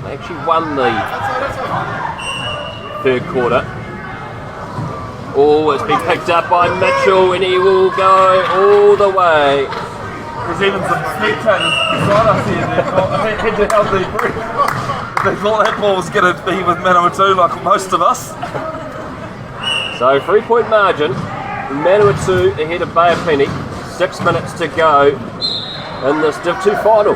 [SPEAKER 2] They actually won the third quarter. Oh, it's been picked up by Mitchell and he will go all the way.
[SPEAKER 1] There's even some spectators beside us here that had to help their breath. They thought that ball was going to be with Manawatu like most of us.
[SPEAKER 2] So 3-point margin, Manawatu ahead of Bay of Plenty, 6 minutes to go in this Div 2 final.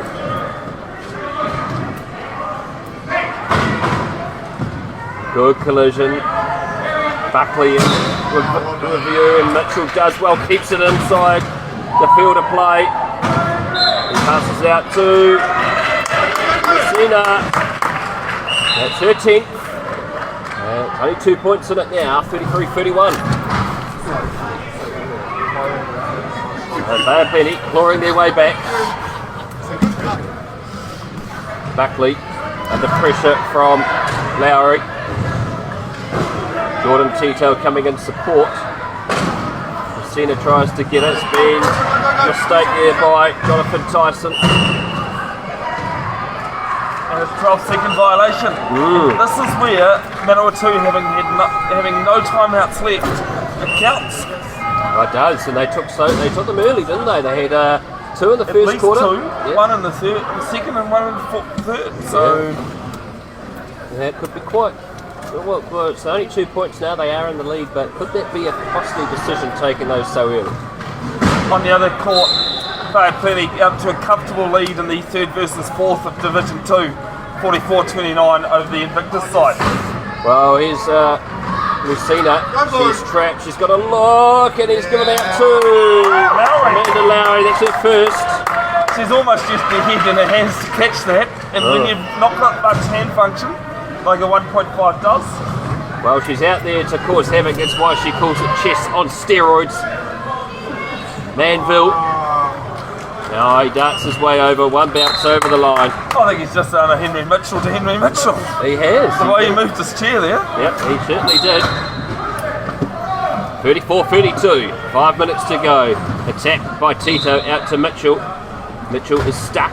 [SPEAKER 2] Good collision, Buckley in review and Mitchell does well, keeps it inside the field of play. He passes out to Messina, that's her 10th. Only 2 points in it now, 33-31. Bay of Plenty clawing their way back. Buckley under pressure from Lowry. Jordan Tito coming in support. Messina tries to get it. It's been a mistake there by Jonathan Tyson.
[SPEAKER 1] And it's a 12-second violation. This is where Manawatu having no timeouts left, it counts.
[SPEAKER 2] Oh, it does, and they took them early, didn't they? They had 2 in the first quarter.
[SPEAKER 1] Two, one in the second and one in the third. So
[SPEAKER 2] that could be quite. Well, it's only 2 points now. They are in the lead, but could that be a costly decision taking those so early?
[SPEAKER 1] On the other court, Bay of Plenty up to a comfortable lead in the third versus fourth of Division 2, 44-29 over the Invictus side.
[SPEAKER 2] Well, here's Lucina. She's trapped. She's got a look, and he's given out to Amanda Lowry. That's her first.
[SPEAKER 1] She's almost used her head and her hands to catch that, and when you've not got much hand function, like a 1.5 does.
[SPEAKER 2] Well, she's out there to cause havoc. That's why she calls it chess on steroids. Manville. Now he darts his way over, one bounce over the line.
[SPEAKER 1] I think he's just done a Henry Mitchell to Henry Mitchell.
[SPEAKER 2] He has.
[SPEAKER 1] The way he moved his chair there.
[SPEAKER 2] Yep, he certainly did. 34-32, 5 minutes to go. Attack by Tito out to Mitchell. Mitchell is stuck.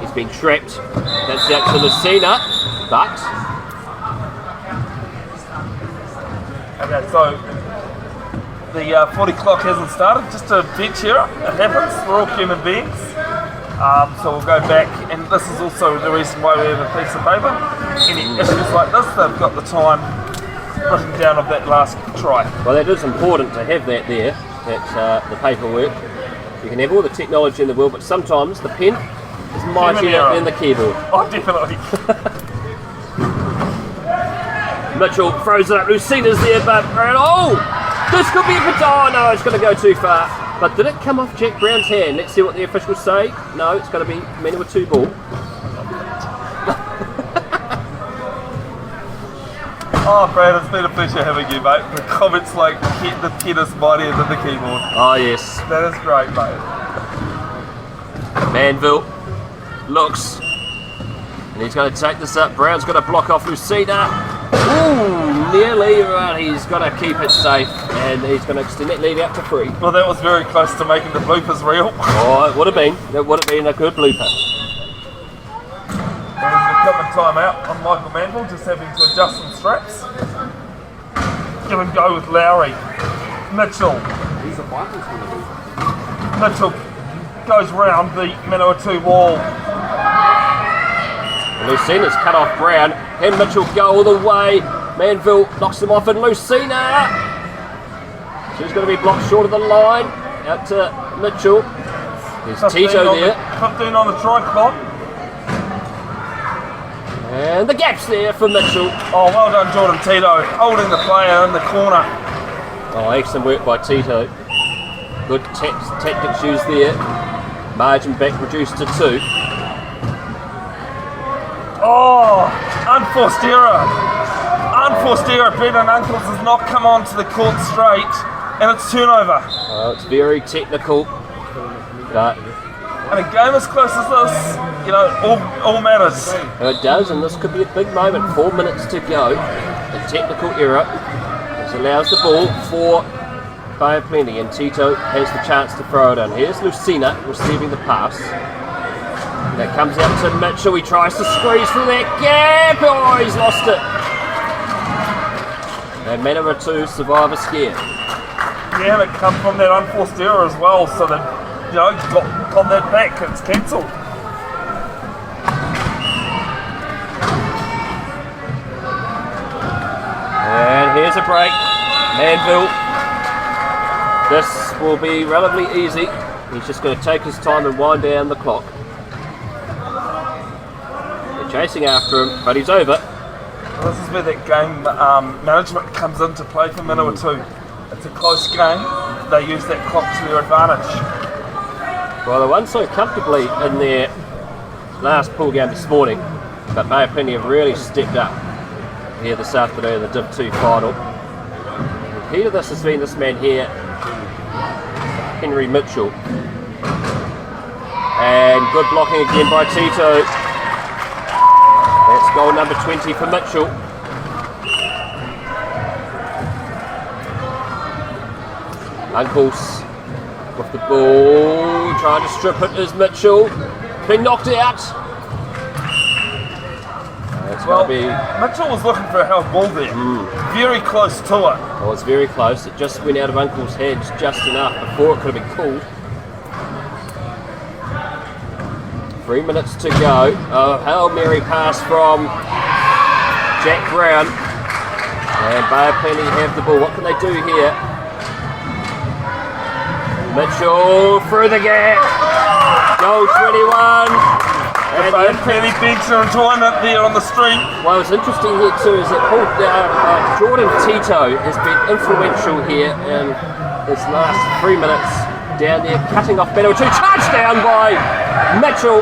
[SPEAKER 2] He's been trapped. That's out to Lucina, but...
[SPEAKER 1] Okay, so the 40 clock hasn't started, just a bench here. It happens, we're all human beings. So we'll go back, and this is also the reason why we have a piece of paper. Any issues like this, they've got the time written down of that last try.
[SPEAKER 2] Well, that is important to have that there, that's the paperwork. You can have all the technology in the world, but sometimes the pen is mightier than the keyboard.
[SPEAKER 1] Oh, definitely.
[SPEAKER 2] Mitchell throws it up, Lucina's there, but oh! This could be a oh no, it's going to go too far. But did it come off Jack Brown's hand? Let's see what the officials say. No, it's going to be Manawatu ball.
[SPEAKER 1] Oh, Brad, it's been a pleasure having you, mate. The comments like the pen is mightier than the keyboard.
[SPEAKER 2] Oh yes.
[SPEAKER 1] That is great, mate.
[SPEAKER 2] Manville looks, and he's going to take this up. Brown's got to block off Lucina. Ooh, nearly, but he's got to keep it safe, and he's going to extend that lead out to 3.
[SPEAKER 1] Well, that was very close to making the bloopers real.
[SPEAKER 2] Oh, it would have been. That would have been a good blooper.
[SPEAKER 1] There's a coming time out on Michael Manville, just having to adjust some straps. Give and go with Lowry. Mitchell. Mitchell goes round the Manawatu wall.
[SPEAKER 2] Lucina's cut off Brown. Can Mitchell go all the way? Manville knocks him off, and Lucina! She's going to be blocked short of the line. Out to Mitchell. There's Tito there.
[SPEAKER 1] 15 on the try clock.
[SPEAKER 2] And the gap's there for Mitchell.
[SPEAKER 1] Oh, well done, Jordan Tito. Holding the player in the corner.
[SPEAKER 2] Oh, excellent work by Tito. Good tactics used there. Margin back reduced to 2.
[SPEAKER 1] Oh, unforced error. Unforced error. Brendan Uncles has not come onto the court straight, and it's turnover.
[SPEAKER 2] Well, it's very technical, but
[SPEAKER 1] in a game as close as this, you know, all matters.
[SPEAKER 2] it does, and this could be a big moment. 4 minutes to go. A technical error. This allows the ball for Bay of Plenty, and Tito has the chance to throw it in. Here's Lucina receiving the pass. That comes out to Mitchell. He tries to squeeze through that gap. Oh, he's lost it. And Manawatu survive a scare.
[SPEAKER 1] Yeah, and it comes from that unforced error as well, so that, you know, got that back, it's cancelled.
[SPEAKER 2] And here's a break. Manville. This will be relatively easy. He's just going to take his time and wind down the clock. They're chasing after him, but he's over.
[SPEAKER 1] Well, this is where that game management comes into play for Manawatu. It's a close game. They use that clock to their advantage.
[SPEAKER 2] Well, they won so comfortably in their last pool game this morning, but Bay of Plenty have really stepped up here this afternoon in the Div 2 final. The key to this has been this man here, Henry Mitchell. And good blocking again by Tito. That's goal number 20 for Mitchell. Uncles with the ball, trying to strip it is Mitchell. Been knocked out. It's
[SPEAKER 1] Well,
[SPEAKER 2] going to be...
[SPEAKER 1] Mitchell was looking for a held ball there. Very close to it.
[SPEAKER 2] Oh, it's very close. It just went out of Uncle's hands just enough before it could have been called. 3 minutes to go. Oh, Hail Mary pass from Jack Brown. And Bay of Plenty have the ball. What can they do here? Mitchell through the gap. Goal 21.
[SPEAKER 1] And Bay of Plenty bench are enjoying it there on the stream.
[SPEAKER 2] Well, what's interesting here too is that Jordan Tito has been influential here in this last 3 minutes down there, cutting off Manawatu. Touchdown by Mitchell.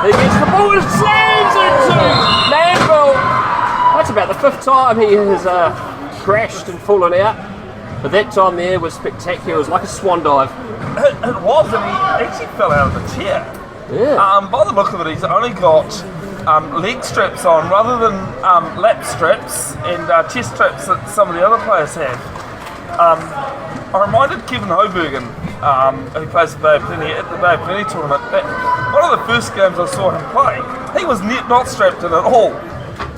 [SPEAKER 2] He gets the ball and slams into Manville. That's about the 5th time he has crashed and fallen out. But that time there was spectacular. It was like a swan dive.
[SPEAKER 1] It was, and he actually fell out of the chair.
[SPEAKER 2] Yeah.
[SPEAKER 1] By the look of it, he's only got leg straps on rather than lap straps and chest straps that some of the other players have. I reminded Kevin Hobergen, who plays for Bay of Plenty at the Bay of Plenty tournament, that one of the first games I saw him play, he was not strapped in at all.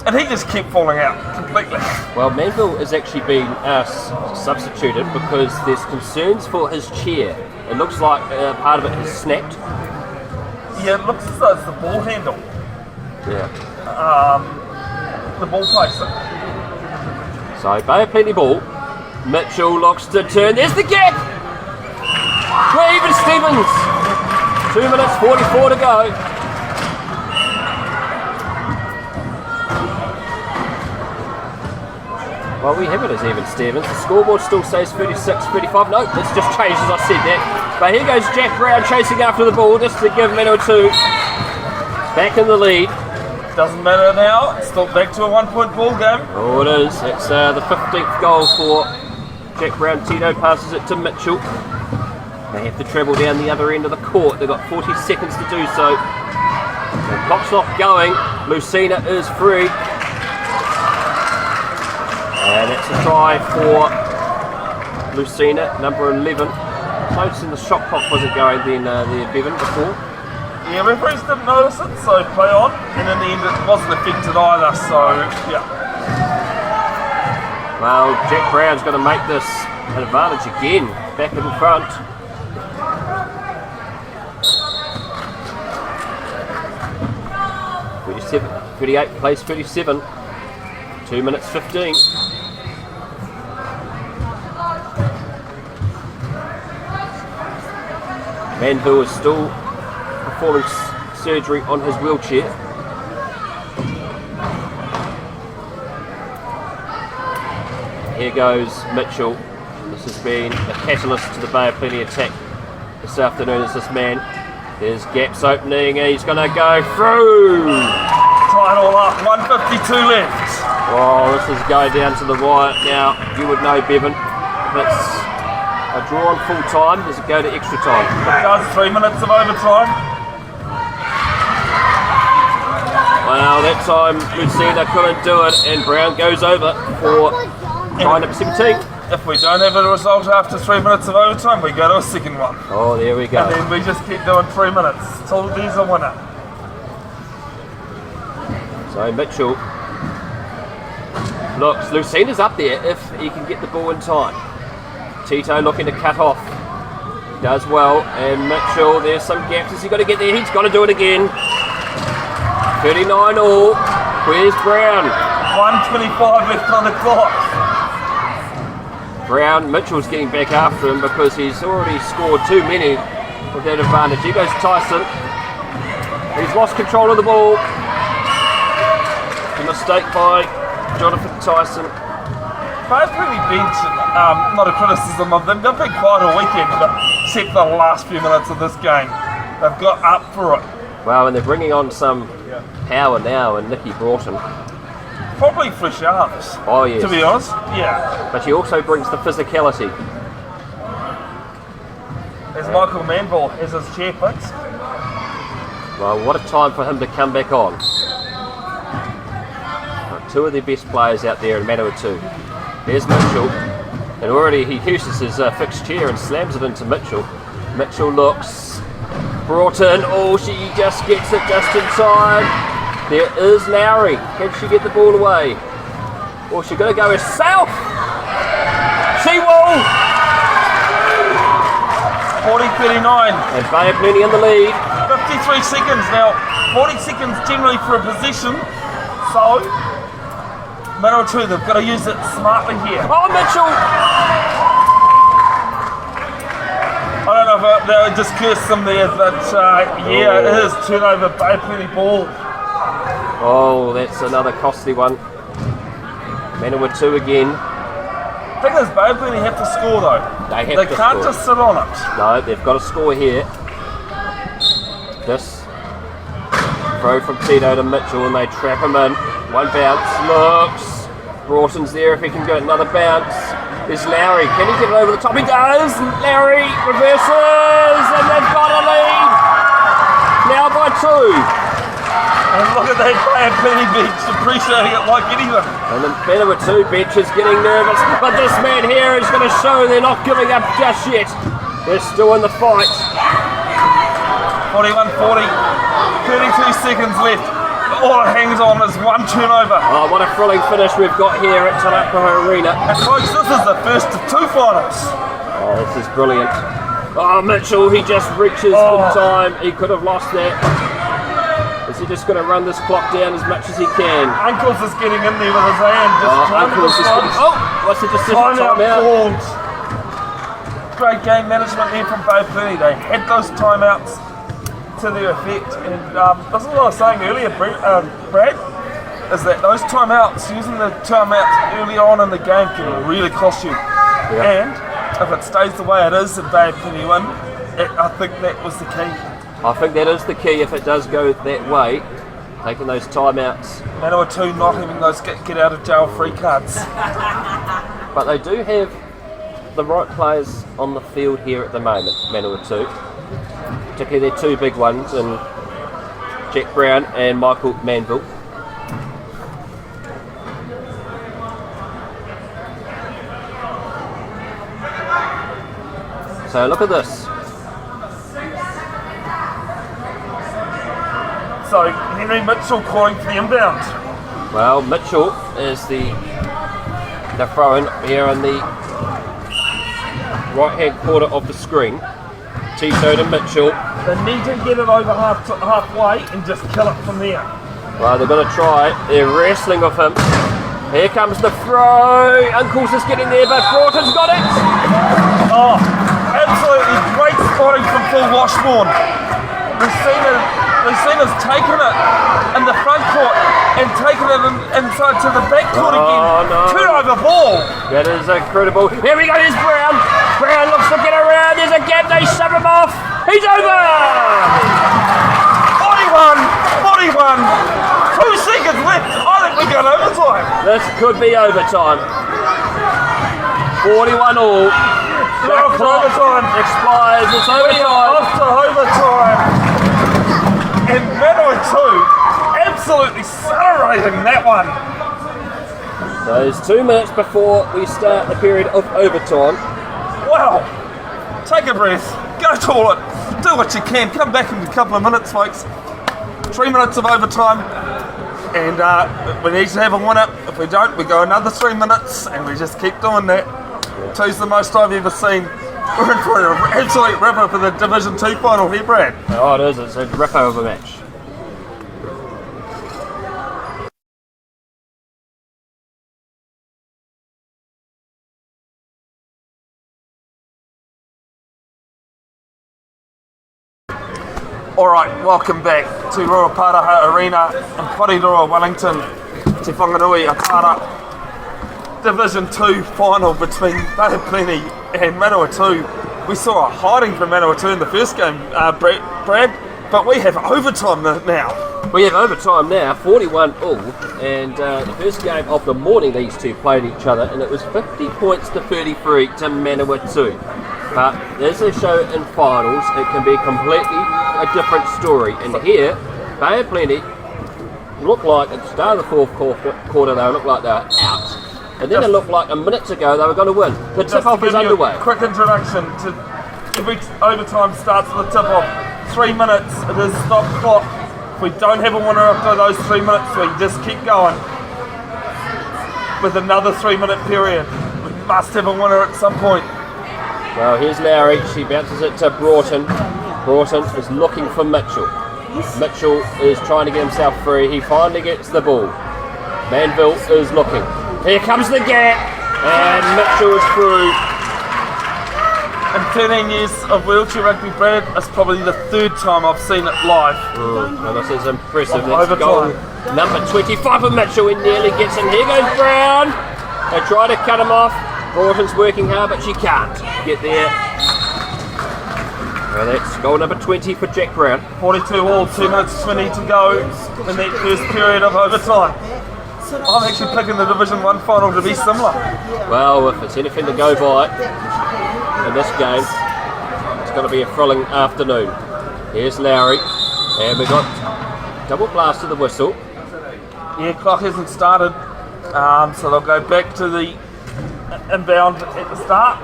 [SPEAKER 1] And he just kept falling out completely.
[SPEAKER 2] Well, Manville has actually been substituted because there's concerns for his chair. It looks like part of it has snapped.
[SPEAKER 1] Yeah, it looks as though it's the ball handle.
[SPEAKER 2] Yeah.
[SPEAKER 1] The ball placer.
[SPEAKER 2] So, Bay of Plenty ball. Mitchell looks to turn. There's the gap! Even Stevens! 2 minutes 44 to go. Well, we have it as even Stevens. The scoreboard still says 36-35. No, it's just changed as I said that. But here goes Jack Brown chasing after the ball just to give Manawatu back in the lead.
[SPEAKER 1] Doesn't matter now. It's still back to a 1 point ball game.
[SPEAKER 2] Oh, it is. It's the 15th goal for Jack Brown. Tito passes it to Mitchell. They have to travel down the other end of the court. They've got 40 seconds to do so. The clock's not going. Lucina is free. And it's a try for Lucina, number 11. Noticing the shot clock wasn't going then Bevin before.
[SPEAKER 1] Yeah, referees didn't notice it, so play on. And in the end it wasn't affected either, so yeah.
[SPEAKER 2] Well, Jack Brown's going to make this an advantage again, back in front. .37, 38 plays 37. 2 minutes 15. Manville is still performing surgery on his wheelchair. Here goes Mitchell. This has been a catalyst to the Bay of Plenty attack this afternoon as this man. There's gaps opening and he's going to go through.
[SPEAKER 1] Tie it all up, 1:52 left.
[SPEAKER 2] Oh, this is going down to the wire. Now, you would know, Bevin, if it's a draw on full time, does it go to extra time?
[SPEAKER 1] It does, 3 minutes of overtime.
[SPEAKER 2] Well, that time Lucina couldn't do it and Brown goes over for try number 17.
[SPEAKER 1] If we don't have a result after 3 minutes of overtime, we go to a second one.
[SPEAKER 2] Oh, there we go.
[SPEAKER 1] And then we just keep doing 3 minutes till there's a winner.
[SPEAKER 2] So Mitchell looks, Lucina's up there if he can get the ball in time. Tito looking to cut off. He does well, and Mitchell, there's some gaps. Has he got to get there? He's got to do it again. 39 all. Where's Brown?
[SPEAKER 1] 1:25 left on the clock.
[SPEAKER 2] Brown, Mitchell's getting back after him because he's already scored too many with that advantage. Here goes Tyson. He's lost control of the ball. A mistake by Jonathan Tyson.
[SPEAKER 1] Basically bench, not a criticism of them, they've been quite a weekend, but except for the last few minutes of this game. They've got up for it.
[SPEAKER 2] Wow, and they're bringing on some power now, and Nicky Broughton.
[SPEAKER 1] Probably fresh arms,
[SPEAKER 2] Oh yes.
[SPEAKER 1] to be honest. Yeah.
[SPEAKER 2] But he also brings the physicality.
[SPEAKER 1] As Michael Manville has his chair fixed.
[SPEAKER 2] Well, what a time for him to come back on. Two of the best players out there in Manawatu. Here's Mitchell, and already he uses his fixed chair and slams it into Mitchell. Mitchell looks, Broughton, oh, she just gets it just in time. There is Lowry. Can she get the ball away? Or she's going to go herself. She will.
[SPEAKER 1] 40-39.
[SPEAKER 2] And Bay are plenty in the lead.
[SPEAKER 1] 53 seconds now. 40 seconds generally for a possession. So, Manawatu, they've got to use it smartly here.
[SPEAKER 2] Oh, Mitchell.
[SPEAKER 1] I don't know if they would just curse them there, but yeah, it is turnover, Bay plenty ball.
[SPEAKER 2] Oh, that's another costly one. Manawatu again.
[SPEAKER 1] The thing is, Bay plenty have to score though.
[SPEAKER 2] They
[SPEAKER 1] can't
[SPEAKER 2] score.
[SPEAKER 1] just sit on it.
[SPEAKER 2] No, they've got to score here. This throw from Tito to Mitchell, and they trap him in. One bounce, looks. Broughton's there if he can get another bounce. There's Lowry. Can he get it over the top? He does. Lowry reverses, and they've got a lead. Now by 2.
[SPEAKER 1] And look at that player plenty bench, appreciating it like anything.
[SPEAKER 2] And the Manawatu bench is getting nervous, but this man here is going to show they're not giving up just yet. They're still in the fight.
[SPEAKER 1] 41-40, 32 seconds left. All it hangs on is one turnover.
[SPEAKER 2] Oh, what a thrilling finish we've got here at Ruparaha Arena.
[SPEAKER 1] And folks, this is the first of 2 finals.
[SPEAKER 2] Oh, this is brilliant. Oh, Mitchell, he just reaches in time. He could have lost that. Is he just going to run this clock down as much as he can?
[SPEAKER 1] Uncle's just getting in there with his hand.
[SPEAKER 2] Uncle's just getting... Oh, what's the decision?
[SPEAKER 1] Timeout
[SPEAKER 2] Timeout.
[SPEAKER 1] called. Great game management there from Bay Plenty. They had those timeouts to their effect. And this is what I was saying earlier, Brad, is that those timeouts, using the timeouts early on in the game can really cost you.
[SPEAKER 2] Yeah.
[SPEAKER 1] And if it stays the way it is and Bay Plenty win, I think that was the key.
[SPEAKER 2] I think that is the key if it does go that way, taking those timeouts.
[SPEAKER 1] Manawatu not having those get out of jail free cards.
[SPEAKER 2] But they do have the right players on the field here at the moment, Manawatu. Particularly their 2 big ones, and Jack Brown and Michael Manville. So look at this.
[SPEAKER 1] So Henry Mitchell calling for the inbound.
[SPEAKER 2] Well, Mitchell is the throw-in here on the right-hand corner of the screen. Tito to Mitchell.
[SPEAKER 1] They need to get it over halfway and just kill it from there.
[SPEAKER 2] Well, they're going to try. They're wrestling with him. Here comes the throw. Uncle's just getting there, but Broughton's got it.
[SPEAKER 1] Oh, absolutely great spotting from Phil Washbourne. Lucina's taken it in the front court and taken it inside to the back court again.
[SPEAKER 2] No.
[SPEAKER 1] Turnover ball.
[SPEAKER 2] That is incredible. Here we go, here's Brown. Brown looks to get around. There's a gap, they shove him off. He's over!
[SPEAKER 1] 41, 2 seconds left. I think we got overtime.
[SPEAKER 2] This could be overtime. 41 all.
[SPEAKER 1] We're off to overtime.
[SPEAKER 2] Expires, it's overtime.
[SPEAKER 1] Off to overtime. And Manawatu absolutely celebrating that one.
[SPEAKER 2] There's 2 minutes before we start the period of overtime.
[SPEAKER 1] Wow. Take a breath. Go toilet. Do what you can. Come back in a couple of minutes, folks. 3 minutes of overtime. And we need to have a winner. If we don't, we go another 3 minutes, and we just keep doing that. Two's the most I've ever seen. We're in for an absolute ripper for the Division 2 final here, Brad.
[SPEAKER 2] Oh, it is. It's a ripper of a match.
[SPEAKER 1] Alright, welcome back to Ruparaha Arena in Porirua, Wellington. Te Whanganui Atara. Division 2 final between Bevin and Manawatu. We saw a hiding from Manawatu in the first game, Brad, but we have overtime now.
[SPEAKER 2] We have overtime now, 41 all, and the first game of the morning these two played each other, and it was 50 points to 33 to Manawatu. But as they show in finals, it can be completely a different story. And here, Bevin looked like at the start of the fourth quarter, they looked like they were out. And then it looked like a minute ago they were going to win. The tip-off is underway.
[SPEAKER 1] Quick introduction to every overtime starts with a tip-off. 3 minutes, it is stop clock. If we don't have a winner after those 3 minutes, we just keep going with another 3 minute period. We must have a winner at some point.
[SPEAKER 2] Well, here's Lowry. She bounces it to Broughton. Broughton is looking for Mitchell. Mitchell is trying to get himself free. He finally gets the ball. Manville is looking. Here comes the gap, and Mitchell is through.
[SPEAKER 1] In 13 years of wheelchair rugby, Brad, it's probably the third time I've seen it live.
[SPEAKER 2] And this is impressive. That's
[SPEAKER 1] Overtime.
[SPEAKER 2] goal number 25 of Mitchell. He nearly gets him. Here goes Brown. They try to cut him off. Broughton's working hard, but she can't get there. Well, that's goal number 20 for Jack Brown.
[SPEAKER 1] 42 all, 2 minutes 20 to go in that first period of overtime. I'm actually picking the Division 1 final to be similar.
[SPEAKER 2] Well, if it's anything to go by in this game, it's going to be a thrilling afternoon. Here's Lowry, and we got double blast of the whistle.
[SPEAKER 1] Yeah, clock hasn't started, so they'll go back to the inbound at the start.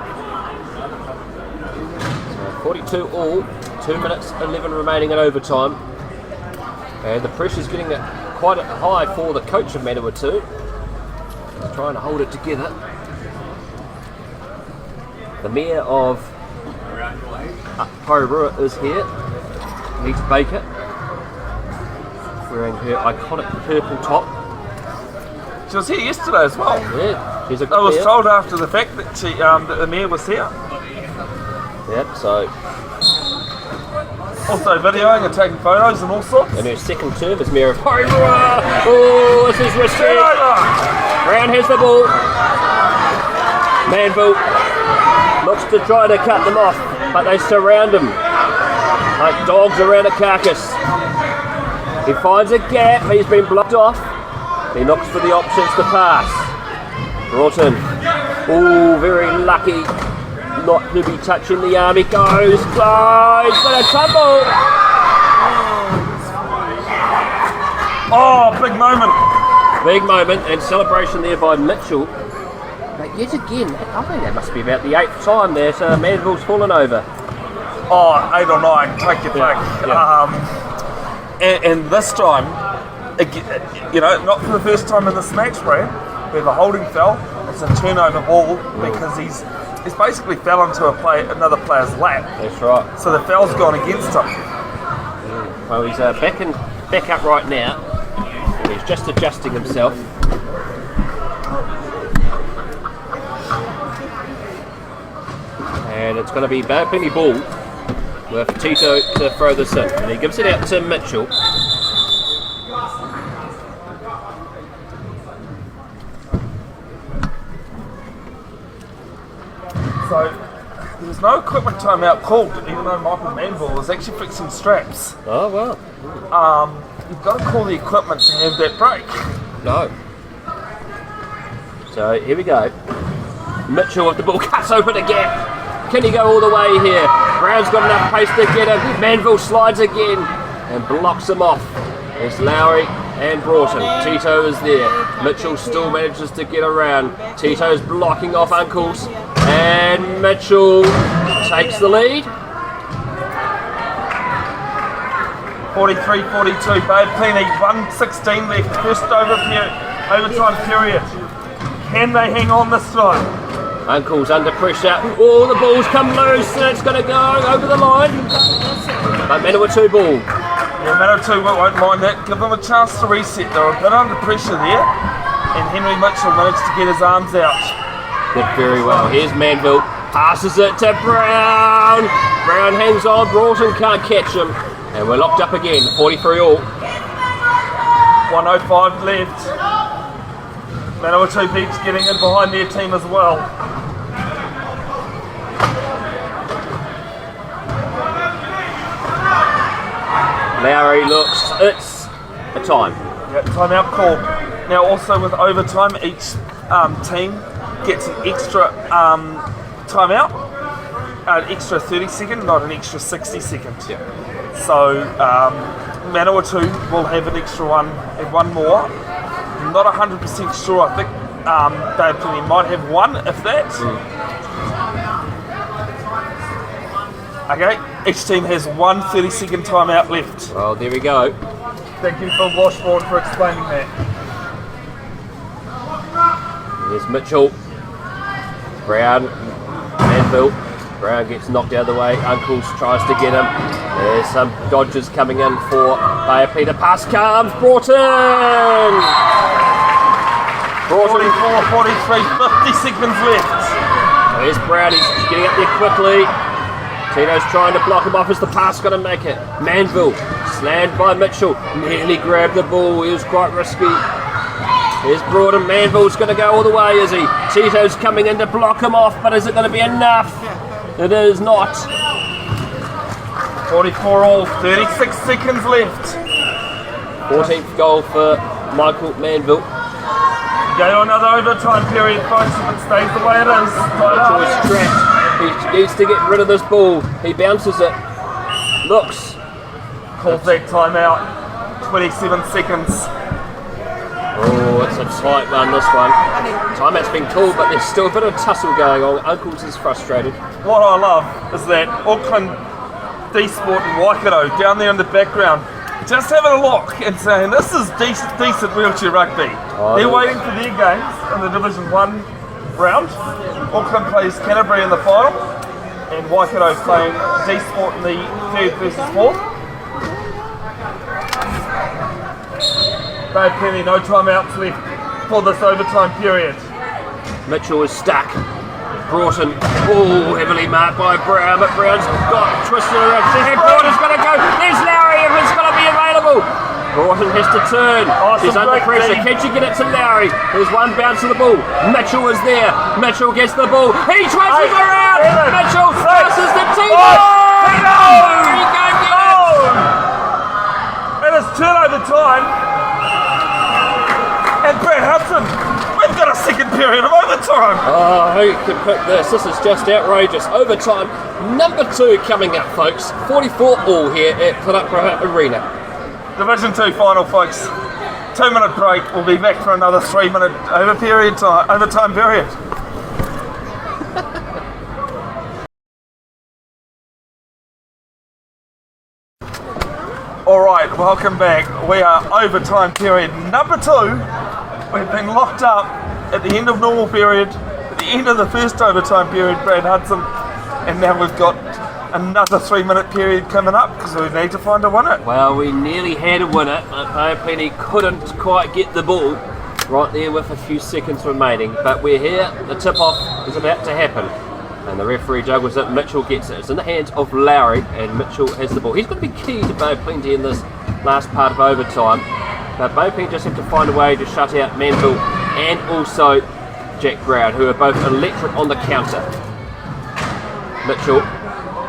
[SPEAKER 2] 42 all, 2 minutes 11 remaining in overtime, and the pressure's getting quite high for the coach of Manawatu. He's trying to hold it together. The mayor of Porirua is here, Nita Baker, wearing her iconic purple top.
[SPEAKER 1] She was here yesterday as well.
[SPEAKER 2] Yeah, she's a good
[SPEAKER 1] I was
[SPEAKER 2] mayor.
[SPEAKER 1] told after the fact that that the mayor was here.
[SPEAKER 2] Yep, so
[SPEAKER 1] Also videoing and taking photos and all sorts.
[SPEAKER 2] in her second term as mayor of Porirua. Oh, this is risky.
[SPEAKER 1] Turnover!
[SPEAKER 2] Brown has the ball. Manville looks to try to cut them off, but they surround him like dogs around a carcass. He finds a gap. He's been blocked off. He looks for the options to pass. Broughton. Oh, very lucky not to be touching the arm. He goes close, but a tumble.
[SPEAKER 1] Oh, big moment.
[SPEAKER 2] Big moment and celebration there by Mitchell. But yet again, I think that must be about the 8th time that Manville's fallen over.
[SPEAKER 1] Oh, 8 or 9, take your pick.
[SPEAKER 2] Yeah.
[SPEAKER 1] And this time, you know, not for the first time in this match, Brad, we have a holding foul. It's a turnover ball because he's basically fell into another player's lap.
[SPEAKER 2] That's right.
[SPEAKER 1] So the foul's gone against him.
[SPEAKER 2] Well, he's back up right now. And he's just adjusting himself. And it's going to be Bevin ball with Tito to throw this in. And he gives it out to Mitchell.
[SPEAKER 1] So there was no equipment timeout called, even though Michael Manville was actually fixing straps.
[SPEAKER 2] Oh, well.
[SPEAKER 1] You've got to call the equipment to have that break.
[SPEAKER 2] No. So here we go. Mitchell with the ball cuts open a gap. Can he go all the way here? Brown's got enough pace to get him. Manville slides again and blocks him off. There's Lowry and Broughton. Tito is there. Mitchell still manages to get around. Tito's blocking off Uncles. And Mitchell takes the lead.
[SPEAKER 1] 43-42. Bay of Plenty, 1:16 left. First overtime period. Can they hang on this time?
[SPEAKER 2] Uncle's under pressure. Oh, the ball's come loose and it's going to go over the line. But Manawatu ball.
[SPEAKER 1] Yeah, Manawatu won't mind that. Give them a chance to reset. They're a bit under pressure there. And Henry Mitchell managed to get his arms out.
[SPEAKER 2] Did very well. Here's Manville. Passes it to Brown. Brown hangs on. Broughton can't catch him. And we're locked up again. 43 all.
[SPEAKER 1] 1:05 left. Manawatu keeps getting in behind their team as well.
[SPEAKER 2] Lowry looks. It's a time.
[SPEAKER 1] Yeah, timeout call. Now also with overtime, each team gets an extra timeout. An extra 30 second, not an extra 60 second.
[SPEAKER 2] Yeah.
[SPEAKER 1] So Manawatu will have an extra one more. Not 100% sure. I think Bay of Plenty might have one, if that. Okay, each team has one 30-second timeout left.
[SPEAKER 2] Well, there we go.
[SPEAKER 1] Thank you, Phil Washbourne, for explaining that.
[SPEAKER 2] Here's Mitchell. Brown. Manville. Brown gets knocked out of the way. Uncles tries to get him. There's some dodges coming in for Bay of Plenty. Pass comes. Broughton!
[SPEAKER 1] 44, 43, 50 seconds left.
[SPEAKER 2] There's Brown. He's getting up there quickly. Tito's trying to block him off. Is the pass going to make it? Manville. Slammed by Mitchell. Nearly grabbed the ball. He was quite risky. Here's Broughton. Manville's going to go all the way, is he? Tito's coming in to block him off, but is it going to be enough? It is not.
[SPEAKER 1] 44 all, 36 seconds left.
[SPEAKER 2] 14th goal for Michael Manville.
[SPEAKER 1] Go another overtime period, folks, if it stays the way it is.
[SPEAKER 2] Mitchell is trapped. He needs to get rid of this ball. He bounces it. Looks.
[SPEAKER 1] Calls that timeout. 27 seconds.
[SPEAKER 2] Oh, it's a tight one, this one. Timeout's been called, but there's still a bit of tussle going on. Uncles is frustrated.
[SPEAKER 1] What I love is that Auckland D-Sport and Waikato down there in the background just having a look and saying this is decent wheelchair rugby. They're waiting for their games in the Division 1 round. Auckland plays Canterbury in the final and Waikato playing D-Sport in the 3rd versus 4th. Bay of Plenty, no timeouts left for this overtime period.
[SPEAKER 2] Mitchell is stuck. Broughton, oh, heavily marked by Brown, but Brown's got twisted around. And Broughton's going to go. There's Lowry if it's going to be available. Broughton has to turn. He's under pressure. Can she get it to Lowry? There's one bounce of the ball. Mitchell is there. Mitchell gets the ball. He twists around. Mitchell passes to Tito. He can't get it.
[SPEAKER 1] And it's turnover time. And Brad Hudson, we've got a second period of overtime.
[SPEAKER 2] Oh, who can pick this? This is just outrageous. Overtime number 2 coming up, folks. 44 all here at Ruparaha Arena.
[SPEAKER 1] Division 2 final, folks. 2-minute break. We'll be back for another 3-minute overtime period. All right, welcome back. We are overtime period number 2. We've been locked up at the end of normal period, at the end of the first overtime period, Brad Hudson, and now we've got another 3-minute period coming up because we need to find a winner.
[SPEAKER 2] Well, we nearly had a winner, but Bay of Plenty couldn't quite get the ball right there with a few seconds remaining. But we're here, the tip-off is about to happen. And the referee juggles it, Mitchell gets it. It's in the hands of Lowry, and Mitchell has the ball. He's going to be key to Bay of Plenty in this last part of overtime. But Bay of Plenty just have to find a way to shut out Manville and also Jack Brown, who are both electric on the counter. Mitchell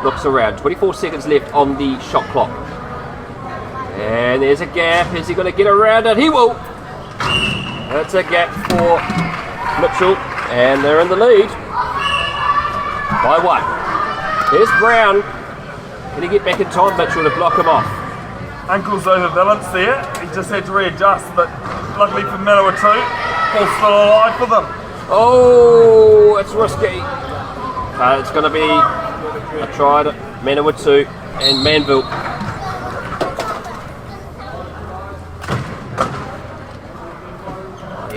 [SPEAKER 2] looks around. 24 seconds left on the shot clock. And there's a gap. Is he going to get around it? He will. That's a gap for Mitchell, and they're in the lead by 1. Here's Brown. Can he get back in time, Mitchell, to block him off?
[SPEAKER 1] Uncle's overbalanced there. He just had to readjust, but luckily for Manawatu, ball's still alive for them.
[SPEAKER 2] Oh, it's risky. It's going to be a try to Manawatu and Manville.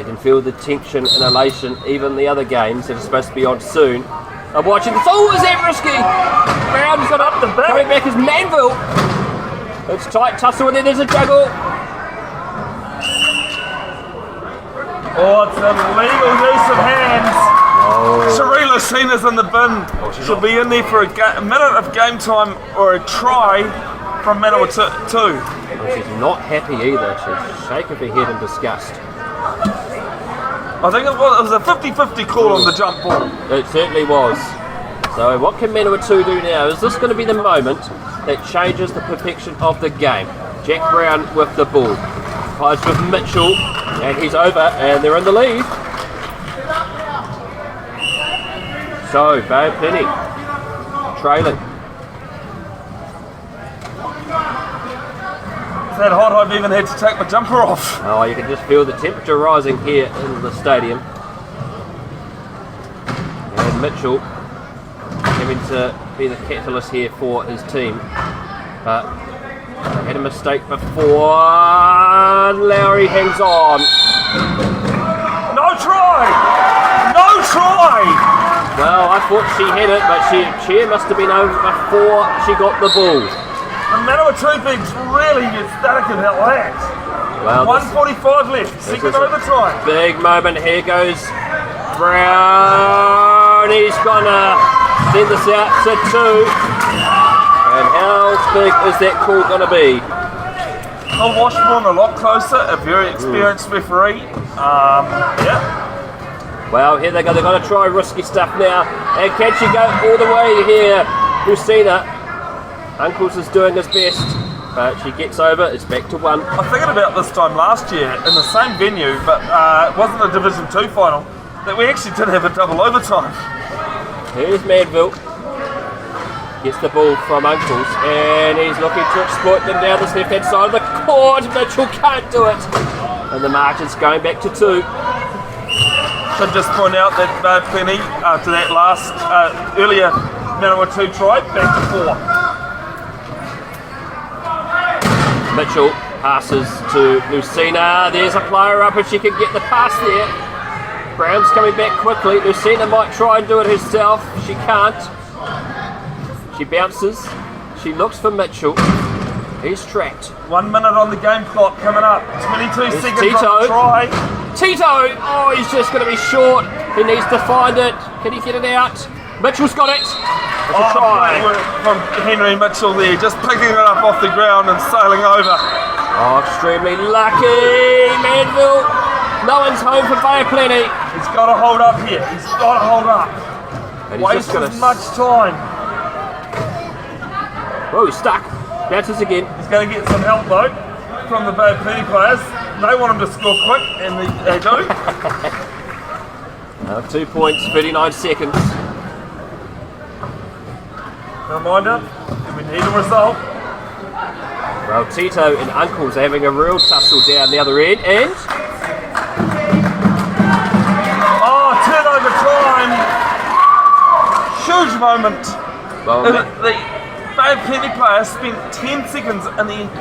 [SPEAKER 2] You can feel the tension and elation, even the other games that are supposed to be on soon. I'm watching this. Oh, is that risky? Brown's got up the back. Coming back is Manville. It's tight tussle, and then there's a juggle.
[SPEAKER 1] Oh, it's an illegal use of hands. Cherie Lucina's in the bin. She'll be in there for a minute of game time or a try from Manawatu.
[SPEAKER 2] Well, she's not happy either. She's shaking her head in disgust.
[SPEAKER 1] I think it was a 50-50 call on the jump ball.
[SPEAKER 2] It certainly was. So what can Manawatu do now? Is this going to be the moment that changes the perfection of the game? Jack Brown with the ball. Hides with Mitchell, and he's over, and they're in the lead. So, Bevin trailing.
[SPEAKER 1] It's that hot I've even had to take my jumper off.
[SPEAKER 2] Oh, you can just feel the temperature rising here in the stadium. And Mitchell having to be the catalyst here for his team. But they had a mistake before. Lowry hangs on.
[SPEAKER 1] No try! No try!
[SPEAKER 2] Well, I thought she had it, but she must have been over before she got the ball.
[SPEAKER 1] The Manawatu bench really ecstatic about that.
[SPEAKER 2] Well,
[SPEAKER 1] 1:45 left, second overtime.
[SPEAKER 2] Big moment. Here goes Brown. He's gonna send this out to 2. And how big is that call gonna be?
[SPEAKER 1] Oh, Washburn a lot closer, a very experienced referee. Yeah.
[SPEAKER 2] Well, here they go. They're going to try risky stuff now. And can she go all the way here? Lucina. Uncles is doing his best, but she gets over. It's back to 1.
[SPEAKER 1] I figured about this time last year in the same venue, but it wasn't a Division 2 final, that we actually did have a double overtime.
[SPEAKER 2] Here's Manville. Gets the ball from Uncles, and he's looking to exploit them down this left-hand side of the court. Mitchell can't do it. And the margin's going back to 2.
[SPEAKER 1] Should just point out that Penny, after that last earlier Manawatu try, back to 4.
[SPEAKER 2] Mitchell passes to Lucina. There's a player up if she can get the pass there. Brown's coming back quickly. Lucina might try and do it herself. She can't. She bounces. She looks for Mitchell. He's tracked.
[SPEAKER 1] 1 minute on the game clock coming up. 22 seconds
[SPEAKER 2] Tito.
[SPEAKER 1] on the try.
[SPEAKER 2] Tito! Oh, he's just going to be short. He needs to find it. Can he get it out? Mitchell's got it. It's a try.
[SPEAKER 1] From Henry Mitchell there, just picking it up off the ground and sailing over.
[SPEAKER 2] Oh, extremely lucky. Manville. No one's home for Bay of Plenty.
[SPEAKER 1] He's got to hold up here. He's got to hold up.
[SPEAKER 2] And he's
[SPEAKER 1] Waste
[SPEAKER 2] just gonna
[SPEAKER 1] as much time.
[SPEAKER 2] Oh, he's stuck. Bounces again.
[SPEAKER 1] He's going to get some help though from the Bay of Plenty players. They want him to score quick, and they do.
[SPEAKER 2] 2 points, 39 seconds.
[SPEAKER 1] Reminder, we need a result.
[SPEAKER 2] Well, Tito and Uncles are having a real tussle down the other end, and
[SPEAKER 1] turnover time. Huge moment.
[SPEAKER 2] well,
[SPEAKER 1] The Bay of Plenty player spent 10 seconds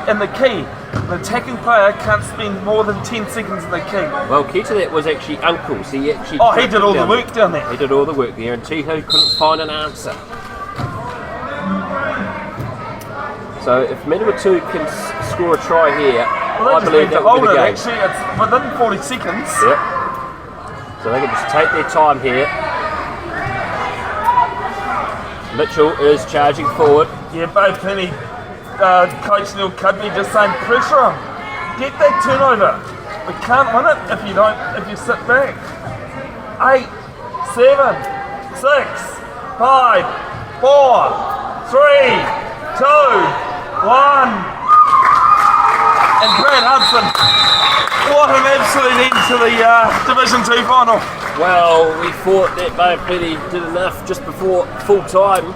[SPEAKER 1] in the key. The attacking player can't spend more than 10 seconds in the key.
[SPEAKER 2] well, key to that was actually Uncles. He actually
[SPEAKER 1] He did all the work down there.
[SPEAKER 2] He did all the work there, and Tito couldn't find an answer. So if Manawatu can score a try here,
[SPEAKER 1] Well,
[SPEAKER 2] I believe that will be the game.
[SPEAKER 1] Actually, it's within 40 seconds.
[SPEAKER 2] Yep. So they can just take their time here. Mitchell is charging forward.
[SPEAKER 1] Yeah, Bay of Plenty coach Neil Cudby just saying pressure him. Get that turnover. We can't win it if you sit back. 8, 7, 6, 5, 4, 3, 2, 1. And Brad Hudson, what an absolute end to the Division 2 final.
[SPEAKER 2] Well, we thought that Bay of Plenty did enough just before full time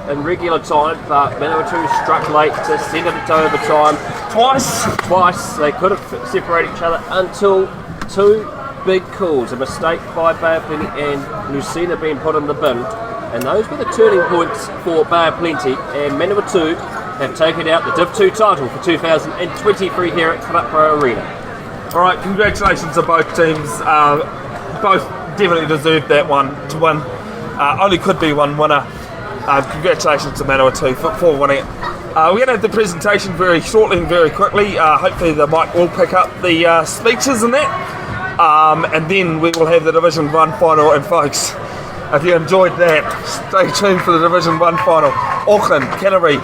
[SPEAKER 2] in regular time, but Manawatu struck late to send it to overtime. Twice. They couldn't separate each other until 2 big calls. A mistake by Bay of Plenty and Lucina being put in the bin. And those were the turning points for Bay of Plenty, and Manawatu have taken out the Div 2 title for 2023 here at Ruparaha Arena.
[SPEAKER 1] All right, congratulations to both teams. Both definitely deserved that one to win. Only could be one winner. Congratulations to Manawatu for winning it. We're going to have the presentation very shortly and very quickly. Hopefully the mic will pick up the speeches and that. And then we will have the Division 1 final. And folks, if you enjoyed that, stay tuned for the Division 1 final. Auckland, Canterbury,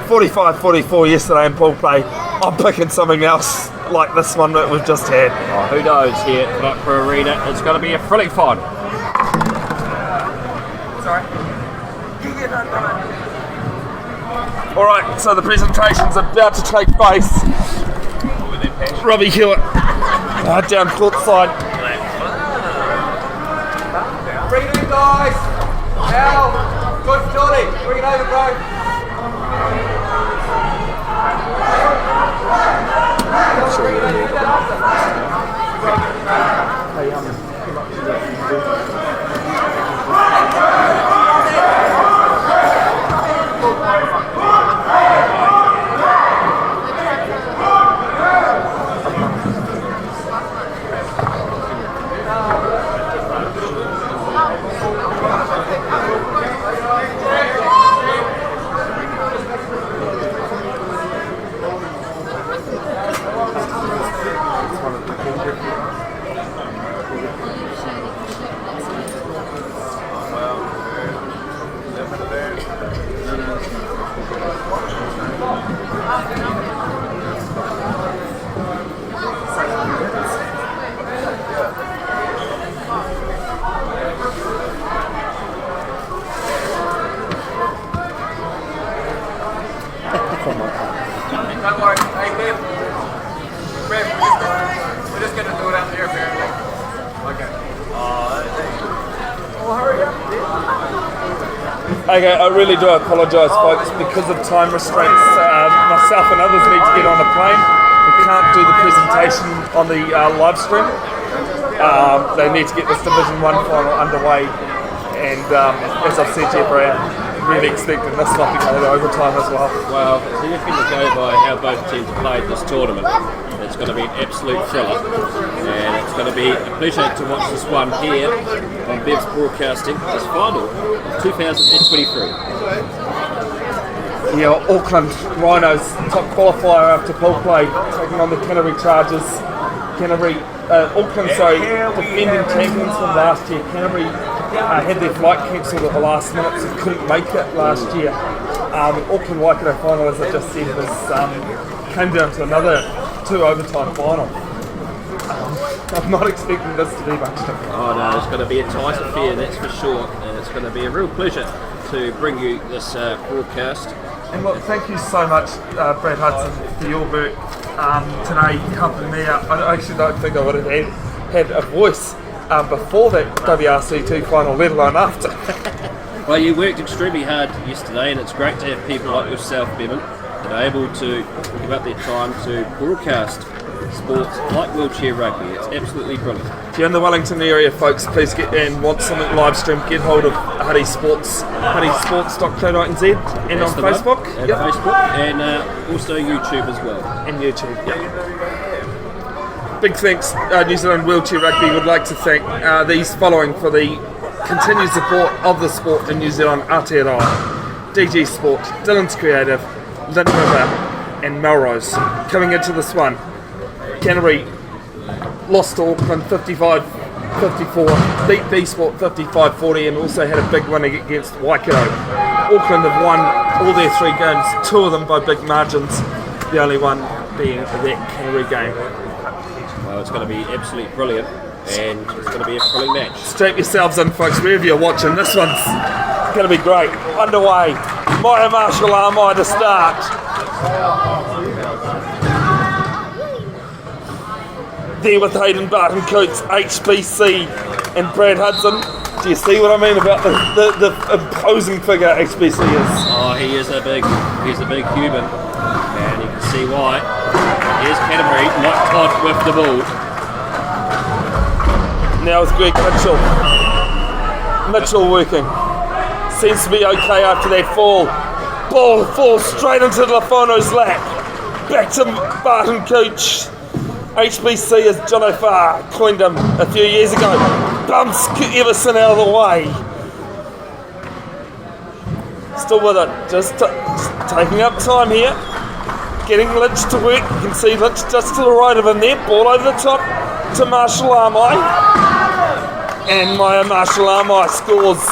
[SPEAKER 1] 45-44 yesterday in pool play. I'm picking something else like this one that we've just had.
[SPEAKER 2] Oh, who knows here at Ruparaha Arena. It's going to be a thrilling final.
[SPEAKER 1] Sorry. Alright, so the presentation's about to take place. Robbie Hewitt, down court side.
[SPEAKER 4] Bring it in, guys. Al, good Johnny. Bring it over, bro. Don't worry. Hey, Bev. Bev, we're just going to do it out there, apparently. Okay. Well, hurry up.
[SPEAKER 1] Okay, I really do apologise, folks, because of time restraints. Myself and others need to get on a plane. We can't do the presentation on the live stream. They need to get this Division 1 final underway, and as I've said to you, Brad, really expecting this one to go to overtime as well.
[SPEAKER 2] Well, so you're going to go by how both teams have played this tournament. It's going to be an absolute thriller, and it's going to be a pleasure to watch this one here on Bev's broadcasting, this final 2023.
[SPEAKER 1] Yeah, Auckland Rhinos, top qualifier after pool play, taking on the Canterbury Chargers. Auckland, defending champions from last year. Canterbury had their flight cancelled at the last minute, so couldn't make it last year. Auckland Waikato final, as I just said, came down to another 2 overtime final. I'm not expecting this to be much different.
[SPEAKER 2] Oh no, it's going to be a tight affair, that's for sure, and it's going to be a real pleasure to bring you this broadcast.
[SPEAKER 1] And look, thank you so much, Brad Hudson, for your work today, helping me out. I actually don't think I would have had a voice before that WRC2 final, let alone after.
[SPEAKER 2] Well, you worked extremely hard yesterday, and it's great to have people like yourself, Bevin, that are able to give up their time to broadcast sports like Wheelchair Rugby. It's absolutely brilliant.
[SPEAKER 1] If you're in the Wellington area, folks, please get and want something live stream, get hold of Huddy Sports, huddysports.co.nz, and
[SPEAKER 2] That's
[SPEAKER 1] on
[SPEAKER 2] the
[SPEAKER 1] Facebook.
[SPEAKER 2] One. And Facebook, and also YouTube as well.
[SPEAKER 1] And YouTube, yeah. Big thanks, New Zealand Wheelchair Rugby would like to thank these following for the continued support of the sport in New Zealand: Aotearoa, DG Sport, Dylan's Creative, Lynn River, and Melrose. Coming into this one, Canterbury lost to Auckland 55-54, beat B Sport 55-40, and also had a big win against Waikato. Auckland have won all their 3 games, 2 of them by big margins, the only one being that Canterbury game.
[SPEAKER 2] Well, it's going to be absolutely brilliant, and it's going to be a thrilling match.
[SPEAKER 1] Strap yourselves in, folks, wherever you're watching. This one's going to be great. Underway. Maya Marshall Armai to start. There with Hayden Barton Coates, HBC, and Brad Hudson. Do you see what I mean about the imposing figure HBC is?
[SPEAKER 2] Oh, he's a big human, and you can see why. Here's Canterbury, not Todd with the ball.
[SPEAKER 1] Now it's Greg Mitchell. Mitchell working. Seems to be okay after that fall. Ball falls straight into Lafono's lap. Back to Barton Cooch. HBC, as John O'Farr coined him a few years ago, bumps Everson out of the way. Still with it, just taking up time here. Getting Lynch to work. You can see Lynch just to the right of him there. Ball over the top to Marshall Armai. And Maya Marshall Armai scores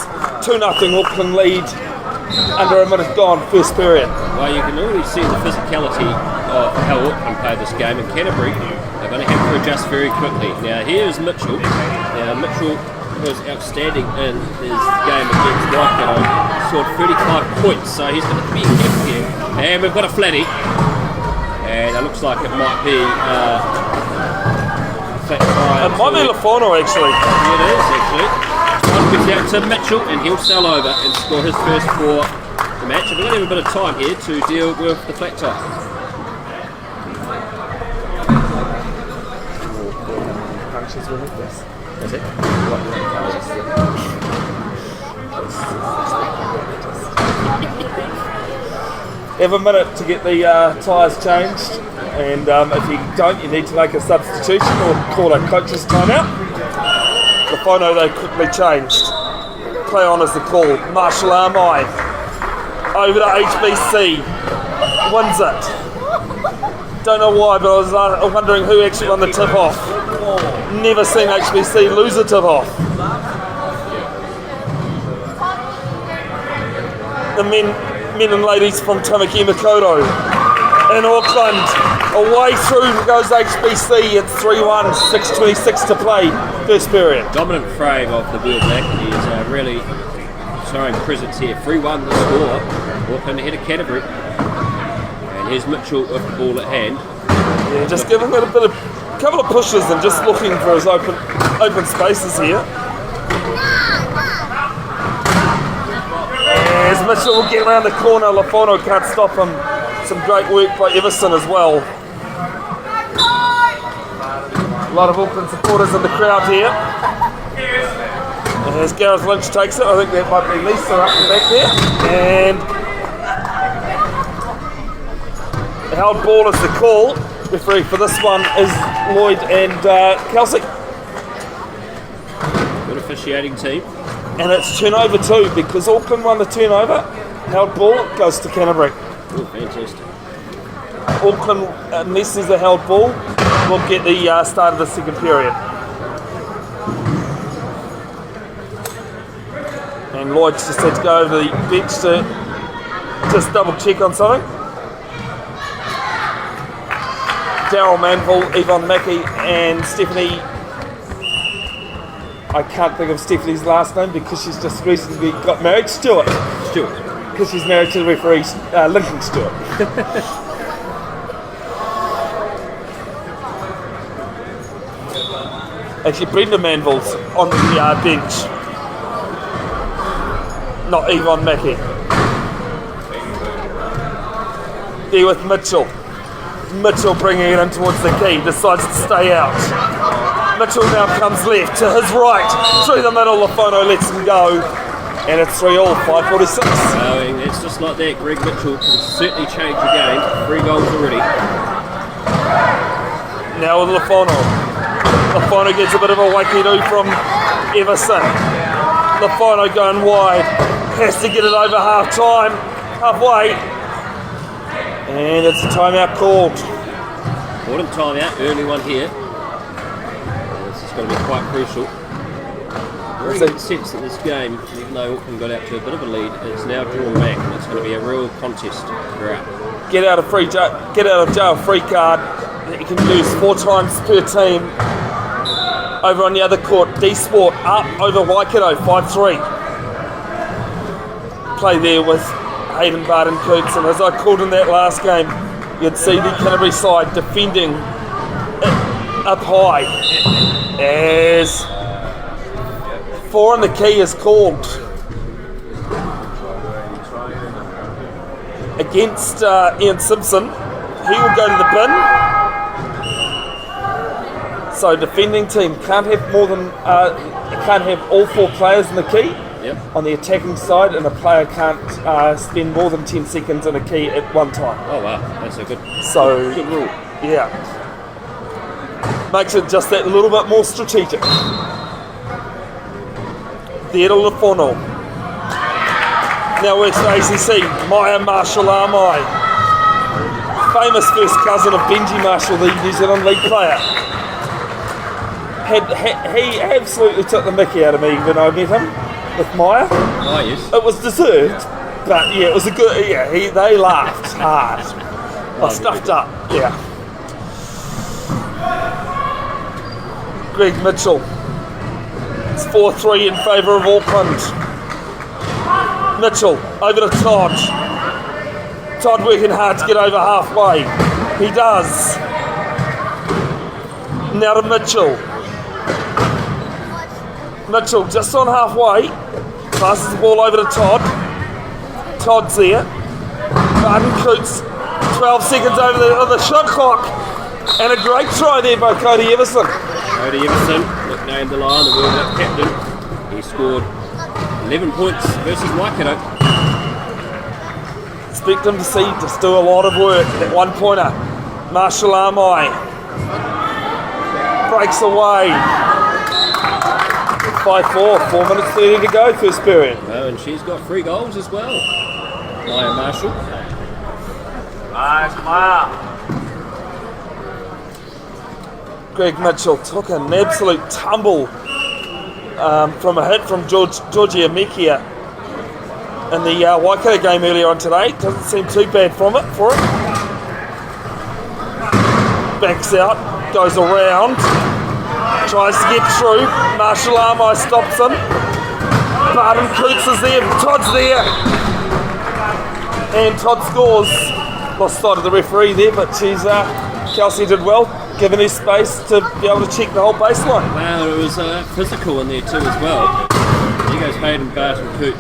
[SPEAKER 1] 2-0 Auckland lead under a minute gone, first period.
[SPEAKER 2] Well, you can already see the physicality of how Auckland play this game, and Canterbury are going to have to adjust very quickly. Now, here's Mitchell. Now, Mitchell was outstanding in his game against Waikato. Scored 35 points, so he's going to be careful here. And we've got a flatty. And it looks like it might be flat tire.
[SPEAKER 1] It might be Lafano, actually.
[SPEAKER 2] It is, actually. One gives out to Mitchell, and he'll sail over and score his first for the match. And we're going to have a bit of time here to deal with the flat tire. That's it.
[SPEAKER 1] Have a minute to get the tyres changed, and if you don't, you need to make a substitution or call a coach's timeout. The phono they quickly changed. Play on as the call. Marshall Armai over to HBC, wins it. Don't know why, but I was wondering who actually won the tip off. Never seen HBC lose a tip off. The men and ladies from Tamaki Makoto in Auckland. Away through goes HBC. It's 3-1, 6:26 to play, first period.
[SPEAKER 2] Dominant frame of the Wheel Black. He's really showing presence here. 3-1 the score. Auckland ahead of Canterbury. And here's Mitchell with the ball at hand.
[SPEAKER 1] Yeah, just giving it a couple of pushes and just looking for his open spaces here. As Mitchell will get around the corner, Lafano can't stop him. Some great work by Everson as well. A lot of Auckland supporters in the crowd here. And as Gareth Lynch takes it, I think that might be Lisa up the back there. And the held ball is the call. Referee for this one is Lloyd and Kelsey.
[SPEAKER 2] Good officiating team.
[SPEAKER 1] And it's turnover 2 because Auckland won the turnover. Held ball goes to Canterbury.
[SPEAKER 2] Oh, fantastic.
[SPEAKER 1] Auckland, unless there's a held ball, will get the start of the second period. And Lloyd just had to go over the bench to just double check on something. Daryl Manville, Yvonne Mackey and Stephanie, I can't think of Stephanie's last name because she's just recently got married, Stewart. Because she's married to the referee, Lincoln Stewart. Actually, Brenda Manville's on the bench, not Yvonne Mackey. There with Mitchell. Mitchell bringing it in towards the key, decides to stay out. Mitchell now comes left to his right, through the middle, Lafano lets him go, and it's 3-all, 5:46.
[SPEAKER 2] It's just like that, Greg Mitchell can certainly change the game. 3 goals already.
[SPEAKER 1] Now with Lafano. Lafano gets a bit of a Waikato from Everson. Lafano going wide, has to get it over halfway. And it's a timeout called.
[SPEAKER 2] Important timeout, early one here. This is going to be quite crucial. I really get the sense that this game, even though Auckland got out to a bit of a lead, it's now drawn back and it's going to be a real contest throughout.
[SPEAKER 1] Get out of jail free card that you can use 4 times per team. Over on the other court, D-Sport up over Waikato, 5-3. Play there with Hayden Barden-Coots, and as I called in that last game, you'd see the Canterbury side defending up high as 4 in the key is called against Ian Simpson. He will go to the bin. So defending team can't have all 4 players in the key.
[SPEAKER 2] Yep.
[SPEAKER 1] On the attacking side, and a player can't spend more than 10 seconds in a key at one time.
[SPEAKER 2] Oh wow, that's a good
[SPEAKER 1] So
[SPEAKER 2] good rule.
[SPEAKER 1] yeah. makes it just that little bit more strategic. There to Lafono. Now we're to ACC, Maya Marshall Armai. Famous first cousin of Benji Marshall, the New Zealand League player. He absolutely took the mickey out of me when I met him with Maya.
[SPEAKER 3] Oh, yes.
[SPEAKER 1] It was deserved, but yeah, it was a good, they laughed hard. I stuffed up, yeah. Greg Mitchell. It's 4-3 in favour of Auckland. Mitchell over to Todd. Todd working hard to get over halfway. He does. Now to Mitchell. Mitchell just on halfway. Passes the ball over to Todd. Todd's there. Barton Coots. 12 seconds over the shot clock. And a great try there by Cody Everson.
[SPEAKER 3] Cody Everson, nicknamed the Lion, the World Cup captain. He scored 11 points versus Waikato.
[SPEAKER 1] Expect him to just do a lot of work. That one pointer. Marshall Armai. Breaks away. 5-4, 4 minutes 30 to go, first period.
[SPEAKER 3] Oh, and she's got 3 goals as well. Maya Marshall.
[SPEAKER 4] Nice, Maya.
[SPEAKER 1] Greg Mitchell took an absolute tumble from a hit from Georgia Mekia in the Waikato game earlier on today. Doesn't seem too bad for him. Backs out, goes around, tries to get through. Marshall Armai stops him. Barton Coots is there, Todd's there. And Todd scores. Lost sight of the referee there, but Kelsey did well, given his space to be able to check the whole baseline.
[SPEAKER 3] Wow, it was physical in there too as well. Here goes Hayden Barton Coots.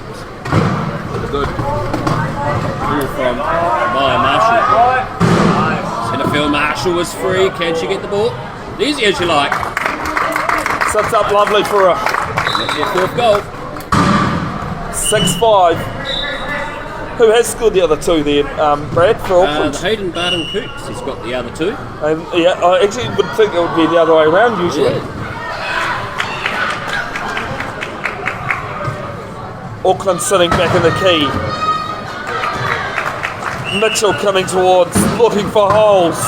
[SPEAKER 3] Good. Through from Maya Marshall. Centre Marshall was free. Can she get the ball? Easy as you like.
[SPEAKER 1] Sets up lovely for her.
[SPEAKER 3] That's their 4th goal.
[SPEAKER 1] 6-5. Who has scored the other 2 there, Brad, for Auckland?
[SPEAKER 3] Hayden Barton Coots, he's got the other 2.
[SPEAKER 1] And yeah, I actually would think it would be the other way around usually.
[SPEAKER 3] Yeah.
[SPEAKER 1] Auckland sitting back in the key. Mitchell coming towards, looking for holes.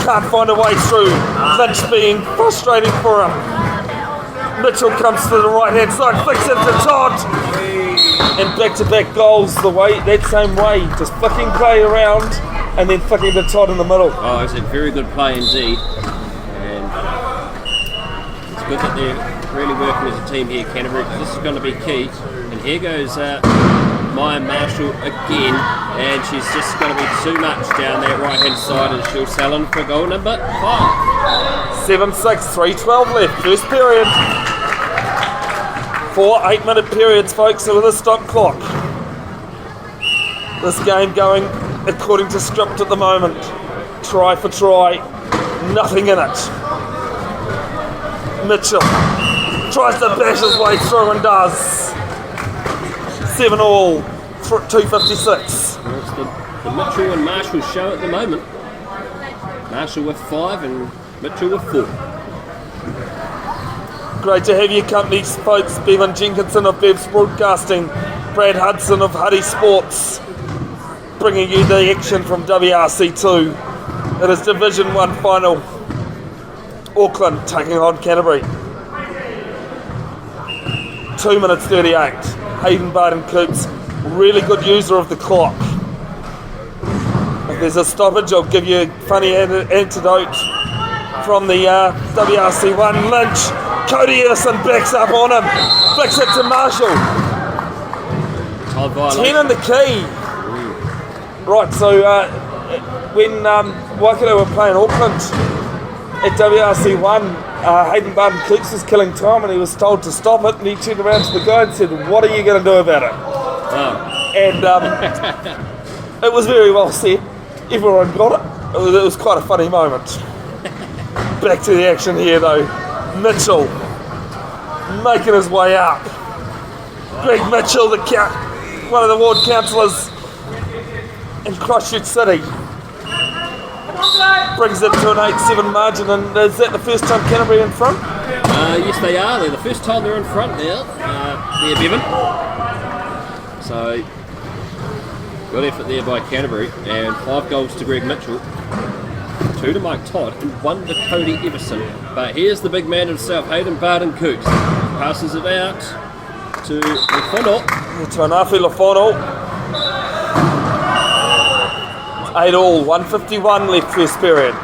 [SPEAKER 1] Can't find a way through. Lynch being frustrating for him. Mitchell comes to the right hand side, flicks it to Todd. And back-to-back goals that same way. Just flicking play around and then flicking to Todd in the middle.
[SPEAKER 3] Oh, it's a very good play indeed. And it's good that they're really working as a team here, Canterbury, because this is going to be key. And here goes Maya Marshall again, and she's just going to be too much down that right-hand side, and she'll sell in for goal number 5.
[SPEAKER 1] 7-6, 3:12 left, first period. 4 8-minute periods, folks, with a stop clock. This game going according to script at the moment. Try for try, nothing in it. Mitchell tries to bash his way through and does. 7-all, 2:56.
[SPEAKER 3] Well, it's the Mitchell and Marshall show at the moment. Marshall with 5 and Mitchell with 4.
[SPEAKER 1] Great to have your company, folks. Bevin Jenkinson of Bev's Broadcasting, Brad Hudson of Huddy Sports, bringing you the action from WRC2. It is Division 1 final. Auckland taking on Canterbury. 2 minutes 38. Hayden Barton Coots, really good user of the clock. If there's a stoppage, I'll give you a funny antidote from the WRC1. Lynch. Cody Everson backs up on him, flicks it to Marshall. 10 in the key. Right, so when Waikato were playing Auckland at WRC1, Hayden Barton Coots was killing time and he was told to stop it, and he turned around to the guy and said, "What are you going to do about it?"
[SPEAKER 3] Oh.
[SPEAKER 1] And it was very well said. Everyone got it. It was quite a funny moment. Back to the action here though. Mitchell making his way up. Greg Mitchell, one of the ward councillors in Christchurch City. brings it to an 8-7 margin. And is that the first time Canterbury in front?
[SPEAKER 3] Yes, they are. They're the first time they're in front now. They're Bevin. So, good effort there by Canterbury. And 5 goals to Greg Mitchell, 2 to Mike Todd, and 1 to Cody Everson. But here's the big man himself, Hayden Barden-Cooks. Passes it out to Lefono.
[SPEAKER 1] Tanafi Lefono. 8-all, 1:51 left first period.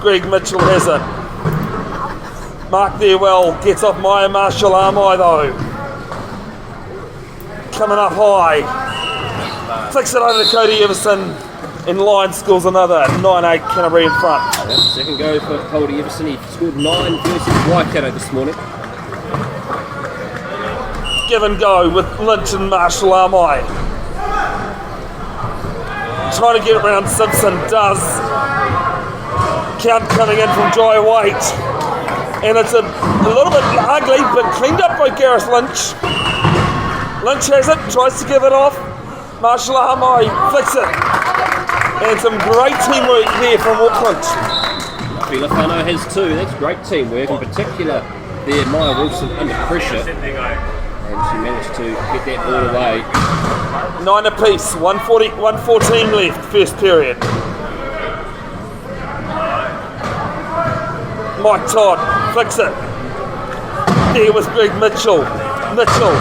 [SPEAKER 1] Greg Mitchell has it. Mark there well, gets off Maya Marshall Armai though. Coming up high. Flicks it over to Cody Everson. In line scores another 9-8 Canterbury in front.
[SPEAKER 3] Second go for Cody Everson. He scored 9 versus Waikato this morning.
[SPEAKER 1] Give and go with Lynch and Marshall Armai. Trying to get it around Simpson, does. Count coming in from dry weight. And it's a little bit ugly, but cleaned up by Gareth Lynch. Lynch has it, tries to give it off. Marshall Armai flicks it. And some great teamwork here from Auckland.
[SPEAKER 3] Filafano has 2. That's great teamwork. In particular, there Maya Wilson under pressure. And she managed to get that ball away.
[SPEAKER 1] 9 apiece, 114 left, first period. Mike Todd flicks it. There was Greg Mitchell. Mitchell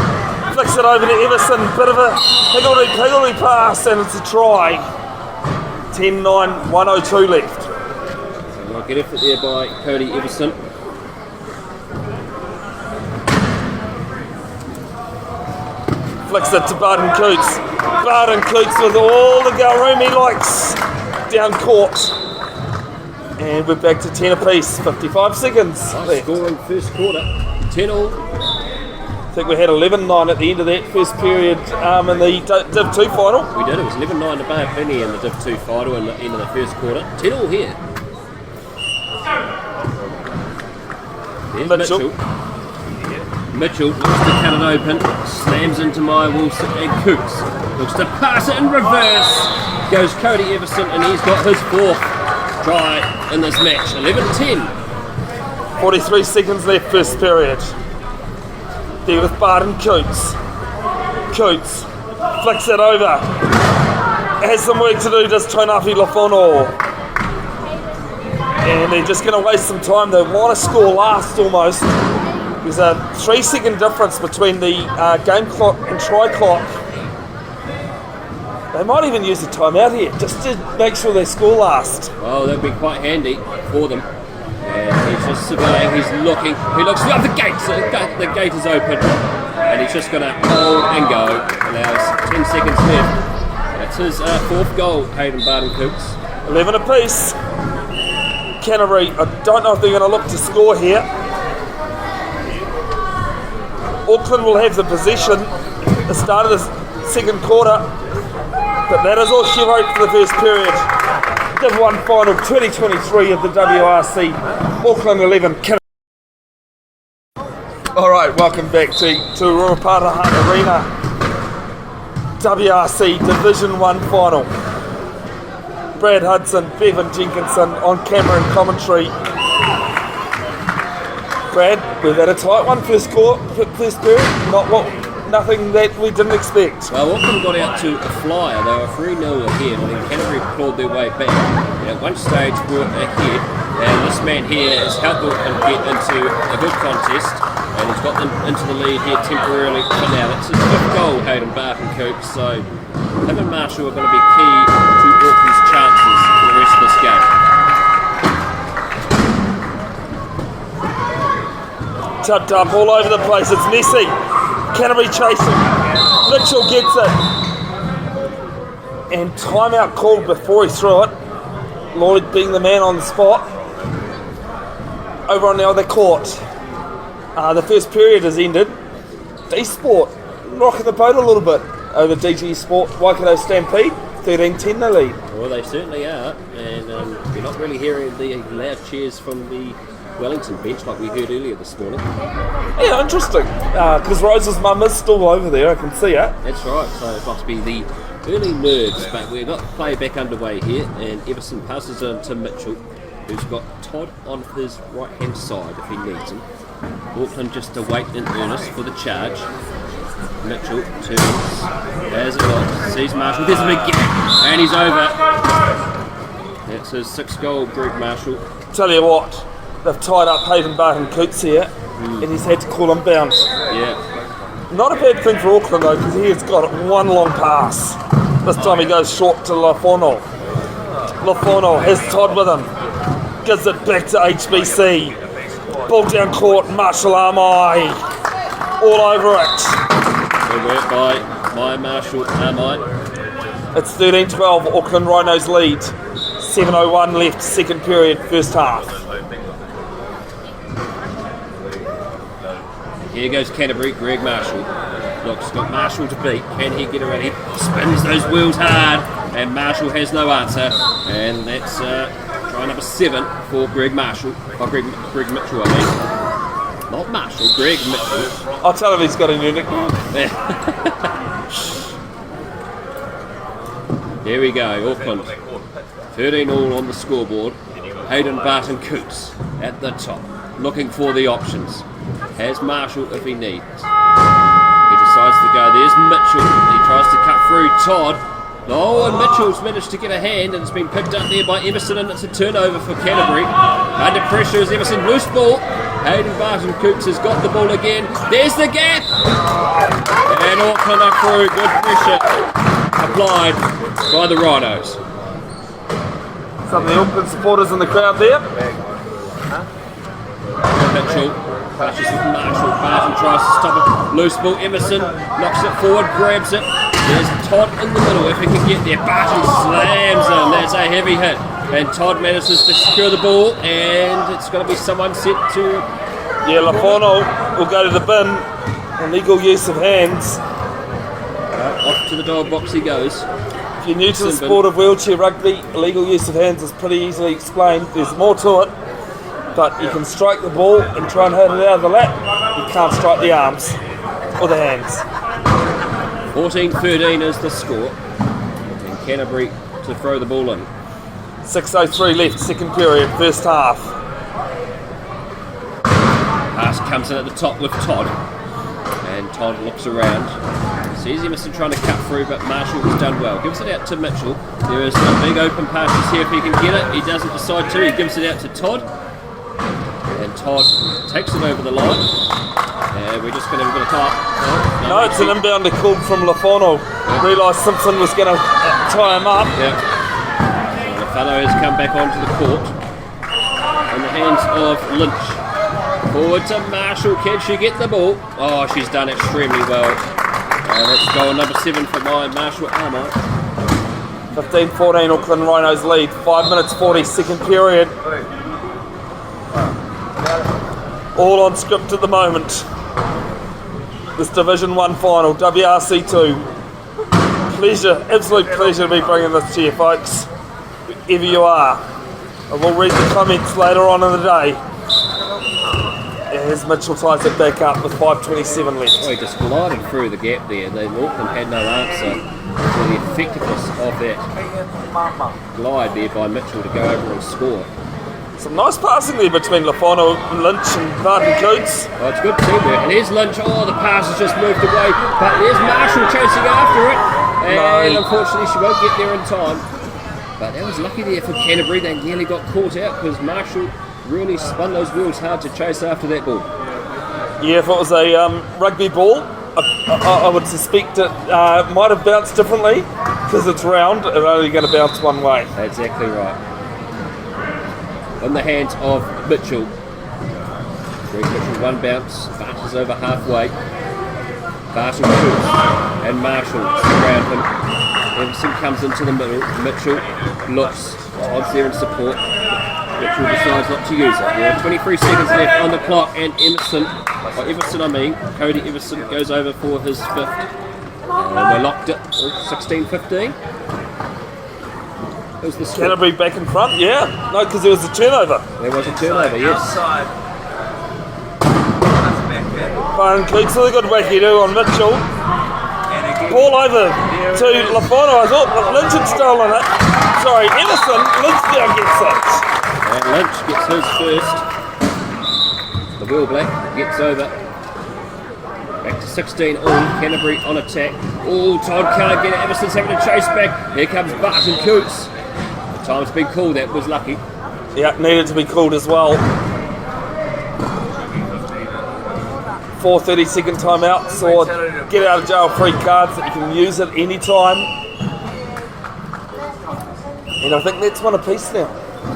[SPEAKER 1] flicks it over to Everson. Bit of a higgledy pass, and it's a try. 10-9, 102 left.
[SPEAKER 3] So a good effort there by Cody Everson.
[SPEAKER 1] Flicks it to Barden Coots. Barden Coots with all the Galroom he likes down court. And we're back to 10 apiece, 55 seconds left.
[SPEAKER 3] Score in first quarter, 10-all.
[SPEAKER 1] I think we had 11-9 at the end of that first period in the Div 2 final.
[SPEAKER 3] We did, it was 11-9 to Bay Penny in the Div 2 final in the end of the first quarter. 10-all here. There's Mitchell. Mitchell looks to cut it open, slams into Maya Wilson and Cooks. Looks to pass it in reverse. Goes Cody Everson and he's got his 4th try in this match. 11-10.
[SPEAKER 1] 43 seconds left first period. There with Barden Coots. Coots flicks it over. Has some work to do, does Toinafi Lefono. And they're just going to waste some time. They want to score last almost. There's a 3-second difference between the game clock and try clock. They might even use a timeout here just to make sure they score last.
[SPEAKER 3] Well, that'd be quite handy for them. And he's just surveying, he's looking, he looks up the gate, so the gate is open. And he's just going to hold and go. Allows 10 seconds left. That's his 4th goal, Hayden Barden-Cooks.
[SPEAKER 1] 11 apiece. Canterbury, I don't know if they're going to look to score here. Auckland will have the possession at the start of the second quarter. But that is all she wrote for the first period. Div 1 final 2023 of the WRC. Auckland 11. Alright, welcome back to Ruparaha Arena. WRC Division 1 final. Brad Hudson, Bevin Jenkinson on camera and commentary. Brad, we've had a tight one first period. Nothing that we didn't expect.
[SPEAKER 3] Well, Auckland got out to a flyer. They were 3-0 ahead, and then Canterbury clawed their way back. And at one stage, were ahead, and this man here has helped Auckland get into a good contest, and he's got them into the lead here temporarily for now. That's his 5th goal, Hayden Barden-Cooks. So him and Marshall are going to be key to Auckland's chances for the rest of this game.
[SPEAKER 1] Tucked up all over the place. It's messy. Canterbury chasing. Mitchell gets it. And timeout called before he threw it. Lloyd being the man on the spot. Over on the other court. The first period has ended. D-Sport rocking the boat a little bit over DG Sport. Waikato Stampede. 13-10 the lead.
[SPEAKER 3] Well, they certainly are. And you're not really hearing the loud cheers from the Wellington bench like we heard earlier this morning.
[SPEAKER 1] Yeah, interesting. Because Rose's mum is still over there, I can see it.
[SPEAKER 3] That's right, so it must be the early nerves, but we've got play back underway here, and Everson passes on to Mitchell, who's got Todd on his right hand side if he needs him. Auckland just await in earnest for the charge. Mitchell turns, has a look, sees Marshall, there's a big gap, and he's over. That's his 6th goal, Greg Marshall.
[SPEAKER 1] Tell you what, they've tied up Hayden Barton Coots here, and he's had to call him bounce.
[SPEAKER 3] Yeah.
[SPEAKER 1] Not a bad thing for Auckland though, because he has got one long pass. This time he goes short to Lafono. Lafono has Todd with him, gives it back to HBC. Ball down court, Marshall Armai, all over it.
[SPEAKER 3] Good work by Marshall Armai.
[SPEAKER 1] It's 13-12, Auckland Rhinos lead. 7:01 left, second period, first half.
[SPEAKER 3] Here goes Canterbury, Greg Marshall. Looks got Marshall to beat. Can he get around? He spins those wheels hard, and Marshall has no answer. And that's try number 7 for Greg Marshall. Oh, Greg Mitchell, I mean. Not Marshall, Greg Mitchell.
[SPEAKER 1] I'll tell him he's got a new nickname.
[SPEAKER 3] Here we go, Auckland. 13 all on the scoreboard. Hayden Barton Coots at the top, looking for the options. Has Marshall if he needs. He decides to go. There's Mitchell. He tries to cut through Todd. Oh, and Mitchell's managed to get a hand, and it's been picked up there by Emerson, and it's a turnover for Canterbury. Under pressure is Emerson. Loose ball. Hayden Barton Coots has got the ball again. There's the gap. And Auckland are through. Good pressure applied by the Rhinos.
[SPEAKER 1] Some of the Auckland supporters in the crowd there.
[SPEAKER 3] Mitchell touches with Marshall. Barton tries to stop it. Loose ball. Emerson knocks it forward, grabs it. There's Todd in the middle if he can get there. Barton slams him. That's a heavy hit. And Todd manages to secure the ball, and it's going to be someone set to...
[SPEAKER 1] Yeah, Lafono will go to the bin. Illegal use of hands.
[SPEAKER 3] Off to the dog box he goes.
[SPEAKER 1] If you're new to the sport of wheelchair rugby, illegal use of hands is pretty easily explained. There's more to it, but you can strike the ball and try and hit it out of the lap. You can't strike the arms or the hands.
[SPEAKER 3] 14-13 is the score. And Canterbury to throw the ball in.
[SPEAKER 1] 6:03 left, second period, first half.
[SPEAKER 3] Pass comes in at the top with Todd. And Todd looks around. Sees Emerson trying to cut through, but Marshall has done well. Gives it out to Mitchell. There is a big open pass here if he can get it. He doesn't decide to. He gives it out to Todd. And Todd takes it over the line. And we're just going to have a bit of time.
[SPEAKER 1] No, it's an inbound call from Lafono. Realised Simpson was going to tie him up.
[SPEAKER 3] Yeah. Lafano has come back onto the court. In the hands of Lynch. Forward to Marshall. Can she get the ball? Oh, she's done extremely well. And it's goal number 7 for Marshall Armour.
[SPEAKER 1] 15-14 Auckland Rhinos lead. 5 minutes 40, second period. All on script at the moment. This Division 1 final, WRC 2. Pleasure, absolute pleasure to be bringing this to you folks, wherever you are. I will read the comments later on in the day. As Mitchell ties it back up with 5:27 left.
[SPEAKER 3] Oh, he just glided through the gap there. Auckland had no answer to the effectiveness of that glide there by Mitchell to go over and score.
[SPEAKER 1] Some nice passing there between Lafono, Lynch and Barton Coots.
[SPEAKER 3] Oh, it's good teamwork. And here's Lynch. Oh, the pass has just moved away. But there's Marshall chasing after it. And unfortunately she won't get there in time. But that was lucky there for Canterbury. They nearly got caught out because Marshall really spun those wheels hard to chase after that ball.
[SPEAKER 1] Yeah, if it was a rugby ball, I would suspect it might have bounced differently because it's round and only going to bounce one way.
[SPEAKER 3] Exactly right. On the hands of Mitchell. Greg Mitchell, one bounce. Barton's over halfway. Barton shoots. And Marshall around him. Everson comes into the middle. Mitchell looks. Todd's there in support. Mitchell decides not to use it. There are 23 seconds left on the clock, and Cody Everson goes over for his 5th. And we're locked at 16-15. It was the score.
[SPEAKER 1] Canterbury back in front, yeah. No, because there was a turnover.
[SPEAKER 3] There was a turnover, yes.
[SPEAKER 4] Outside.
[SPEAKER 1] Barton Coots with a good wacky-do on Mitchell. ball over to Lafano. I thought Lynch had stolen it. Sorry, Emerson. Lynch now gets it.
[SPEAKER 3] And Lynch gets his first. The Wheel Black gets over. Back to 16 all. Canterbury on attack. Oh, Todd can't get it. Emerson's having to chase back. Here comes Barton Coots. The time's been called. That was lucky.
[SPEAKER 1] Yeah, needed to be called as well. 4 30-second timeouts or get out of jail free cards that you can use at any time. And I think that's one apiece now.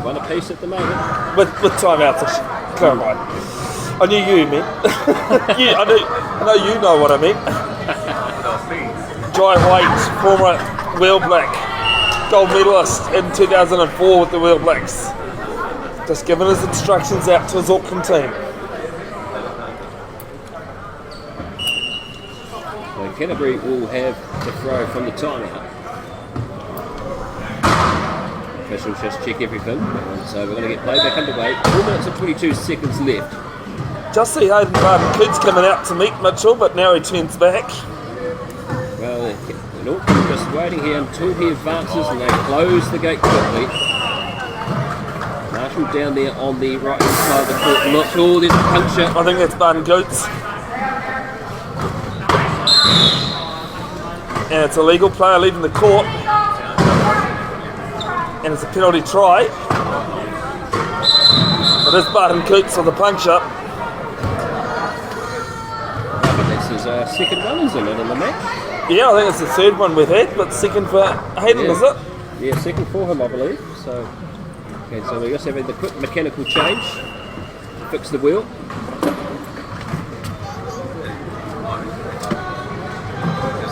[SPEAKER 3] One apiece at the moment.
[SPEAKER 1] With timeouts, I should clarify. I knew you meant. I know you know what I meant. Jai White, former Wheel Black, gold medalist in 2004 with the Wheel Blacks. Just giving his instructions out to his Auckland team.
[SPEAKER 3] So Canterbury will have the throw from the timeout. Officials just check everything. So we're going to get play back underway. 4 minutes and 22 seconds left.
[SPEAKER 1] Just see Hayden Barton-Coots coming out to meet Mitchell, but now he turns back.
[SPEAKER 3] Well, in Auckland just waiting here until he advances and they close the gate quickly. Marshall down there on the right side of the court. Look, oh, there's a puncture.
[SPEAKER 1] I think that's Barton-Coots. And it's a legal player leaving the court. And it's a penalty try. It is Barton-Coots for the puncture.
[SPEAKER 3] This is our second one, isn't it, in the match?
[SPEAKER 1] Yeah, I think it's the third one we've had, but second for Hayden,
[SPEAKER 3] Yeah.
[SPEAKER 1] is it?
[SPEAKER 3] Yeah, second for him, I believe. So, okay, so we're just having the quick mechanical change. Fix the wheel.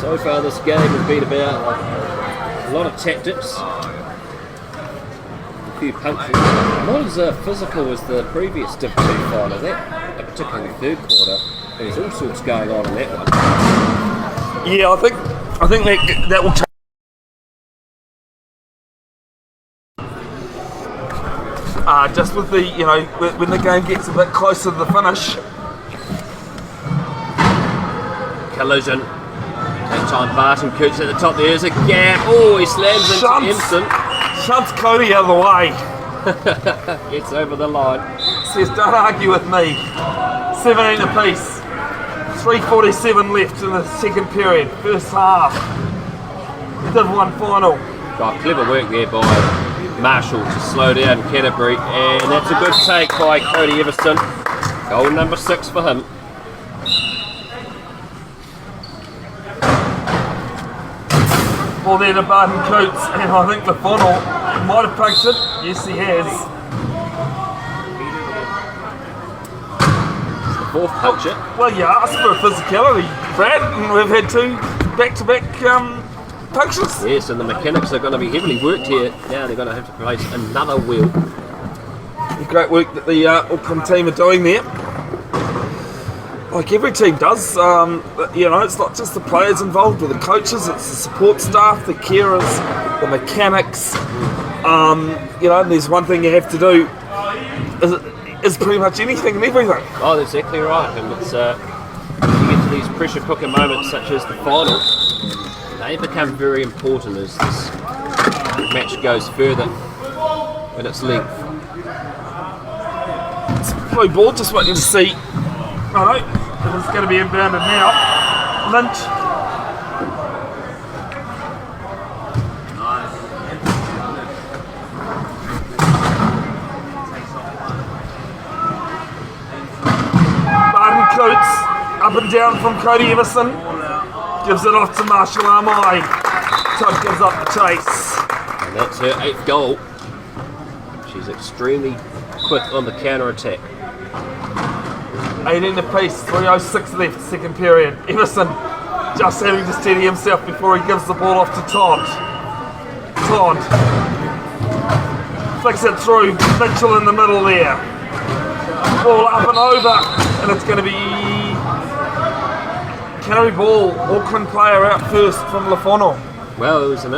[SPEAKER 3] So far this game has been about a lot of tactics, a few punches. Not as physical as the previous Div 2 final, that, particularly the third quarter. There's all sorts going on in that one.
[SPEAKER 1] Yeah, I think that will change. Just with the, when the game gets a bit closer to the finish.
[SPEAKER 3] Collision. That time Barton-Coots at the top. There's a gap. Oh, he slams into Emerson.
[SPEAKER 1] Shunts Cody out of the way.
[SPEAKER 3] Gets over the line.
[SPEAKER 1] Says, don't argue with me. 17 apiece. 3:47 left in the second period. First half. Div 1 final.
[SPEAKER 3] Got clever work there by Marshall to slow down Canterbury. And that's a good take by Cody Everson. Goal number 6 for him.
[SPEAKER 1] Ball there to Barton-Coots, and I think the funnel might have punched it. Yes, he has.
[SPEAKER 3] It's the fourth puncture.
[SPEAKER 1] Well, you asked for physicality, Brad, and we've had 2 back-to-back punctures.
[SPEAKER 3] Yes, and the mechanics are going to be heavily worked here. Now they're going to have to place another wheel.
[SPEAKER 1] Great work that the Auckland team are doing there. Like every team does, it's not just the players involved with the coaches, it's the support staff, the carers, the mechanics. And there's one thing you have to do is pretty much anything and everything.
[SPEAKER 3] Oh, that's exactly right. And it's you get to these pressure cooker moments such as the final, they become very important as this match goes further in its length.
[SPEAKER 1] It's blue ball, just waiting to see. I know. It's going to be inbounded now. Lynch. Barton-Coots up and down from Cody Everson. Gives it off to Marshall Armai. Todd gives up the chase.
[SPEAKER 3] And that's her 8th goal. She's extremely quick on the counter attack.
[SPEAKER 1] 18 apiece, 3:06 left, second period. Everson just having to steady himself before he gives the ball off to Todd. Todd flicks it through, Mitchell in the middle there. Ball up and over, and it's going to be Canterbury ball, Auckland player out first from Lafano.
[SPEAKER 3] Well, it was a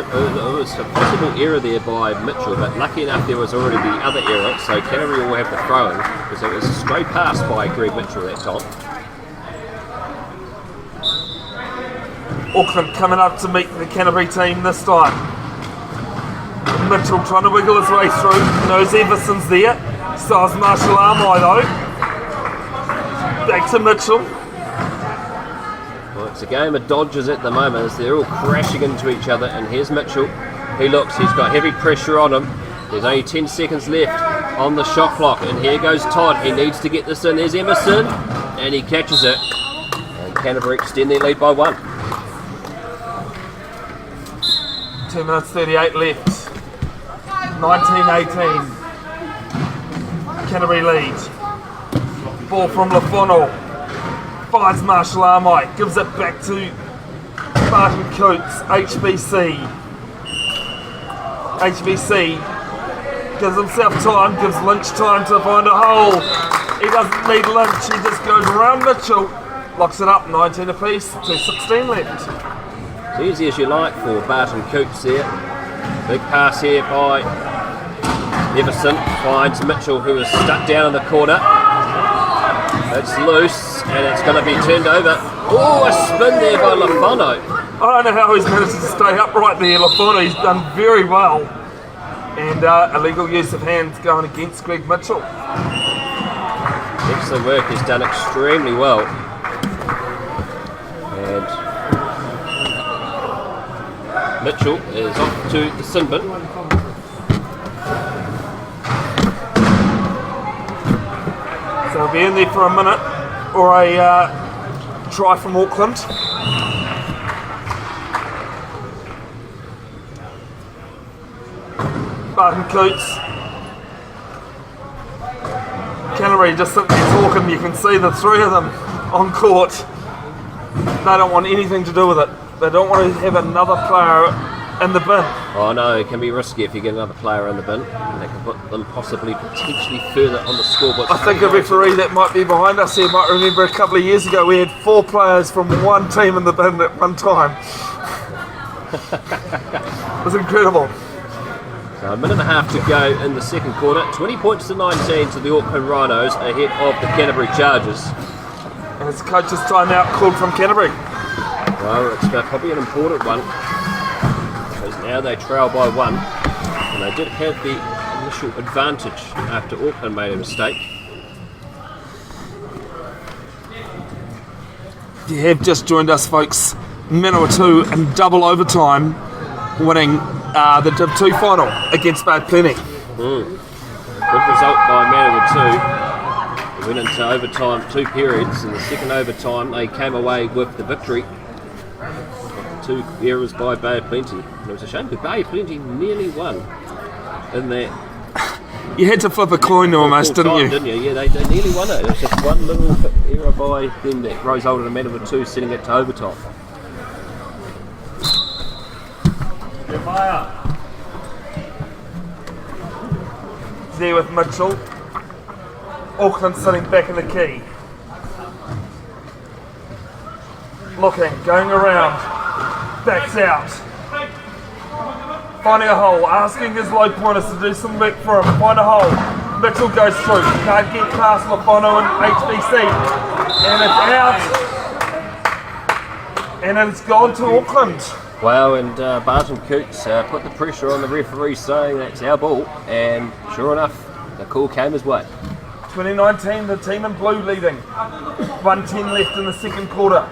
[SPEAKER 3] possible error there by Mitchell, but lucky enough there was already the other error, so Canterbury will have the throw-in, because it was a straight pass by Greg Mitchell that time.
[SPEAKER 1] Auckland coming up to meet the Canterbury team this time. Mitchell trying to wiggle his way through. Knows Everson's there. Styles martial arm though. Back to Mitchell.
[SPEAKER 3] Well, it's a game of dodges at the moment as they're all crashing into each other, and here's Mitchell. He looks, he's got heavy pressure on him. There's only 10 seconds left on the shot clock, and here goes Todd. He needs to get this in. There's Emerson, and he catches it. And Canterbury extend their lead by 1.
[SPEAKER 1] 2 minutes 38 left. 19-18. Canterbury lead. Ball from Lafono. Finds Marshall Armite. Gives it back to Barton Coots. HBC gives himself time. Gives Lynch time to find a hole. He doesn't need Lynch. He just goes around Mitchell. Locks it up. 19 apiece. 2:16 left.
[SPEAKER 3] As easy as you like for Barton Coots there. Big pass here by Everson. Finds Mitchell, who is stuck down in the corner. It's loose and it's going to be turned over. Oh, a spin there by Lafono.
[SPEAKER 1] I don't know how he's managed to stay upright there. Lafono, he's done very well. And illegal use of hands going against Greg Mitchell.
[SPEAKER 3] Excellent work. He's done extremely well. And Mitchell is off to the sin bin.
[SPEAKER 1] So he'll be in there for a minute or a try from Auckland. Barton Coots. Canterbury just sitting there talking. You can see the 3 of them on court. They don't want anything to do with it. They don't want to have another player in the bin.
[SPEAKER 3] Oh no, it can be risky if you get another player in the bin. And they can put them possibly potentially further on the scoreboard.
[SPEAKER 1] I think a referee that might be behind us here might remember a couple of years ago we had 4 players from one team in the bin at one time. It was incredible.
[SPEAKER 3] So a minute and a half to go in the second quarter. 20 points to 19 to the Auckland Rhinos ahead of the Canterbury Chargers.
[SPEAKER 1] And it's coach's timeout called from Canterbury.
[SPEAKER 3] Well, it's probably an important one because now they trail by 1, and they did have the initial advantage after Auckland made a mistake.
[SPEAKER 1] You have just joined us, folks. Manawatu in double overtime, winning the Div 2 final against Bad Plenty.
[SPEAKER 3] Good result by Manawatu. They went into overtime 2 periods. In the second overtime, they came away with the victory. 2 errors by Bay of Plenty. And it was a shame because Bay of Plenty nearly won in that.
[SPEAKER 1] You had to flip a coin almost, didn't you?
[SPEAKER 3] Yeah, they nearly won it. It was just one little error by them that resulted in Manawatu sending it to overtime.
[SPEAKER 1] There with Mitchell. Auckland sitting back in the key. Looking, going around. Backs out. Finding a hole, asking his low pointers to do some work for him. Find a hole. Mitchell goes through. Can't get past Lafono and HBC. And it's out. And it's gone to Auckland.
[SPEAKER 3] Well, and Barton Coots put the pressure on the referee saying that's our ball, and sure enough, the call came his way.
[SPEAKER 1] 2019, the team in blue leading. 1:10 left in the second quarter.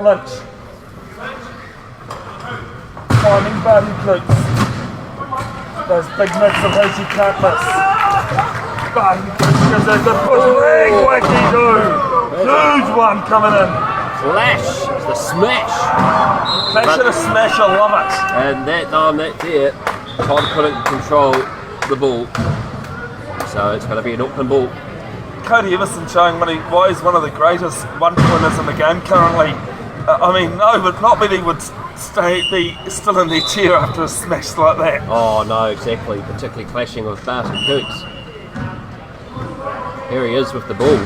[SPEAKER 1] Lynch. Finding Barton Coots. Those big mitts of his you can't miss. Barton Coots gives it the push. Big wacky-do. Huge one coming in.
[SPEAKER 3] Flash, it's the smash.
[SPEAKER 1] Flash and a smash, I love it.
[SPEAKER 3] And that time, that there, Todd couldn't control the ball. So it's going to be an Auckland ball.
[SPEAKER 1] Cody Everson showing why he's one of the greatest one-pointers in the game currently. Not many would be still in their chair after a smash like that.
[SPEAKER 3] Oh no, exactly, particularly clashing with Barton Coots. Here he is with the ball.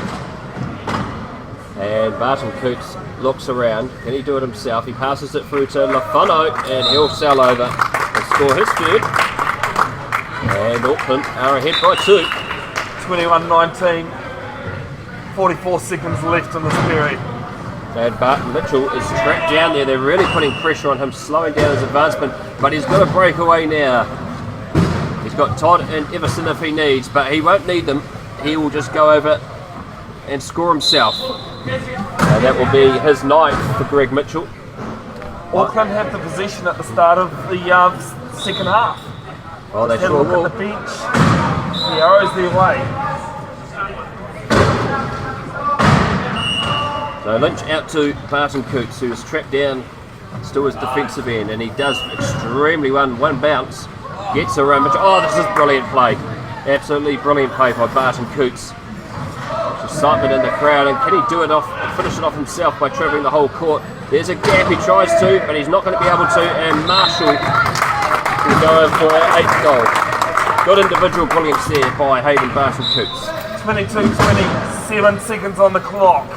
[SPEAKER 3] And Barton Coots looks around. Can he do it himself? He passes it through to Lafono and he'll sail over and score his third. And Auckland are ahead by 2.
[SPEAKER 1] 21-19. 44 seconds left in this period.
[SPEAKER 3] And Barton Mitchell is trapped down there. They're really putting pressure on him, slowing down his advancement. But he's got a breakaway now. He's got Todd and Everson if he needs, but he won't need them. He will just go over and score himself. And that will be his 9th for Greg Mitchell.
[SPEAKER 1] Auckland have the possession at the start of the second half.
[SPEAKER 3] Oh, they
[SPEAKER 1] Have a
[SPEAKER 3] sure
[SPEAKER 1] look
[SPEAKER 3] will.
[SPEAKER 1] at the bench. The arrows their way.
[SPEAKER 3] So Lynch out to Barton Coots, who is trapped down still his defensive end, and he does extremely one bounce. Gets around Mitchell. Oh, this is brilliant play. Absolutely brilliant play by Barton Coots. Excitement in the crowd, and can he do it off, finish it off himself by travelling the whole court? There's a gap, he tries to, but he's not going to be able to, and Marshall will go in for our 8th goal. Good individual brilliance there by Hayden Barton Coots.
[SPEAKER 1] 22-20, 7 seconds on the clock.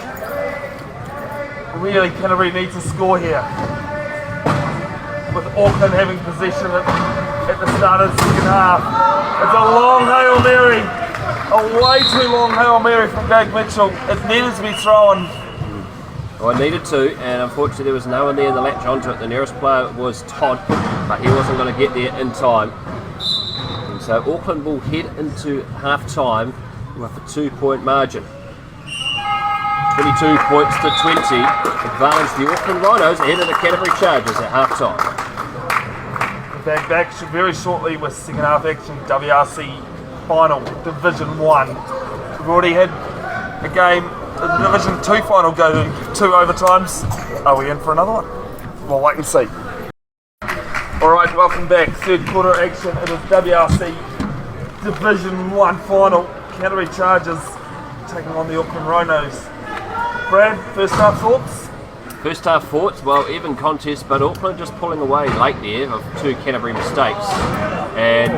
[SPEAKER 1] Really, Canterbury needs a score here. With Auckland having possession at the start of the second half. It's a long Hail Mary. A way too long Hail Mary from Greg Mitchell. It needed to be thrown.
[SPEAKER 3] Well, I needed to, and unfortunately there was no one there to latch onto it. The nearest player was Todd, but he wasn't going to get there in time. And so Auckland will head into half-time with a 2-point margin. 22 points to 20. Advantage the Auckland Rhinos ahead of the Canterbury Chargers at half-time.
[SPEAKER 1] Back very shortly with second half action, WRC final, Division 1. We've already had a game, the Division 2 final go to 2 overtimes. Are we in for another one? We'll wait and see. Alright, welcome back. Third quarter action. It is WRC Division 1 final. Canterbury Chargers taking on the Auckland Rhinos. Brad, first half thoughts?
[SPEAKER 3] First half thoughts, well, even contest, but Auckland just pulling away late there of 2 Canterbury mistakes. And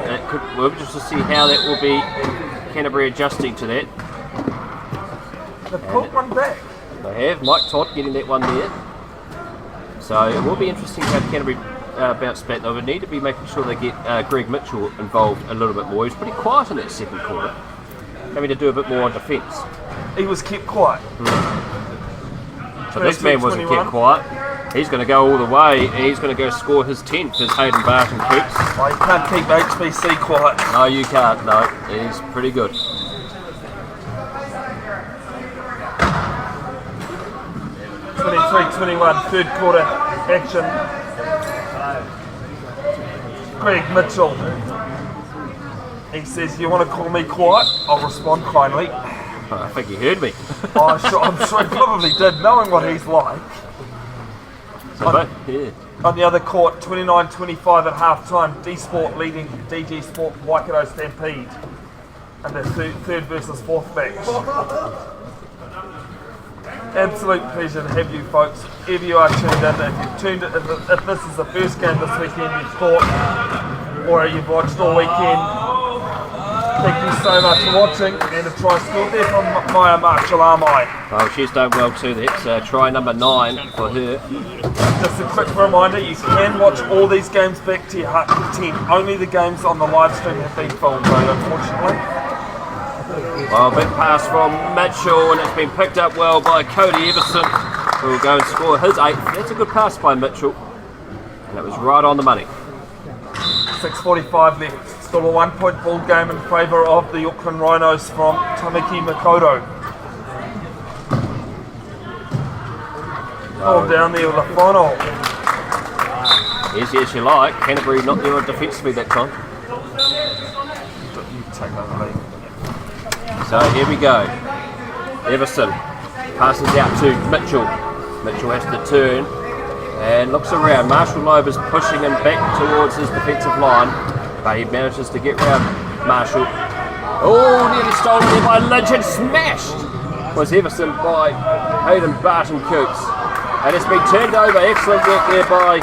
[SPEAKER 3] we'll just to see how that will be, Canterbury adjusting to that.
[SPEAKER 1] They've put one back.
[SPEAKER 3] They have, Mike Todd getting that one there. So it will be interesting to have Canterbury bounce back. They would need to be making sure they get Greg Mitchell involved a little bit more. He was pretty quiet in that second quarter, having to do a bit more on defence.
[SPEAKER 1] He was kept quiet.
[SPEAKER 3] So this man wasn't kept quiet. He's going to go all the way, and he's going to go score his 10th as Hayden Barton Coots.
[SPEAKER 1] Oh, you can't keep HBC quiet.
[SPEAKER 3] No, you can't. No, he's pretty good.
[SPEAKER 1] 23-21, third quarter action. Greg Mitchell. He says, you want to call me quiet? I'll respond kindly.
[SPEAKER 3] I think he heard me.
[SPEAKER 1] I'm sure he probably did, knowing what he's like. On the other court, 29-25 at half-time, D-Sport leading DG Sport Waikato Stampede. And their third versus fourth match. Absolute pleasure to have you folks. If you are tuned in, if this is the first game this weekend you've caught, or you've watched all weekend, thank you so much for watching, and a try scored there from Maya Marchalamai.
[SPEAKER 3] Oh, she's done well too. That's try number 9 for her.
[SPEAKER 1] Just a quick reminder, you can watch all these games back to your heart content. Only the games on the live stream have been filmed though, unfortunately.
[SPEAKER 3] Well, big pass from Mitchell, and it's been picked up well by Cody Everson, who will go and score his 8th. That's a good pass by Mitchell, and it was right on the money.
[SPEAKER 1] 6:45 left. Still a 1-point ball game in favour of the Auckland Rhinos from Tamiki Makoto. Ball down there with a final.
[SPEAKER 3] Easy as you like. Canterbury not there defensively that time.
[SPEAKER 1] You take that lead.
[SPEAKER 3] So here we go. Everson passes out to Mitchell. Mitchell has to turn and looks around. Marshall Loeb is pushing him back towards his defensive line, but he manages to get round Marshall. Oh, nearly stolen there by Lynch and smashed was Everson by Hayden Barton Coots. And it's been turned over. Excellent work there by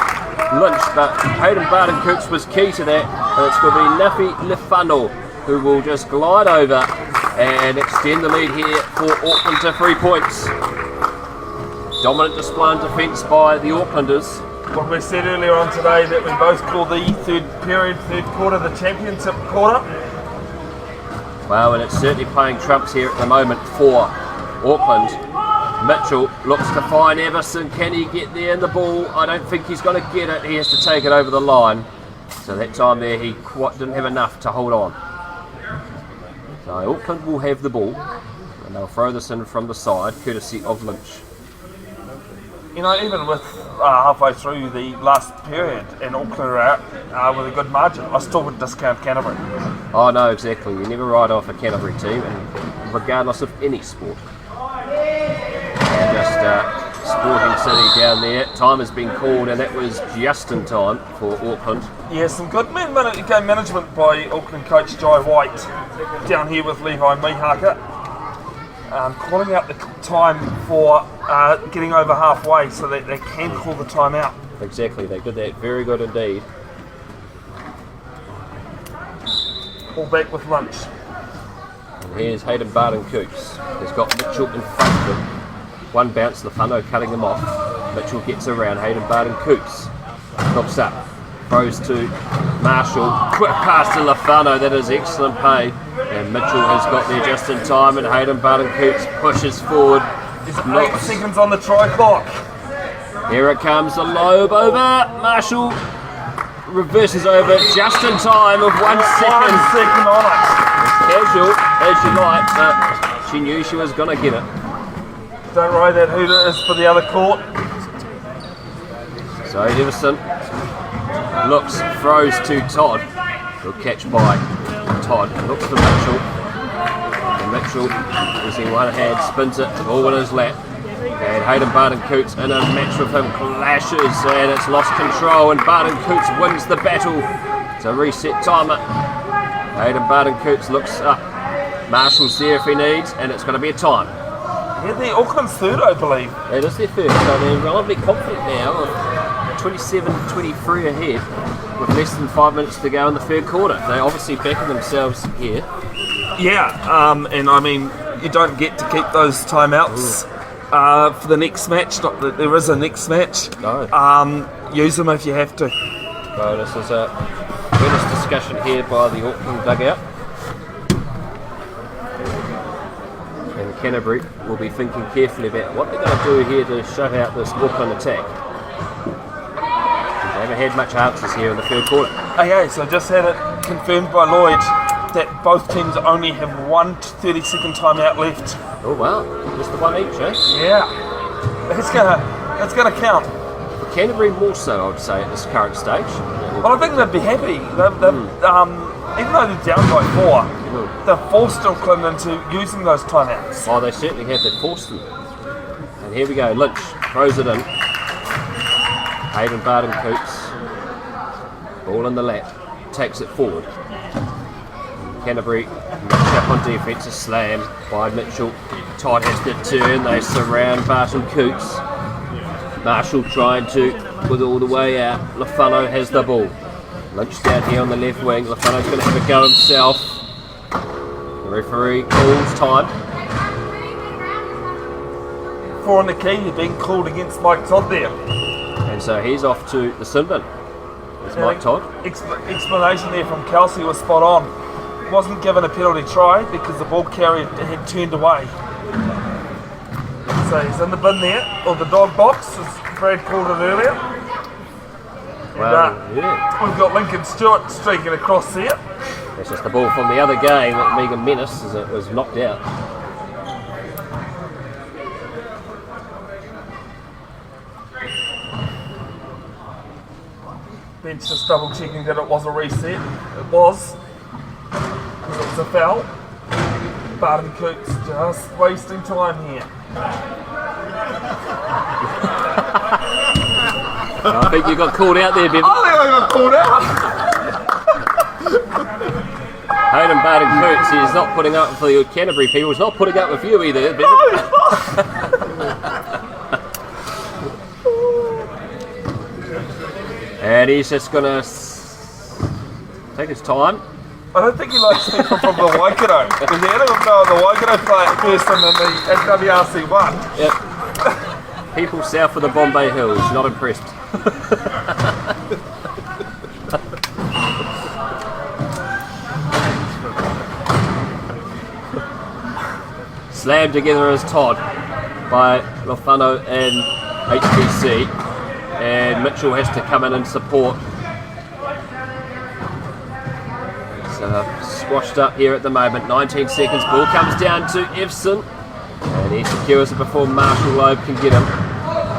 [SPEAKER 3] Lynch, but Hayden Barton Coots was key to that. And it's going to be Nafi Lefano who will just glide over and extend the lead here for Auckland to 3 points. Dominant display in defence by the Aucklanders.
[SPEAKER 1] what we said earlier on today, that we both call the third quarter the championship quarter.
[SPEAKER 2] Well, and it's certainly playing trumps here at the moment for Auckland. Mitchell looks to find Everson. Can he get there in the ball? I don't think he's going to get it. He has to take it over the line. So that time there he didn't have enough to hold on. So Auckland will have the ball. And they'll throw this in from the side, courtesy of Lynch.
[SPEAKER 1] You know, even with halfway through the last period and Auckland are out with a good margin, I still would discount Canterbury.
[SPEAKER 2] Oh no, exactly. You never write off a Canterbury team, and regardless of any sport. And just Sporting City down there. Time has been called, and that was just in time for Auckland.
[SPEAKER 1] Yeah, some good game management by Auckland coach Jai White down here with Levi Mihaka. Calling out the time for getting over halfway so that they can call the time out.
[SPEAKER 2] Exactly, they did that very good indeed.
[SPEAKER 1] All back with Lunch.
[SPEAKER 2] And here's Hayden Barden-Coops. He's got Mitchell in front of him. One bounce, Lefano cutting him off. Mitchell gets around, Hayden Barden-Coops looks up, throws to Marshall, quick pass to Lefano, that is excellent play. And Mitchell has got there just in time, and Hayden Barden-Coops pushes forward.
[SPEAKER 1] There's 8 seconds on the try clock.
[SPEAKER 2] Here it comes, the lobe over. Marshall reverses over just in time of 1 second.
[SPEAKER 1] 1 second on it.
[SPEAKER 2] As casual as you like, but she knew she was going to get it.
[SPEAKER 1] Don't worry, that hooter is for the other court.
[SPEAKER 2] So Everson looks, throws to Todd. He'll catch by Todd. Looks for Mitchell. And Mitchell, using one hand, spins it all in his lap. And Hayden Barden-Coops in a match with him clashes, and it's lost control, and Barden-Coops wins the battle. It's a reset timer. Hayden Barden-Coops looks up. Marshall's there if he needs, and it's going to be a time.
[SPEAKER 1] Yeah, the Auckland's third, I believe.
[SPEAKER 2] It is their first, so they're relatively confident now of 27-23 ahead with less than 5 minutes to go in the third quarter. They're obviously backing themselves here.
[SPEAKER 1] Yeah, and I mean, you don't get to keep those timeouts for the next match. Not that there is a next match.
[SPEAKER 2] No.
[SPEAKER 1] Use them if you have to.
[SPEAKER 2] So this is a earnest discussion here by the Auckland dugout. And Canterbury will be thinking carefully about what they're going to do here to shut out this Auckland attack. They haven't had much answers here in the third quarter.
[SPEAKER 1] Okay, so just had it confirmed by Lloyd that both teams only have 1 30-second timeout left.
[SPEAKER 2] Oh wow, just the one each, eh?
[SPEAKER 1] Yeah, that's gonna count.
[SPEAKER 2] For Canterbury more so, I would say, at this current stage.
[SPEAKER 1] Well, I think they'd be happy. Even though they're down by 4, they've forced Auckland into using those timeouts.
[SPEAKER 2] Oh, they certainly have. They forced them. And here we go. Lynch throws it in. Hayden Barden-Coops, ball in the lap, takes it forward. Canterbury match up on defence, a slam by Mitchell. Todd has to turn, they surround Barden-Coops. Marshall trying to wiggle the way out. Lefano has the ball. Lynch down here on the left wing. Lefano's going to have a go himself. The referee calls time.
[SPEAKER 1] 4 on the key, you're being called against Mike Todd there.
[SPEAKER 2] And so he's off to the sin bin. It's Mike Todd.
[SPEAKER 1] Explanation there from Kelsey was spot on. Wasn't given a penalty try because the ball carrier had turned away. So he's in the bin there, or the dog box, as Brad called it earlier.
[SPEAKER 2] Well,
[SPEAKER 1] And,
[SPEAKER 2] yeah.
[SPEAKER 1] we've got Lincoln Stewart streaking across there.
[SPEAKER 2] That's just the ball from the other game that Megan Menace as it was knocked out.
[SPEAKER 1] Bench just double checking that it was a reset. It was. Because it was a foul. Barden-Coops just wasting time here.
[SPEAKER 2] I think you got called out there, Bevin.
[SPEAKER 1] I think I got called out.
[SPEAKER 2] Hayden Barden-Coops, he's not putting up for the Canterbury people. He's not putting up with you either, Bevin.
[SPEAKER 1] No, he's not.
[SPEAKER 2] And he's just going to take his time.
[SPEAKER 1] I don't think he likes people from the Waikato. Because the end of the Waikato person in the WRC 1.
[SPEAKER 2] Yep. People south of the Bombay Hills, not impressed.
[SPEAKER 3] Slammed together as Todd by Lofano and HBC, and Mitchell has to come in and support. So squashed up here at the moment. 19 seconds. Ball comes down to Evson, and he secures it before Marshall Loeb can get him.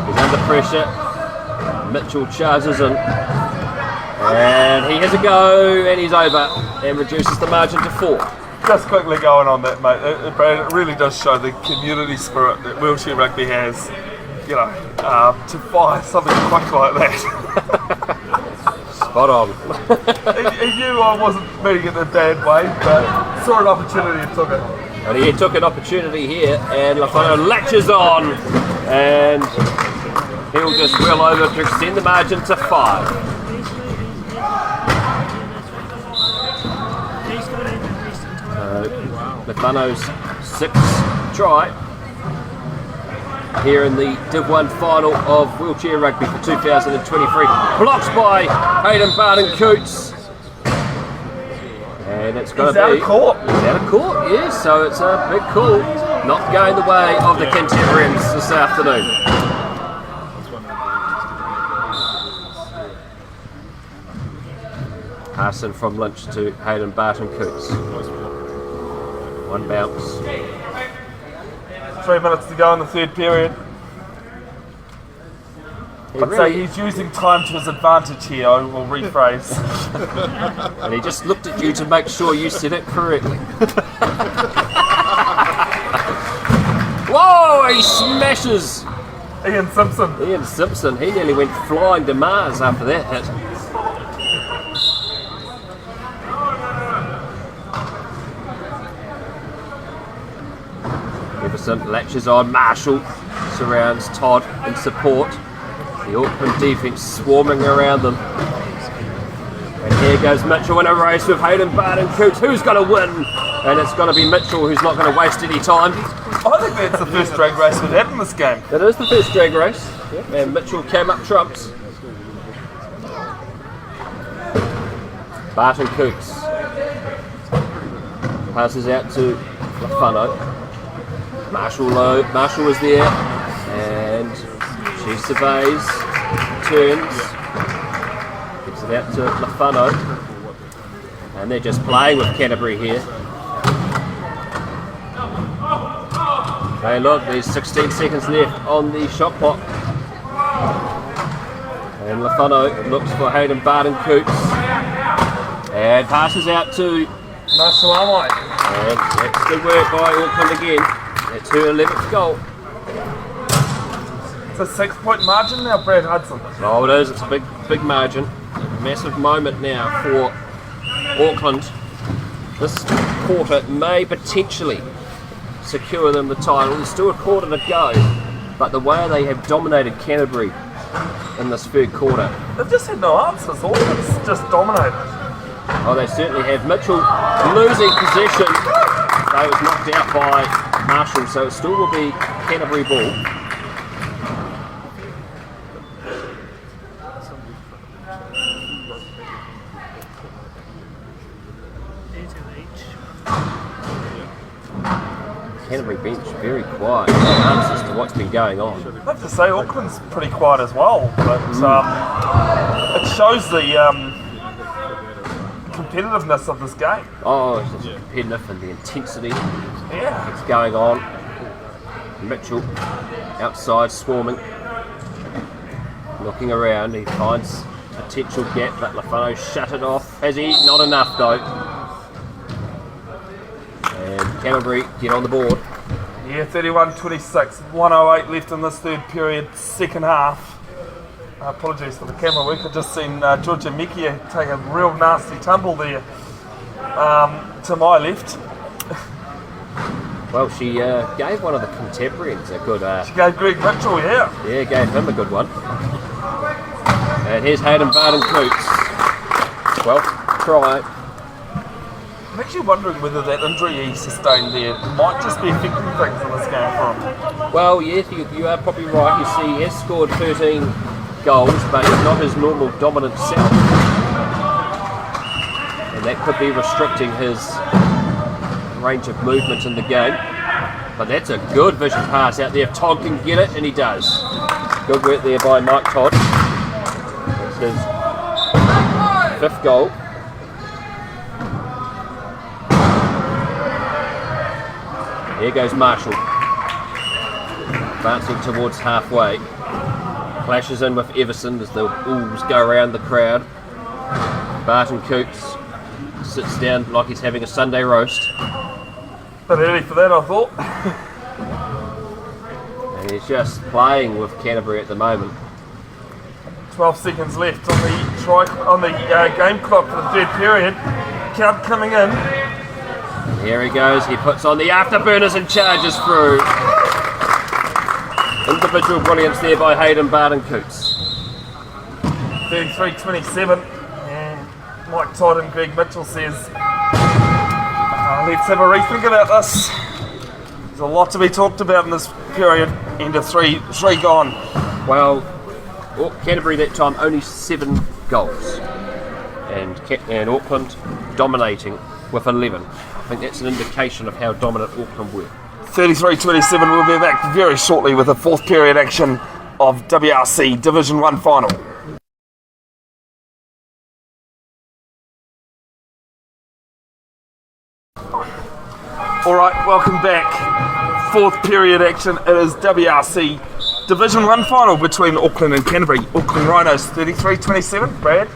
[SPEAKER 3] He's under pressure. Mitchell charges in, and he has a go, and he's over, and reduces the margin to 4.
[SPEAKER 1] Just quickly going on that, mate, it really does show the community spirit that Wheelchair Rugby has, you know, to fire something quick like that.
[SPEAKER 3] Spot on.
[SPEAKER 1] He knew I wasn't meaning it in a bad way, but saw an opportunity and took it.
[SPEAKER 3] And he took an opportunity here, and Lofano latches on, and he'll just wheel over to extend the margin to 5. Lofano's 6th try here in the Div 1 final of Wheelchair Rugby for 2023. Blocked by Hayden Barton-Coots. And it's going to be...
[SPEAKER 1] out of court.
[SPEAKER 3] He's out of court, yes, so it's a big call. Not going the way of the Canterburyans this afternoon. Hudson from Lynch to Hayden Barton-Coots. One bounce.
[SPEAKER 1] 3 minutes to go in the third period. I'd say he's using time to his advantage here, I will rephrase.
[SPEAKER 3] And he just looked at you to make sure you said it correctly. Whoa, he smashes
[SPEAKER 1] Ian Simpson.
[SPEAKER 3] He nearly went flying to Mars after that hit. Everson latches on. Marshall surrounds Todd in support. The Auckland defence swarming around them. And here goes Mitchell in a race with Hayden Barton-Coots. Who's going to win? And it's going to be Mitchell, who's not going to waste any time.
[SPEAKER 1] I think that's the first drag race we've had in this game.
[SPEAKER 3] That is the first drag race. Yep. And Mitchell came up trumps. Barton-Coots passes out to Lofano. Marshall was there, and she surveys, turns, gives it out to Lofano, and they're just playing with Canterbury here. Okay, look, there's 16 seconds left on the shot clock, and Lofano looks for Hayden Barton-Coots, and passes out to
[SPEAKER 1] Marshall Amai.
[SPEAKER 3] And that's good work by Auckland again. It's her 11th goal.
[SPEAKER 1] It's a 6-point margin now, Brad Hudson.
[SPEAKER 3] Oh, it is. It's a big margin. Massive moment now for Auckland. This quarter may potentially secure them the title. There's still a quarter to go, but the way they have dominated Canterbury in this third quarter.
[SPEAKER 1] They've just had no answers. Auckland's just dominated.
[SPEAKER 3] Oh, they certainly have. Mitchell losing possession. They was knocked out by Marshall, so it still will be Canterbury ball. Canterbury bench very quiet. No answers to what's been going on.
[SPEAKER 1] I have to say, Auckland's pretty quiet as well, but it shows the competitiveness of this game.
[SPEAKER 3] Oh, it's just competitive and the intensity
[SPEAKER 1] Yeah.
[SPEAKER 3] that's going on. Mitchell outside swarming, looking around. He finds potential gap, but Lofano shut it off. Has he? Not enough though. And Canterbury get on the board.
[SPEAKER 1] Yeah, 31-26, 1:08 left in this third period, second half. Apologies for the camera work. I've just seen Georgia Mekia take a real nasty tumble there to my left.
[SPEAKER 3] Well, she gave one of the contemporaries a good...
[SPEAKER 1] She gave Greg Mitchell, yeah.
[SPEAKER 3] Yeah, gave him a good one. And here's Hayden Barton-Coots. 12th try.
[SPEAKER 1] I'm actually wondering whether that injury he sustained there might just be affecting things in this game for him.
[SPEAKER 3] Well, yes, you are probably right. You see, he has scored 13
[SPEAKER 2] goals, but he's not his normal dominant self. And that could be restricting his range of movement in the game. But that's a good vision pass out there. If Todd can get it, and he does. Good work there by Mike Todd. That's his 5th goal. Here goes Marshall. Bouncing towards halfway. Flashes in with Everson as the Wolves go around the crowd. Barton Coots sits down like he's having a Sunday roast.
[SPEAKER 1] Bit early for that, I thought.
[SPEAKER 2] And he's just playing with Canterbury at the moment.
[SPEAKER 1] 12 seconds left on the game clock for the 3rd period. Count coming in.
[SPEAKER 2] And here he goes. He puts on the afterburners and charges through. Individual brilliance there by Hayden Barton Coots.
[SPEAKER 1] 33-27. And Mike Todd and Greg Mitchell says, let's have a rethink about this. There's a lot to be talked about in this period. End of three gone.
[SPEAKER 2] Well, Canterbury that time only 7 goals. And Auckland dominating with 11. I think that's an indication of how dominant Auckland were.
[SPEAKER 1] 33-27. We'll be back very shortly with the 4th period action of WRC Division 1 final. Alright, welcome back. 4th period action. It is WRC Division 1 final between Auckland and Canterbury. Auckland Rhinos 33-27. Brad?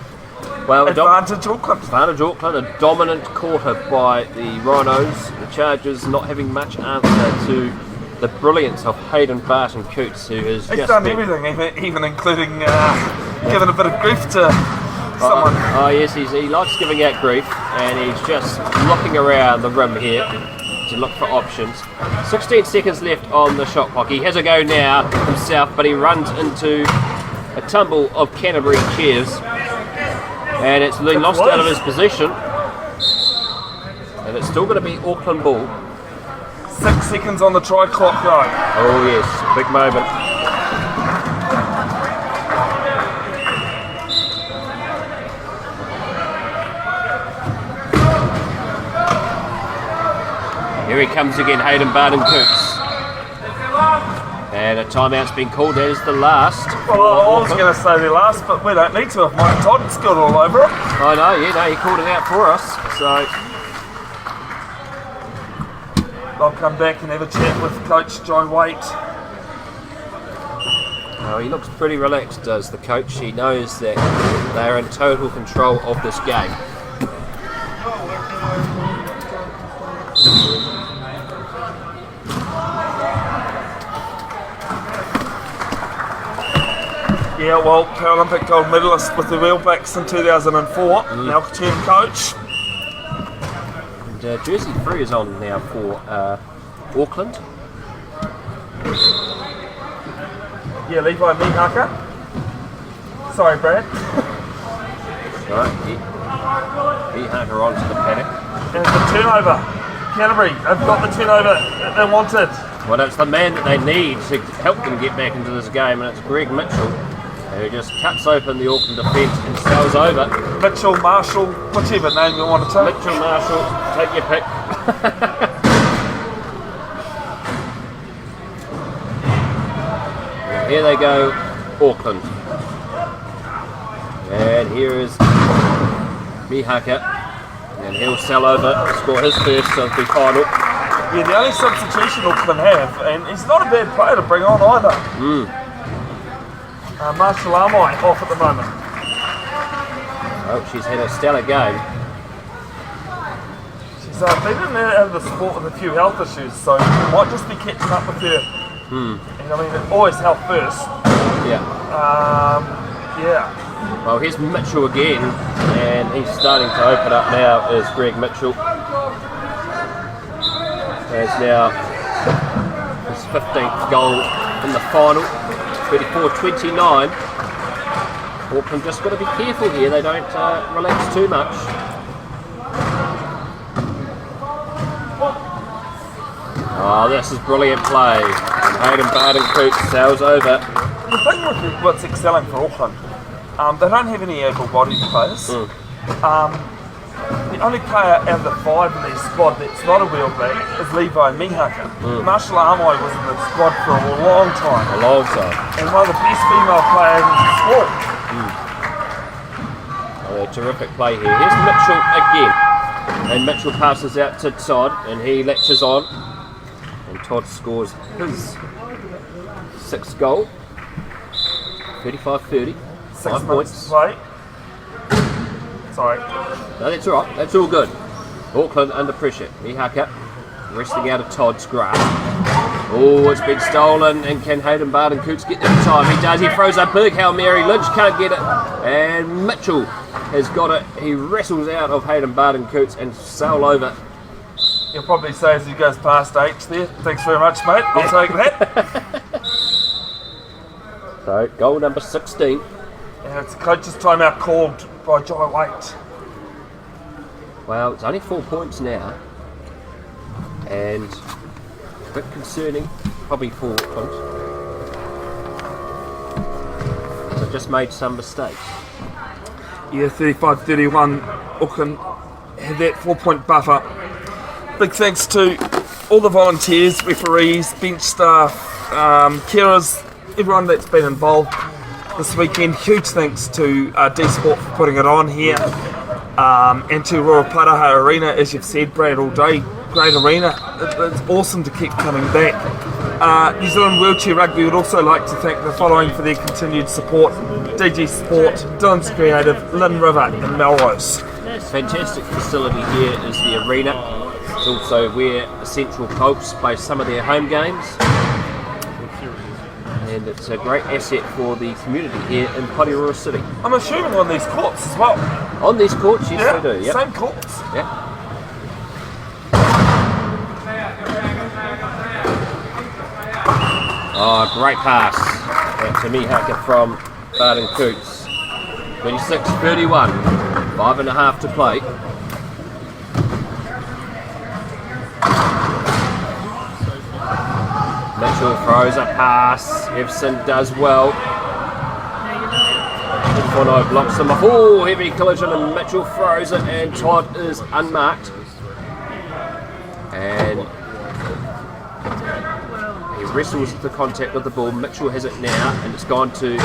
[SPEAKER 2] Well,
[SPEAKER 1] Advantage Auckland.
[SPEAKER 2] Advantage Auckland, a dominant quarter by the Rhinos. The Chargers not having much answer to the brilliance of Hayden Barton Coots, who has
[SPEAKER 1] He's
[SPEAKER 2] just
[SPEAKER 1] done
[SPEAKER 2] been,
[SPEAKER 1] everything, even including giving a bit of grief to someone.
[SPEAKER 2] Oh yes, he likes giving out grief, and he's just looking around the rim here to look for options. 16 seconds left on the shot clock. He has a go now himself, but he runs into a tumble of Canterbury chairs. And it's been lost out of his position. And it's still going to be Auckland ball.
[SPEAKER 1] 6 seconds on the try clock though.
[SPEAKER 2] Oh yes, big moment. Here he comes again, Hayden Barton Coots. And a timeout's been called. That is the last.
[SPEAKER 1] Well, I was going to say the last, but we don't need to if Mike Todd scored all over it.
[SPEAKER 2] I know, yeah, no, he called it out for us. So
[SPEAKER 1] I'll come back and have a chat with Coach Joe Waite.
[SPEAKER 2] oh, he looks pretty relaxed, does the coach. He knows that they're in total control of this game.
[SPEAKER 1] Yeah, well, Paralympic gold medalist with the Wheelbacks in 2004, now team coach.
[SPEAKER 2] And jersey 3 is on now for Auckland.
[SPEAKER 1] Yeah, Levi Mihaka. Sorry, Brad.
[SPEAKER 2] Right, Mihaka onto the paddock.
[SPEAKER 1] And the turnover. Canterbury, they've got the turnover that they wanted.
[SPEAKER 2] Well, it's the man that they need to help them get back into this game, and it's Greg Mitchell, who just cuts open the Auckland defence and sails over.
[SPEAKER 1] Mitchell, Marshall, whichever name you want to take.
[SPEAKER 2] Mitchell, Marshall, take your pick. And here they go, Auckland. And here is Mihaka, and he'll sail over, score his first of the final.
[SPEAKER 1] Yeah, the only substitution Auckland have, and he's not a bad player to bring on either. Marshall Armoy off at the moment.
[SPEAKER 2] Oh, she's had a stellar game.
[SPEAKER 1] She's been out of the sport with a few health issues, so it might just be catching up with her. And I mean, always health first.
[SPEAKER 2] Yeah.
[SPEAKER 1] Yeah.
[SPEAKER 2] Well, here's Mitchell again, and he's starting to open up now is Greg Mitchell. There's now his 15th goal in the final, 34-29. Auckland just got to be careful here, they don't relax too much. Oh, this is brilliant play. And Hayden Barton Coots sails over.
[SPEAKER 1] The thing with what's excelling for Auckland, they don't have any able-bodied players. The only player out of the 5 in their squad that's not a wheelback is Levi Mihaka. Marshall Amoy was in the squad for a long time.
[SPEAKER 3] A long time.
[SPEAKER 1] And one of the best female players in the sport.
[SPEAKER 3] Oh, a terrific play here. Here's Mitchell again. And Mitchell passes out to Todd and he latches on. And Todd scores his 6th goal. 35-30.
[SPEAKER 1] 6
[SPEAKER 3] 5
[SPEAKER 1] minutes
[SPEAKER 3] points.
[SPEAKER 1] to play. Sorry.
[SPEAKER 3] No, that's all right. That's all good. Auckland under pressure. Mihaka resting out of Todd's grasp. Oh, it's been stolen. And can Hayden Barton Coots get there in time? He does. He throws a big Hail Mary. Lynch can't get it. And Mitchell has got it. He wrestles out of Hayden Barton Coots and sail over.
[SPEAKER 1] He'll probably say as he goes past H there, thanks very much, mate. I'll take that.
[SPEAKER 3] So, goal number 16.
[SPEAKER 1] And it's a coach's timeout called by Jai Waite.
[SPEAKER 3] Well, it's only 4 points now. And a bit concerning. Probably for Auckland. They've just made some mistakes.
[SPEAKER 1] Yeah, 35-31. Auckland had that 4-point buffer. Big thanks to all the volunteers, referees, bench staff, carers, everyone that's been involved this weekend. Huge thanks to D-Sport for putting it on here, and to Ruparaha Arena, as you've said, Brad, all day. Great arena. It's awesome to keep coming back. New Zealand Wheelchair Rugby would also like to thank the following for their continued support: DG Sport, Dylan's Creative, Lynn River and Melrose.
[SPEAKER 3] Fantastic facility here is the arena. It's also where the Central Colts play some of their home games. And it's a great asset for the community here in Porirua City.
[SPEAKER 1] I'm assuming on these courts as well.
[SPEAKER 3] On these courts, yes,
[SPEAKER 1] Yeah,
[SPEAKER 3] they do. Yep.
[SPEAKER 1] same courts.
[SPEAKER 3] Yep. Oh, great pass. That's a Mihaka from Barton Coots. 36-31. 5.5 to play. Mitchell throws a pass. Evson does well. Bono blocks him off. Oh, heavy collision, and Mitchell throws it, and Todd is unmarked. And he wrestles the contact with the ball. Mitchell has it now, and it's gone to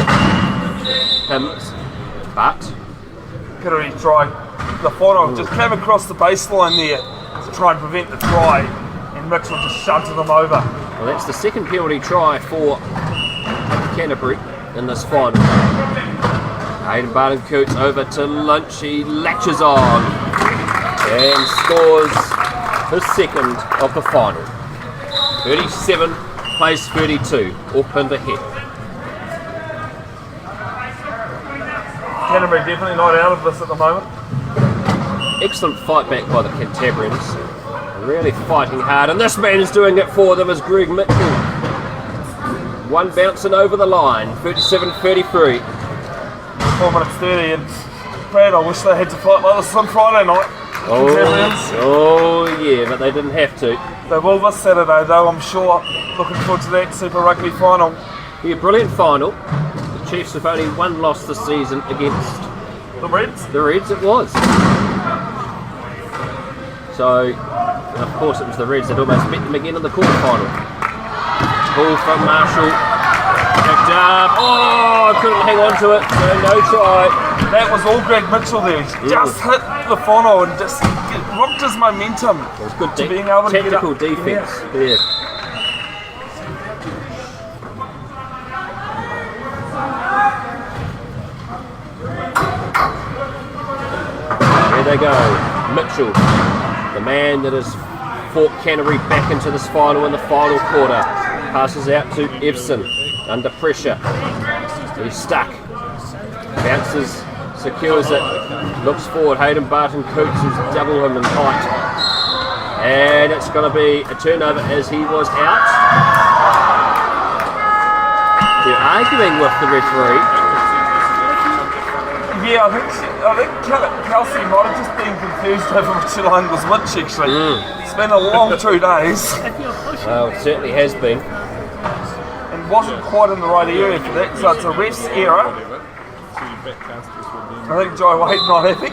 [SPEAKER 3] him. But
[SPEAKER 1] Could have tried. The photo just came across the baseline there to try and prevent the try, and Mitchell just shunted them over.
[SPEAKER 3] well, that's the second penalty try for Canterbury in this final. Hayden Barton Coots over to Lynch. He latches on and scores his second of the final. 37 plays 32. Auckland ahead.
[SPEAKER 1] Canterbury definitely not out of this at the moment.
[SPEAKER 3] Excellent fight back by the Cantabrians. Really fighting hard, and this man is doing it for them as Greg Mitchell. One bouncing over the line. 37-33.
[SPEAKER 1] 4 minutes 30, and Brad, I wish they had to fight like this on Friday night.
[SPEAKER 3] Oh yeah, but they didn't have to.
[SPEAKER 1] They will this Saturday though, I'm sure. Looking forward to that Super Rugby final.
[SPEAKER 3] Yeah, brilliant final. The Chiefs have only one loss this season against
[SPEAKER 1] The Reds?
[SPEAKER 3] the Reds, it was. So, and of course it was the Reds that almost beat them again in the quarterfinal. Ball from Marshall. Picked up. Oh, couldn't hang on to it. So no try.
[SPEAKER 1] That was all Greg Mitchell there. He just hit the funnel and just rocked his momentum.
[SPEAKER 3] It was good
[SPEAKER 1] to being able to get
[SPEAKER 3] tactical
[SPEAKER 1] up.
[SPEAKER 3] defence. Yeah. There they go. Mitchell, the man that has fought Canterbury back into this final in the final quarter, passes out to Evson under pressure. He's stuck. Bounces, secures it, looks forward. Hayden Barton Coots has doubled him in height. And it's going to be a turnover as he was out. They're arguing with the referee.
[SPEAKER 1] Yeah, I think Kelsey might have just been confused over which line was which actually. It's been a long 2 days.
[SPEAKER 3] Well, it certainly has been.
[SPEAKER 1] And wasn't quite in the right area for that, so it's a ref's error. I think Jai Wade not happy.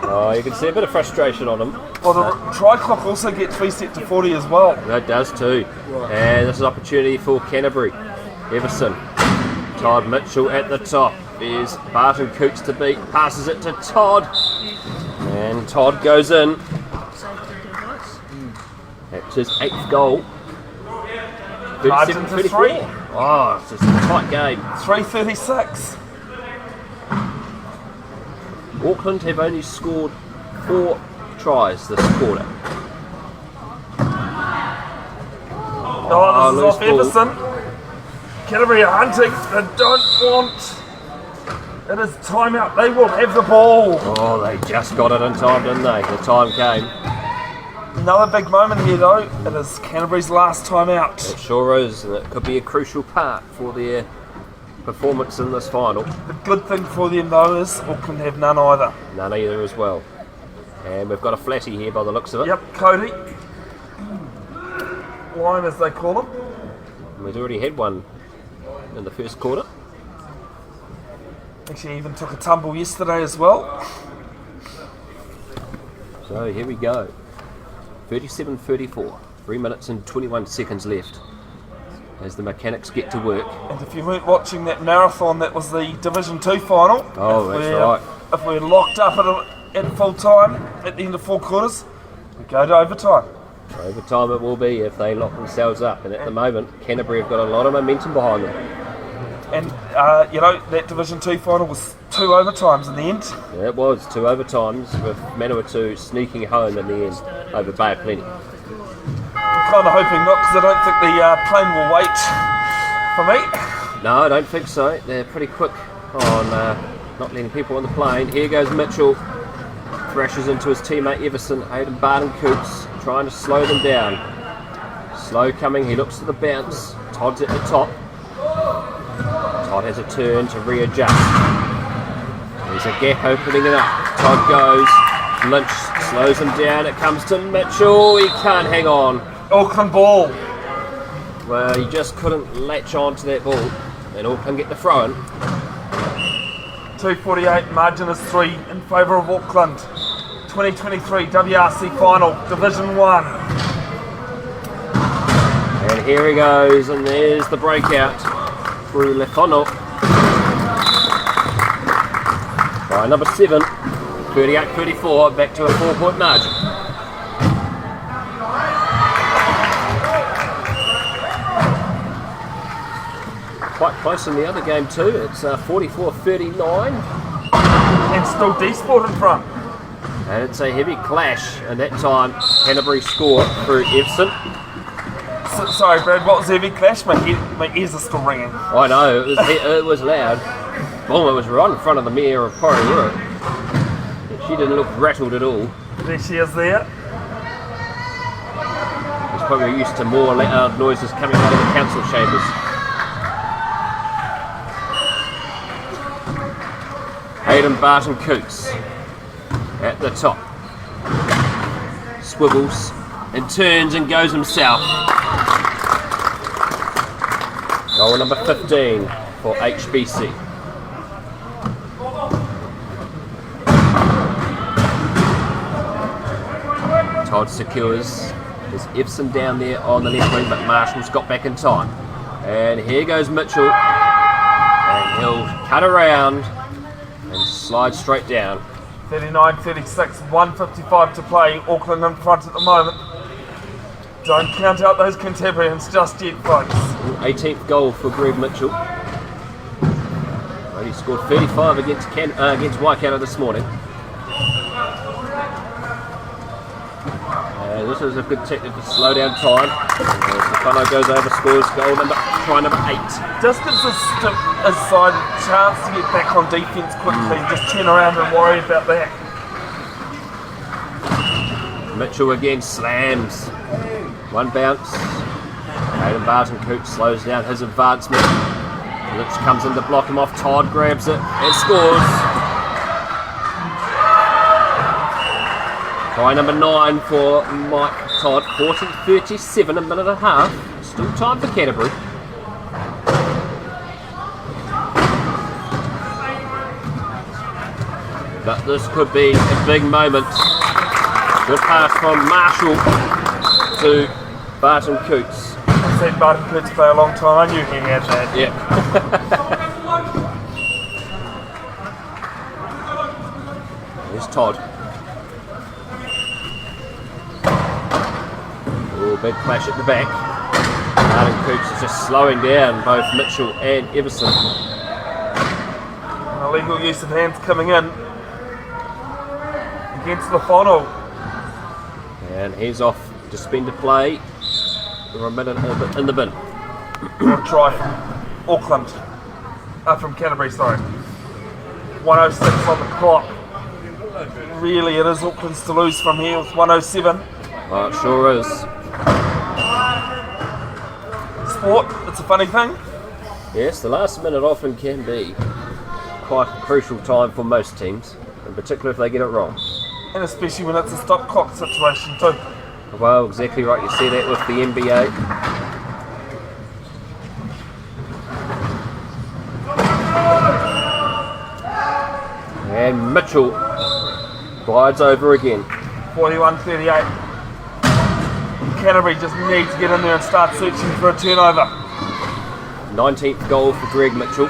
[SPEAKER 3] Oh, you can see a bit of frustration on him.
[SPEAKER 1] Well, the try clock also gets reset to 40 as well.
[SPEAKER 3] That does too. And this is an opportunity for Canterbury. Everson. Todd Mitchell at the top. There's Barton Coots to beat. Passes it to Todd. And Todd goes in. That's his 8th goal.
[SPEAKER 1] Margin to 3.
[SPEAKER 3] Oh, it's just a tight game.
[SPEAKER 1] 3:36.
[SPEAKER 3] Auckland have only scored 4 tries this quarter.
[SPEAKER 1] Oh, this is
[SPEAKER 3] loose
[SPEAKER 1] off
[SPEAKER 3] ball.
[SPEAKER 1] Everson. Canterbury are hunting. They don't want. It is timeout. They will have the ball.
[SPEAKER 3] Oh, they just got it in time, didn't they? The time came.
[SPEAKER 1] Another big moment here, though. It is Canterbury's last timeout.
[SPEAKER 3] It sure is, and it could be a crucial part for their performance in this final.
[SPEAKER 1] The good thing for them, though, is Auckland have none either.
[SPEAKER 3] None either as well. And we've got a flatty here by the looks of it.
[SPEAKER 1] Yep, Cody. Lime, as they call him.
[SPEAKER 3] And we've already had one in the first quarter.
[SPEAKER 1] Actually, even took a tumble yesterday as well.
[SPEAKER 3] So here we go. 37-34. 3 minutes and 21 seconds left as the mechanics get to work.
[SPEAKER 1] And if you weren't watching that marathon, that was the Division 2 final.
[SPEAKER 3] Oh, that's right.
[SPEAKER 1] If we're locked up at full time at the end of 4 quarters, we go to overtime.
[SPEAKER 3] Overtime it will be if they lock themselves up. And at the moment, Canterbury have got a lot of momentum behind them.
[SPEAKER 1] And, that Division 2 final was 2 overtimes in the end.
[SPEAKER 3] Yeah, it was 2 overtimes with Manawatu sneaking home in the end over Bay of Plenty.
[SPEAKER 1] I'm kind of hoping not, because I don't think the plane will wait for me.
[SPEAKER 3] No, I don't think so. They're pretty quick on not letting people on the plane. Here goes Mitchell. Thrashes into his teammate Everson. Hayden Barton Coots trying to slow them down. Slow coming, he looks to the bounce. Todd's at the top. Todd has a turn to readjust. There's a gap opening it up. Todd goes. Lynch slows him down. It comes to Mitchell. He can't hang on.
[SPEAKER 1] Auckland ball.
[SPEAKER 3] Well, he just couldn't latch on to that ball. And Auckland get the throw in.
[SPEAKER 1] 2:48, margin is 3 in favour of Auckland. 2023 WRC final, Division 1.
[SPEAKER 3] And here he goes, and there's the breakout through Lefono. By number 7, 38-34, back to a 4-point margin. Quite close in the other game too, it's 44-39.
[SPEAKER 1] And still D-Sport in front.
[SPEAKER 3] And it's a heavy clash, and that time Canterbury score through Everson.
[SPEAKER 1] Sorry, Brad, what was the heavy clash? My ears are still ringing.
[SPEAKER 3] I know, it was loud. Boom, it was right in front of the mayor of Porirua. She didn't look rattled at all.
[SPEAKER 1] There she is there.
[SPEAKER 3] She's probably used to more loud noises coming out of the council chambers. Hayden Barton Coots at the top. Swivels and turns and goes himself. Goal number 15 for HBC. Todd secures. There's Everson down there on the left wing, but Marshall's got back in time. And here goes Mitchell. And he'll cut around and slide straight down.
[SPEAKER 1] 39-36, 1:55 to play. Auckland in front at the moment. Don't count out those Canterburyans just yet, folks.
[SPEAKER 3] 18th goal for Greg Mitchell. Only scored 35 against Waikato this morning. This is a good technique to slow down time. Stefano goes over, scores goal try number 8.
[SPEAKER 1] Just gives his side a chance to get back on defence quickly and just turn around and worry about that.
[SPEAKER 3] Mitchell again slams. One bounce. Hayden Barton Coots slows down his advancement. Lynch comes in to block him off. Todd grabs it and scores. Try number 9 for Mike Todd. 40-37, a minute and a half. Still time for Canterbury.
[SPEAKER 2] But this could be a big moment. Good pass from Marshall to Barton Coots.
[SPEAKER 1] I've seen Barton Coots play a long time. I knew he had that.
[SPEAKER 2] Yeah. Here's Todd. Oh, big clash at the back. Barton Coots is just slowing down both Mitchell and Everson.
[SPEAKER 1] An illegal use of hands coming in against the final.
[SPEAKER 2] And he's off to spend a play. We're a minute in the bin.
[SPEAKER 1] Or a try from Auckland. From Canterbury, sorry. 106 on the clock. Really, it is Auckland's to lose from here with 107.
[SPEAKER 2] Oh, it sure is.
[SPEAKER 1] Sport, it's a funny thing.
[SPEAKER 2] Yes, the last minute often can be quite a crucial time for most teams, in particular if they get it wrong.
[SPEAKER 1] And especially when it's a stop clock situation too.
[SPEAKER 2] Well, exactly right, you see that with the NBA. And Mitchell glides over again.
[SPEAKER 1] 41-38. Canterbury just need to get in there and start searching for a turnover.
[SPEAKER 2] 19th goal for Greg Mitchell.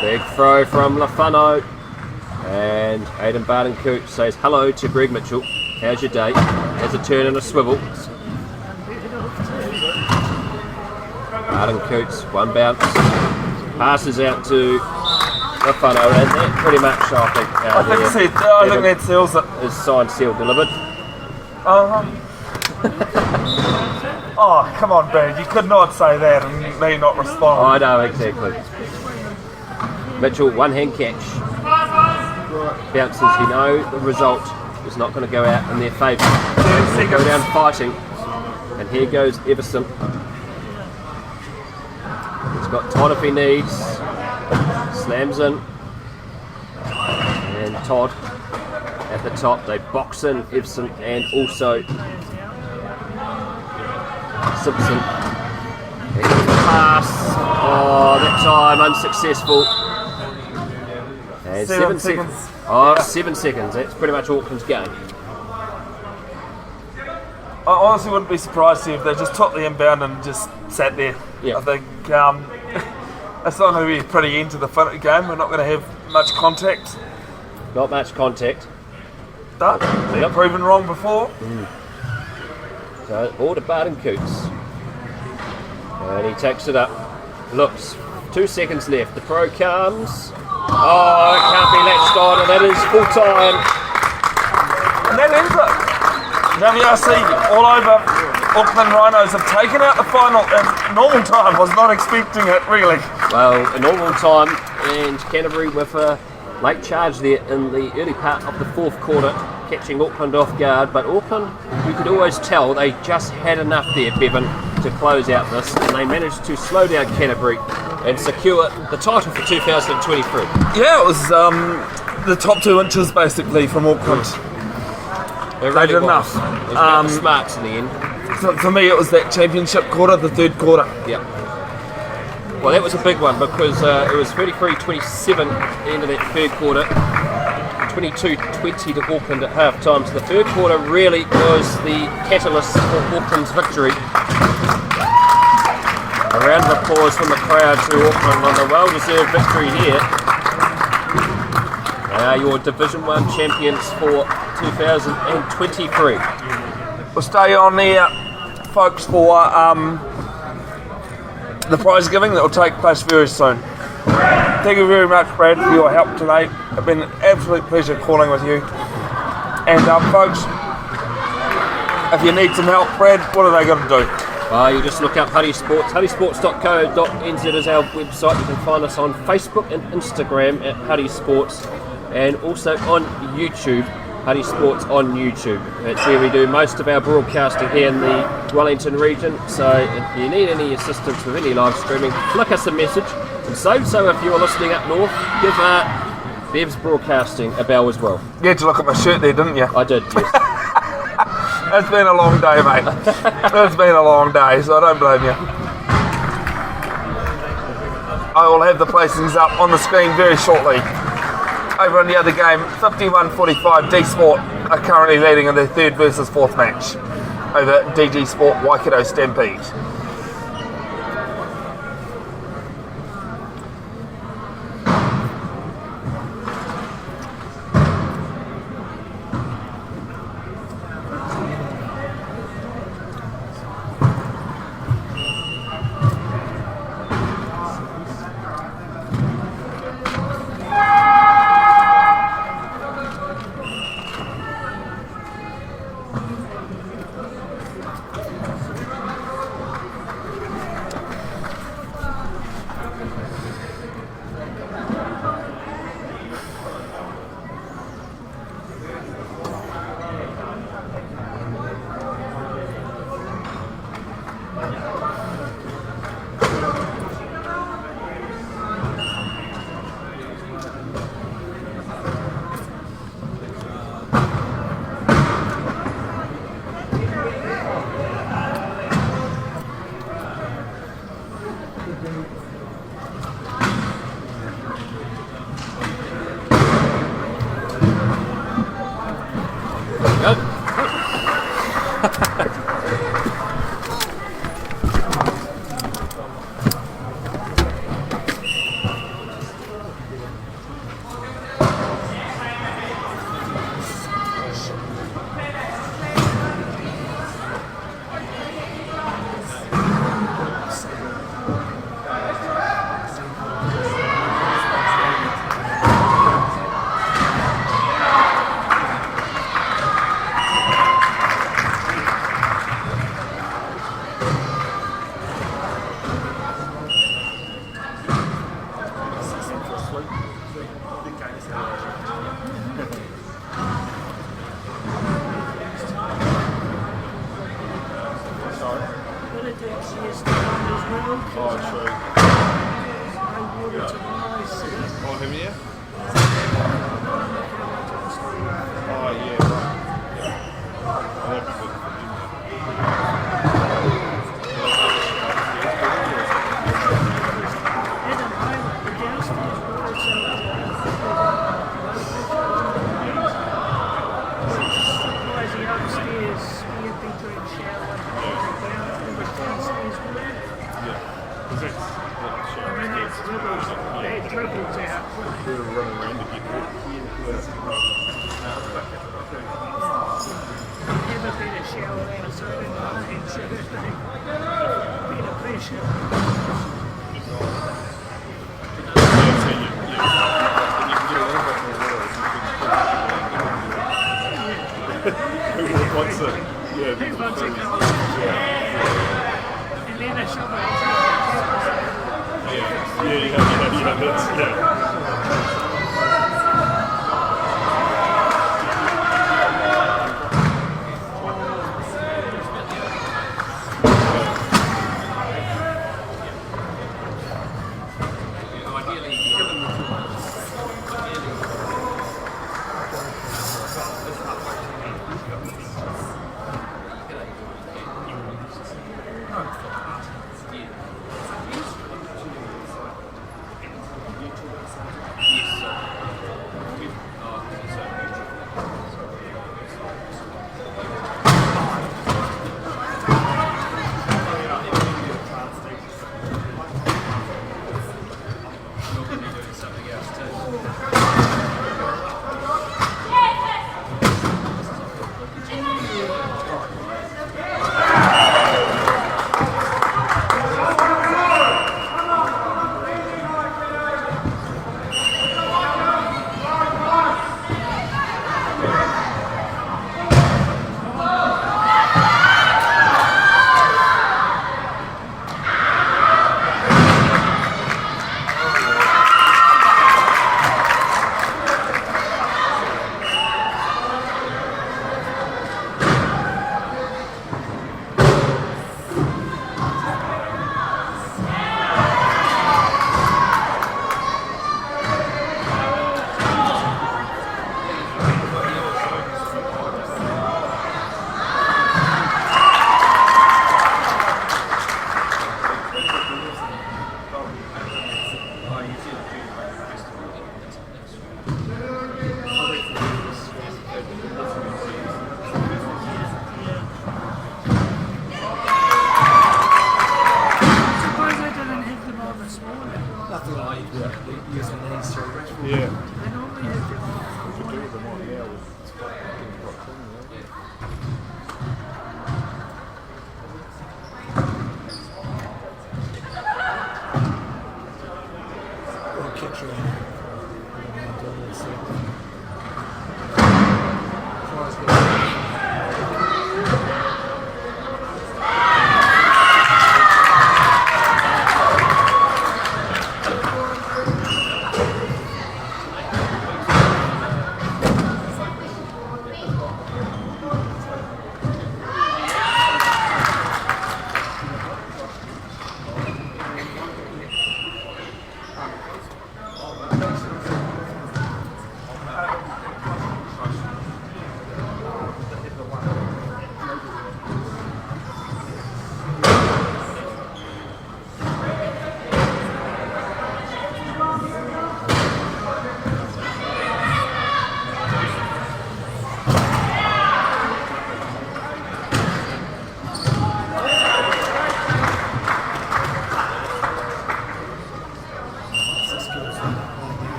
[SPEAKER 2] Big throw from Lafano. And Aidan Barton Coots says hello to Greg Mitchell. How's your day? Has a turn and a swivel. Barton Coots, one bounce. Passes out to Lafano, and that pretty much, I think
[SPEAKER 1] that seals it.
[SPEAKER 2] Is signed, sealed, delivered.
[SPEAKER 1] Oh, come on, Brad. You could not say that and me not respond.
[SPEAKER 2] I know, exactly. Mitchell, one hand catch. Bounces, you know the result is not going to go out in their favour. Go down fighting. And here goes Everson. He's got Todd if he needs. Slams in. And Todd at the top. They box in Everson and also Simpson. Here's the pass. Oh, that time unsuccessful. And 7 seconds. Oh, 7 seconds. That's pretty much Auckland's game.
[SPEAKER 1] I honestly wouldn't be surprised if they just took the inbound and just sat there.
[SPEAKER 2] Yeah.
[SPEAKER 1] I think it's not going to be a pretty end to the game. We're not going to have much contact.
[SPEAKER 2] Not much contact.
[SPEAKER 1] But they've proven wrong before.
[SPEAKER 2] So, all to Barton Coots. And he takes it up. Looks. 2 seconds left. The throw comes. Oh, it can't be latched on, and that is full time.
[SPEAKER 1] And that ends it. WRC all over. Auckland Rhinos have taken out the final in normal time. Was not expecting it, really.
[SPEAKER 2] Well, in normal time, and Canterbury with a late charge there in the early part of the fourth quarter, catching Auckland off guard. But Auckland, you could always tell they just had enough there, Bevin, to close out this, and they managed to slow down Canterbury and secure the title for 2023.
[SPEAKER 1] Yeah, it was the top 2 inches basically from Auckland.
[SPEAKER 2] They
[SPEAKER 1] did enough.
[SPEAKER 2] It was about the smarts in the end.
[SPEAKER 1] For me, it was that championship quarter, the third quarter.
[SPEAKER 2] Yeah. Well, that was a big one because it was 33-27 at the end of that third quarter. 22-20 to Auckland at half time. So the third quarter really was the catalyst for Auckland's victory. A round of applause from the crowd to Auckland on the well-deserved victory here. They are your Division 1 champions for 2023.
[SPEAKER 1] We'll stay on there, folks, for the prize giving that will take place very soon. Thank you very much, Brad, for your help today. It's been an absolute pleasure calling with you. And folks, if you need some help, Brad, what are they going to do?
[SPEAKER 2] You just look up Huddy Sports. HuddySports.co.nz is our website. You can find us on Facebook and Instagram at Huddy Sports, and also on YouTube, Huddy Sports on YouTube. That's where we do most of our broadcasting here in the Wellington region. So if you need any assistance with any live streaming, flick us a message. And so if you're listening up north, give Bev's Broadcasting a bell as well.
[SPEAKER 1] You had to look at my shirt there, didn't you?
[SPEAKER 2] I did, yes.
[SPEAKER 1] It's been a long day, mate. It's been a long day, so I don't blame you. I will have the placings up on the screen very shortly. over in the other game, 51-45, D Sport are currently leading in their third versus fourth match over DG Sport Waikato Stampede.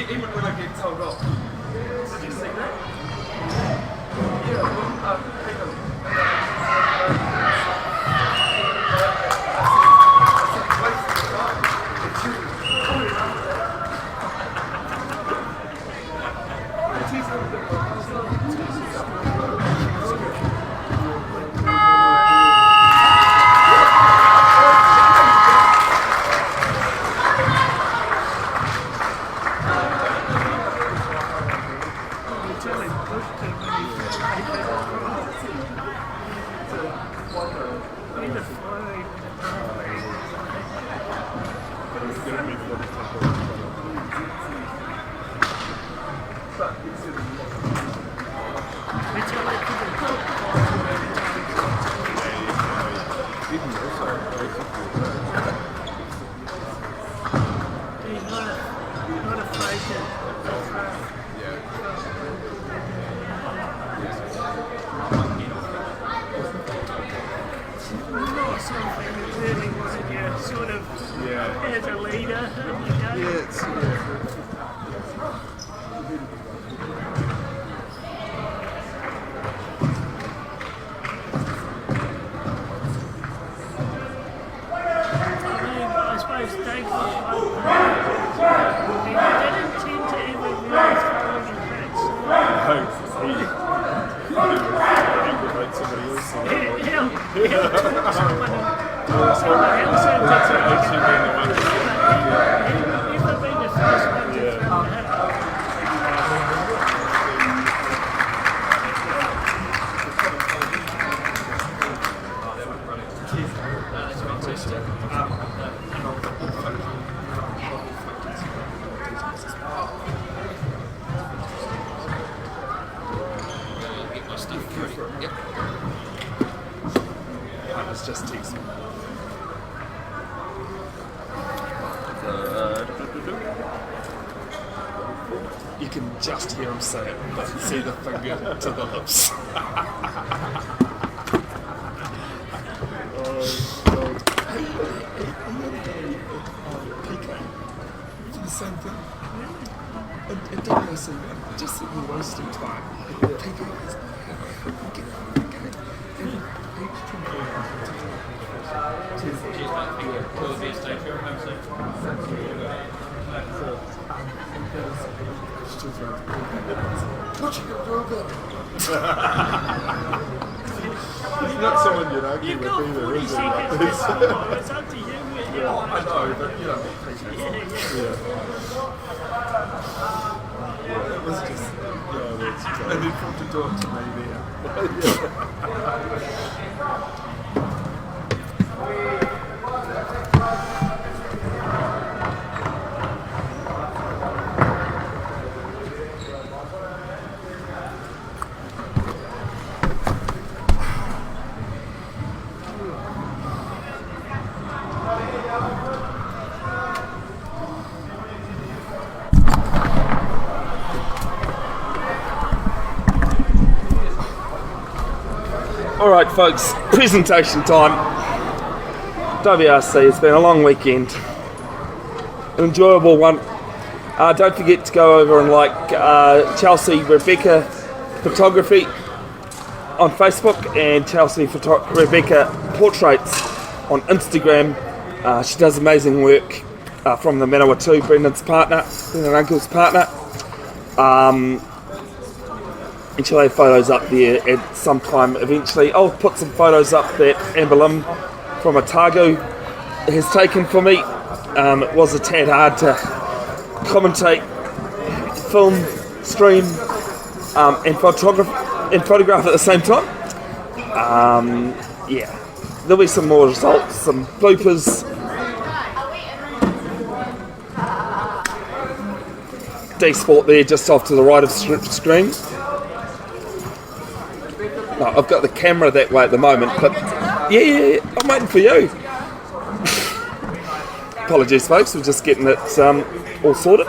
[SPEAKER 1] Even when I get told off. Did you see that? Yeah, well, hang on.
[SPEAKER 5] You can just hear him say it, but see the finger to the lips. Oh, God. same thing. And WRC, just that you're wasting time. People is, get He's not someone you'd argue with either, is he?
[SPEAKER 6] It's up to you.
[SPEAKER 5] I know, but you know, it was just, and then come to do it to me
[SPEAKER 1] Alright folks, presentation time. WRC, it's been a long weekend. An enjoyable one. Don't forget to go over and like Chelsea Rebecca Photography on Facebook and Chelsea Rebecca Portraits on Instagram. She does amazing work from the Manawatu, Brendan Uncle's partner. And she'll have photos up there at some time eventually. I'll put some photos up that Amber Lim from Otago has taken for me. It was a tad hard to commentate, film, stream, and photograph at the same time. Yeah, there'll be some more results, some bloopers. D-Sport there just off to the right of screen. No, I've got the camera that way at the moment, but yeah, I'm waiting for you. Apologies folks, we're just getting it all sorted.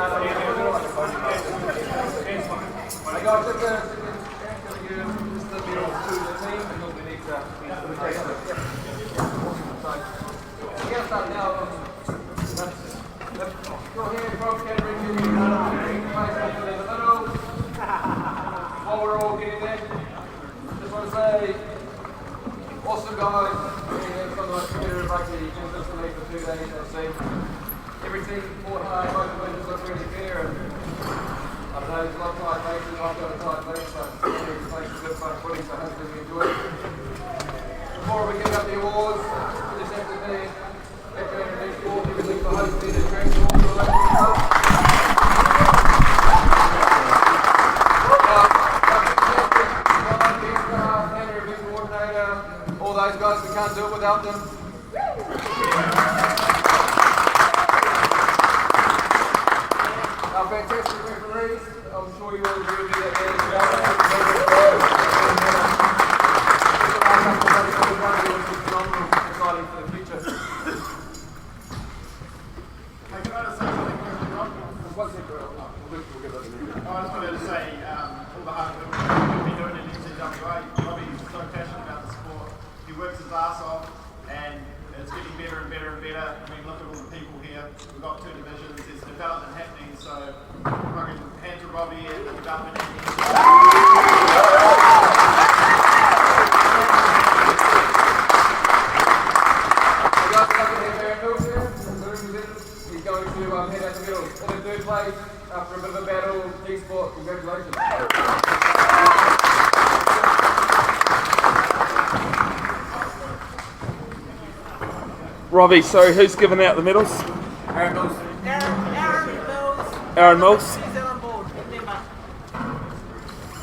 [SPEAKER 4] While we're all getting there, just want to say, awesome guys, from the Wheelchair Rugby WRC for 2 days. I've seen everything fought hard, both divisions look really fair, and I don't know, there's a lot of tight faces, I've got a tight face, but it's makes a good fun footy, so hopefully we enjoy it. Before we give up the awards, we just have to say, thank you everybody for hosting this great award for the local club. All those guys, we can't do it without them. Our fantastic referees, I'm sure you all agree with me that they're the exciting for the future.
[SPEAKER 6] Hey, can I just say something quickly, Rob?
[SPEAKER 4] One second, we'll get that in a minute.
[SPEAKER 6] I just wanted to say, all the hard work we've been doing in NCWA, Robbie's so passionate about the sport. He works his ass off, and it's getting better and better and better. I mean, look at all the people here. We've got 2 divisions, there's development happening, so fucking hand to Robbie and the development happening.
[SPEAKER 4] He's going to head out the middle. In the 3rd place, after a bit of a battle, D-Sport, congratulations.
[SPEAKER 1] Robbie, sorry, who's giving out the medals?
[SPEAKER 4] Aaron Mills.
[SPEAKER 1] Aaron Mills.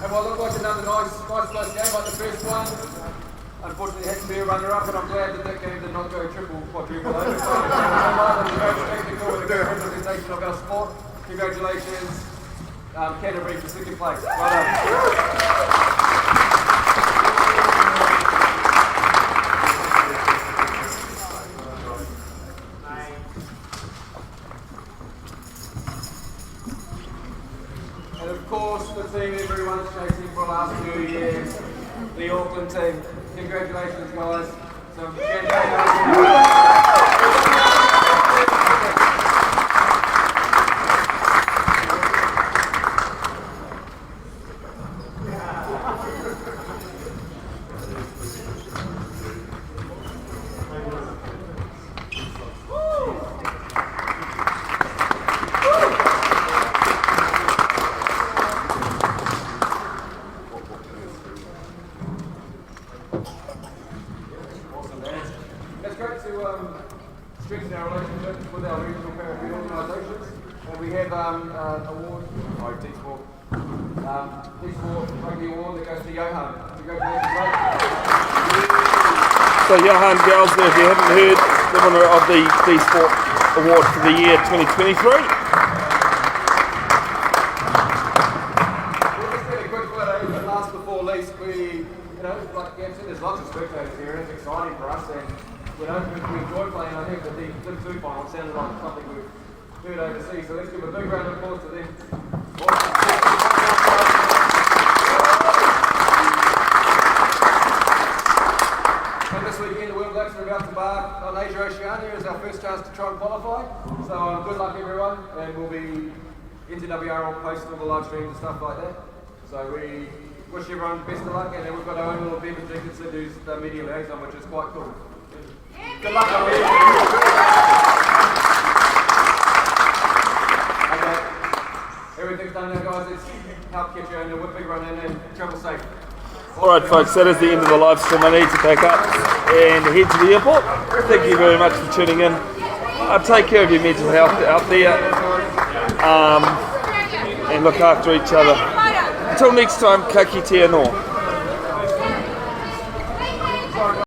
[SPEAKER 4] And what looked like another nice close game, like the first one, unfortunately it had to be a runner-up, and I'm glad that game did not go triple, quadruple over. So, very spectacle with a good representation of our sport. Congratulations, Canterbury for 2nd place. Well done. And of course, the team everyone's chasing for the last few years, the Auckland team. Congratulations, guys. Some our relationships with our regional paratrooper organisations. And we have award, D-Sport Rugby Award that goes to Johan. Congratulations, mate.
[SPEAKER 1] So Johan Gelsner, if you haven't heard, the winner of the D-Sport Award for the year 2023.
[SPEAKER 4] Last before least, we, like Gab said, there's lots of spectators here, and it's exciting for us. And we enjoy playing. I think the Div 2 final sounded like something we've heard overseas. So let's give a big round of applause to them. And this weekend, the World Blacks are about to embark on Asia Oceania as our first chance to try and qualify. So good luck, everyone, and we'll be NTWR will post all the live streams and stuff like that. So we wish everyone the best of luck, and then we've got our own little Bevin Jenkinson who's the media liaison, which is quite cool. Good luck, everyone. Okay, everything's done now, guys. Let's help get you in a big run in and travel safe.
[SPEAKER 1] Alright folks, that is the end of the live stream. I need to pack up and head to the airport. Thank you very much for tuning in. Take care of your mental health out there, and look after each other. Until next time, ka kite anō.